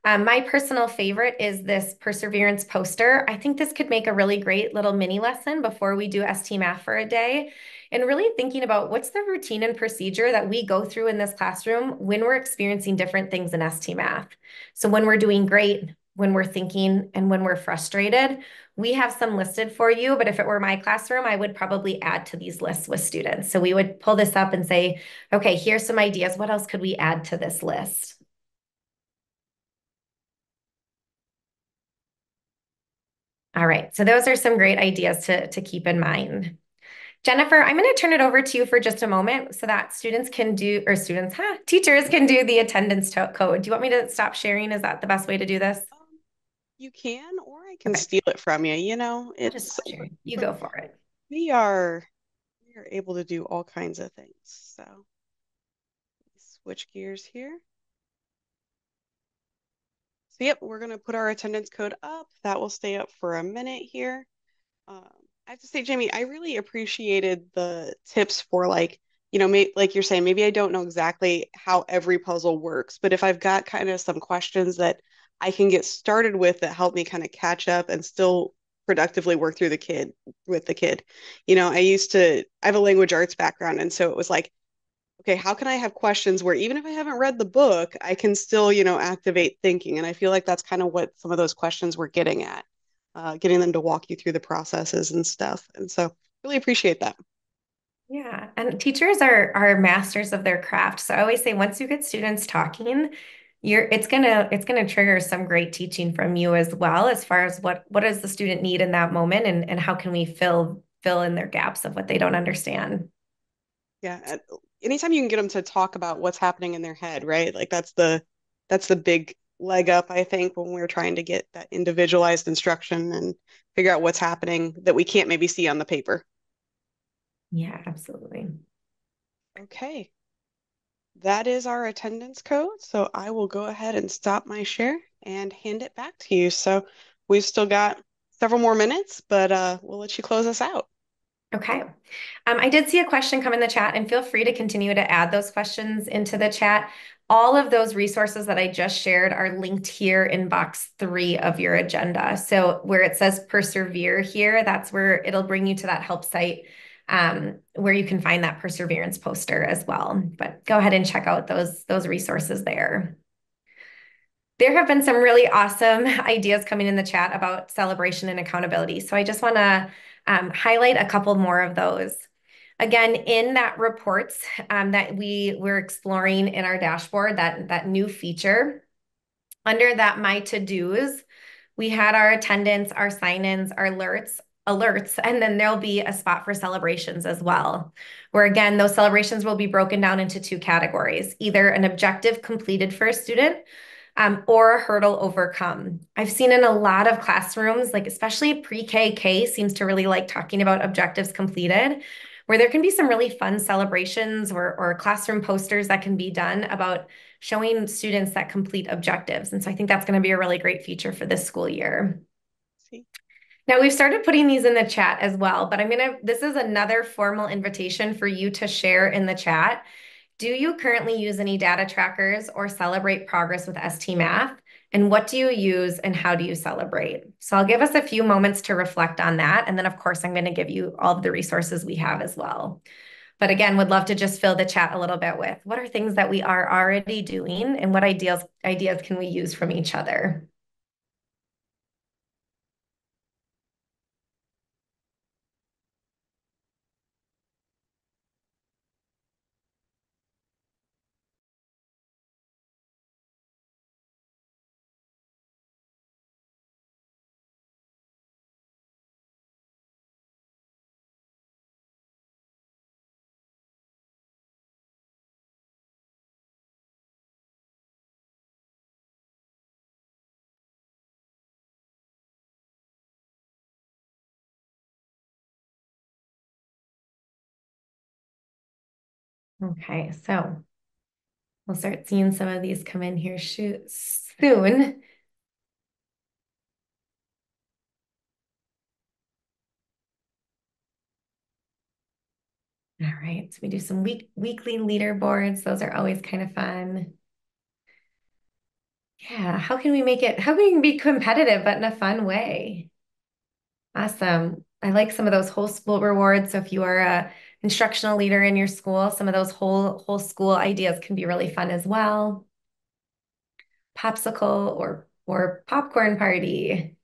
My personal favorite is this perseverance poster. I think this could make a really great little mini lesson before we do ST Math for a day. And really thinking about what's the routine and procedure that we go through in this classroom when we're experiencing different things in ST Math. So when we're doing great, when we're thinking, and when we're frustrated, we have some listed for you. But if it were my classroom, I would probably add to these lists with students. So we would pull this up and say, okay, here's some ideas. What else could we add to this list? All right, so those are some great ideas to keep in mind. Jennifer, I'm going to turn it over to you for just a moment so that students can do, or students, teachers can do the attendance code. Do you want me to stop sharing? Is that the best way to do this? You can, or I can steal it from you. You know, it's you go for it. We are able to do all kinds of things. So switch gears here. So yep, we're going to put our attendance code up. That will stay up for a minute here. I have to say, Jamie, I really appreciated the tips for like, you know, like you're saying, maybe I don't know exactly how every puzzle works, but if I've got kind of some questions that I can get started with that help me kind of catch up and still productively work through with the kid. You know, I have a language arts background, and so it was like, okay, how can I have questions where even if I haven't read the book, I can still, you know, activate thinking? And I feel like that's kind of what some of those questions were getting at, getting them to walk you through the processes and stuff. And so really appreciate that. Yeah, and teachers are masters of their craft. So I always say once you get students talking, it's gonna trigger some great teaching from you as well, as far as what does the student need in that moment, and how can we fill in their gaps of what they don't understand. Yeah, anytime you can get them to talk about what's happening in their head, right? Like that's the big leg up, I think, when we're trying to get that individualized instruction and figure out what's happening that we can't maybe see on the paper. Yeah, absolutely. Okay. That is our attendance code. So I will go ahead and stop my share and hand it back to you. So we've still got several more minutes, but we'll let you close us out. Okay. I did see a question come in the chat, and feel free to continue to add those questions into the chat. All of those resources that I just shared are linked here in box 3 of your agenda. So where it says persevere here, that's where it'll bring you to that help site where you can find that perseverance poster as well. But go ahead and check out those resources there. There have been some really awesome ideas coming in the chat about celebration and accountability. So I just want to highlight a couple more of those. Again, in that reports that we're exploring in our dashboard, that new feature, under that My To-Dos, we had our attendance, our sign-ins, our alerts, and then there'll be a spot for celebrations as well, where again, those celebrations will be broken down into 2 categories, either an objective completed for a student or a hurdle overcome. I've seen in a lot of classrooms, like especially pre-K seems to really like talking about objectives completed, where there can be some really fun celebrations or classroom posters that can be done about showing students that complete objectives. And so I think that's going to be a really great feature for this school year. Now we've started putting these in the chat as well, but this is another formal invitation for you to share in the chat. Do you currently use any data trackers or celebrate progress with ST Math? And what do you use and how do you celebrate? So I'll give us a few moments to reflect on that. And then of course, I'm going to give you all of the resources we have as well. But again, would love to just fill the chat a little bit with what are things that we are already doing and what ideas can we use from each other? Okay, so we'll start seeing some of these come in here soon. All right, so we do some weekly leaderboards. Those are always kind of fun. Yeah, how can we be competitive, but in a fun way? Awesome. I like some of those whole school rewards. So if you are a instructional leader in your school, some of those whole school ideas can be really fun as well. Popsicle or popcorn party.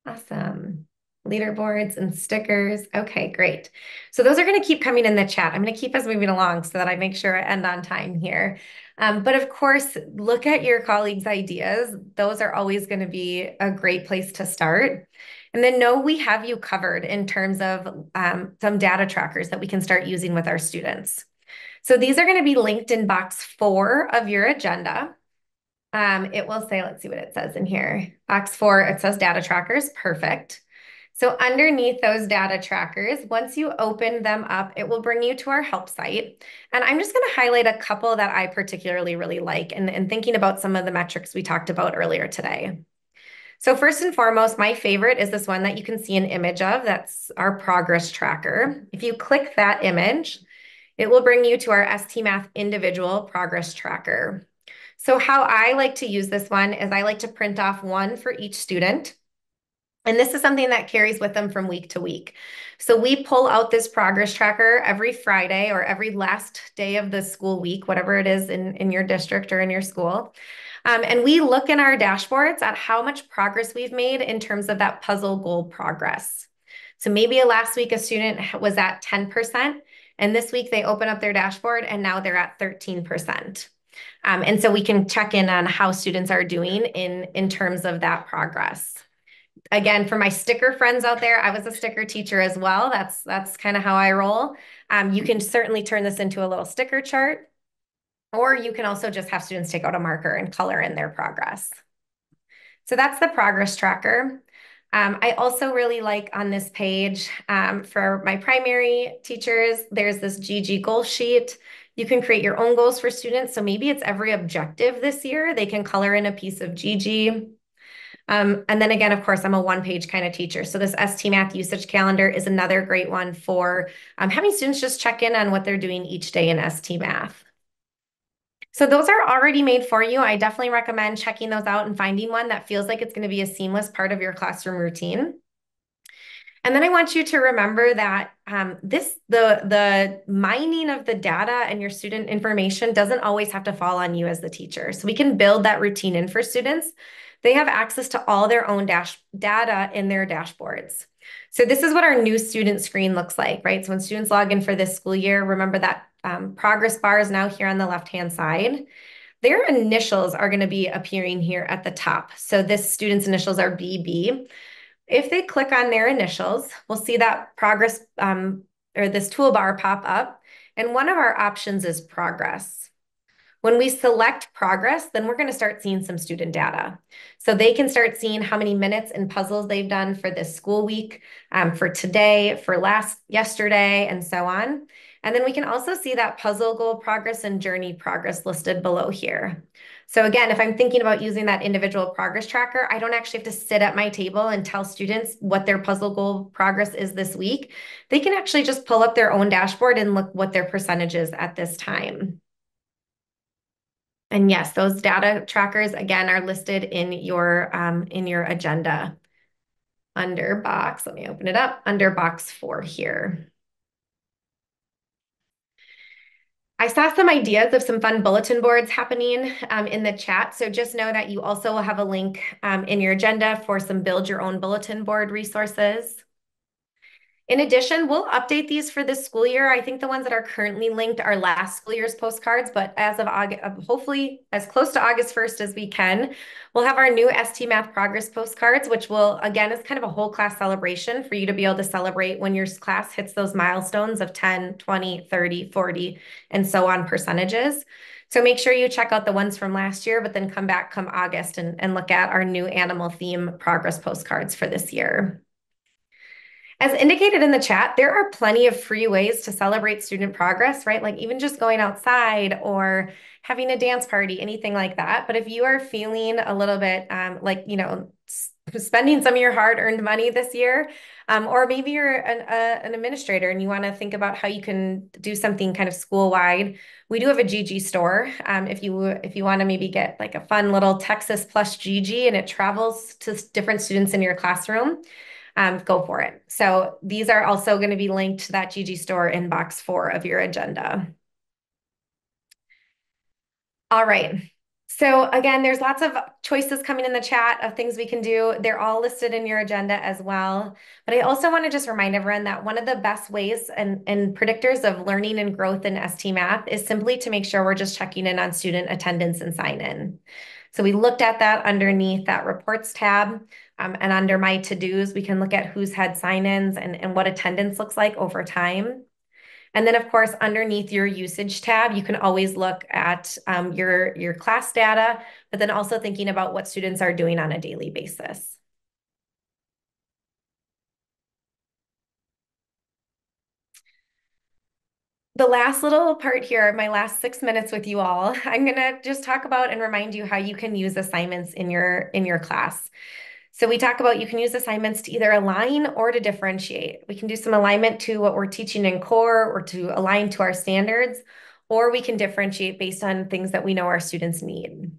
Awesome. Leaderboards and stickers. Okay, great. So those are going to keep coming in the chat. I'm going to keep us moving along so that I make sure I end on time here. But of course, look at your colleagues' ideas. Those are always going to be a great place to start. And then know we have you covered in terms of some data trackers that we can start using with our students. So these are going to be linked in box 4 of your agenda. It will say, let's see what it says in here. Box 4, it says data trackers. Perfect. So underneath those data trackers, once you open them up, it will bring you to our help site. And I'm just going to highlight a couple that I particularly really like and thinking about some of the metrics we talked about earlier today. So first and foremost, my favorite is this one that you can see an image of. That's our progress tracker. If you click that image, it will bring you to our ST Math individual progress tracker. So how I like to use this one is I like to print off one for each student. And this is something that carries with them from week to week. So we pull out this progress tracker every Friday or every last day of the school week, whatever it is in your district or in your school. And we look in our dashboards at how much progress we've made in terms of that puzzle goal progress. So maybe last week a student was at 10%, and this week they open up their dashboard and now they're at 13%. And so we can check in on how students are doing in terms of that progress. Again, for my sticker friends out there, I was a sticker teacher as well. That's kind of how I roll. You can certainly turn this into a little sticker chart, or you can also just have students take out a marker and color in their progress. So that's the progress tracker. I also really like on this page for my primary teachers, there's this GG goal sheet. You can create your own goals for students. So maybe it's every objective this year. They can color in a piece of GG. And then again, of course, I'm a one-page kind of teacher. So this ST Math usage calendar is another great one for having students just check in on what they're doing each day in ST Math. So those are already made for you. I definitely recommend checking those out and finding one that feels like it's going to be a seamless part of your classroom routine. And then I want you to remember that the mining of the data and your student information doesn't always have to fall on you as the teacher. So we can build that routine in for students. They have access to all their own data in their dashboards. So this is what our new student screen looks like, right? So when students log in for this school year, remember that progress bar is now here on the left-hand side. Their initials are going to be appearing here at the top. So this student's initials are BB. If they click on their initials, we'll see that progress or this toolbar pop up. And one of our options is progress. When we select progress, then we're going to start seeing some student data. So they can start seeing how many minutes in puzzles they've done for this school week, for today, for yesterday, and so on. And then we can also see that puzzle goal progress and journey progress listed below here. So again, if I'm thinking about using that individual progress tracker, I don't actually have to sit at my table and tell students what their puzzle goal progress is this week. They can actually just pull up their own dashboard and look what their percentage is at this time. And yes, those data trackers, again, are listed in your agenda under box. Let me open it up under box 4 here. I saw some ideas of some fun bulletin boards happening in the chat. So just know that you also will have a link in your agenda for some build your own bulletin board resources. In addition, we'll update these for this school year. I think the ones that are currently linked are last school year's postcards, but as of August, hopefully as close to August 1st as we can, we'll have our new ST Math progress postcards, which will, again, is kind of a whole class celebration for you to be able to celebrate when your class hits those milestones of 10, 20, 30, 40, and so on percentages. So make sure you check out the ones from last year, but then come back come August and look at our new animal theme progress postcards for this year. As indicated in the chat, there are plenty of free ways to celebrate student progress, right? Like even just going outside or having a dance party, anything like that. But if you are feeling a little bit like, spending some of your hard-earned money this year, or maybe you're an administrator and you want to think about how you can do something kind of school-wide. We do have a GG store. If you want to maybe get like a fun little Texas plus GG and it travels to different students in your classroom, go for it. So these are also going to be linked to that GG store in box 4 of your agenda. All right. So again, there's lots of choices coming in the chat of things we can do. They're all listed in your agenda as well. But I also want to just remind everyone that one of the best ways and predictors of learning and growth in ST Math is simply to make sure we're just checking in on student attendance and sign in. So we looked at that underneath that reports tab, and under my to-dos, we can look at who's had sign-ins and what attendance looks like over time. And then, of course, underneath your usage tab, you can always look at your class data, but then also thinking about what students are doing on a daily basis. The last little part here, my last 6 minutes with you all, I'm going to just talk about and remind you how you can use assignments in your class. So we talk about you can use assignments to either align or to differentiate. We can do some alignment to what we're teaching in core or to align to our standards, or we can differentiate based on things that we know our students need.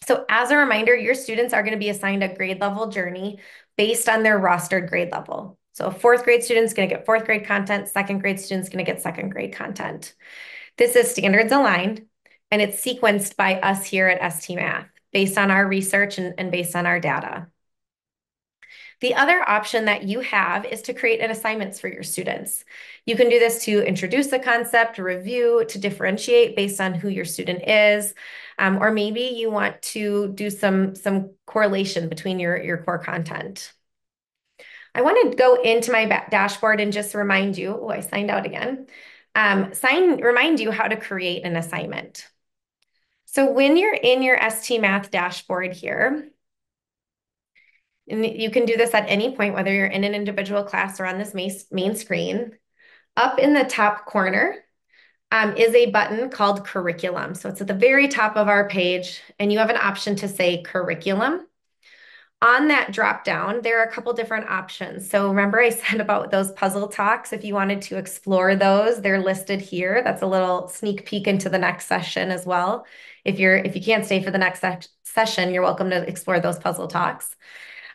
So as a reminder, your students are going to be assigned a grade level journey based on their rostered grade level. So a 4th grade student is going to get 4th grade content, 2nd grade student is going to get 2nd grade content. This is standards aligned, and it's sequenced by us here at ST Math based on our research and based on our data. The other option that you have is to create an assignments for your students. You can do this to introduce the concept, review, to differentiate based on who your student is, or maybe you want to do some correlation between your core content. I want to go into my dashboard and just remind you, oh, I signed out again, remind you how to create an assignment. So when you're in your ST Math dashboard here, and you can do this at any point, whether you're in an individual class or on this main screen, up in the top corner is a button called Curriculum. So it's at the very top of our page, and you have an option to say Curriculum. On that drop down, there are a couple different options. So remember I said about those puzzle talks, if you wanted to explore those, they're listed here. That's a little sneak peek into the next session as well. If you can't stay for the next session, you're welcome to explore those puzzle talks.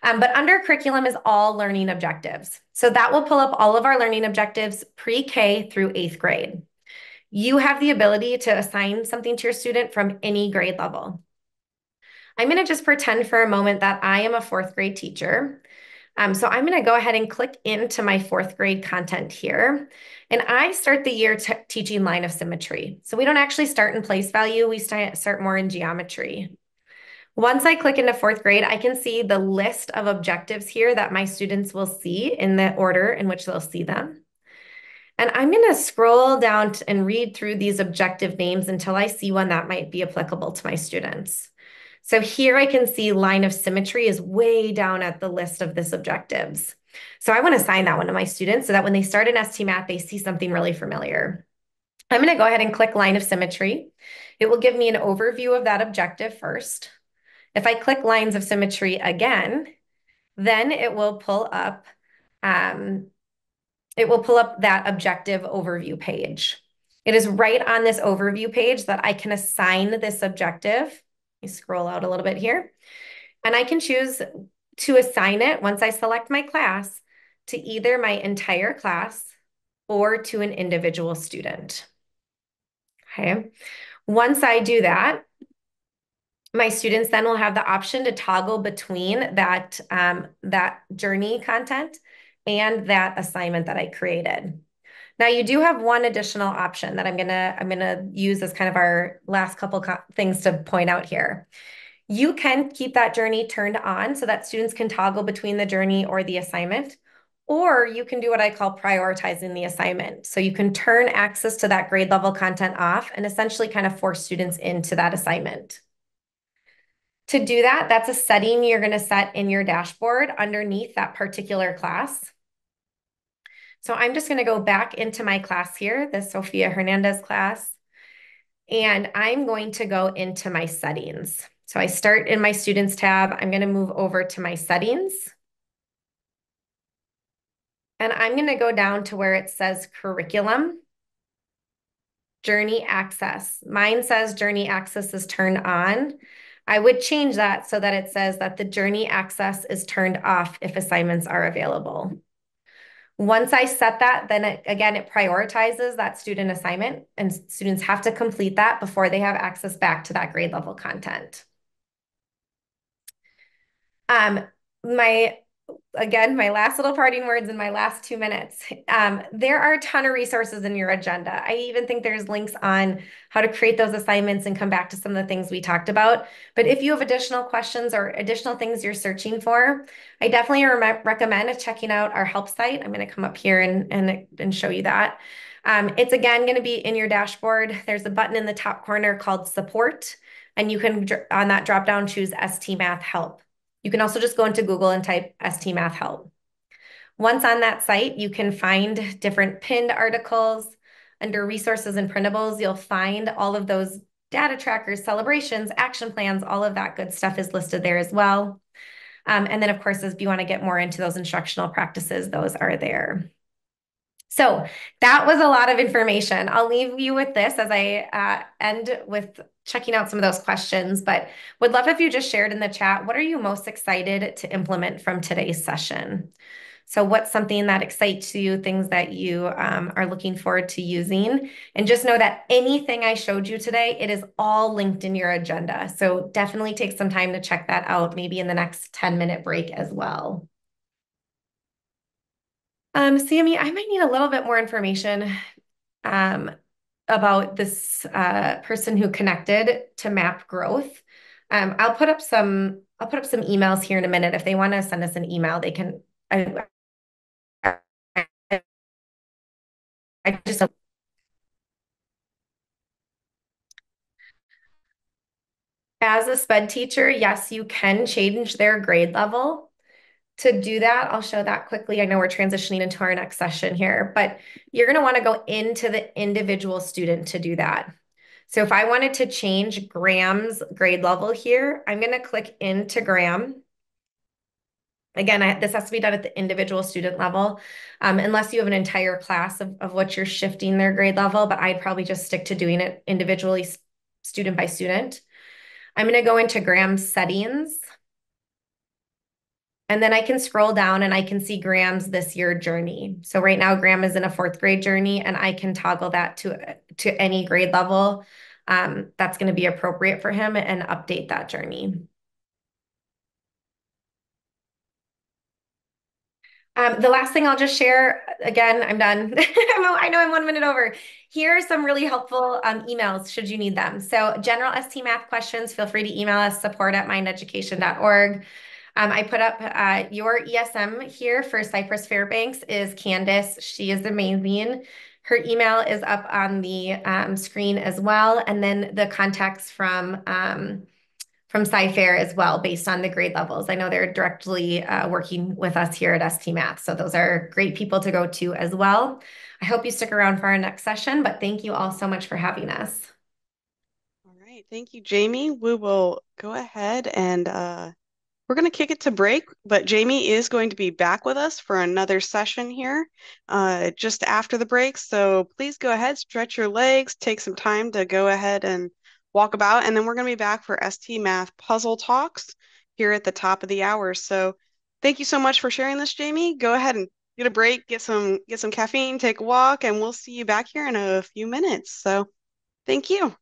But under curriculum is all learning objectives. So that will pull up all of our learning objectives pre-K through 8th grade. You have the ability to assign something to your student from any grade level. I'm going to just pretend for a moment that I am a 4th grade teacher. So I'm going to go ahead and click into my 4th grade content here. And I start the year teaching line of symmetry. So we don't actually start in place value. We start more in geometry. Once I click into 4th grade, I can see the list of objectives here that my students will see in the order in which they'll see them. And I'm going to scroll down and read through these objective names until I see one that might be applicable to my students. So here I can see line of symmetry is way down at the list of this objectives. So I want to assign that one to my students so that when they start in ST Math, they see something really familiar. I'm going to go ahead and click line of symmetry. It will give me an overview of that objective first. If I click lines of symmetry again, then it will pull up that objective overview page. It is right on this overview page that I can assign this objective. Let me scroll out a little bit here. And I can choose to assign it once I select my class to either my entire class or to an individual student. Okay. Once I do that, my students then will have the option to toggle between that journey content and that assignment that I created. Now you do have one additional option that I'm gonna use as kind of our last couple things to point out here. You can keep that journey turned on so that students can toggle between the journey or the assignment, or you can do what I call prioritizing the assignment. So you can turn access to that grade level content off and essentially kind of force students into that assignment. To do that, that's a setting you're going to set in your dashboard underneath that particular class. So I'm just going to go back into my class here, the Sofia Hernandez class, and I'm going to go into my settings. So I start in my Students tab. I'm going to move over to my Settings. And I'm going to go down to where it says Curriculum, Journey Access. Mine says Journey Access is turned on. I would change that so that it says that the Journey Access is turned off if assignments are available. Once I set that, then it prioritizes that student assignment, and students have to complete that before they have access back to that grade level content. My last little parting words in my last 2 minutes. There are a ton of resources in your agenda. I even think there's links on how to create those assignments and come back to some of the things we talked about. But if you have additional questions or additional things you're searching for, I definitely recommend checking out our help site. I'm going to come up here and show you that. It's again going to be in your dashboard. There's a button in the top corner called Support, and you can, on that drop down, choose ST Math Help. You can also just go into Google and type ST Math Help. Once on that site, you can find different pinned articles. Under resources and printables, you'll find all of those data trackers, celebrations, action plans, all of that good stuff is listed there as well. And then, of course, if you want to get more into those instructional practices, those are there. So that was a lot of information. I'll leave you with this as I end with checking out some of those questions, but would love if you just shared in the chat, what are you most excited to implement from today's session? So what's something that excites you, things that you are looking forward to using? And just know that anything I showed you today, it is all linked in your agenda. So definitely take some time to check that out, maybe in the next 10-minute break as well. Sammy, I might need a little bit more information about this person who connected to map growth. I'll put up some emails here in a minute. If they want to send us an email, they can. As a SPED teacher, yes, you can change their grade level. To do that, I'll show that quickly. I know we're transitioning into our next session here, but you're going to want to go into the individual student to do that. So if I wanted to change Graham's grade level here, I'm going to click into Graham. Again, this has to be done at the individual student level, unless you have an entire class of what you're shifting their grade level, but I'd probably just stick to doing it individually, student by student. I'm going to go into Graham's settings. And then I can scroll down and I can see Graham's this year journey. So right now, Graham is in a 4th grade journey, and I can toggle that to any grade level that's going to be appropriate for him and update that journey. The last thing I'll just share, again, I'm done. I know I'm 1 minute over. Here are some really helpful emails should you need them. So general ST Math questions, feel free to email us, support@mindeducation.org. I put up your ESM here for Cypress Fairbanks is Candace. She is amazing. Her email is up on the screen as well. And then the contacts from Sci-Fair as well, based on the grade levels. I know they're directly working with us here at ST Math. So those are great people to go to as well. I hope you stick around for our next session, but thank you all so much for having us. All right. Thank you, Jamie. We will go ahead and we're going to kick it to break, but Jamie is going to be back with us for another session here just after the break. So please go ahead, stretch your legs, take some time to go ahead and walk about, and then we're going to be back for ST Math Puzzle Talks here at the top of the hour. So thank you so much for sharing this, Jamie. Go ahead and get a break, get some caffeine, take a walk, and we'll see you back here in a few minutes. So thank you.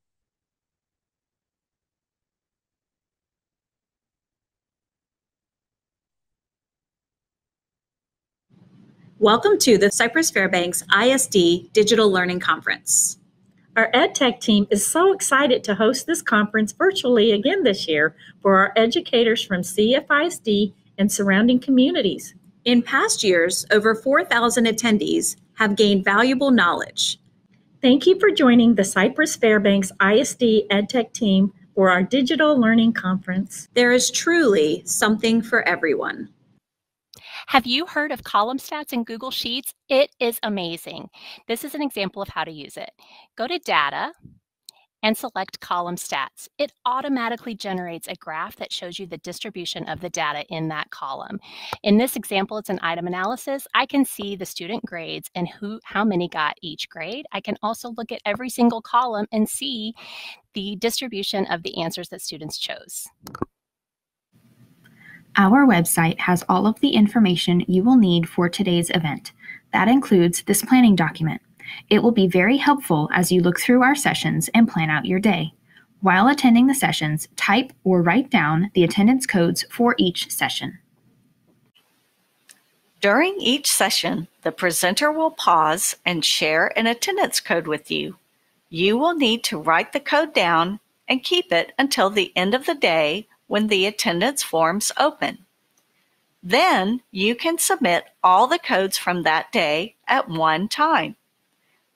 Welcome to the Cypress Fairbanks ISD Digital Learning Conference. Our EdTech team is so excited to host this conference virtually again this year for our educators from CFISD and surrounding communities. In past years, over 4,000 attendees have gained valuable knowledge. Thank you for joining the Cypress Fairbanks ISD EdTech team for our Digital Learning Conference. There is truly something for everyone. Have you heard of column stats in Google Sheets? It is amazing. This is an example of how to use it. Go to Data, and select Column Stats. It automatically generates a graph that shows you the distribution of the data in that column. In this example, it's an item analysis. I can see the student grades and how many got each grade. I can also look at every single column and see the distribution of the answers that students chose. Our website has all of the information you will need for today's event. That includes this planning document. It will be very helpful as you look through our sessions and plan out your day. While attending the sessions, type or write down the attendance codes for each session. During each session, the presenter will pause and share an attendance code with you. You will need to write the code down and keep it until the end of the day when the attendance forms open. Then you can submit all the codes from that day at one time.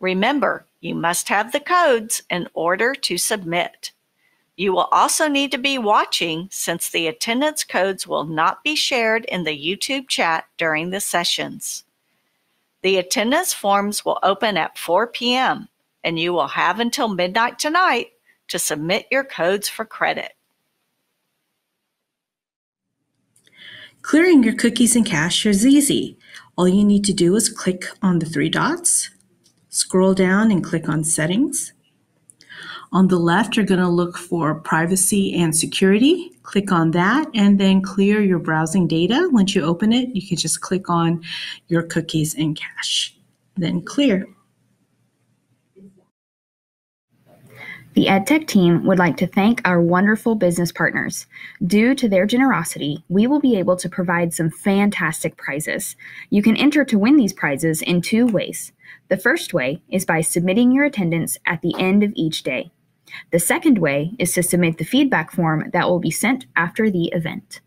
Remember, you must have the codes in order to submit. You will also need to be watching since the attendance codes will not be shared in the YouTube chat during the sessions. The attendance forms will open at 4 p.m. and you will have until midnight tonight to submit your codes for credit. Clearing your cookies and cache is easy. All you need to do is click on the three dots, scroll down and click on Settings. On the left, you're going to look for Privacy and Security. Click on that and then clear your browsing data. Once you open it, you can just click on your cookies and cache, then clear. The EdTech team would like to thank our wonderful business partners. Due to their generosity, we will be able to provide some fantastic prizes. You can enter to win these prizes in two ways. The first way is by submitting your attendance at the end of each day. The second way is to submit the feedback form that will be sent after the event.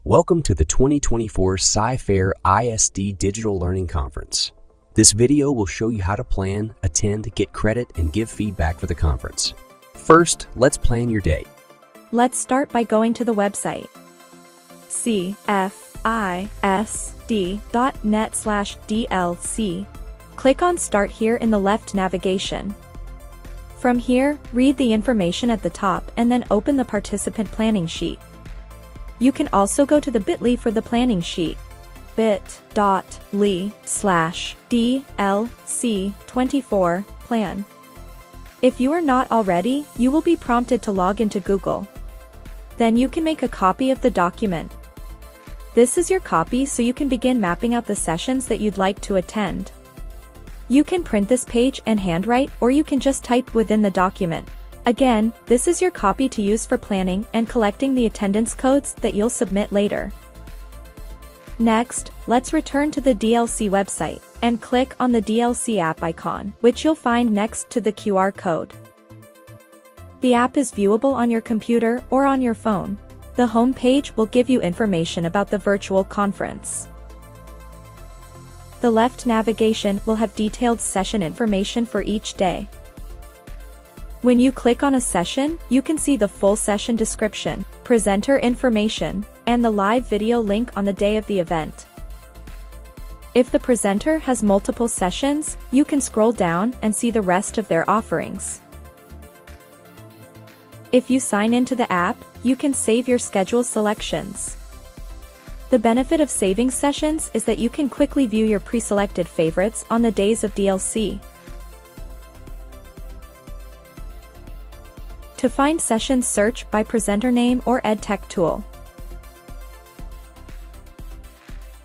Welcome to the 2024 Sci-Fair ISD Digital Learning Conference. This video will show you how to plan, attend, get credit, and give feedback for the conference. First, let's plan your day. Let's start by going to the website CFISD.net/DLC. Click on Start here in the left navigation. From here, read the information at the top and then open the participant planning sheet. You can also go to the bit.ly for the planning sheet. bit.ly/DLC24 plan. If you are not already, you will be prompted to log into Google. Then you can make a copy of the document. This is your copy so you can begin mapping out the sessions that you'd like to attend. You can print this page and handwrite, or you can just type within the document. Again, this is your copy to use for planning and collecting the attendance codes that you'll submit later. Next, let's return to the DLC website and click on the DLC app icon, which you'll find next to the QR code. The app is viewable on your computer or on your phone. The home page will give you information about the virtual conference. The left navigation will have detailed session information for each day. When you click on a session, you can see the full session description, presenter information, and the live video link on the day of the event. If the presenter has multiple sessions, you can scroll down and see the rest of their offerings. If you sign into the app, you can save your schedule selections. The benefit of saving sessions is that you can quickly view your pre-selected favorites on the days of DLC. To find sessions, search by presenter name or EdTech tool.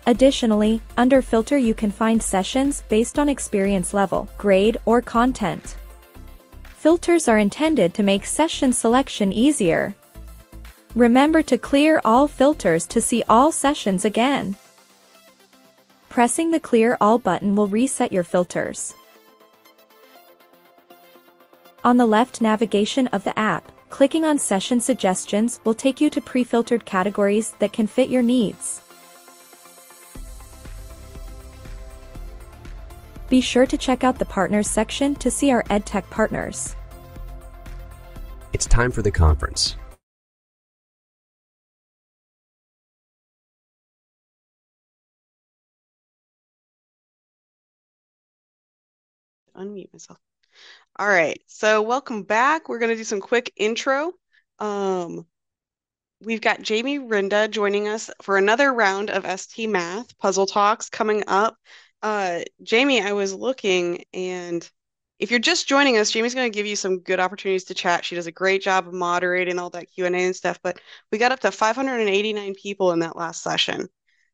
Additionally, under Filter you can find sessions based on experience level, grade, or content. Filters are intended to make session selection easier. Remember to clear all filters to see all sessions again. Pressing the Clear All button will reset your filters. On the left navigation of the app, clicking on Session Suggestions will take you to pre-filtered categories that can fit your needs. Be sure to check out the Partners section to see our EdTech partners. It's time for the conference. Unmute myself. All right, so welcome back. We're going to do some quick intro. We've got Jamie Rynda joining us for another round of ST Math Puzzle Talks coming up. Jamie, I was looking, and if you're just joining us, Jamie's going to give you some good opportunities to chat. She does a great job of moderating all that Q&A and stuff, but we got up to 589 people in that last session.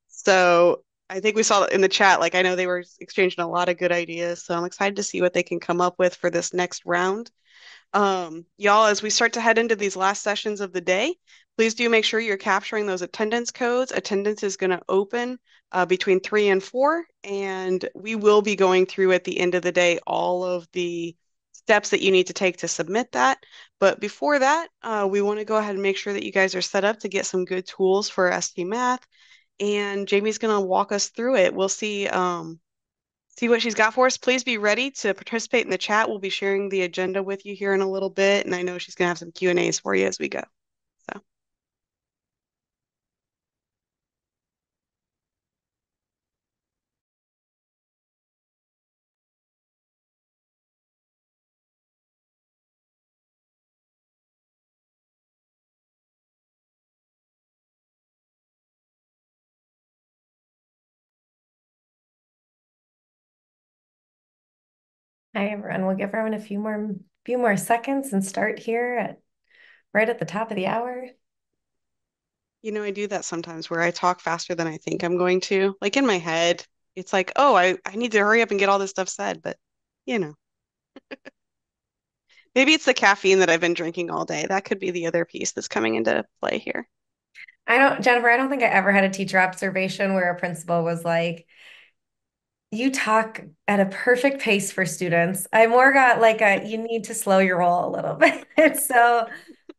So I think we saw in the chat, like I know they were exchanging a lot of good ideas, so I'm excited to see what they can come up with for this next round. Y'all, as we start to head into these last sessions of the day, please do make sure you're capturing those attendance codes. Attendance is going to open between 3 and 4, and we will be going through at the end of the day all of the steps that you need to take to submit that. But before that, we want to go ahead and make sure that you guys are set up to get some good tools for ST Math, and Jamie's going to walk us through it. We'll see what she's got for us. Please be ready to participate in the chat. We'll be sharing the agenda with you here in a little bit, and I know she's going to have some Q&As for you as we go. So. Hi, everyone. We'll give everyone a few more seconds and start here right at the top of the hour. You know, I do that sometimes where I talk faster than I think I'm going to. Like in my head, it's like, oh, I need to hurry up and get all this stuff said, but you know. Maybe it's the caffeine that I've been drinking all day. That could be the other piece that's coming into play here. Jennifer, I don't think I ever had a teacher observation where a principal was like, you talk at a perfect pace for students. I more got like you need to slow your roll a little bit. So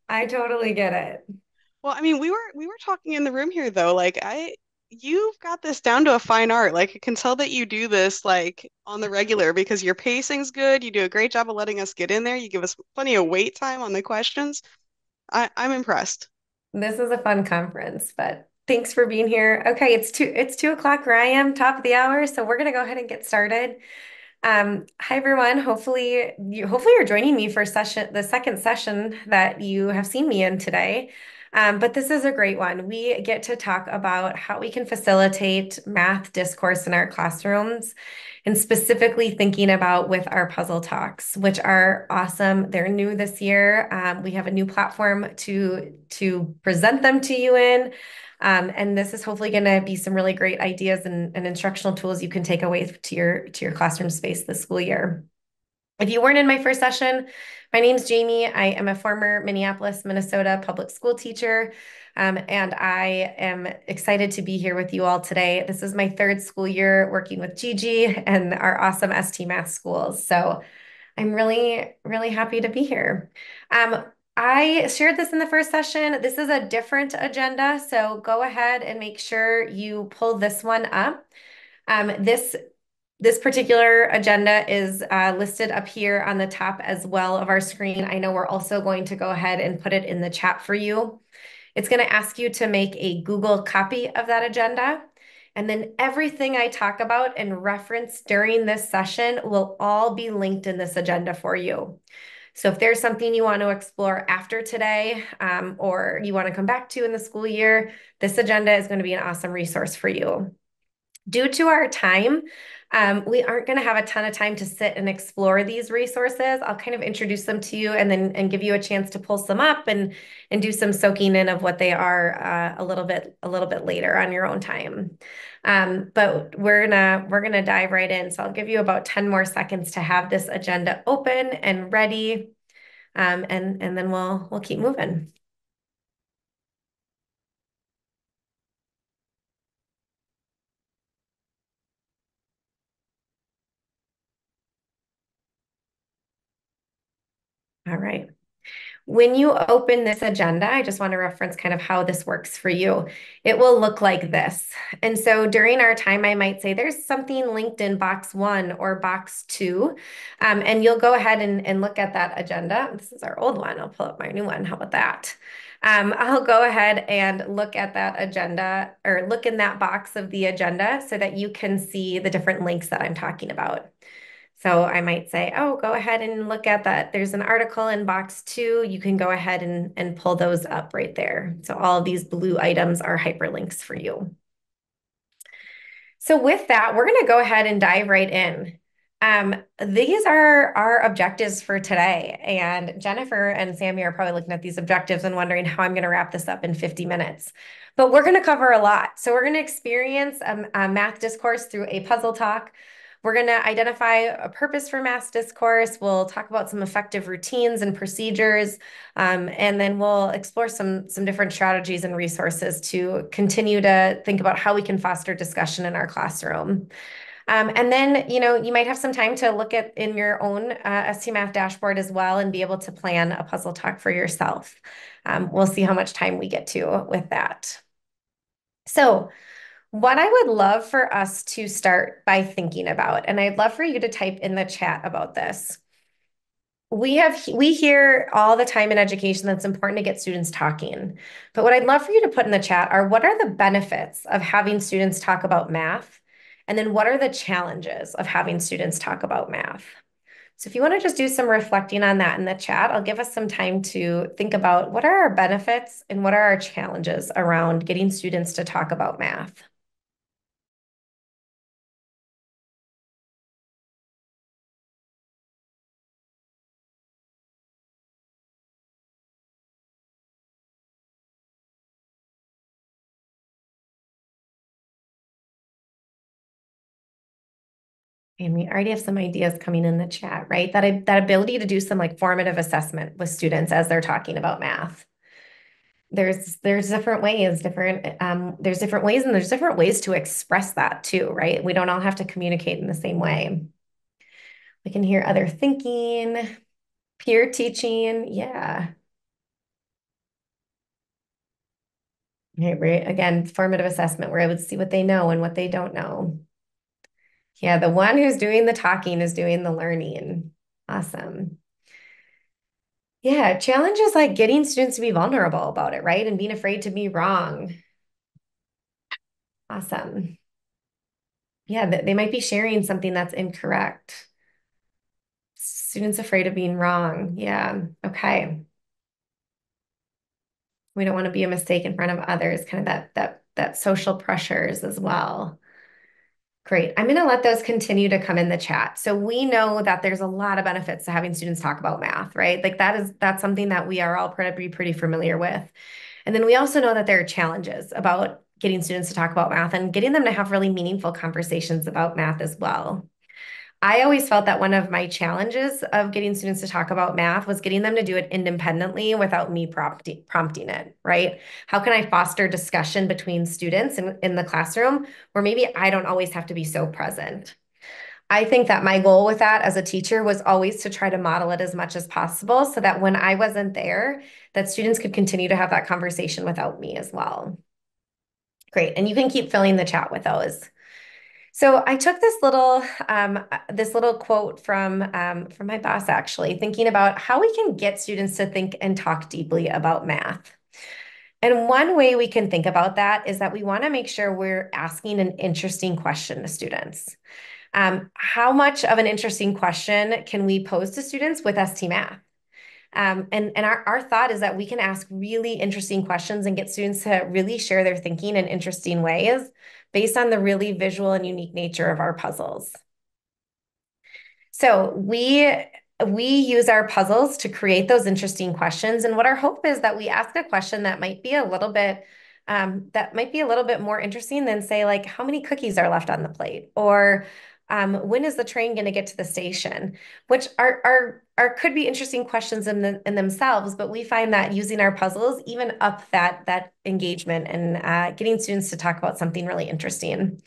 I totally get it. Well, I mean, we were talking in the room here though. Like you've got this down to a fine art. Like I can tell that you do this like on the regular because your pacing's good. You do a great job of letting us get in there. You give us plenty of wait time on the questions. I'm impressed. This is a fun conference, but thanks for being here. Okay, it's 2 o'clock where I am, top of the hour. So we're gonna go ahead and get started. Hi everyone. Hopefully you're joining me for the second session that you have seen me in today. But this is a great one. We get to talk about how we can facilitate math discourse in our classrooms, and specifically thinking about with our puzzle talks, which are awesome. They're new this year. We have a new platform to present them to you in. And this is hopefully going to be some really great ideas and instructional tools you can take away to your classroom space this school year. If you weren't in my first session, my name's Jeni. I am a former Minneapolis, Minnesota public school teacher, and I am excited to be here with you all today. This is my third school year working with Gigi and our awesome ST Math schools. So I'm really, really happy to be here. I shared this in the first session. This is a different agenda, so go ahead and make sure you pull this one up. This particular agenda is listed up here on the top as well of our screen. I know we're also going to go ahead and put it in the chat for you. It's going to ask you to make a Google copy of that agenda. And then everything I talk about and reference during this session will all be linked in this agenda for you. So if there's something you want to explore after today, or you want to come back to in the school year, this agenda is going to be an awesome resource for you. Due to our time, we aren't going to have a ton of time to sit and explore these resources. I'll kind of introduce them to you and give you a chance to pull some up and do some soaking in of what they are a little bit later on your own time. But we're gonna dive right in. So I'll give you about 10 more seconds to have this agenda open and ready, and then we'll keep moving. All right. When you open this agenda, I just want to reference kind of how this works for you. It will look like this. And so during our time, I might say there's something linked in box 1 or box 2. And you'll go ahead and look at that agenda. This is our old one. I'll pull up my new one. How about that? I'll go ahead and look at that agenda, or look in that box of the agenda so that you can see the different links that I'm talking about. So I might say, oh, go ahead and look at that. There's an article in box 2. You can go ahead and pull those up right there. So all of these blue items are hyperlinks for you. So with that, we're going to go ahead and dive right in. These are our objectives for today. And Jennifer and Sammy are probably looking at these objectives and wondering how I'm going to wrap this up in 50 minutes. But we're going to cover a lot. So we're going to experience a math discourse through a puzzle talk. We're going to identify a purpose for math discourse. We'll talk about some effective routines and procedures, and then we'll explore some different strategies and resources to continue to think about how we can foster discussion in our classroom. And then, you might have some time to look at in your own ST Math dashboard as well and be able to plan a puzzle talk for yourself. We'll see how much time we get to with that. So what I would love for us to start by thinking about, and I'd love for you to type in the chat about this. We hear all the time in education that it's important to get students talking. But what I'd love for you to put in the chat are, what are the benefits of having students talk about math? And then what are the challenges of having students talk about math? So if you want to just do some reflecting on that in the chat, I'll give us some time to think about what are our benefits and what are our challenges around getting students to talk about math. And we already have some ideas coming in the chat, right? That ability to do some like formative assessment with students as they're talking about math. There's different ways, there's different ways, and there's different ways to express that too, right? We don't all have to communicate in the same way. We can hear other thinking, peer teaching, yeah. Right, again, formative assessment where I would see what they know and what they don't know. Yeah, the one who's doing the talking is doing the learning. Awesome. Yeah, challenges like getting students to be vulnerable about it, right? And being afraid to be wrong. Awesome. Yeah, they might be sharing something that's incorrect. Students afraid of being wrong. Yeah, okay. We don't want to be a mistake in front of others, kind of that social pressures as well. Great. I'm going to let those continue to come in the chat. So we know that there's a lot of benefits to having students talk about math, right? Like that's something that we are all pretty familiar with. And then we also know that there are challenges about getting students to talk about math and getting them to have really meaningful conversations about math as well. I always felt that one of my challenges of getting students to talk about math was getting them to do it independently without me prompting it, right? How can I foster discussion between students in the classroom where maybe I don't always have to be so present? I think that my goal with that as a teacher was always to try to model it as much as possible so that when I wasn't there, that students could continue to have that conversation without me as well. Great, and you can keep filling the chat with those. So I took this little quote from my boss, actually, thinking about how we can get students to think and talk deeply about math. And one way we can think about that is that we want to make sure we're asking an interesting question to students. How much of an interesting question can we pose to students with ST Math? And our thought is that we can ask really interesting questions and get students to really share their thinking in interesting ways based on the really visual and unique nature of our puzzles. So we use our puzzles to create those interesting questions. And what our hope is that we ask a question that might be a little bit more interesting than, say, like, how many cookies are left on the plate? Or when is the train going to get to the station? Which could be interesting questions in themselves, but we find that using our puzzles even up that engagement and getting students to talk about something really interesting.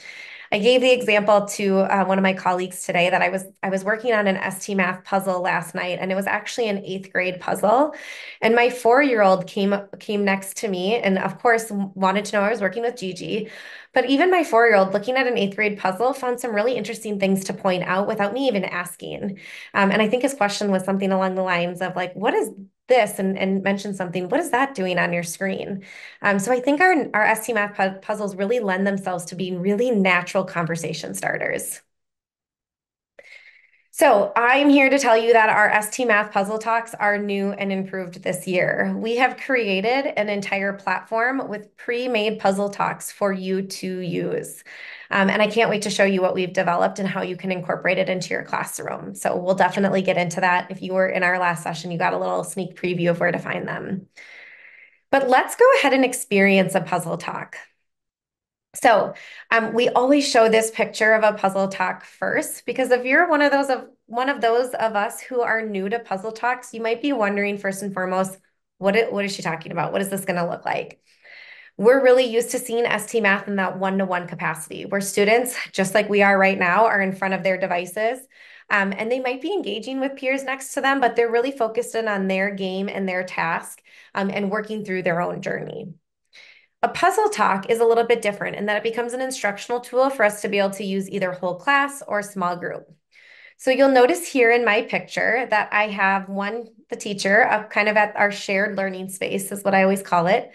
I gave the example to one of my colleagues today that I was working on an ST Math puzzle last night, and it was actually an 8th grade puzzle. And my 4-year-old came next to me and, of course, wanted to know I was working with Gigi. But even my 4-year-old, looking at an 8th grade puzzle, found some really interesting things to point out without me even asking. And I think his question was something along the lines of, like, what is this? And mentioned something, what is that doing on your screen? So I think our ST Math puzzles really lend themselves to being really natural conversation starters. So I'm here to tell you that our ST Math Puzzle Talks are new and improved this year. We have created an entire platform with pre-made puzzle talks for you to use. And I can't wait to show you what we've developed and how you can incorporate it into your classroom. So we'll definitely get into that. If you were in our last session, you got a little sneak preview of where to find them. But let's go ahead and experience a puzzle talk. So we always show this picture of a puzzle talk first, because if you're one of those of us who are new to puzzle talks, you might be wondering first and foremost, what is she talking about? What is this going to look like? We're really used to seeing ST Math in that one-to-one capacity, where students, just like we are right now, are in front of their devices. And they might be engaging with peers next to them, but they're really focused in on their game and their task and working through their own journey. A puzzle talk is a little bit different in that it becomes an instructional tool for us to be able to use either whole class or small group. So you'll notice here in my picture that I have the teacher up kind of at our shared learning space is what I always call it.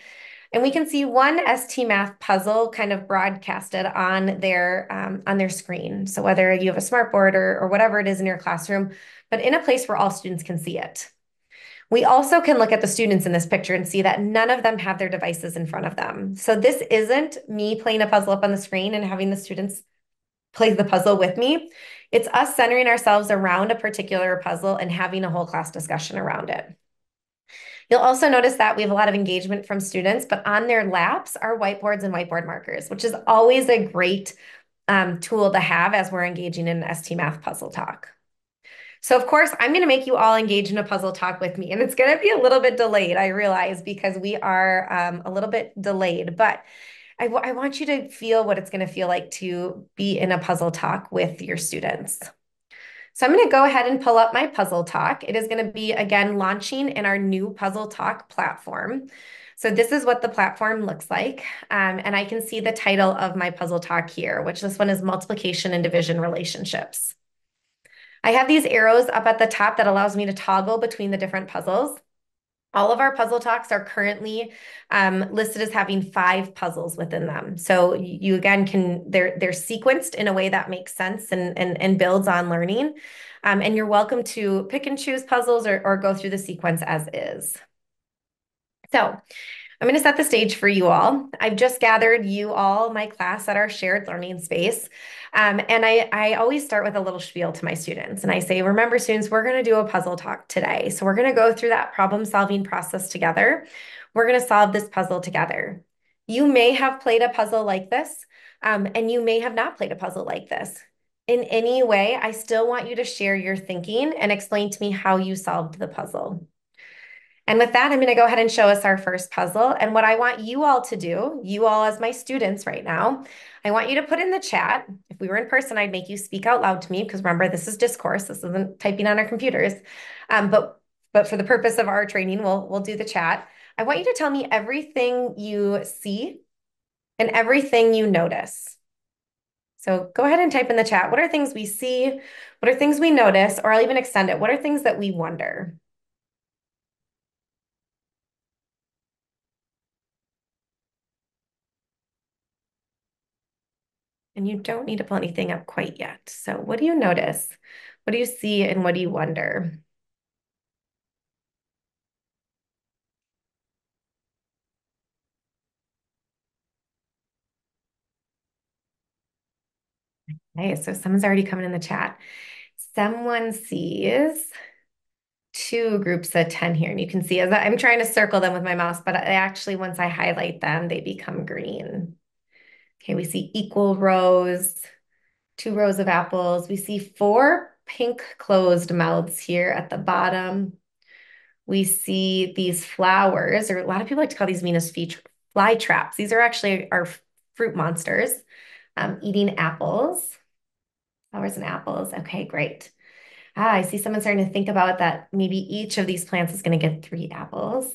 And we can see one ST Math puzzle kind of broadcasted on their screen. So whether you have a smartboard or whatever it is in your classroom, but in a place where all students can see it. We also can look at the students in this picture and see that none of them have their devices in front of them. So this isn't me playing a puzzle up on the screen and having the students play the puzzle with me. It's us centering ourselves around a particular puzzle and having a whole class discussion around it. You'll also notice that we have a lot of engagement from students, but on their laps are whiteboards and whiteboard markers, which is always a great tool to have as we're engaging in an ST Math puzzle talk. So of course, I'm going to make you all engage in a puzzle talk with me, and it's going to be a little bit delayed, I realize, because we are a little bit delayed, but I want you to feel what it's going to feel like to be in a puzzle talk with your students. So I'm going to go ahead and pull up my puzzle talk. It is going to be, again, launching in our new puzzle talk platform. So this is what the platform looks like. And I can see the title of my puzzle talk here, which this one is Multiplication and Division Relationships. I have these arrows up at the top that allows me to toggle between the different puzzles. All of our puzzle talks are currently listed as having 5 puzzles within them. So you again they're sequenced in a way that makes sense and builds on learning. And you're welcome to pick and choose puzzles or go through the sequence as is. So I'm going to set the stage for you all. I've just gathered you all, my class, at our shared learning space. And I always start with a little spiel to my students. And I say, remember, students, we're going to do a puzzle talk today. So we're going to go through that problem-solving process together. We're going to solve this puzzle together. You may have played a puzzle like this, and you may have not played a puzzle like this. In any way, I still want you to share your thinking and explain to me how you solved the puzzle. And with that, I'm going to go ahead and show us our first puzzle. And what I want you all to do, you all as my students right now, I want you to put in the chat. If we were in person, I'd make you speak out loud to me, because remember, this is discourse. This isn't typing on our computers. But for the purpose of our training, we'll do the chat. I want you to tell me everything you see and everything you notice. So go ahead and type in the chat. What are things we see? What are things we notice? Or I'll even extend it. What are things that we wonder? And you don't need to pull anything up quite yet. So what do you notice? What do you see and what do you wonder? Okay, so someone's already coming in the chat. Someone sees 2 groups of 10 here. And you can see as I'm trying to circle them with my mouse, but actually once I highlight them, they become green. Okay, we see equal rows, 2 rows of apples. We see 4 pink closed mouths here at the bottom. We see these flowers, or a lot of people like to call these Venus fly traps. These are actually our fruit monsters eating apples. Flowers and apples. Okay, great. I see someone starting to think about that. Maybe each of these plants is going to get 3 apples.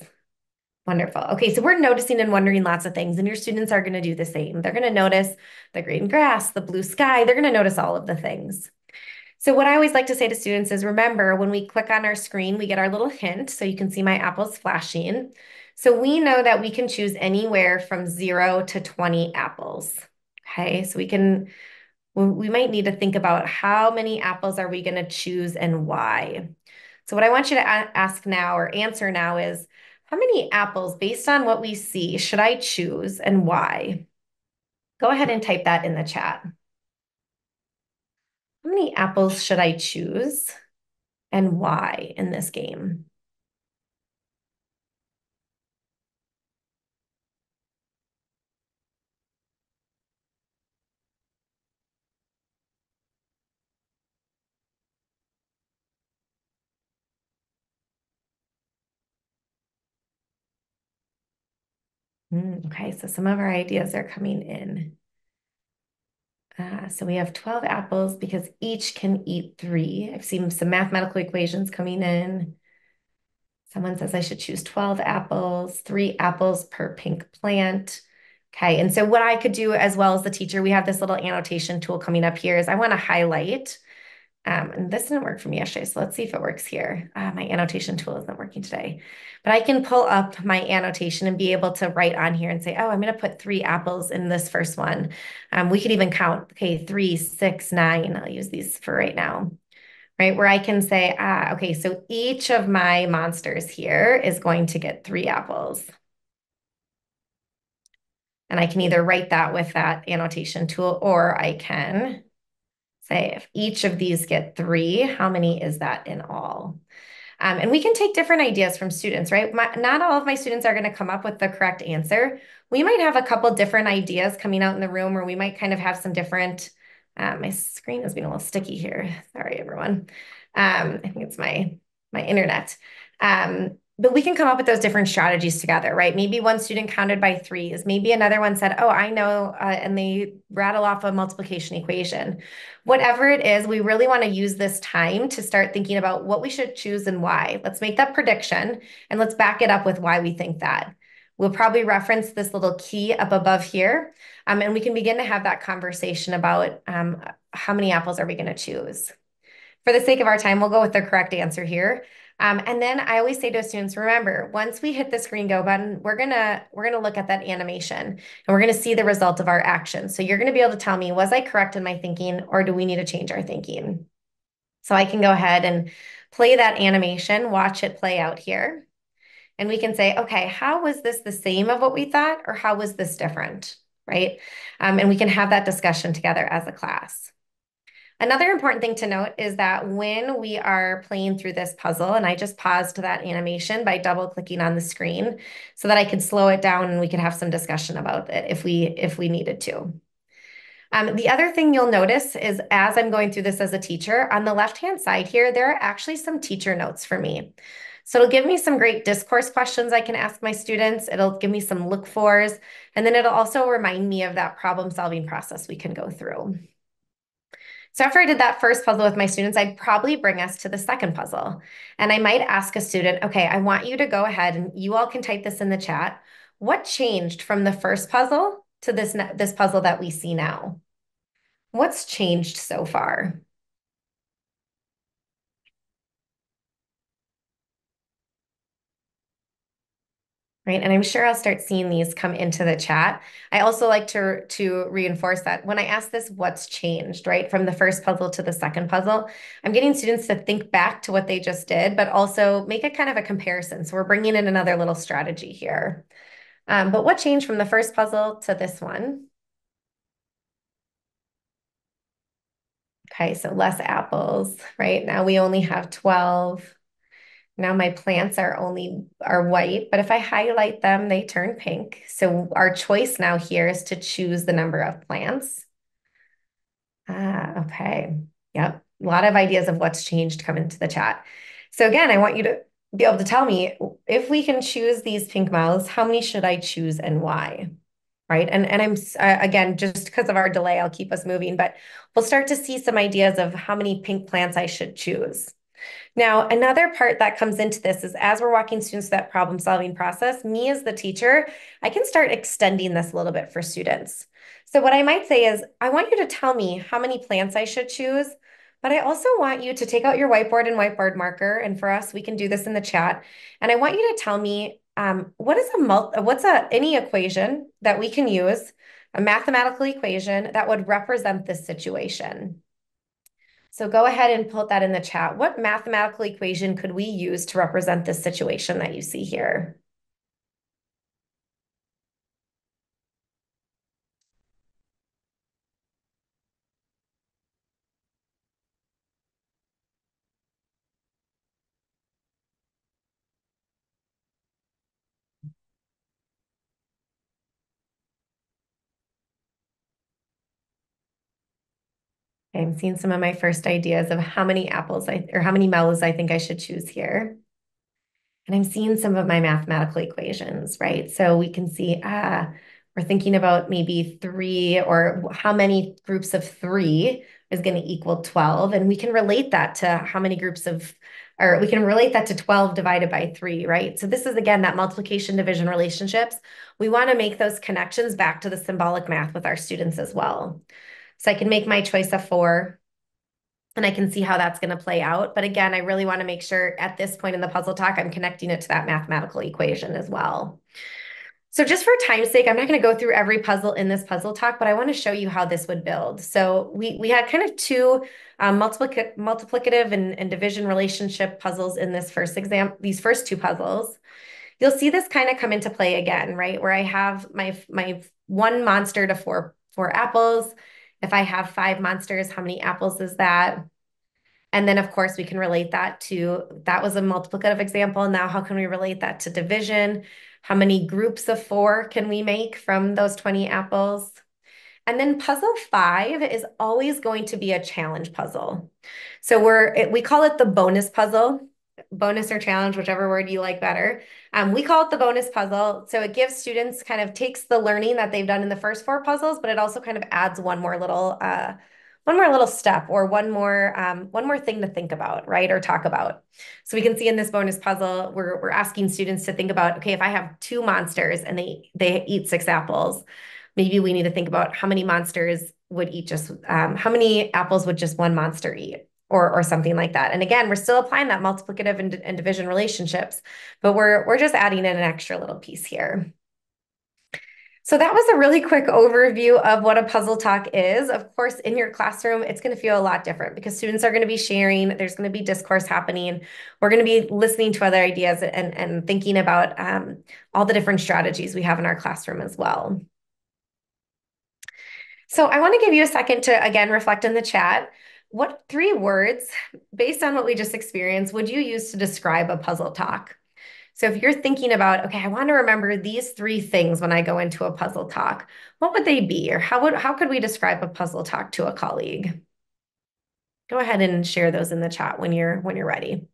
Wonderful. Okay, so we're noticing and wondering lots of things, and your students are going to do the same. They're going to notice the green grass, the blue sky. They're going to notice all of the things. So what I always like to say to students is, remember, when we click on our screen, we get our little hint. So you can see my apples flashing. So we know that we can choose anywhere from 0 to 20 apples. Okay, so we might need to think about how many apples are we going to choose and why. So what I want you to ask now or answer now is, how many apples, based on what we see, should I choose and why? Go ahead and type that in the chat. How many apples should I choose and why in this game? Okay, so some of our ideas are coming in. So we have 12 apples because each can eat 3. I've seen some mathematical equations coming in. Someone says I should choose 12 apples, 3 apples per pink plant. Okay, and so what I could do as well as the teacher, we have this little annotation tool coming up here, is I want to highlight. And this didn't work for me yesterday, so let's see if it works here. My annotation tool isn't working today. But I can pull up my annotation and be able to write on here and say, oh, I'm going to put 3 apples in this first one. We could even count, okay, 3, 6, 9. I'll use these for right now, right? Where I can say, okay, so each of my monsters here is going to get 3 apples. And I can either write that with that annotation tool, or I can say if each of these get 3, how many is that in all? And we can take different ideas from students, right? Not all of my students are going to come up with the correct answer. We might have a couple different ideas coming out in the room, or we might kind of have some different, my screen is being a little sticky here. Sorry, everyone. I think it's my internet. But we can come up with those different strategies together, right? Maybe one student counted by 3s. Maybe another one said, oh, I know, and they rattle off a multiplication equation. Whatever it is, we really want to use this time to start thinking about what we should choose and why. Let's make that prediction, and let's back it up with why we think that. We'll probably reference this little key up above here, and we can begin to have that conversation about how many apples are we going to choose. For the sake of our time, we'll go with the correct answer here. And then I always say to students, remember, once we hit this green go button, we're gonna look at that animation and we're gonna see the result of our action. So you're gonna be able to tell me, was I correct in my thinking, or do we need to change our thinking? So I can go ahead and play that animation, watch it play out here. And we can say, okay, how was this the same of what we thought, or how was this different, right? And we can have that discussion together as a class. Another important thing to note is that when we are playing through this puzzle, and I just paused that animation by double clicking on the screen so that I could slow it down and we could have some discussion about it if we needed to. The other thing you'll notice is as I'm going through this as a teacher, on the left-hand side here, there are actually some teacher notes for me. So it'll give me some great discourse questions I can ask my students. It'll give me some look-fors, and then it'll also remind me of that problem-solving process we can go through. So after I did that first puzzle with my students, I'd probably bring us to the second puzzle. And I might ask a student, okay, I want you to go ahead and you all can type this in the chat. What changed from the first puzzle to this puzzle that we see now? What's changed so far? Right, and I'm sure I'll start seeing these come into the chat. I also like to reinforce that when I ask this, what's changed, right? From the first puzzle to the second puzzle, I'm getting students to think back to what they just did, but also make it kind of a comparison. So we're bringing in another little strategy here. But what changed from the first puzzle to this one? Okay, so less apples, right? Now we only have 12. Now my plants are white, but if I highlight them, they turn pink. So our choice now here is to choose the number of plants. Okay. Yep. A lot of ideas of what's changed come into the chat. So again, I want you to be able to tell me, if we can choose these pink mouths, how many should I choose and why? Right. And I'm, again, just because of our delay, I'll keep us moving, but we'll start to see some ideas of how many pink plants I should choose. Now, another part that comes into this is as we're walking students through that problem-solving process, me as the teacher, I can start extending this a little bit for students. So what I might say is, I want you to tell me how many plants I should choose, but I also want you to take out your whiteboard and whiteboard marker, and for us, we can do this in the chat, and I want you to tell me what's any equation that we can use a mathematical equation that would represent this situation. So go ahead and put that in the chat. What mathematical equation could we use to represent this situation that you see here? I'm seeing some of my first ideas of how many apples or how many mellows I think I should choose here. And I'm seeing some of my mathematical equations, right? So we can see, we're thinking about maybe 3, or how many groups of 3 is going to equal 12. And we can relate that to how many groups of, or we can relate that to 12 divided by 3, right? So this is, again, that multiplication division relationships. We want to make those connections back to the symbolic math with our students as well. So I can make my choice of 4, and I can see how that's going to play out. But again, I really want to make sure at this point in the puzzle talk, I'm connecting it to that mathematical equation as well. So just for time's sake, I'm not going to go through every puzzle in this puzzle talk, but I want to show you how this would build. So we had kind of 2 multiplicative and division relationship puzzles in this first exam, these first 2 puzzles. You'll see this kind of come into play again, right? Where I have my 1 monster to 4 apples. If I have 5 monsters, how many apples is that? And then, of course, we can relate that to, that was a multiplicative example. Now, how can we relate that to division? How many groups of 4 can we make from those 20 apples? And then puzzle 5 is always going to be a challenge puzzle. So we call it the bonus puzzle. Bonus or challenge, whichever word you like better. We call it the bonus puzzle. So it gives students, kind of takes the learning that they've done in the first 4 puzzles, but it also kind of adds one more little step, or one more thing to think about, right? Or talk about. So we can see in this bonus puzzle, we're asking students to think about, okay, if I have 2 monsters and they eat 6 apples, maybe we need to think about how many monsters would eat how many apples would just 1 monster eat? Or something like that. And again, we're still applying that multiplicative and division relationships, but we're just adding in an extra little piece here. So that was a really quick overview of what a puzzle talk is. Of course, in your classroom, it's going to feel a lot different because students are going to be sharing. There's going to be discourse happening. We're going to be listening to other ideas and thinking about all the different strategies we have in our classroom as well. So I want to give you a second to, again, reflect in the chat. What 3 words, based on what we just experienced, would you use to describe a puzzle talk? So if you're thinking about, okay, I want to remember these 3 things when I go into a puzzle talk, what would they be? Or how could we describe a puzzle talk to a colleague? Go ahead and share those in the chat when you're ready.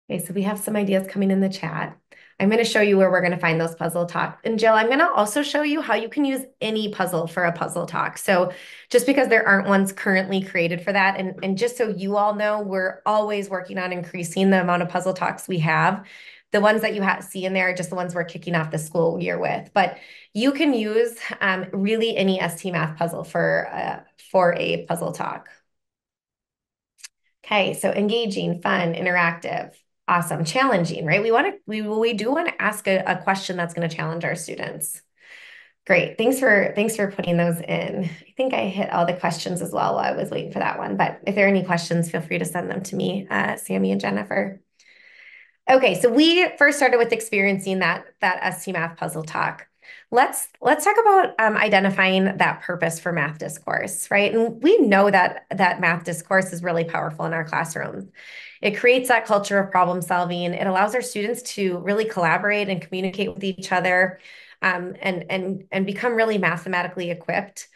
Okay, so we have some ideas coming in the chat. I'm going to show you where we're going to find those puzzle talks. And Jill, I'm going to also show you how you can use any puzzle for a puzzle talk. So just because there aren't ones currently created for that, and just so you all know, we're always working on increasing the amount of puzzle talks we have. The ones that you see in there are just the ones we're kicking off the school year with. But you can use really any ST Math puzzle for a puzzle talk. Okay, so engaging, fun, interactive. Awesome. Challenging, right? We do want to ask a question that's going to challenge our students. Great. Thanks for putting those in. I think I hit all the questions as well while I was waiting for that one. But if there are any questions, feel free to send them to me, Sammy and Jennifer. Okay, so we first started with experiencing that ST Math puzzle talk. Let's talk about identifying that purpose for math discourse, right? And we know that math discourse is really powerful in our classrooms. It creates that culture of problem solving. It allows our students to really collaborate and communicate with each other, and become really mathematically equipped.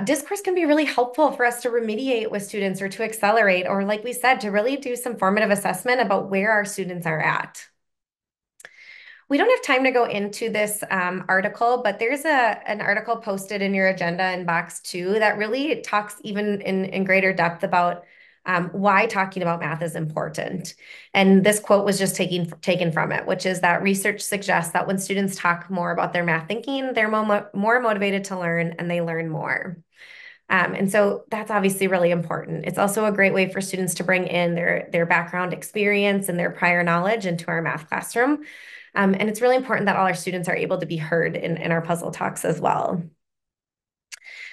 Discourse can be really helpful for us to remediate with students, or to accelerate, or like we said, to really do some formative assessment about where our students are at. We don't have time to go into this article, but there's an article posted in your agenda in box 2 that really talks even in greater depth about why talking about math is important. And this quote was just taken from it, which is that research suggests that when students talk more about their math thinking, they're more motivated to learn and they learn more. And so that's obviously really important. It's also a great way for students to bring in their background experience and their prior knowledge into our math classroom. And it's really important that all our students are able to be heard in our puzzle talks as well.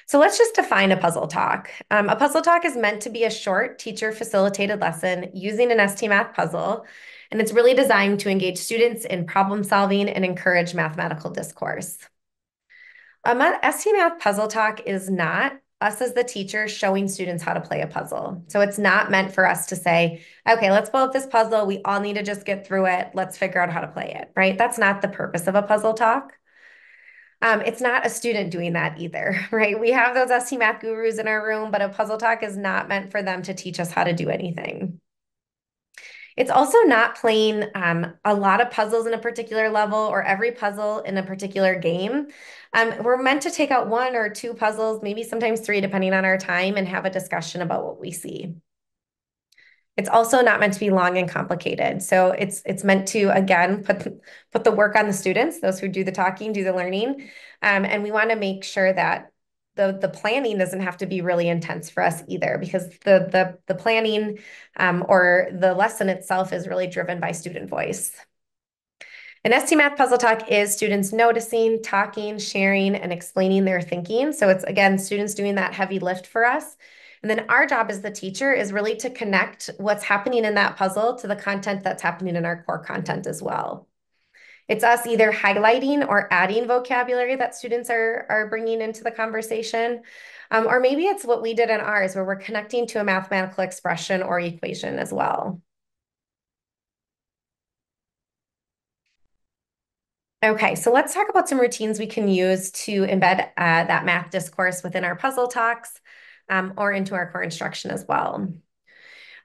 So let's just define a puzzle talk. A puzzle talk is meant to be a short teacher-facilitated lesson using an ST Math puzzle, and it's really designed to engage students in problem solving and encourage mathematical discourse. A ST Math puzzle talk is not us as the teacher showing students how to play a puzzle. So it's not meant for us to say, okay, let's pull up this puzzle. We all need to just get through it. Let's figure out how to play it, right? That's not the purpose of a puzzle talk. It's not a student doing that either, right? We have those ST Math gurus in our room, but a puzzle talk is not meant for them to teach us how to do anything. It's also not playing a lot of puzzles in a particular level or every puzzle in a particular game. We're meant to take out 1 or 2 puzzles, maybe sometimes 3, depending on our time, and have a discussion about what we see. It's also not meant to be long and complicated. So it's meant to, again, put the work on the students, those who do the talking, do the learning. And we want to make sure that the planning doesn't have to be really intense for us either, because the planning or the lesson itself is really driven by student voice. An ST Math puzzle talk is students noticing, talking, sharing, and explaining their thinking. So it's, again, students doing that heavy lift for us. And then our job as the teacher is really to connect what's happening in that puzzle to the content that's happening in our core content as well. It's us either highlighting or adding vocabulary that students are bringing into the conversation. Or maybe it's what we did in ours, where we're connecting to a mathematical expression or equation as well. Okay, so let's talk about some routines we can use to embed that math discourse within our puzzle talks or into our core instruction as well.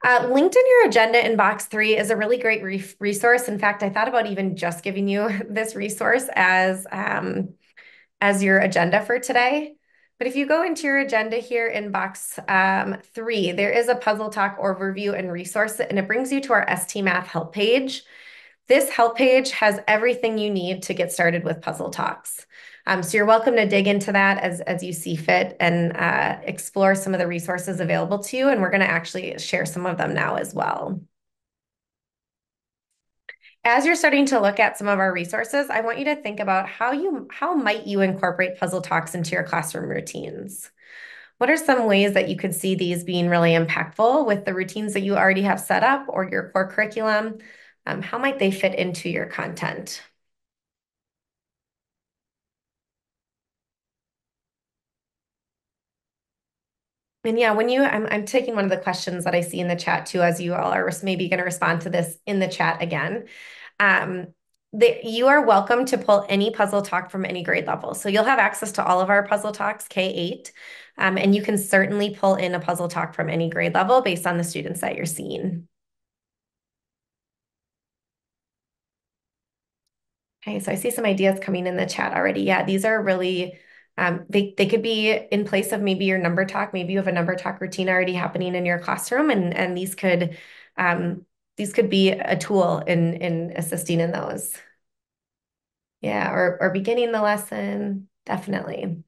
Linked in your agenda in box 3 is a really great resource. In fact, I thought about even just giving you this resource as your agenda for today. But if you go into your agenda here in box 3, there is a puzzle talk overview and resource, and it brings you to our ST Math help page. This help page has everything you need to get started with puzzle talks. So you're welcome to dig into that as you see fit and explore some of the resources available to you. And we're going to actually share some of them now as well. As you're starting to look at some of our resources, I want you to think about how might you incorporate puzzle talks into your classroom routines? What are some ways that you could see these being really impactful with the routines that you already have set up or your core curriculum? How might they fit into your content? And yeah, I'm taking one of the questions that I see in the chat too, as you all are maybe going to respond to this in the chat again. You are welcome to pull any puzzle talk from any grade level. So you'll have access to all of our puzzle talks, K-8, and you can certainly pull in a puzzle talk from any grade level based on the students that you're seeing. Okay, so I see some ideas coming in the chat already. Yeah, these are really, they could be in place of maybe your number talk. Maybe you have a number talk routine already happening in your classroom, and these could be a tool in assisting in those. Yeah, or beginning the lesson, definitely.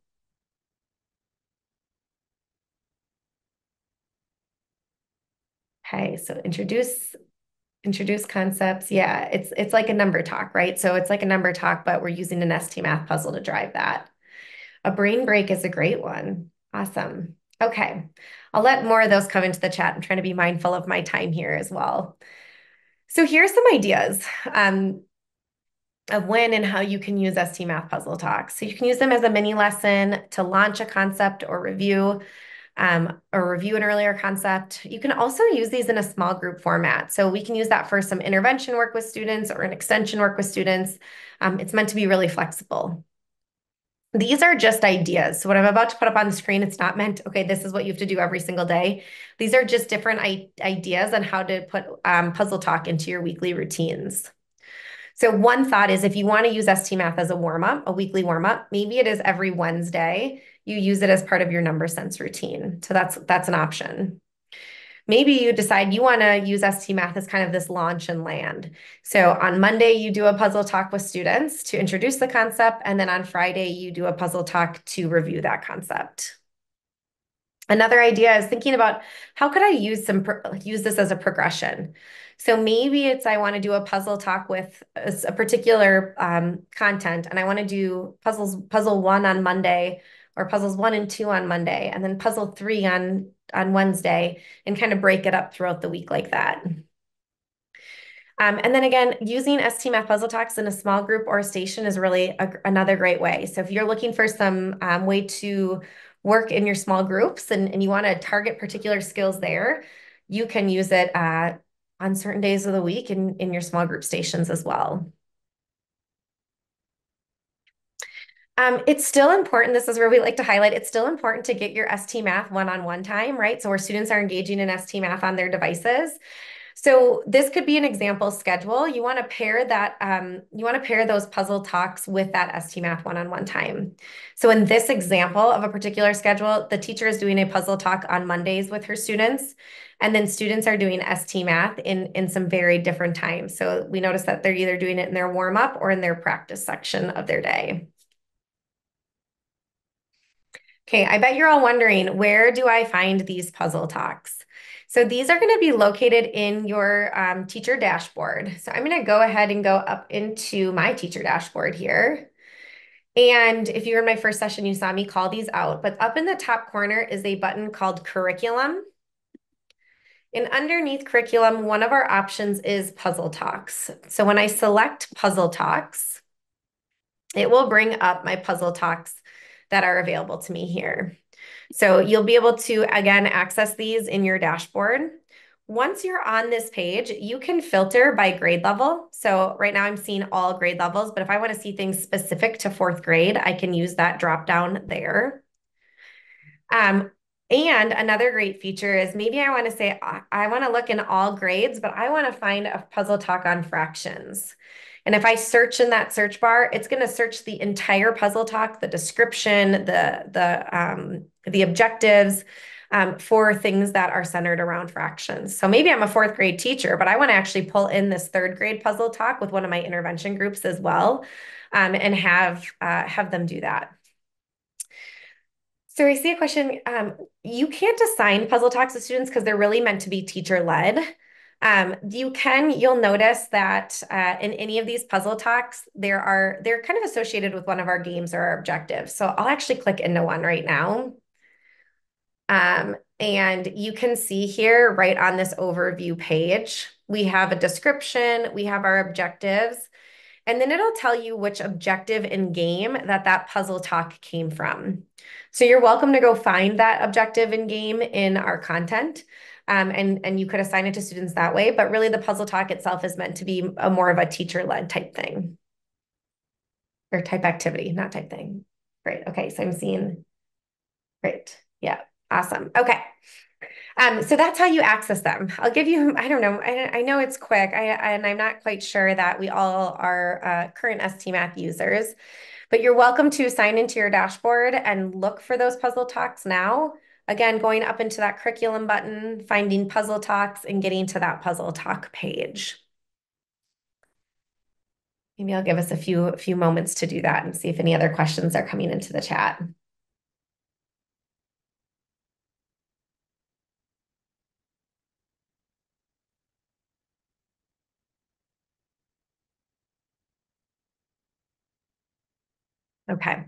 Okay, so introduce concepts. Yeah, it's like a number talk, right? So it's like a number talk, but we're using an ST Math puzzle to drive that. A brain break is a great one. Awesome. Okay, I'll let more of those come into the chat. I'm trying to be mindful of my time here as well. So here's some ideas of when and how you can use ST Math puzzle talks. So you can use them as a mini lesson to launch a concept or review an earlier concept. You can also use these in a small group format. So we can use that for some intervention work with students or an extension work with students. It's meant to be really flexible. These are just ideas. So what I'm about to put up on the screen, it's not meant, okay, this is what you have to do every single day. These are just different ideas on how to put puzzle talk into your weekly routines. So one thought is if you want to use ST Math as a warm-up, a weekly warm-up, maybe it is every Wednesday, you use it as part of your number sense routine. So that's an option. Maybe you decide you want to use ST Math as kind of this launch and land. So on Monday, you do a puzzle talk with students to introduce the concept. And then on Friday, you do a puzzle talk to review that concept. Another idea is thinking about how could I use this as a progression. So maybe it's I want to do a puzzle talk with a particular content, and I want to do puzzle 1 on Monday, or puzzles 1 and 2 on Monday, and then puzzle 3 on Wednesday, and kind of break it up throughout the week like that. And then again, using ST Math Puzzle Talks in a small group or a station is really another great way. So if you're looking for some way to work in your small groups and you want to target particular skills there, you can use it on certain days of the week in your small group stations as well. It's still important, this is where we like to highlight, it's still important to get your ST Math one-on-one time, right? So where students are engaging in ST Math on their devices. So this could be an example schedule. You want to pair that, you want to pair those puzzle talks with that ST Math one-on-one time. So in this example of a particular schedule, the teacher is doing a puzzle talk on Mondays with her students, and then students are doing ST Math in some very different times. So we notice that they're either doing it in their warm-up or in their practice section of their day. Okay, I bet you're all wondering, where do I find these puzzle talks? So these are going to be located in your teacher dashboard. So I'm going to go ahead and go up into my teacher dashboard here. And if you were in my first session, you saw me call these out. But up in the top corner is a button called Curriculum. And underneath Curriculum, one of our options is Puzzle Talks. So when I select Puzzle Talks, it will bring up my Puzzle Talks that are available to me here. So you'll be able to, again, access these in your dashboard. Once you're on this page, you can filter by grade level. So right now I'm seeing all grade levels, but if I want to see things specific to 4th grade, I can use that drop down there. And another great feature is maybe I want to say, I want to look in all grades, but I want to find a puzzle talk on fractions. And if I search in that search bar, it's going to search the entire puzzle talk, the description, the objectives for things that are centered around fractions. So maybe I'm a 4th grade teacher, but I want to actually pull in this 3rd grade puzzle talk with one of my intervention groups as well, and have them do that. So I see a question. You can't assign puzzle talks to students because they're really meant to be teacher-led. You'll notice that in any of these puzzle talks, they're kind of associated with one of our games or our objectives. So I'll actually click into one right now. And you can see here right on this overview page, we have a description, we have our objectives, and then it'll tell you which objective in game that puzzle talk came from. So you're welcome to go find that objective in game in our content. And you could assign it to students that way, but really the puzzle talk itself is meant to be more of a teacher-led type thing. Or type activity, not type thing. Great, okay, so I'm seeing, great, yeah, awesome, okay. So that's how you access them. I'll give you, I don't know, I know it's quick, and I'm not quite sure that we all are current ST Math users, but you're welcome to sign into your dashboard and look for those puzzle talks now. Again, going up into that curriculum button, finding puzzle talks, and getting to that puzzle talk page. Maybe I'll give us a few moments to do that and see if any other questions are coming into the chat. Okay.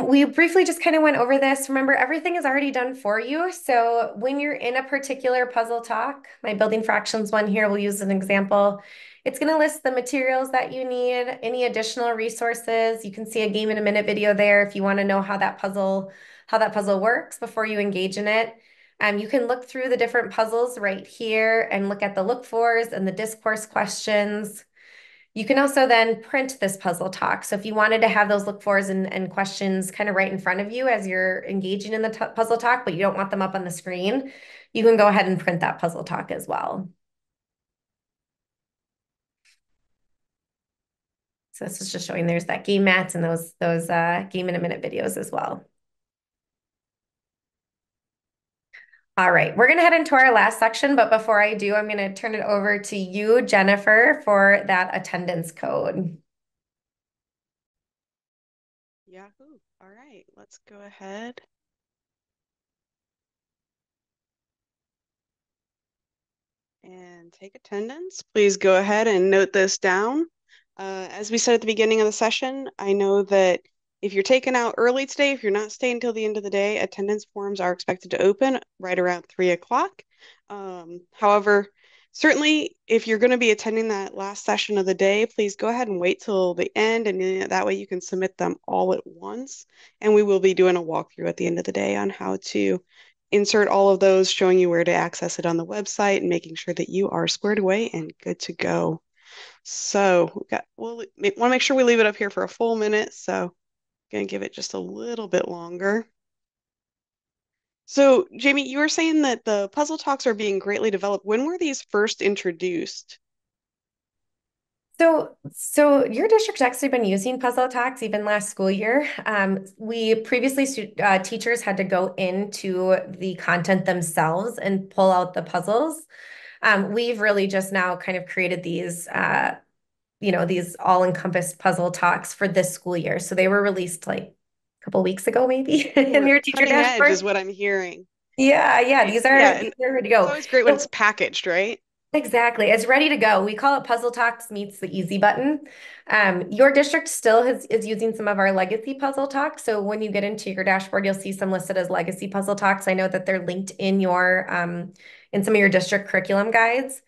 We briefly just kind of went over this. Remember, everything is already done for you. So when you're in a particular puzzle talk, my building fractions one here, we'll use an example. It's going to list the materials that you need, any additional resources. You can see a game in a minute video there if you want to know how that puzzle works before you engage in it. You can look through the different puzzles right here and look at the look fors and the discourse questions. You can also then print this puzzle talk. So if you wanted to have those look fors and questions kind of right in front of you as you're engaging in the puzzle talk, but you don't want them up on the screen, you can go ahead and print that puzzle talk as well. So this is just showing there's that game mats and those game in a minute videos as well. All right, we're going to head into our last section, but before I do, I'm going to turn it over to you, Jennifer, for that attendance code. Yahoo. All right, let's go ahead. And take attendance. Please go ahead and note this down. As we said at the beginning of the session, I know that if you're taking out early today, if you're not staying until the end of the day, attendance forms are expected to open right around 3 o'clock. However, certainly if you're going to be attending that last session of the day, please go ahead and wait till the end, and that way you can submit them all at once. And we will be doing a walkthrough at the end of the day on how to insert all of those, showing you where to access it on the website and making sure that you are squared away and good to go. So we'll want to make sure we leave it up here for a full minute. So going to give it just a little bit longer. So Jamie, you were saying that the puzzle talks are being greatly developed. When were these first introduced? So your district's actually been using Puzzle Talks even last school year. We previously, teachers had to go into the content themselves and pull out the puzzles. We've really just now kind of created these, these all-encompassed Puzzle Talks for this school year. So they were released like a couple weeks ago, maybe, in your teacher cutting dashboard. edge is what I'm hearing. Yeah, these are ready to go. It's always great when it's packaged, right? Exactly. It's ready to go. We call it Puzzle Talks meets the easy button. Your district still is using some of our legacy Puzzle Talks. So when you get into your dashboard, you'll see some listed as legacy Puzzle Talks. I know that they're linked in your in some of your district curriculum guides.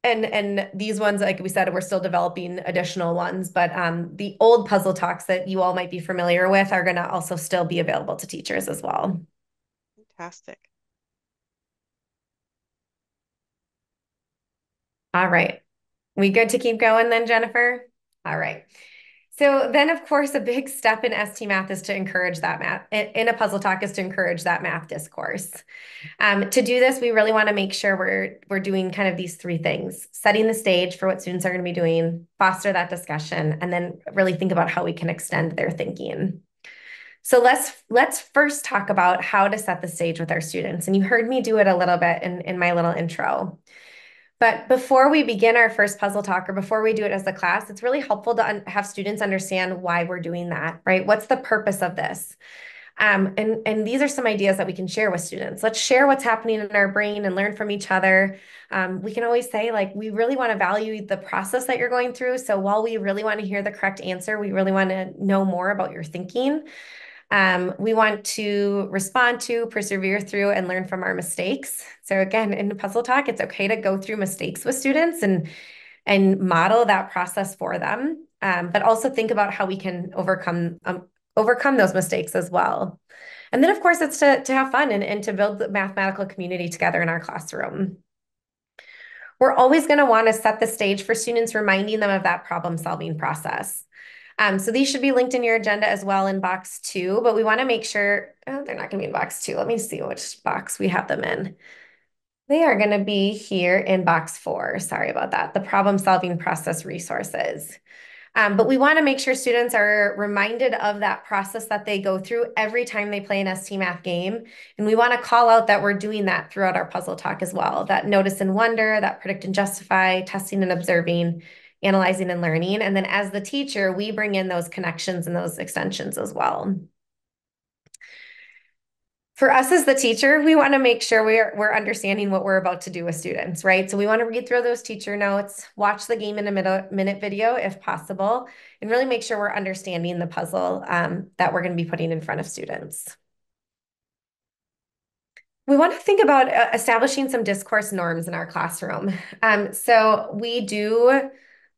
And these ones, like we said, we're still developing additional ones, but the old Puzzle Talks that you all might be familiar with are going to also still be available to teachers as well. Fantastic. All right. We good to keep going then, Jennifer? All right. So then, of course, a big step in ST Math is to encourage that math, in a Puzzle Talk is to encourage that math discourse. To do this, we really want to make sure we're doing kind of these three things: setting the stage for what students are going to be doing, foster that discussion, and then really think about how we can extend their thinking. So let's first talk about how to set the stage with our students. And you heard me do it a little bit in my little intro. But before we begin our first Puzzle Talk, or before we do it as a class, it's really helpful to have students understand why we're doing that, right? What's the purpose of this? And these are some ideas that we can share with students. Let's share what's happening in our brain and learn from each other. We can always say, like, we really want to value the process that you're going through. So while we really want to hear the correct answer, we really want to know more about your thinking. We want to respond to, persevere through, and learn from our mistakes. So again, in the Puzzle Talk, it's okay to go through mistakes with students and model that process for them, but also think about how we can overcome those mistakes as well. And then, of course, it's to have fun and to build the mathematical community together in our classroom. We're always going to want to set the stage for students, reminding them of that problem-solving process. So these should be linked in your agenda as well in box 2, but we want to make sure, they're not going to be in box 2. Let me see which box we have them in. They are going to be here in box 4. Sorry about that. The problem-solving process resources. But we want to make sure students are reminded of that process that they go through every time they play an ST Math game. And we want to call out that we're doing that throughout our Puzzle Talk as well. That notice and wonder, that predict and justify, testing and observing, analyzing and learning. And then as the teacher, we bring in those connections and those extensions as well. For us as the teacher, we want to make sure we're understanding what we're about to do with students, right? So we want to read through those teacher notes, watch the game in a minute video if possible, and really make sure we're understanding the puzzle that we're going to be putting in front of students. We want to think about establishing some discourse norms in our classroom. So we do,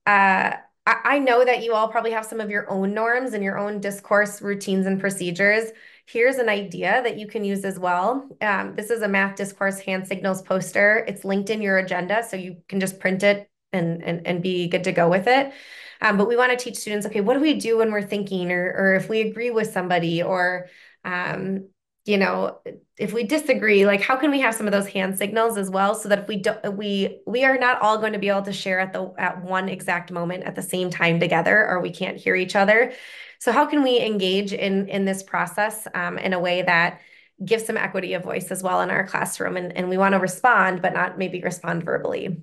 I know that you all probably have some of your own norms and your own discourse routines and procedures. Here's an idea that you can use as well. This is a math discourse hand signals poster. It's linked in your agenda, so you can just print it and be good to go with it. But we want to teach students, okay, what do we do when we're thinking, or if we agree with somebody, or you know, if we disagree, like how can we have some of those hand signals as well, so that if we don't, we are not all going to be able to share at one exact moment at the same time together, or we can't hear each other. So how can we engage in this process in a way that gives some equity of voice as well in our classroom? And we want to respond, but not maybe respond verbally.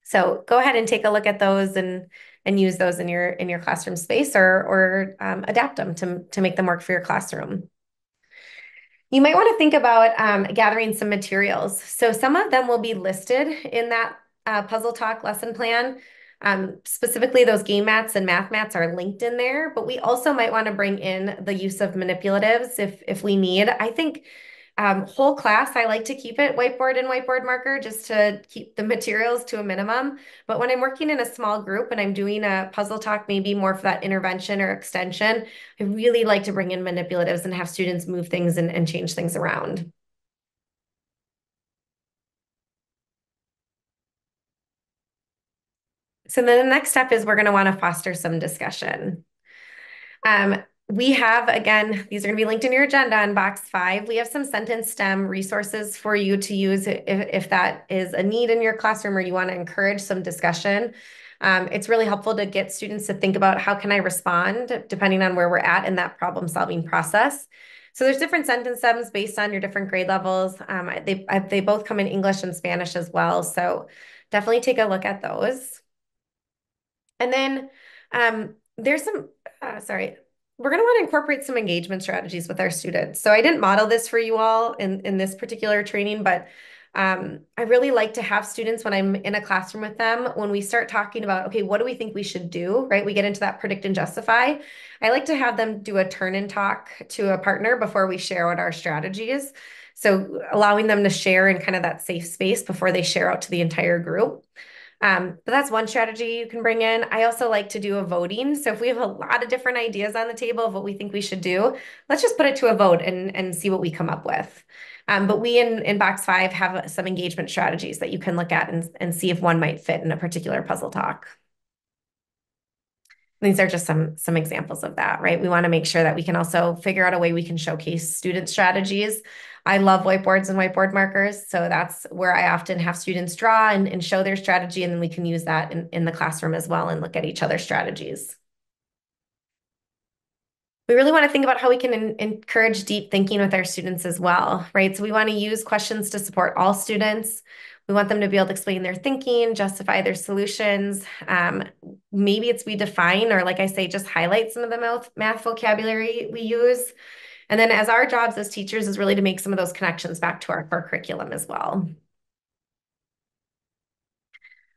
So go ahead and take a look at those and use those in your classroom space, or adapt them to make them work for your classroom. You might want to think about gathering some materials. So some of them will be listed in that Puzzle Talk lesson plan. Specifically, those game mats and math mats are linked in there, but we also might want to bring in the use of manipulatives if we need. I think whole class, I like to keep it whiteboard and whiteboard marker just to keep the materials to a minimum. But when I'm working in a small group and I'm doing a puzzle talk, maybe more for that intervention or extension, I really like to bring in manipulatives and have students move things and change things around. So then the next step is we're going to want to foster some discussion. We have, again, these are going to be linked in your agenda in box 5. We have some sentence stem resources for you to use if that is a need in your classroom or you want to encourage some discussion. It's really helpful to get students to think about how can I respond depending on where we're at in that problem solving process. So there's different sentence stems based on your different grade levels. They both come in English and Spanish as well. So definitely take a look at those. And then there's some, we're going to want to incorporate some engagement strategies with our students. So I didn't model this for you all in this particular training, but I really like to have students when I'm in a classroom with them, when we start talking about, okay, what do we think we should do, right? We get into that predict and justify. I like to have them do a turn and talk to a partner before we share what our strategy is. So allowing them to share in kind of that safe space before they share out to the entire group. But that's one strategy you can bring in. I also like to do a voting. So if we have a lot of different ideas on the table of what we think we should do, let's just put it to a vote and see what we come up with. But we in box 5 have some engagement strategies that you can look at and see if one might fit in a particular puzzle talk. These are just some examples of that, right? We want to make sure that we can also figure out a way we can showcase student strategies. I love whiteboards and whiteboard markers. So that's where I often have students draw and show their strategy, and then we can use that in the classroom as well and look at each other's strategies. We really want to think about how we can encourage deep thinking with our students as well, right? So we want to use questions to support all students. We want them to be able to explain their thinking, justify their solutions. Maybe it's we define, or like I say, just highlight some of the math vocabulary we use. And then as our jobs as teachers is really to make some of those connections back to our core curriculum as well.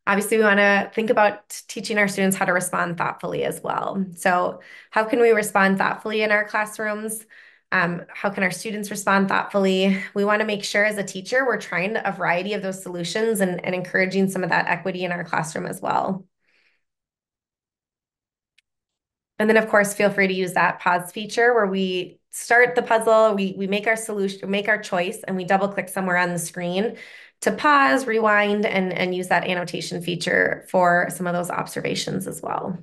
Obviously, we want to think about teaching our students how to respond thoughtfully as well. So how can we respond thoughtfully in our classrooms? How can our students respond thoughtfully? We want to make sure as a teacher, we're trying a variety of those solutions and encouraging some of that equity in our classroom as well. And then, of course, feel free to use that pause feature where we start the puzzle, we make our solution, make our choice, and we double click somewhere on the screen to pause, rewind, and use that annotation feature for some of those observations as well.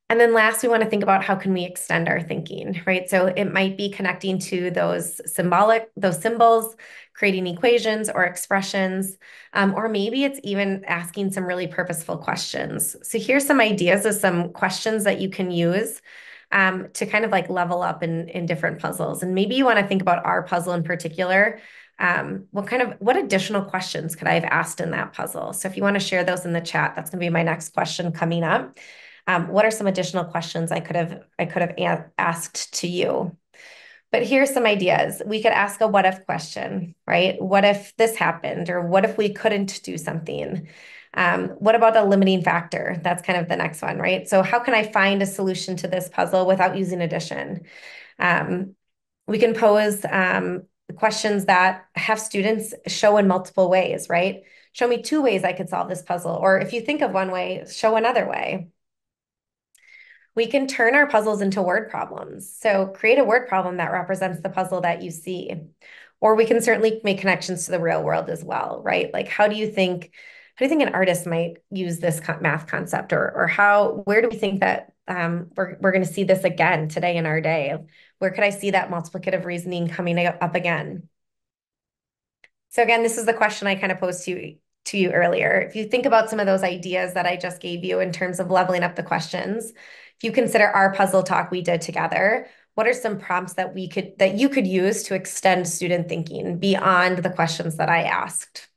And then last, we want to think about how can we extend our thinking, right? So it might be connecting to those symbols, creating equations or expressions, or maybe it's even asking some really purposeful questions. So here's some ideas of some questions that you can use to kind of like level up in different puzzles. And maybe you want to think about our puzzle in particular. What additional questions could I have asked in that puzzle? So if you want to share those in the chat, that's going to be my next question coming up. What are some additional questions I could have asked to you? But here's some ideas. We could ask a what if question, right? What if this happened? Or what if we couldn't do something? What about a limiting factor? That's kind of the next one, right? So how can I find a solution to this puzzle without using addition? We can pose questions that have students show in multiple ways, right? Show me 2 ways I could solve this puzzle. Or if you think of one way, show another way. We can turn our puzzles into word problems. So create a word problem that represents the puzzle that you see. Or we can certainly make connections to the real world as well, right? Like how do you think an artist might use this math concept, or where do we think that we're going to see this again today in our day? Where could I see that multiplicative reasoning coming up again? So again, this is the question I kind of posed to you earlier. If you think about some of those ideas that I just gave you in terms of leveling up the questions, if you consider our puzzle talk we did together, what are some prompts that you could use to extend student thinking beyond the questions that I asked?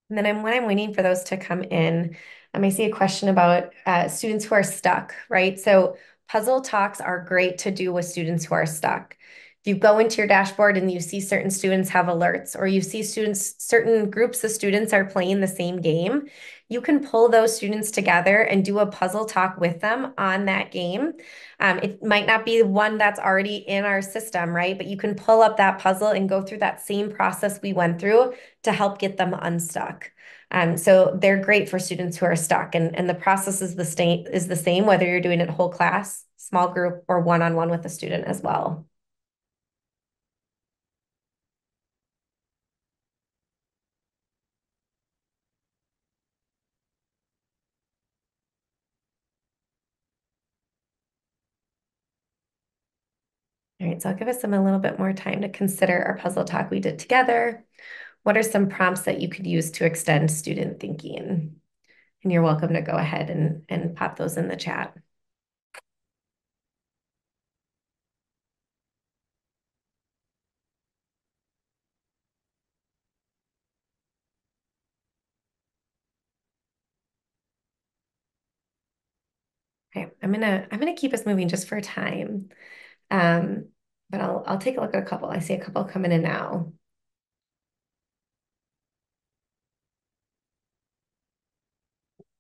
And then when I'm waiting for those to come in, I see a question about students who are stuck, right? So puzzle talks are great to do with students who are stuck. If you go into your dashboard and you see certain students have alerts, or you see certain groups of students are playing the same game, you can pull those students together and do a puzzle talk with them on that game. It might not be one that's already in our system, right? But you can pull up that puzzle and go through that same process we went through to help get them unstuck. So they're great for students who are stuck, and the process is the same whether you're doing it whole class, small group, or one-on-one with a student as well. All right, so I'll give us a little bit more time to consider our puzzle talk we did together. What are some prompts that you could use to extend student thinking? And you're welcome to go ahead and pop those in the chat. Okay, I'm gonna keep us moving just for time. But I'll take a look at a couple. I see a couple coming in now.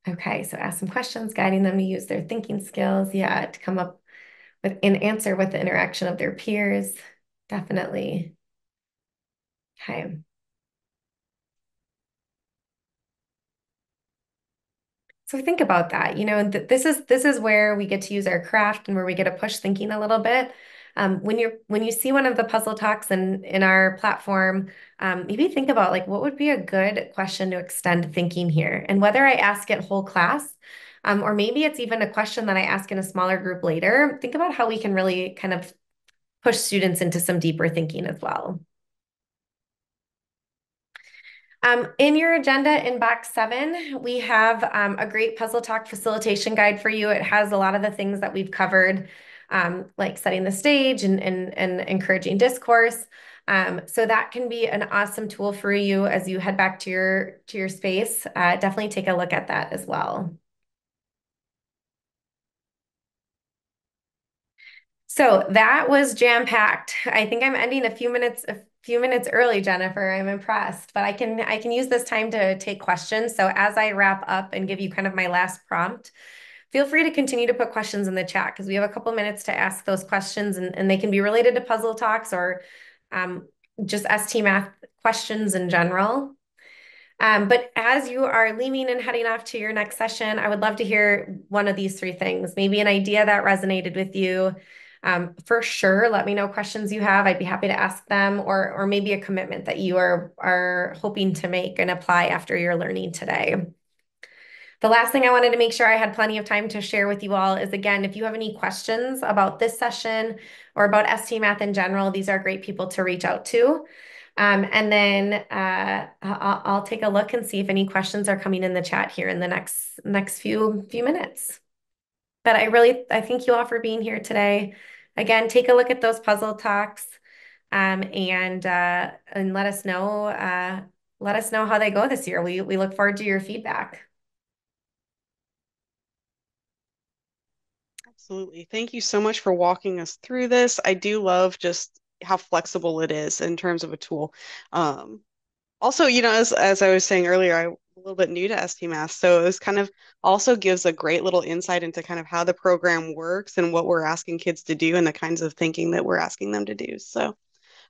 Okay, so ask some questions, guiding them to use their thinking skills. Yeah, to come up with an answer with the interaction of their peers. Definitely. Okay. So think about that. This is where we get to use our craft and where we get to push thinking a little bit. When you see one of the puzzle talks in our platform, maybe think about like what would be a good question to extend thinking here, and whether I ask it whole class, or maybe it's even a question that I ask in a smaller group later. Think about how we can really kind of push students into some deeper thinking as well. In your agenda in box 7, we have a great puzzle talk facilitation guide for you. It has a lot of the things that we've covered, like setting the stage and encouraging discourse. So that can be an awesome tool for you as you head back to your space. Definitely take a look at that as well. So that was jam-packed. I think I'm ending a few minutes early, Jennifer. I'm impressed, but I can use this time to take questions. So as I wrap up and give you kind of my last prompt, feel free to continue to put questions in the chat, because we have a couple minutes to ask those questions, and they can be related to puzzle talks or just ST math questions in general. But as you are leaving and heading off to your next session, I would love to hear one of these 3 things. Maybe an idea that resonated with you. For sure, let me know questions you have. I'd be happy to ask them, or maybe a commitment that you are hoping to make and apply after your learning today. The last thing I wanted to make sure I had plenty of time to share with you all is, again, if you have any questions about this session or about ST Math in general, these are great people to reach out to. And then I'll take a look and see if any questions are coming in the chat here in the next few minutes. But I thank you all for being here today. Again, take a look at those puzzle talks, and let us know how they go this year. We look forward to your feedback. Absolutely. Thank you so much for walking us through this. I do love just how flexible it is in terms of a tool. Also, as I was saying earlier, I'm a little bit new to ST Math, so it was kind of also gives a great little insight into kind of how the program works and what we're asking kids to do and the kinds of thinking that we're asking them to do. So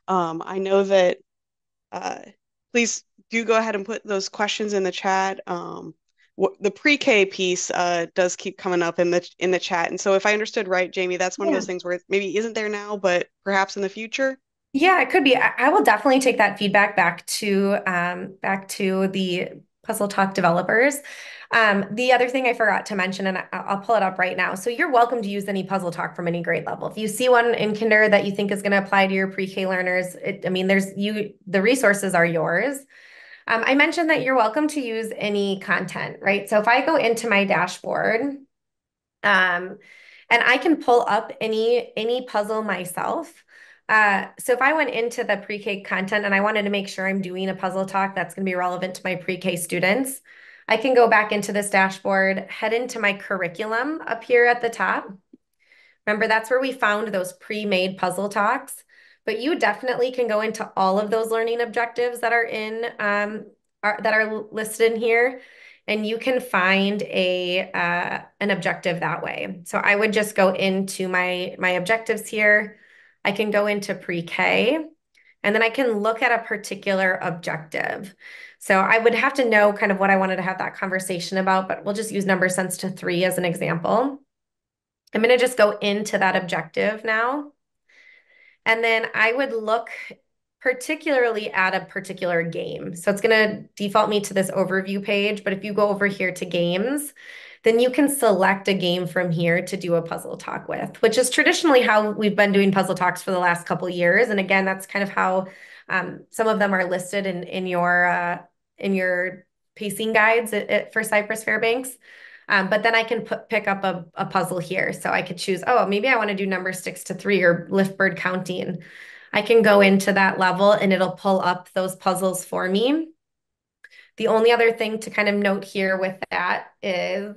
I know that please do go ahead and put those questions in the chat. The pre-K piece does keep coming up in the chat, and so if I understood right, Jamie, that's one of those things where it maybe isn't there now, but perhaps in the future. Yeah, it could be. I will definitely take that feedback back to the Puzzle Talk developers. The other thing I forgot to mention, and I'll pull it up right now. So you're welcome to use any Puzzle Talk from any grade level. If you see one in kinder that you think is going to apply to your pre-K learners, the resources are yours. I mentioned that you're welcome to use any content, right? So if I go into my dashboard, and I can pull up any puzzle myself. So if I went into the pre-K content and I wanted to make sure I'm doing a puzzle talk that's going to be relevant to my pre-K students, I can go back into this dashboard, head into my curriculum up here at the top. Remember, that's where we found those pre-made puzzle talks. But you definitely can go into all of those learning objectives that are that are listed in here, and you can find an objective that way. So I would just go into my objectives here. I can go into pre-K, and then I can look at a particular objective. So I would have to know kind of what I wanted to have that conversation about, but we'll just use number sense to 3 as an example. I'm going to just go into that objective now. And then I would look particularly at a particular game. So it's going to default me to this overview page. But if you go over here to games, then you can select a game from here to do a puzzle talk with, which is traditionally how we've been doing puzzle talks for the last couple of years. And again, that's kind of how some of them are listed in your pacing guides for Cypress Fairbanks. But then I can pick up a puzzle here. So I could choose, oh, maybe I want to do number 6 to 3 or lift bird counting. I can go into that level and it'll pull up those puzzles for me. The only other thing to kind of note here with that is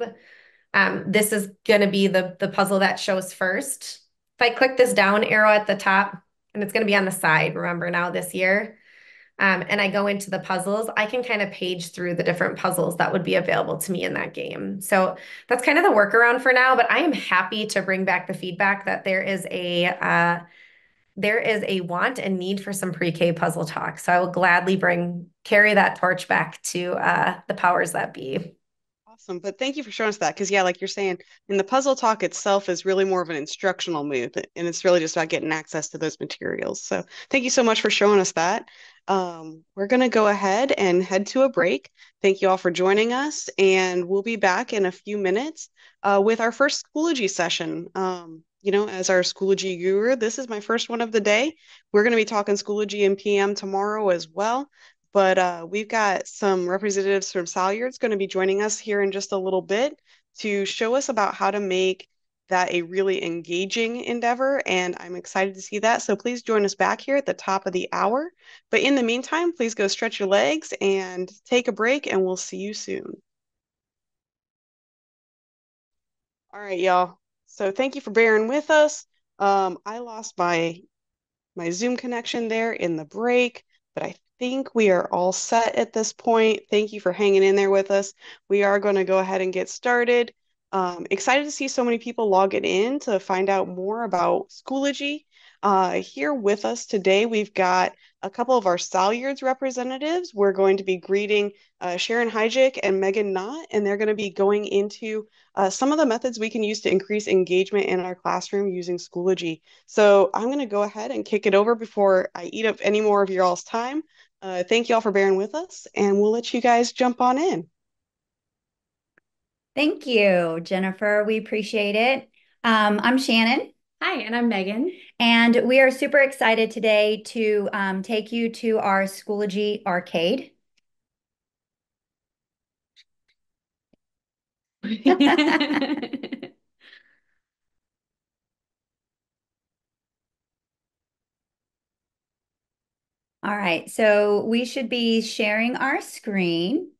this is going to be the puzzle that shows first. If I click this down arrow at the top, and it's going to be on the side, remember now this year, and I go into the puzzles, I can kind of page through the different puzzles that would be available to me in that game. So that's kind of the workaround for now, but I am happy to bring back the feedback that there is a want and need for some pre-K puzzle talk. So I will gladly carry that torch back to the powers that be. Awesome. But thank you for showing us that. Because, yeah, like you're saying, in the puzzle talk itself is really more of an instructional move. And it's really just about getting access to those materials. So thank you so much for showing us that. We're going to go ahead and head to a break. Thank you all for joining us. And we'll be back in a few minutes with our first Schoology session. As our Schoology guru, this is my first one of the day. We're going to be talking Schoology and PM tomorrow as well. But we've got some representatives from Salyards going to be joining us here in just a little bit to show us about how to make that a really engaging endeavor. And I'm excited to see that. So please join us back here at the top of the hour. But in the meantime, please go stretch your legs and take a break, and we'll see you soon. All right, y'all. So thank you for bearing with us. I lost my Zoom connection there in the break, but I think we are all set at this point. Thank you for hanging in there with us. We are going to go ahead and get started. Excited to see so many people logging in to find out more about Schoology. Here with us today, we've got a couple of our Salyards representatives. We're going to be greeting Sharon Hajdik and Megan Nott, and they're going to be going into some of the methods we can use to increase engagement in our classroom using Schoology. So I'm going to go ahead and kick it over before I eat up any more of your all's time. Thank you all for bearing with us, and we'll let you guys jump on in. Thank you, Jennifer. We appreciate it. I'm Shanen. Hi, and I'm Megan. And we are super excited today to take you to our Schoology arcade. All right, so we should be sharing our screen.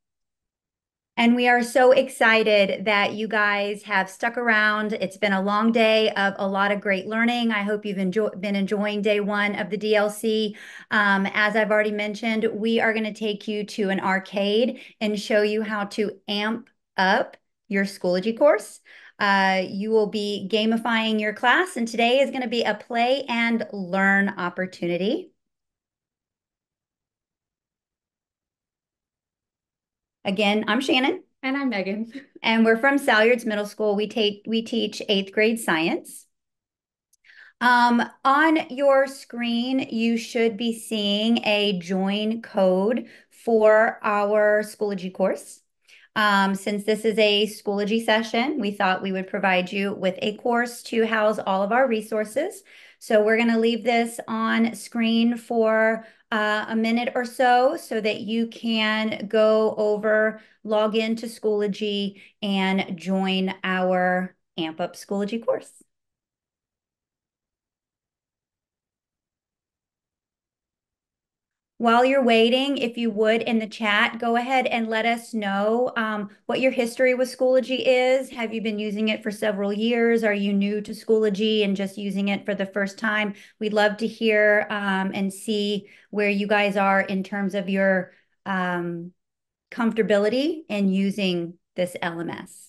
And we are so excited that you guys have stuck around. It's been a long day of a lot of great learning. I hope you've been enjoying day 1 of the DLC. As I've already mentioned, we are going to take you to an arcade and show you how to amp up your Schoology course. You will be gamifying your class, and today is going to be a play and learn opportunity. Again, I'm Shanen. And I'm Megan. And we're from Salyards Middle School. We teach 8th grade science. On your screen, you should be seeing a join code for our Schoology course. Since this is a Schoology session, we thought we would provide you with a course to house all of our resources. So we're going to leave this on screen for a minute or so that you can go over, log into Schoology, and join our Amp Up Schoology course. While you're waiting, if you would, in the chat, go ahead and let us know what your history with Schoology is. Have you been using it for several years? Are you new to Schoology and just using it for the first time? We'd love to hear and see where you guys are in terms of your comfortability in using this LMS.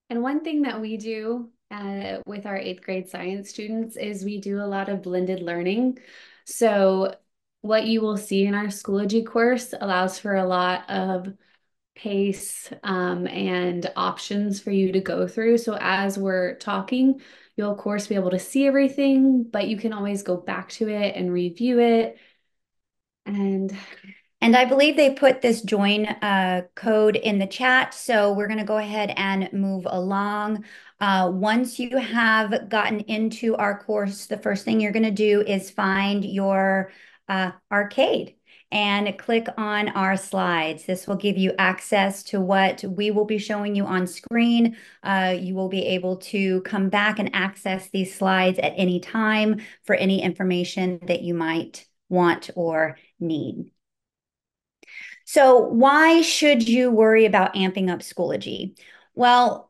And one thing that we do with our 8th grade science students is we do a lot of blended learning. So what you will see in our Schoology course allows for a lot of pace and options for you to go through. So as we're talking, you'll of course be able to see everything, but you can always go back to it and review it. And I believe they put this join code in the chat. So we're going to go ahead and move along. Once you have gotten into our course, the first thing you're going to do is find your arcade and click on our slides. This will give you access to what we will be showing you on screen. You will be able to come back and access these slides at any time for any information that you might want or need. So why should you worry about amping up Schoology? Well,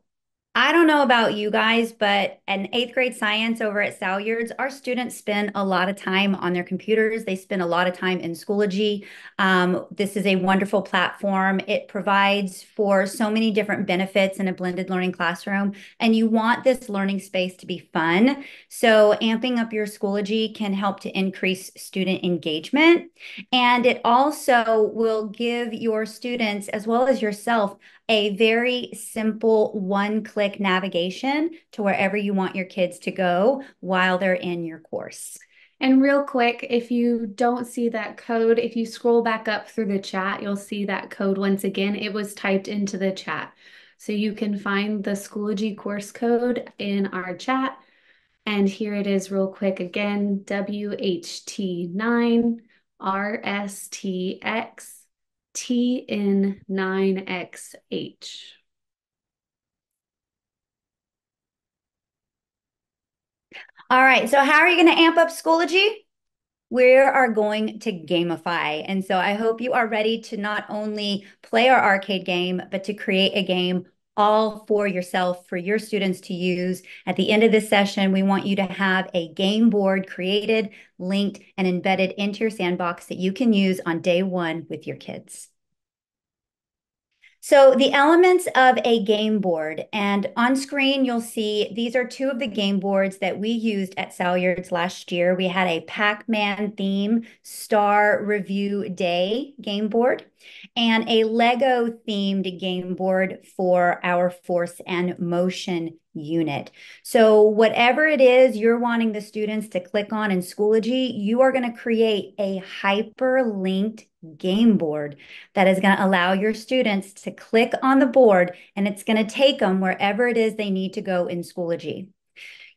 I don't know about you guys, but in 8th grade science over at Salyards, our students spend a lot of time on their computers. They spend a lot of time in Schoology. This is a wonderful platform. It provides for so many different benefits in a blended learning classroom, and you want this learning space to be fun. So amping up your Schoology can help to increase student engagement, and it also will give your students, as well as yourself, a very simple one-click navigation to wherever you want your kids to go while they're in your course. And real quick, if you don't see that code, if you scroll back up through the chat, you'll see that code once again. It was typed into the chat. So you can find the Schoology course code in our chat. And here it is real quick again, WHT9 RSTX TN9XH. All right, so how are you going to amp up Schoology? We are going to gamify. And so I hope you are ready to not only play our arcade game, but to create a game all for yourself, for your students to use. At the end of this session, we want you to have a game board created, linked, and embedded into your sandbox that you can use on day one with your kids. So the elements of a game board, and on screen, you'll see these are two of the game boards that we used at Salyards last year. We had a Pac-Man theme Star Review Day game board and a Lego themed game board for our force and motion unit. So whatever it is you're wanting the students to click on in Schoology, you are going to create a hyperlinked game board that is going to allow your students to click on the board, and it's going to take them wherever it is they need to go in Schoology.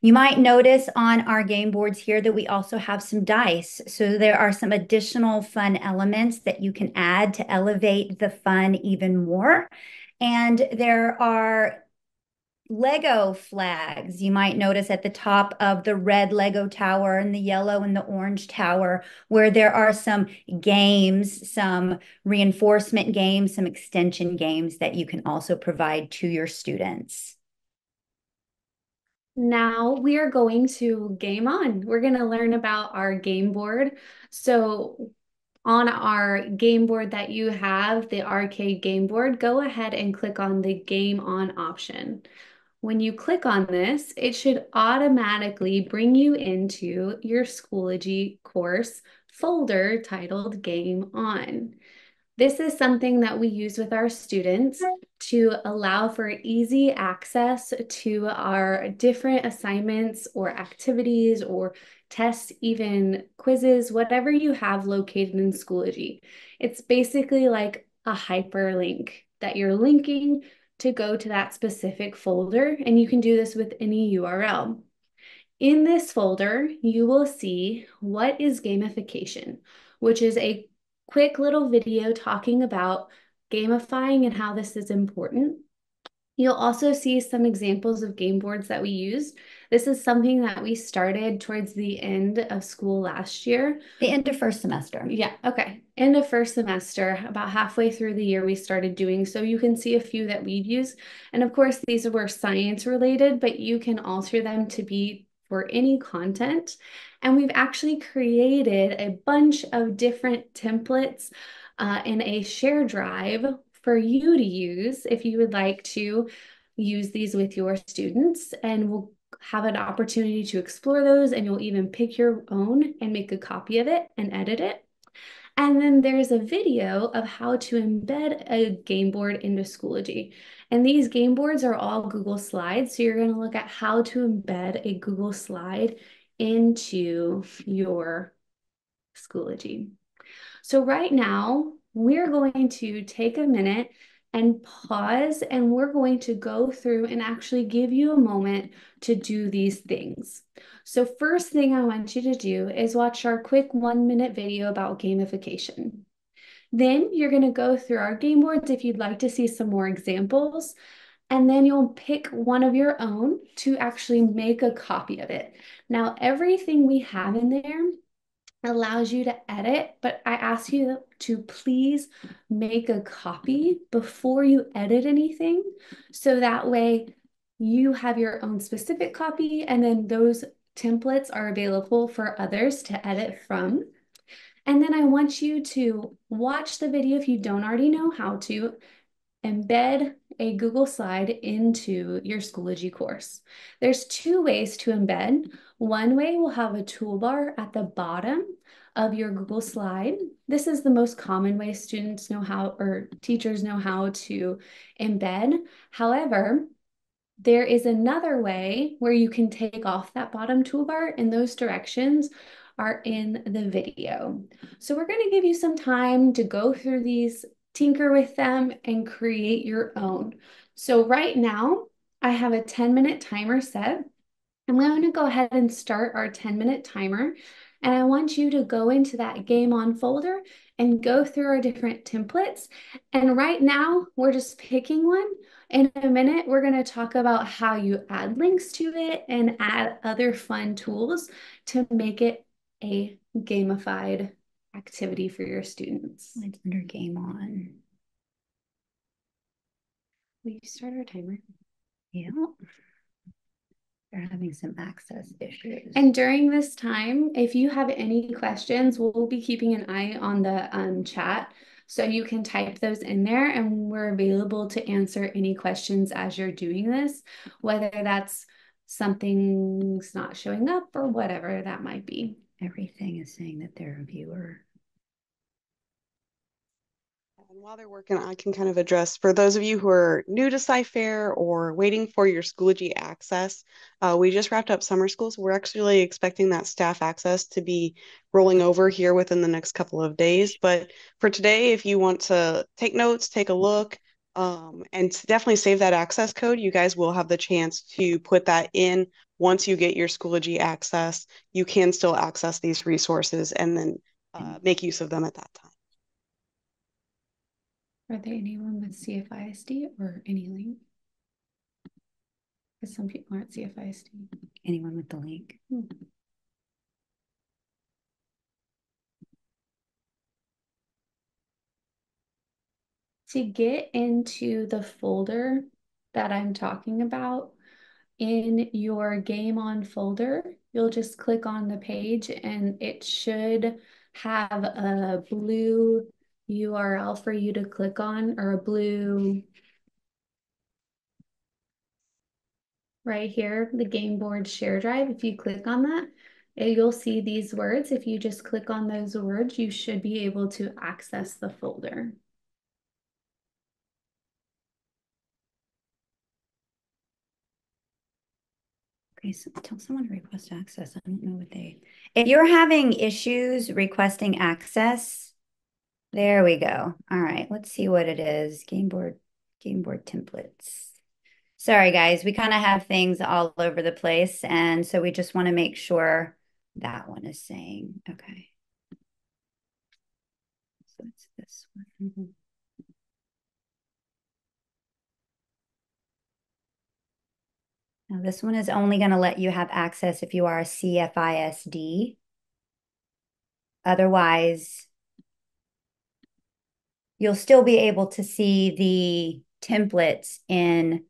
You might notice on our game boards here that we also have some dice. So there are some additional fun elements that you can add to elevate the fun even more. And there are Lego flags. You might notice at the top of the red Lego tower and the yellow and the orange tower, where there are some games, some reinforcement games, some extension games that you can also provide to your students. Now we are going to game on. We're going to learn about our game board. So on our game board that you have, the arcade game board, go ahead and click on the Game On option. When you click on this, it should automatically bring you into your Schoology course folder titled Game On. This is something that we use with our students to allow for easy access to our different assignments or activities or tests, even quizzes, whatever you have located in Schoology. It's basically like a hyperlink that you're linking to go to that specific folder, and you can do this with any URL. In this folder, you will see what is gamification, which is a quick little video talking about gamifying and how this is important. You'll also see some examples of game boards that we used. This is something that we started towards the end of school last year. The end of first semester. Yeah, okay. End of first semester, about halfway through the year, we started doing so. You can see a few that we've used. And of course, these were science related, but you can alter them to be for any content. And we've actually created a bunch of different templates in a share drive for you to use if you would like to use these with your students, and we'll have an opportunity to explore those, and you'll even pick your own and make a copy of it and edit it. And then there's a video of how to embed a game board into Schoology. And these game boards are all Google Slides. So you're going to look at how to embed a Google slide into your Schoology. So right now, we're going to take a minute and pause, and we're going to go through and actually give you a moment to do these things. So first thing I want you to do is watch our quick 1-minute video about gamification. Then you're going to go through our game boards if you'd like to see some more examples, and then you'll pick one of your own to actually make a copy of it. Now, everything we have in there allows you to edit, but I ask you to please make a copy before you edit anything, so that way you have your own specific copy, and then those templates are available for others to edit from. And then I want you to watch the video if you don't already know how to embed a Google slide into your Schoology course. There's 2 ways to embed. One way will have a toolbar at the bottom of your Google slide. This is the most common way students know how, or teachers know how to embed. However, there is another way where you can take off that bottom toolbar, and those directions are in the video. So we're going to give you some time to go through these, tinker with them, and create your own. So right now, I have a 10-minute timer set. I'm going to go ahead and start our 10-minute timer. And I want you to go into that Game On folder and go through our different templates. And right now, we're just picking one. In a minute, we're going to talk about how you add links to it and add other fun tools to make it a gamified activity for your students. It's under Game On. Will you start our timer? Yeah. They're having some access issues. And during this time, if you have any questions, we'll be keeping an eye on the chat. So you can type those in there, and we're available to answer any questions as you're doing this, whether that's something's not showing up or whatever that might be. Everything is saying that they're a viewer. And while they're working, I can kind of address, for those of you who are new to Sci-Fair or waiting for your Schoology access, we just wrapped up summer school, so we're actually expecting that staff access to be rolling over here within the next couple of days. But for today, if you want to take notes, take a look, and definitely save that access code, you guys will have the chance to put that in once you get your Schoology access. You can still access these resources and then make use of them at that time. Are they anyone with CFISD or any link? Because some people aren't CFISD. Anyone with the link? To get into the folder that I'm talking about, in your Game On folder, you'll just click on the page and it should have a blue URL for you to click on, or a blue right here, the game board share drive. If you click on that, you'll see these words. If you just click on those words, you should be able to access the folder. Okay, so tell someone to request access. I don't know what they... If you're having issues requesting access, there we go. All right, let's see what it is. Game board templates. Sorry, guys, we kind of have things all over the place, and so we just want to make sure that one is saying, okay. So it's this one. Now this one is only going to let you have access if you are a CFISD. Otherwise, you'll still be able to see the templates in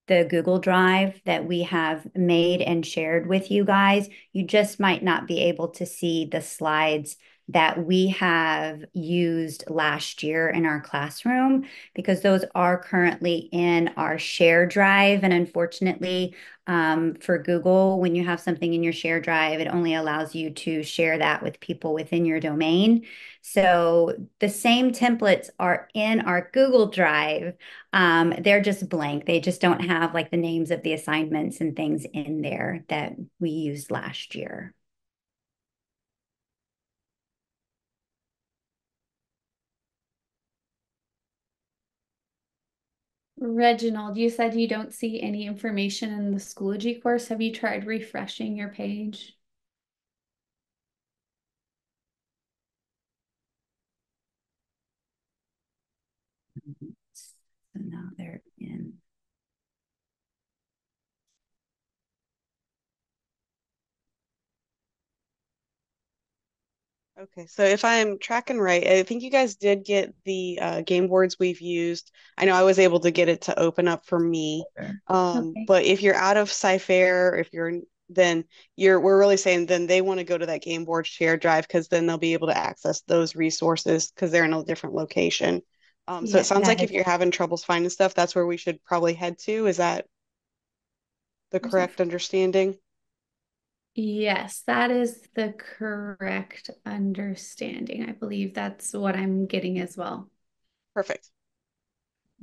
the Google Drive that we have made and shared with you guys. You just might not be able to see the slides that we have used last year in our classroom, because those are currently in our share drive. And unfortunately, for Google, when you have something in your share drive, it only allows you to share that with people within your domain. So the same templates are in our Google Drive. They're just blank. They just don't have like the names of the assignments and things in there that we used last year. Reginald, you said you don't see any information in the Schoology course. Have you tried refreshing your page? So now they're in. Okay, so if I'm tracking right, I think you guys did get the game boards we've used. I know I was able to get it to open up for me. Okay. But if you're out of Sci-Fair, then we're really saying then they want to go to that game board share drive, because then they'll be able to access those resources because they're in a different location. So Yeah, it sounds that like if is- you're having troubles finding stuff, that's where we should probably head to. Is that the correct understanding? Yes, that is the correct understanding. I believe that's what I'm getting as well. Perfect.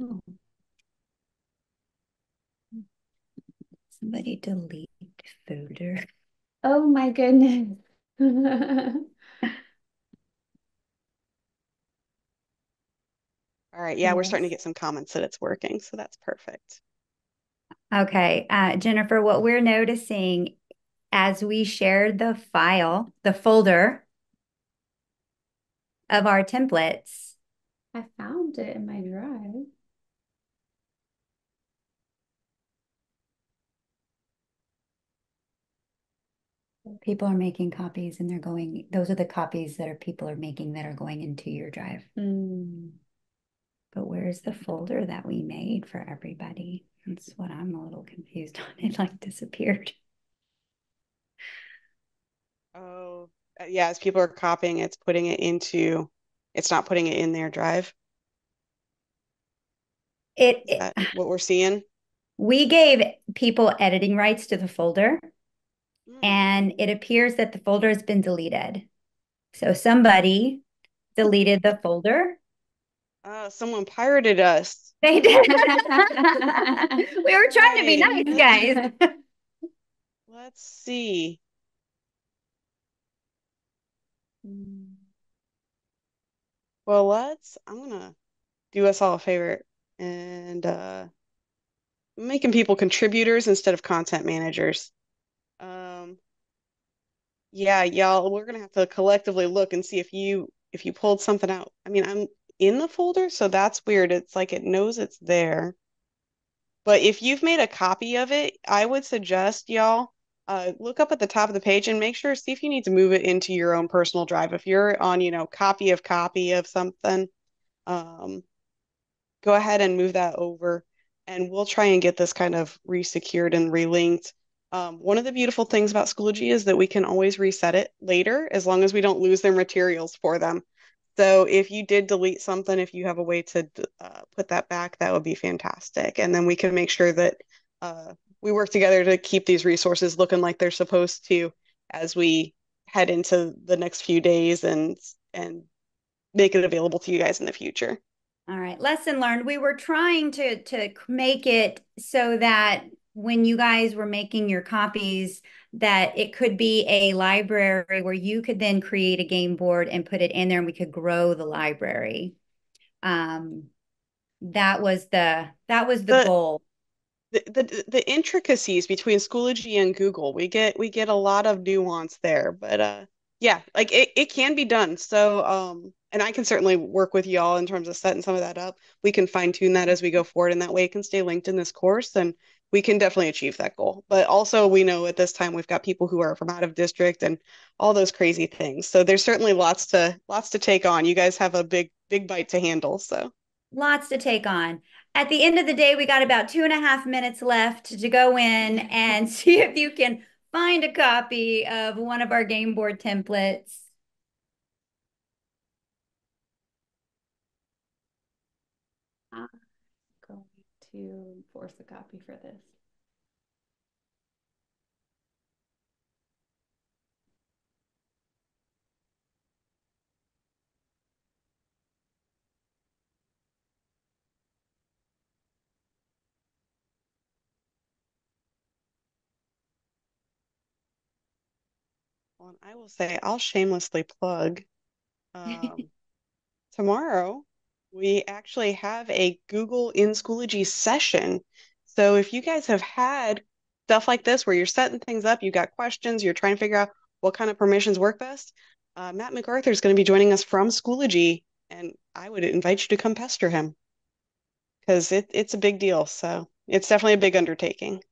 Oh. Somebody delete folder. Oh my goodness. All right, yeah, we're starting to Yes. get some comments that it's working, so that's perfect. Okay, Jennifer, what we're noticing as we shared the file, the folder of our templates. I found it in my drive. People are making copies and they're going, those are the copies that people are making that are going into your drive. But where's the folder that we made for everybody? That's what I'm a little confused on. It like disappeared. Oh, yeah, as people are copying, it's not putting it in their drive. Is that what we're seeing? We gave people editing rights to the folder, and it appears that the folder has been deleted. So somebody deleted the folder. Someone pirated us. They did. We were trying to be nice, guys. Let's see. Well, I'm gonna do us all a favor and making people contributors instead of content managers. Yeah, y'all, we're gonna have to collectively look and see if you pulled something out. I mean, I'm in the folder, so that's weird. It's like it knows it's there. But if you've made a copy of it, I would suggest y'all look up at the top of the page and make sure, see if you need to move it into your own personal drive. If you're on, copy of something, um, go ahead and move that over, and we'll try and get this kind of resecured and relinked. One of the beautiful things about Schoology is that we can always reset it later as long as we don't lose their materials for them. So if you did delete something, if you have a way to put that back, that would be fantastic. And then we can make sure that we work together to keep these resources looking like they're supposed to as we head into the next few days and make it available to you guys in the future. All right, lesson learned. We were trying to make it so that when you guys were making your copies, that it could be a library where you could then create a game board and put it in there and we could grow the library. That was the goal. The intricacies between Schoology and Google, we get a lot of nuance there, but yeah, like it can be done. So and I can certainly work with y'all in terms of setting some of that up. We can fine tune that as we go forward, and that way it can stay linked in this course, and we can definitely achieve that goal. But also, we know at this time we've got people who are from out of district and all those crazy things. So there's certainly lots to take on. You guys have a big bite to handle, so. Lots to take on. At the end of the day, we got about 2.5 minutes left to go in and see if you can find a copy of one of our game board templates. I'm going to force a copy for this. Well, I will say I'll shamelessly plug tomorrow we actually have a Google in Schoology session. So if you guys have had stuff like this where you're setting things up, you've got questions, you're trying to figure out what kind of permissions work best, Matt MacArthur is going to be joining us from Schoology, and I would invite you to come pester him because it's a big deal. So it's definitely a big undertaking.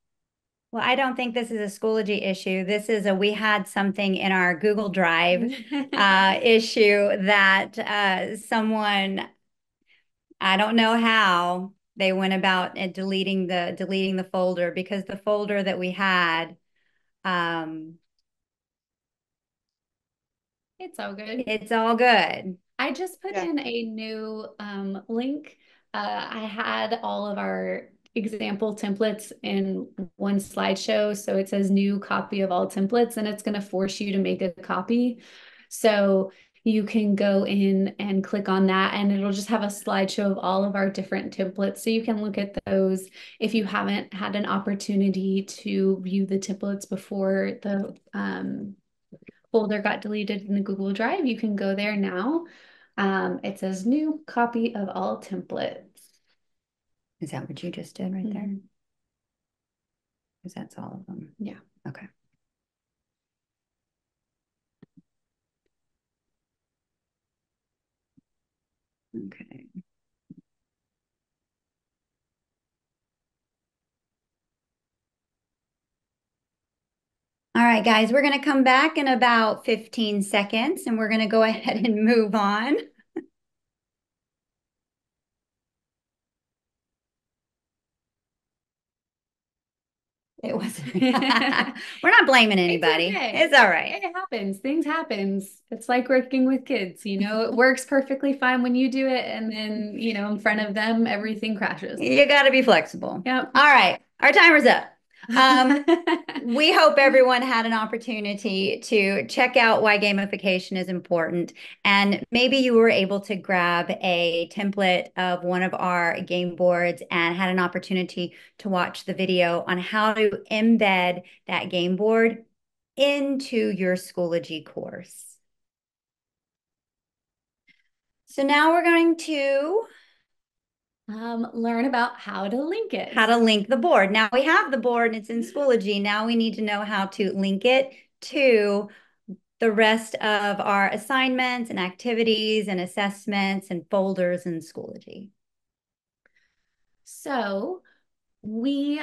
Well, I don't think this is a Schoology issue. This is we had something in our Google Drive issue that someone, I don't know how they went about deleting the folder, because the folder that we had, it's all good. It's all good. I just put in a new link. I had all of our example templates in one slideshow. So it says new copy of all templates, and it's going to force you to make a copy. So you can go in and click on that, and it'll just have a slideshow of all of our different templates. So you can look at those if you haven't had an opportunity to view the templates before the folder got deleted in the Google Drive. You can go there now. It says new copy of all templates. Is that what you just did right there? Because that's all of them. Yeah. Okay. Okay. All right, guys, we're going to come back in about 15 seconds, and we're going to go ahead and move on. It wasn't. We're not blaming anybody. It's, okay. It's all right. It happens. Things happens. It's like working with kids, you know, it works perfectly fine when you do it. And then, you know, in front of them, everything crashes. You got to be flexible. Yep. All right. Our timer's up. We hope everyone had an opportunity to check out why gamification is important. And maybe you were able to grab a template of one of our game boards and had an opportunity to watch the video on how to embed that game board into your Schoology course. So now we're going to learn about how to link it. How to link the board. Now we have the board and it's in Schoology. Now we need to know how to link it to the rest of our assignments and activities and assessments and folders in Schoology. So we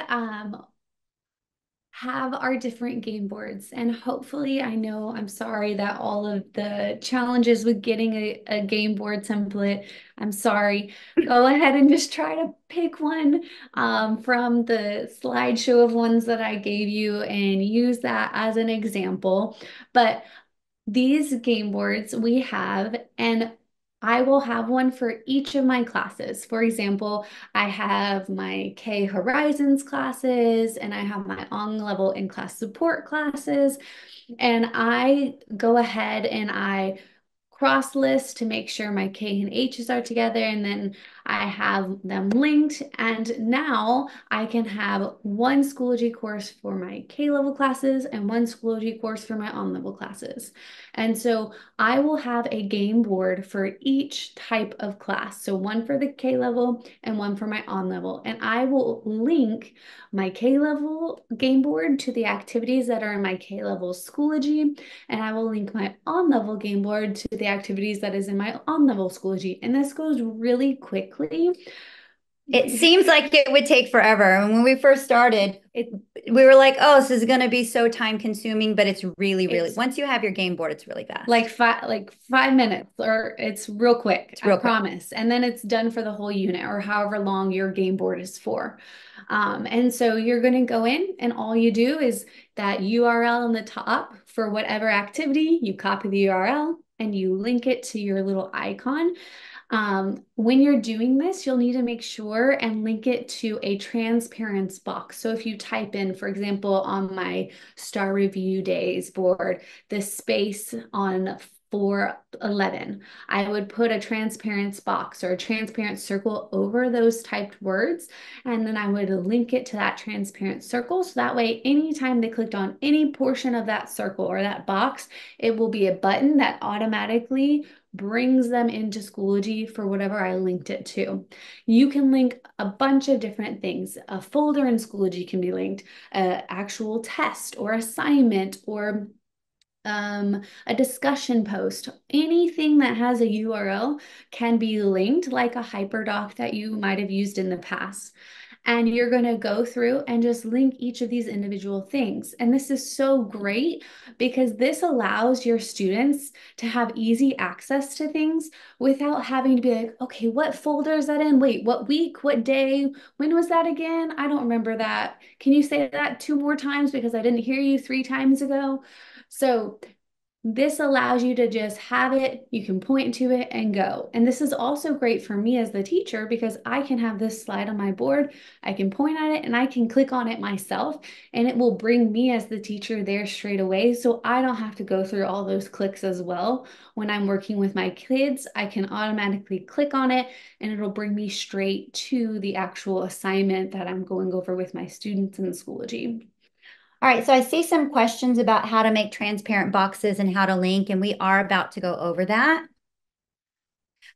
have our different game boards. And hopefully, I know I'm sorry that all of the challenges with getting a game board template, I'm sorry. Go ahead and just try to pick one from the slideshow of ones that I gave you and use that as an example. But these game boards we have, and I will have one for each of my classes. For example, I have my K Horizons classes and I have my on-level in-class support classes. And I go ahead and I cross list to make sure my K and H's are together, and then I have them linked. And now I can have one Schoology course for my K level classes and one Schoology course for my on level classes. And so I will have a game board for each type of class. So one for the K level and one for my on level. And I will link my K level game board to the activities that are in my K level Schoology, and I will link my on level game board to the activities that is in my on level Schoology. And this goes really quickly. It seems like it would take forever. And when we first started, we were like, oh, this is going to be so time consuming, but it's really, once you have your game board, it's really fast. Like 5 minutes, or it's real quick, I promise. And then it's done for the whole unit or however long your game board is for. And so you're going to go in and all you do is that URL on the top for whatever activity, you copy the URL and you link it to your little icon. When you're doing this, you'll need to make sure and link it to a transparency box. So if you type in, for example, on my star review days board, the space on 411, I would put a transparency box or a transparent circle over those typed words. And then I would link it to that transparent circle. So that way, anytime they clicked on any portion of that circle or that box, it will be a button that automatically brings them into Schoology for whatever I linked it to. You can link a bunch of different things. A folder in Schoology can be linked, an actual test or assignment, or a discussion post. Anything that has a URL can be linked, like a hyperdoc that you might have used in the past. And you're going to go through and just link each of these individual things. And this is so great because this allows your students to have easy access to things without having to be like, okay, what folder is that in? Wait, what week, what day, when was that again? I don't remember that. Can you say that 2 more times because I didn't hear you 3 times ago? So this allows you to just have it, you can point to it and go. And this is also great for me as the teacher because I can have this slide on my board, I can point at it and I can click on it myself, and it will bring me as the teacher there straight away. So I don't have to go through all those clicks as well. When I'm working with my kids, I can automatically click on it and it'll bring me straight to the actual assignment that I'm going over with my students in Schoology. All right, so I see some questions about how to make transparent boxes and how to link, and we are about to go over that.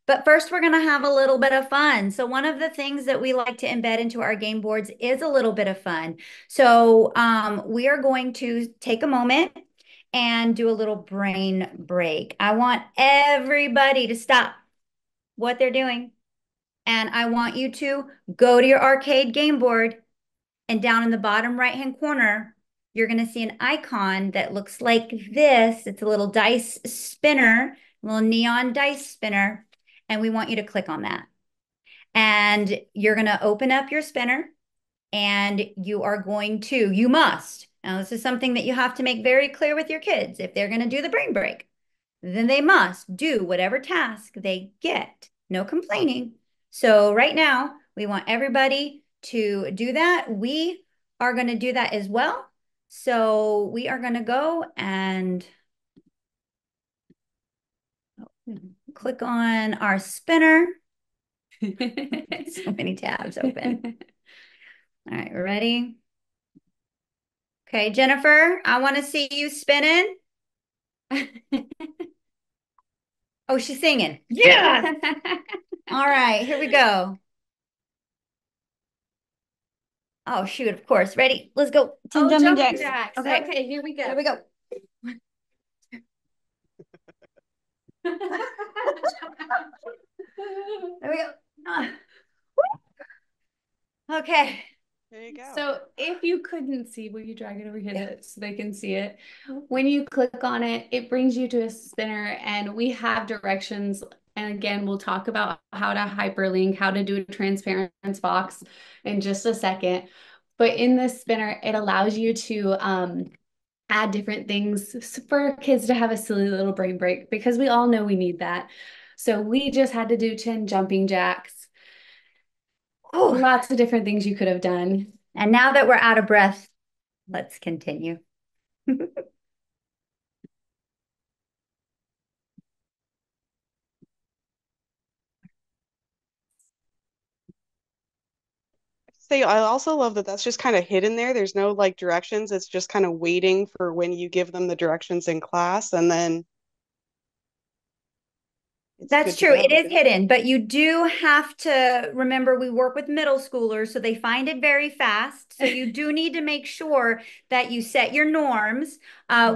But first, we're going to have a little bit of fun. So one of the things that we like to embed into our game boards is a little bit of fun. So we are going to take a moment and do a little brain break. I want everybody to stop what they're doing. And I want you to go to your arcade game board, and down in the bottom right-hand corner, you're going to see an icon that looks like this. It's a little dice spinner, a little neon dice spinner, and we want you to click on that. And you're going to open up your spinner, and you must. Now, this is something that you have to make very clear with your kids. If they're going to do the brain break, then they must do whatever task they get. No complaining. So right now, we want everybody to do that. We are going to do that as well. So we are going to go and click on our spinner. So many tabs open. All right, we're ready. Okay, Jennifer, I want to see you spinning. Oh, she's singing. Yeah. All right, here we go. Oh, shoot, of course. Ready? Let's go. 10 jumping jacks. Okay, here we go. Here we go. There we go. Okay. There you go. So if you couldn't see, will you drag it over here so they can see it? When you click on it, it brings you to a spinner, and we have directions. And again, we'll talk about how to hyperlink, how to do a transparency box in just a second. But in this spinner, it allows you to add different things for kids to have a silly little brain break, because we all know we need that. So we just had to do 10 jumping jacks. Oh, lots of different things you could have done. And now that we're out of breath, let's continue. Say, I also love that that's just kind of hidden there. There's no like directions. It's just kind of waiting for when you give them the directions in class, and then That's true. It is hidden, but you do have to remember we work with middle schoolers, so they find it very fast. So you do need to make sure that you set your norms.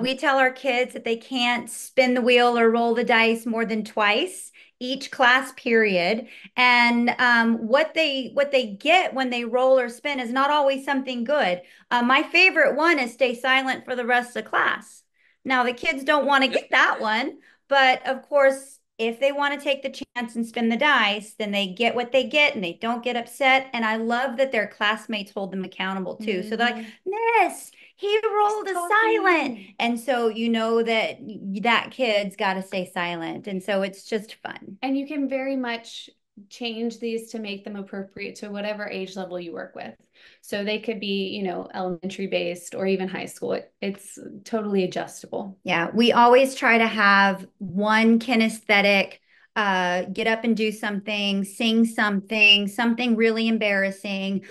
We tell our kids that they can't spin the wheel or roll the dice more than twice each class period. And what they get when they roll or spin is not always something good. My favorite one is stay silent for the rest of class. Now, the kids don't want to get that one, but of course, if they want to take the chance and spin the dice, then they get what they get and they don't get upset. And I love that their classmates hold them accountable too. So they're like, Miss, he rolled a silent. And so you know that that kid's got to stay silent. And so it's just fun. And you can very much change these to make them appropriate to whatever age level you work with. So they could be, you know, elementary based or even high school. It's totally adjustable. Yeah, we always try to have one kinesthetic, get up and do something, sing something, something really embarrassing.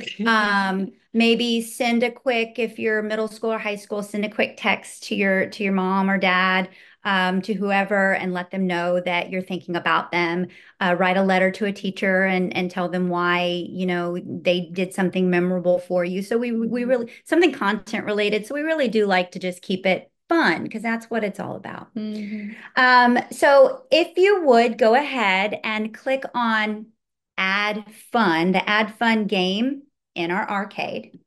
Maybe send a quick, if you're middle school or high school, send a quick text to your mom or dad, to whoever, and let them know that you're thinking about them. Write a letter to a teacher and tell them why, you know, they did something memorable for you. So we really, something content related. So we really do like to just keep it fun, because that's what it's all about. So if you would go ahead and click on Add Fun, the Add Fun game in our arcade.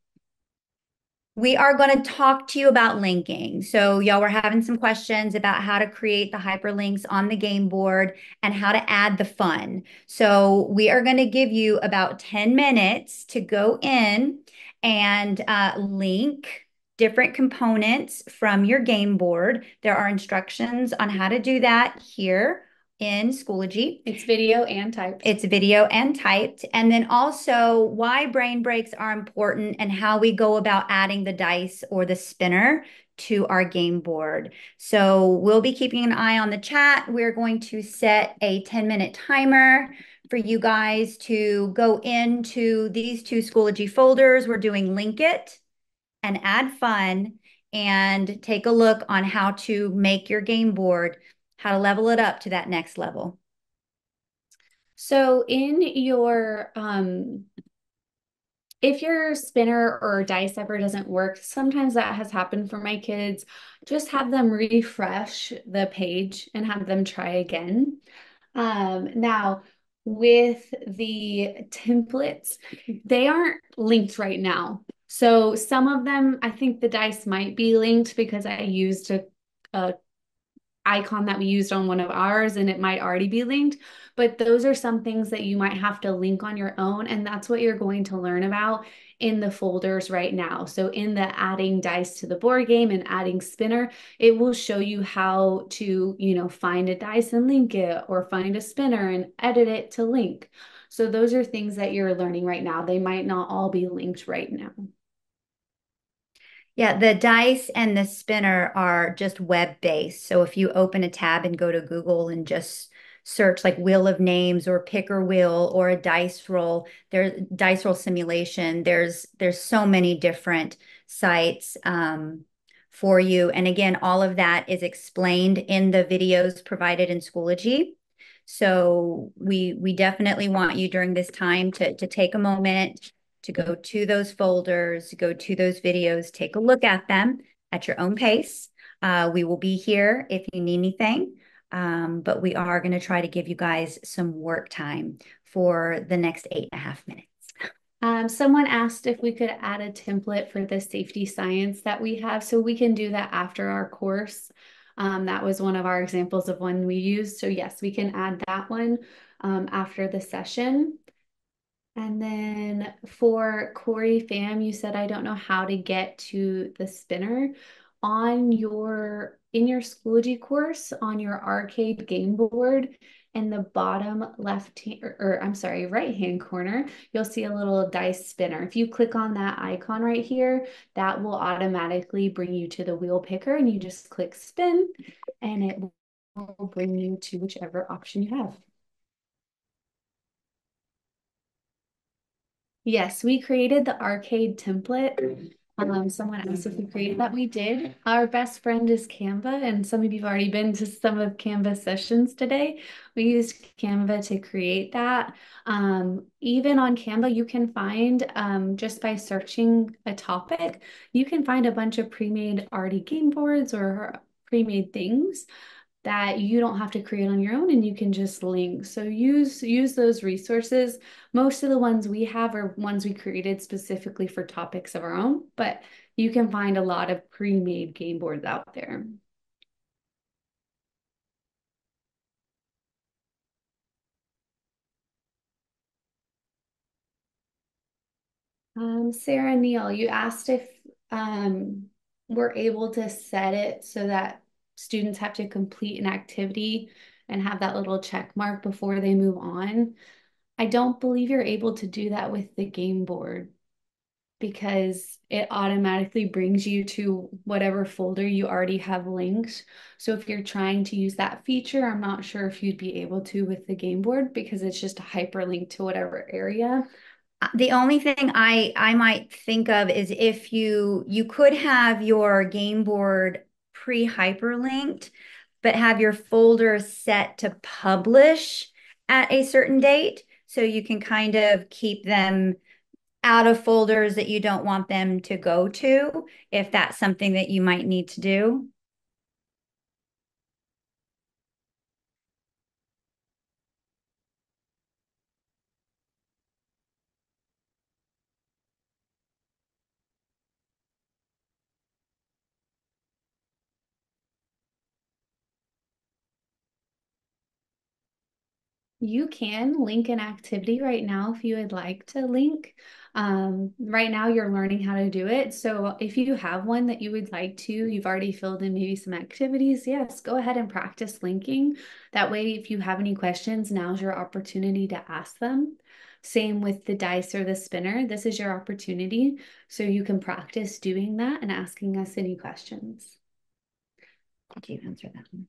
We are going to talk to you about linking. So y'all were having some questions about how to create the hyperlinks on the game board and how to add the fun. So we are going to give you about 10 minutes to go in and link different components from your game board. There are instructions on how to do that here in Schoology. It's video and typed. It's video and typed. And then also why brain breaks are important and how we go about adding the dice or the spinner to our game board. So we'll be keeping an eye on the chat. We're going to set a 10-minute timer for you guys to go into these two Schoology folders. We're doing Link It and Add Fun, and take a look on how to make your game board, how to level it up to that next level. So in your, if your spinner or dice ever doesn't work, sometimes that has happened for my kids, just have them refresh the page and have them try again. Now, with the templates, they aren't linked right now. So some of them, I think the dice might be linked because I used a icon that we used on one of ours and it might already be linked, but those are some things that you might have to link on your own, and that's what you're going to learn about in the folders right now. So in the adding dice to the board game and adding spinner, it will show you how to, you know, find a dice and link it, or find a spinner and edit it to link. So those are things that you're learning right now. They might not all be linked right now. Yeah, the dice and the spinner are just web-based. So if you open a tab and go to Google and just search like Wheel of Names or Picker Wheel or a dice roll, there's dice roll simulation. There's so many different sites for you. And again, all of that is explained in the videos provided in Schoology. So we definitely want you during this time to take a moment to go to those folders, go to those videos, take a look at them at your own pace. We will be here if you need anything, but we are going to try to give you guys some work time for the next 8.5 minutes. Someone asked if we could add a template for the safety science that we have, so we can do that after our course. That was one of our examples of one we used. So yes, we can add that one after the session. And then for Corey Pham, you said, I don't know how to get to the spinner. In your Schoology course, on your arcade game board, in the bottom left hand, or I'm sorry, right hand corner, you'll see a little dice spinner. If you click on that icon right here, that will automatically bring you to the wheel picker, and you just click spin and it will bring you to whichever option you have. Yes, we created the arcade template. Someone asked if we created that. We did. Our best friend is Canva, and some of you've already been to some of Canva's sessions today. We used Canva to create that. Even on Canva, you can find, just by searching a topic, you can find a bunch of pre-made already game boards or pre-made things that you don't have to create on your own, and you can just link. So use those resources. Most of the ones we have are ones we created specifically for topics of our own, but you can find a lot of pre-made game boards out there. Sarah Neal, you asked if we're able to set it so that students have to complete an activity and have that little check mark before they move on. I don't believe you're able to do that with the game board because it automatically brings you to whatever folder you already have linked. So if you're trying to use that feature, I'm not sure if you'd be able to with the game board because it's just a hyperlink to whatever area. The only thing I might think of is if you could have your game board pre-hyperlinked, but have your folder set to publish at a certain date, so you can kind of keep them out of folders that you don't want them to go to, if that's something that you might need to do. You can link an activity right now if you would like to link. Right now you're learning how to do it. So if you have one that you would like to, you've already filled in maybe some activities, yes, go ahead and practice linking. That way, if you have any questions, now's your opportunity to ask them. Same with the dice or the spinner. This is your opportunity. So you can practice doing that and asking us any questions. Did you answer that one?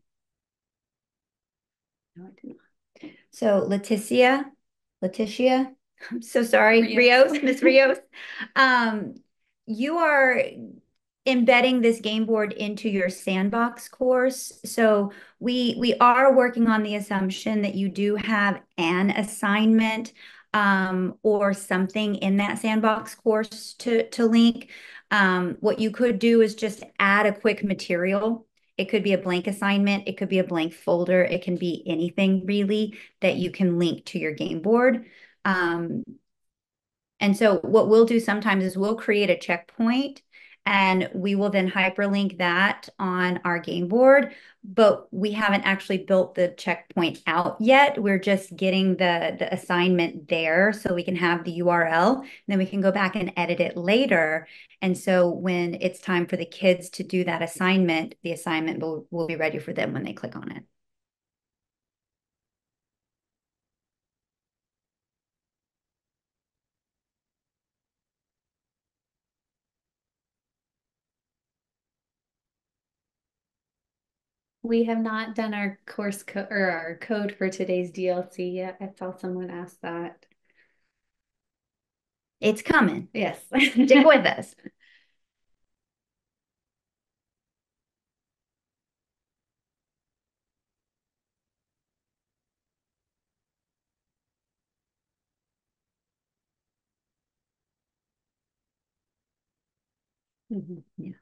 No, I did not. So Leticia, I'm so sorry, Rios, Miss Rios. You are embedding this game board into your sandbox course. So we are working on the assumption that you do have an assignment or something in that sandbox course to link. What you could do is just add a quick material. It could be a blank assignment. It could be a blank folder. It can be anything really that you can link to your game board. And so what we'll do sometimes is we'll create a checkpoint and we will then hyperlink that on our game board, but we haven't actually built the checkpoint out yet. We're just getting the assignment there so we can have the URL, and then we can go back and edit it later. And so when it's time for the kids to do that assignment, the assignment will be ready for them when they click on it. We have not done our course or our code for today's DLC yet. I saw someone ask that. It's coming. Yes. Stick with us. Yeah.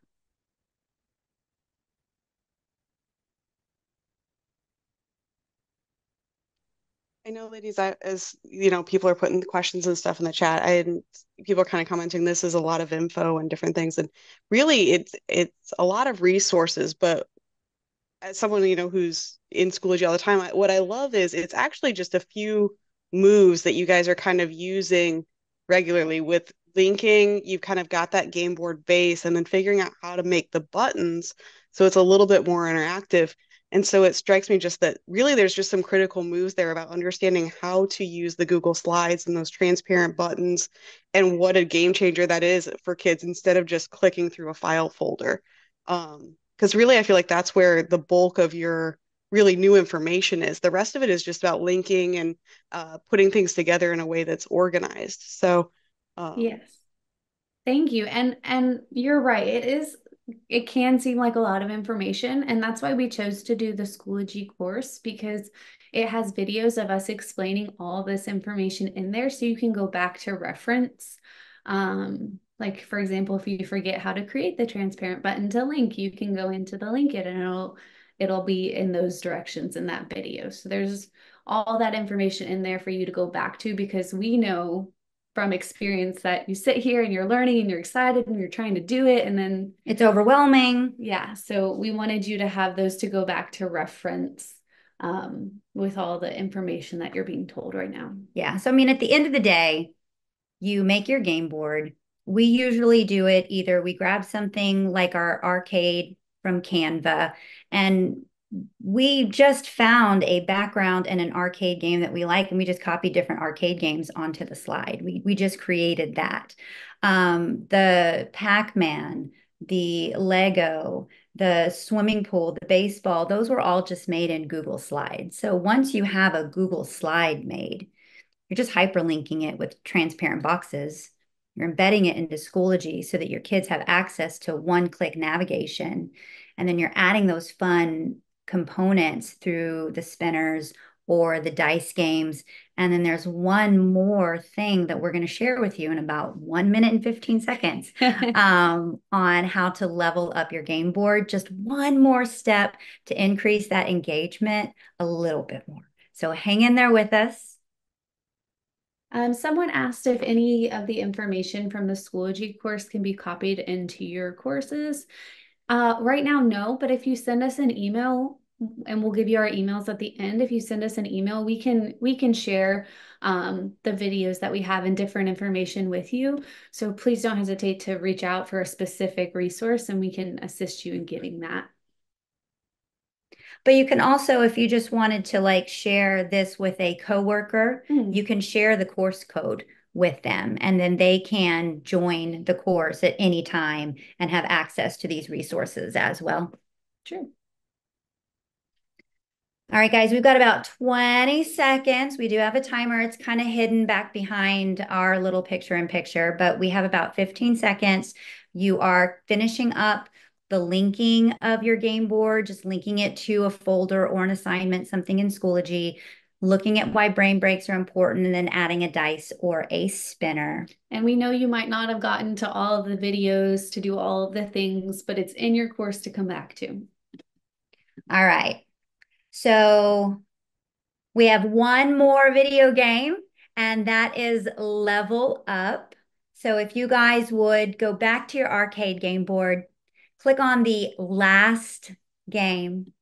I know, ladies, as people are putting questions and stuff in the chat, people are kind of commenting this is a lot of info and different things, and really it's a lot of resources. But as someone who's in Schoology all the time, what I love is it's actually just a few moves that you guys are kind of using regularly with linking. You've kind of got that game board base, and then figuring out how to make the buttons so it's a little bit more interactive. And so it strikes me just that really there's just some critical moves there about understanding how to use the Google Slides and those transparent buttons and what a game changer that is for kids instead of just clicking through a file folder. Because really, I feel like that's where the bulk of your really new information is. The rest of it is just about linking and putting things together in a way that's organized. So, yes, thank you. And you're right. It can seem like a lot of information, and that's why we chose to do the Schoology course, because it has videos of us explaining all this information in there so you can go back to reference. Like, for example, if you forget how to create the transparent button to link, you can go into the link it and it'll be in those directions in that video. So there's all that information in there for you to go back to, because we know from experience that you sit here and you're learning and you're excited and you're trying to do it and then it's overwhelming. Yeah. So we wanted you to have those to go back to reference with all the information that you're being told right now. Yeah. So, I mean, at the end of the day, you make your game board. We usually do it either we grab something like our arcade from Canva, and we just found a background in an arcade game that we like, and we just copied different arcade games onto the slide. We just created that. The Pac-Man, the Lego, the swimming pool, the baseball, those were all just made in Google Slides. So once you have a Google slide made, you're just hyperlinking it with transparent boxes. You're embedding it into Schoology so that your kids have access to one-click navigation. And then you're adding those fun components through the spinners or the dice games. And then there's one more thing that we're going to share with you in about 1 minute and 15 seconds on how to level up your game board. Just one more step to increase that engagement a little bit more. So hang in there with us. Someone asked if any of the information from the Schoology course can be copied into your courses. Right now, no, but if you send us an email, and we'll give you our emails at the end, if you send us an email, we can share the videos that we have and different information with you. So please don't hesitate to reach out for a specific resource and we can assist you in getting that. But you can also, if you just wanted to like share this with a coworker, you can share the course code with them, and then they can join the course at any time and have access to these resources as well. True. All right, guys, we've got about 20 seconds. We do have a timer. It's kind of hidden back behind our little picture-in-picture, but we have about 15 seconds. You are finishing up the linking of your game board, just linking it to a folder or an assignment, something in Schoology, looking at why brain breaks are important, and then adding a dice or a spinner. And we know you might not have gotten to all of the videos to do all of the things, but it's in your course to come back to. All right. So we have one more video game, and that is Level Up. So if you guys would go back to your arcade game board, click on the last game.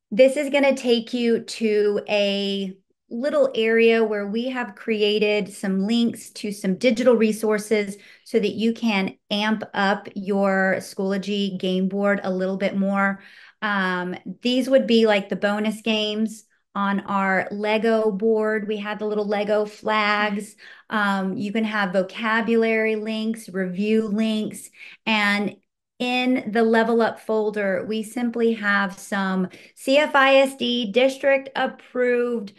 This is going to take you to a little area where we have created some links to some digital resources so that you can amp up your Schoology game board a little bit more. These would be like the bonus games. On our Lego board, we had the little Lego flags. You can have vocabulary links, review links, and in the Level Up folder, we simply have some CFISD district approved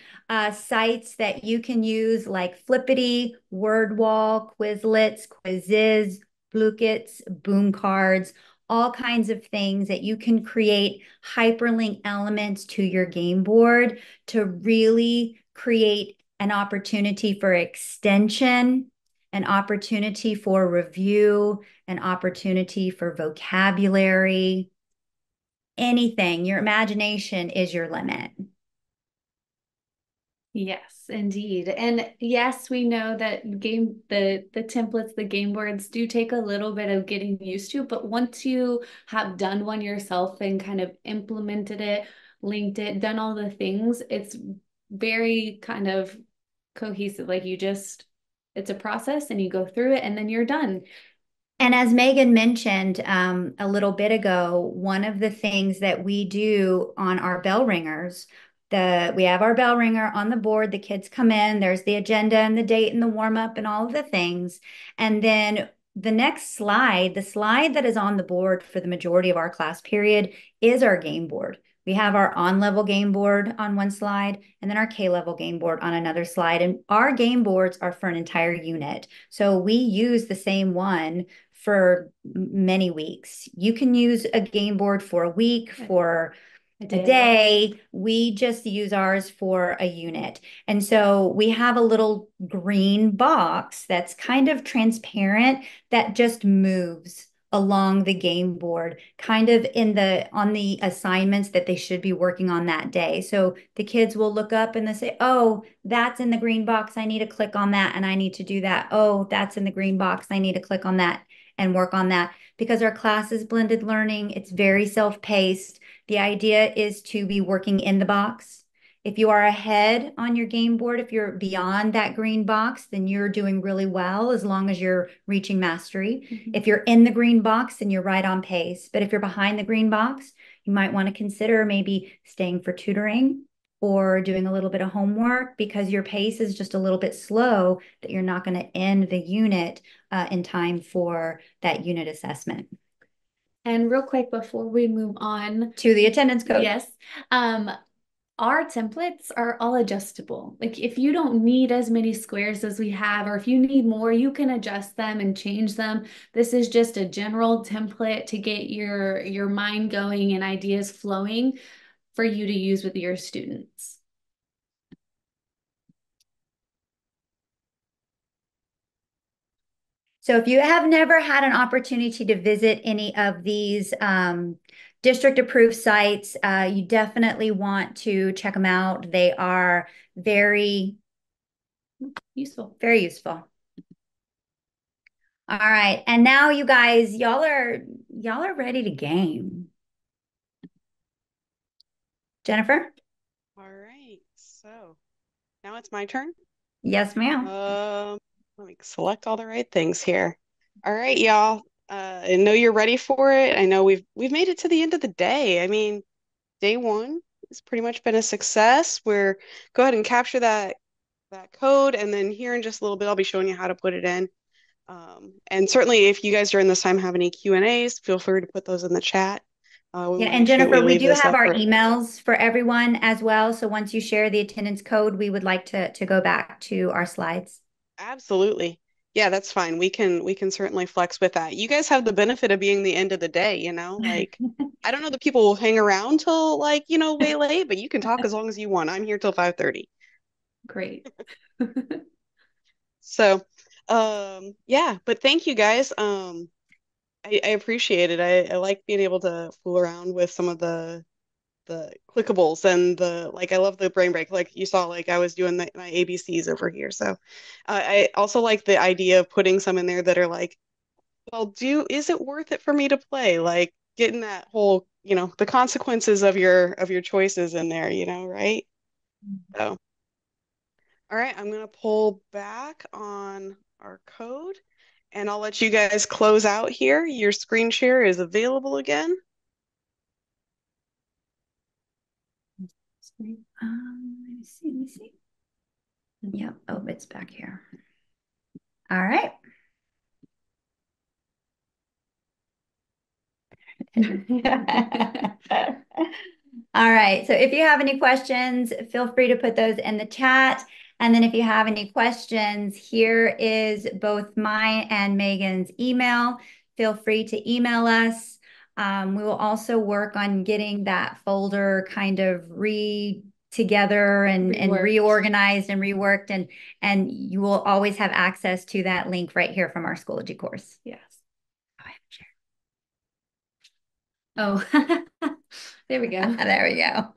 sites that you can use, like Flippity, WordWall, Quizlets, Quizzes, Blukits, Boom Cards, all kinds of things that you can create hyperlink elements to your game board to really create an opportunity for extension, an opportunity for review, an opportunity for vocabulary, anything. Your imagination is your limit. Yes, indeed. And yes, we know that the templates, the game boards do take a little bit of getting used to, but once you have done one yourself and kind of implemented it, linked it, done all the things, it's very kind of cohesive. Like it's a process and you go through it and then you're done. And as Megan mentioned a little bit ago, one of the things that we do on our bell ringers, we have our bell ringer on the board. The kids come in, there's the agenda and the date and the warm up and all of the things. And then the next slide, the slide that is on the board for the majority of our class period is our game board. We have our on-level game board on one slide and then our K-level game board on another slide. And our game boards are for an entire unit. So we use the same one for many weeks. You can use a game board for a week, for a day. We just use ours for a unit. And so we have a little green box that's kind of transparent that just moves along the game board, kind of on the assignments that they should be working on that day. So the kids will look up and they say, oh, that's in the green box. I need to click on that and I need to do that. Oh, that's in the green box. I need to click on that and work on that. Because our class is blended learning, it's very self-paced. The idea is to be working in the box. If you are ahead on your game board, if you're beyond that green box, then you're doing really well as long as you're reaching mastery. Mm-hmm. If you're in the green box, then you're right on pace. But if you're behind the green box, you might want to consider maybe staying for tutoring or doing a little bit of homework because your pace is just a little bit slow, that you're not going to end the unit in time for that unit assessment. And real quick, before we move on to the attendance code. Yes. Our templates are all adjustable. Like if you don't need as many squares as we have, or if you need more, you can adjust them and change them. This is just a general template to get your mind going and ideas flowing for you to use with your students. So if you have never had an opportunity to visit any of these district approved sites, you definitely want to check them out. They are very useful, very useful. All right. And now you guys, y'all are ready to game. Jennifer? All right. So now it's my turn. Yes, ma'am. Let me select all the right things here. All right, y'all. I know you're ready for it. I know we've made it to the end of the day. I mean, day one has pretty much been a success. Go ahead and capture that code, and then here in just a little bit, I'll be showing you how to put it in. And certainly, if you guys during this time have any Q&As, feel free to put those in the chat. Yeah, and Jennifer, we do have our emails for everyone as well. So once you share the attendance code, we would like to go back to our slides. Absolutely. Yeah, that's fine. We can certainly flex with that. You guys have the benefit of being the end of the day, you know, like I don't know that people will hang around till like, you know, way late, but you can talk as long as you want. I'm here till 5:30. Great. So, yeah, but thank you guys. I appreciate it. I like being able to fool around with some of the clickables and I love the brain break. Like you saw, like I was doing my ABCs over here. So I also like the idea of putting some in there that are like, well, is it worth it for me to play? Like getting that whole, you know, the consequences of your choices in there, you know, right? So, all right, I'm gonna pull back on our code and I'll let you guys close out here. Your screen share is available again. Let me see. Yep. Oh, it's back here. All right. All right. So if you have any questions, feel free to put those in the chat. And then if you have any questions, here is both mine and Megan's email. Feel free to email us. We will also work on getting that folder kind of together and reorganized and reworked, and you will always have access to that link right here from our Schoology course. Yes. Oh, there we go. There we go.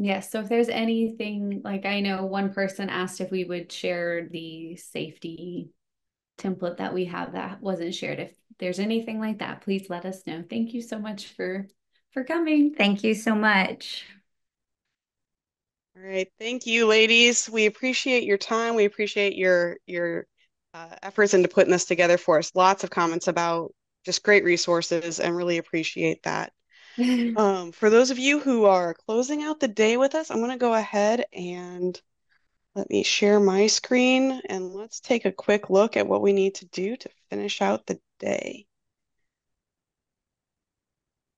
Yes, so if there's anything, like I know one person asked if we would share the safety template that we have that wasn't shared. If there's anything like that, please let us know. Thank you so much for coming. Thank you so much. All right, thank you, ladies. We appreciate your time. We appreciate your efforts into putting this together for us. Lots of comments about just great resources, and really appreciate that. For those of you who are closing out the day with us, I'm going to go ahead and let me share my screen, and let's take a quick look at what we need to do to finish out the day.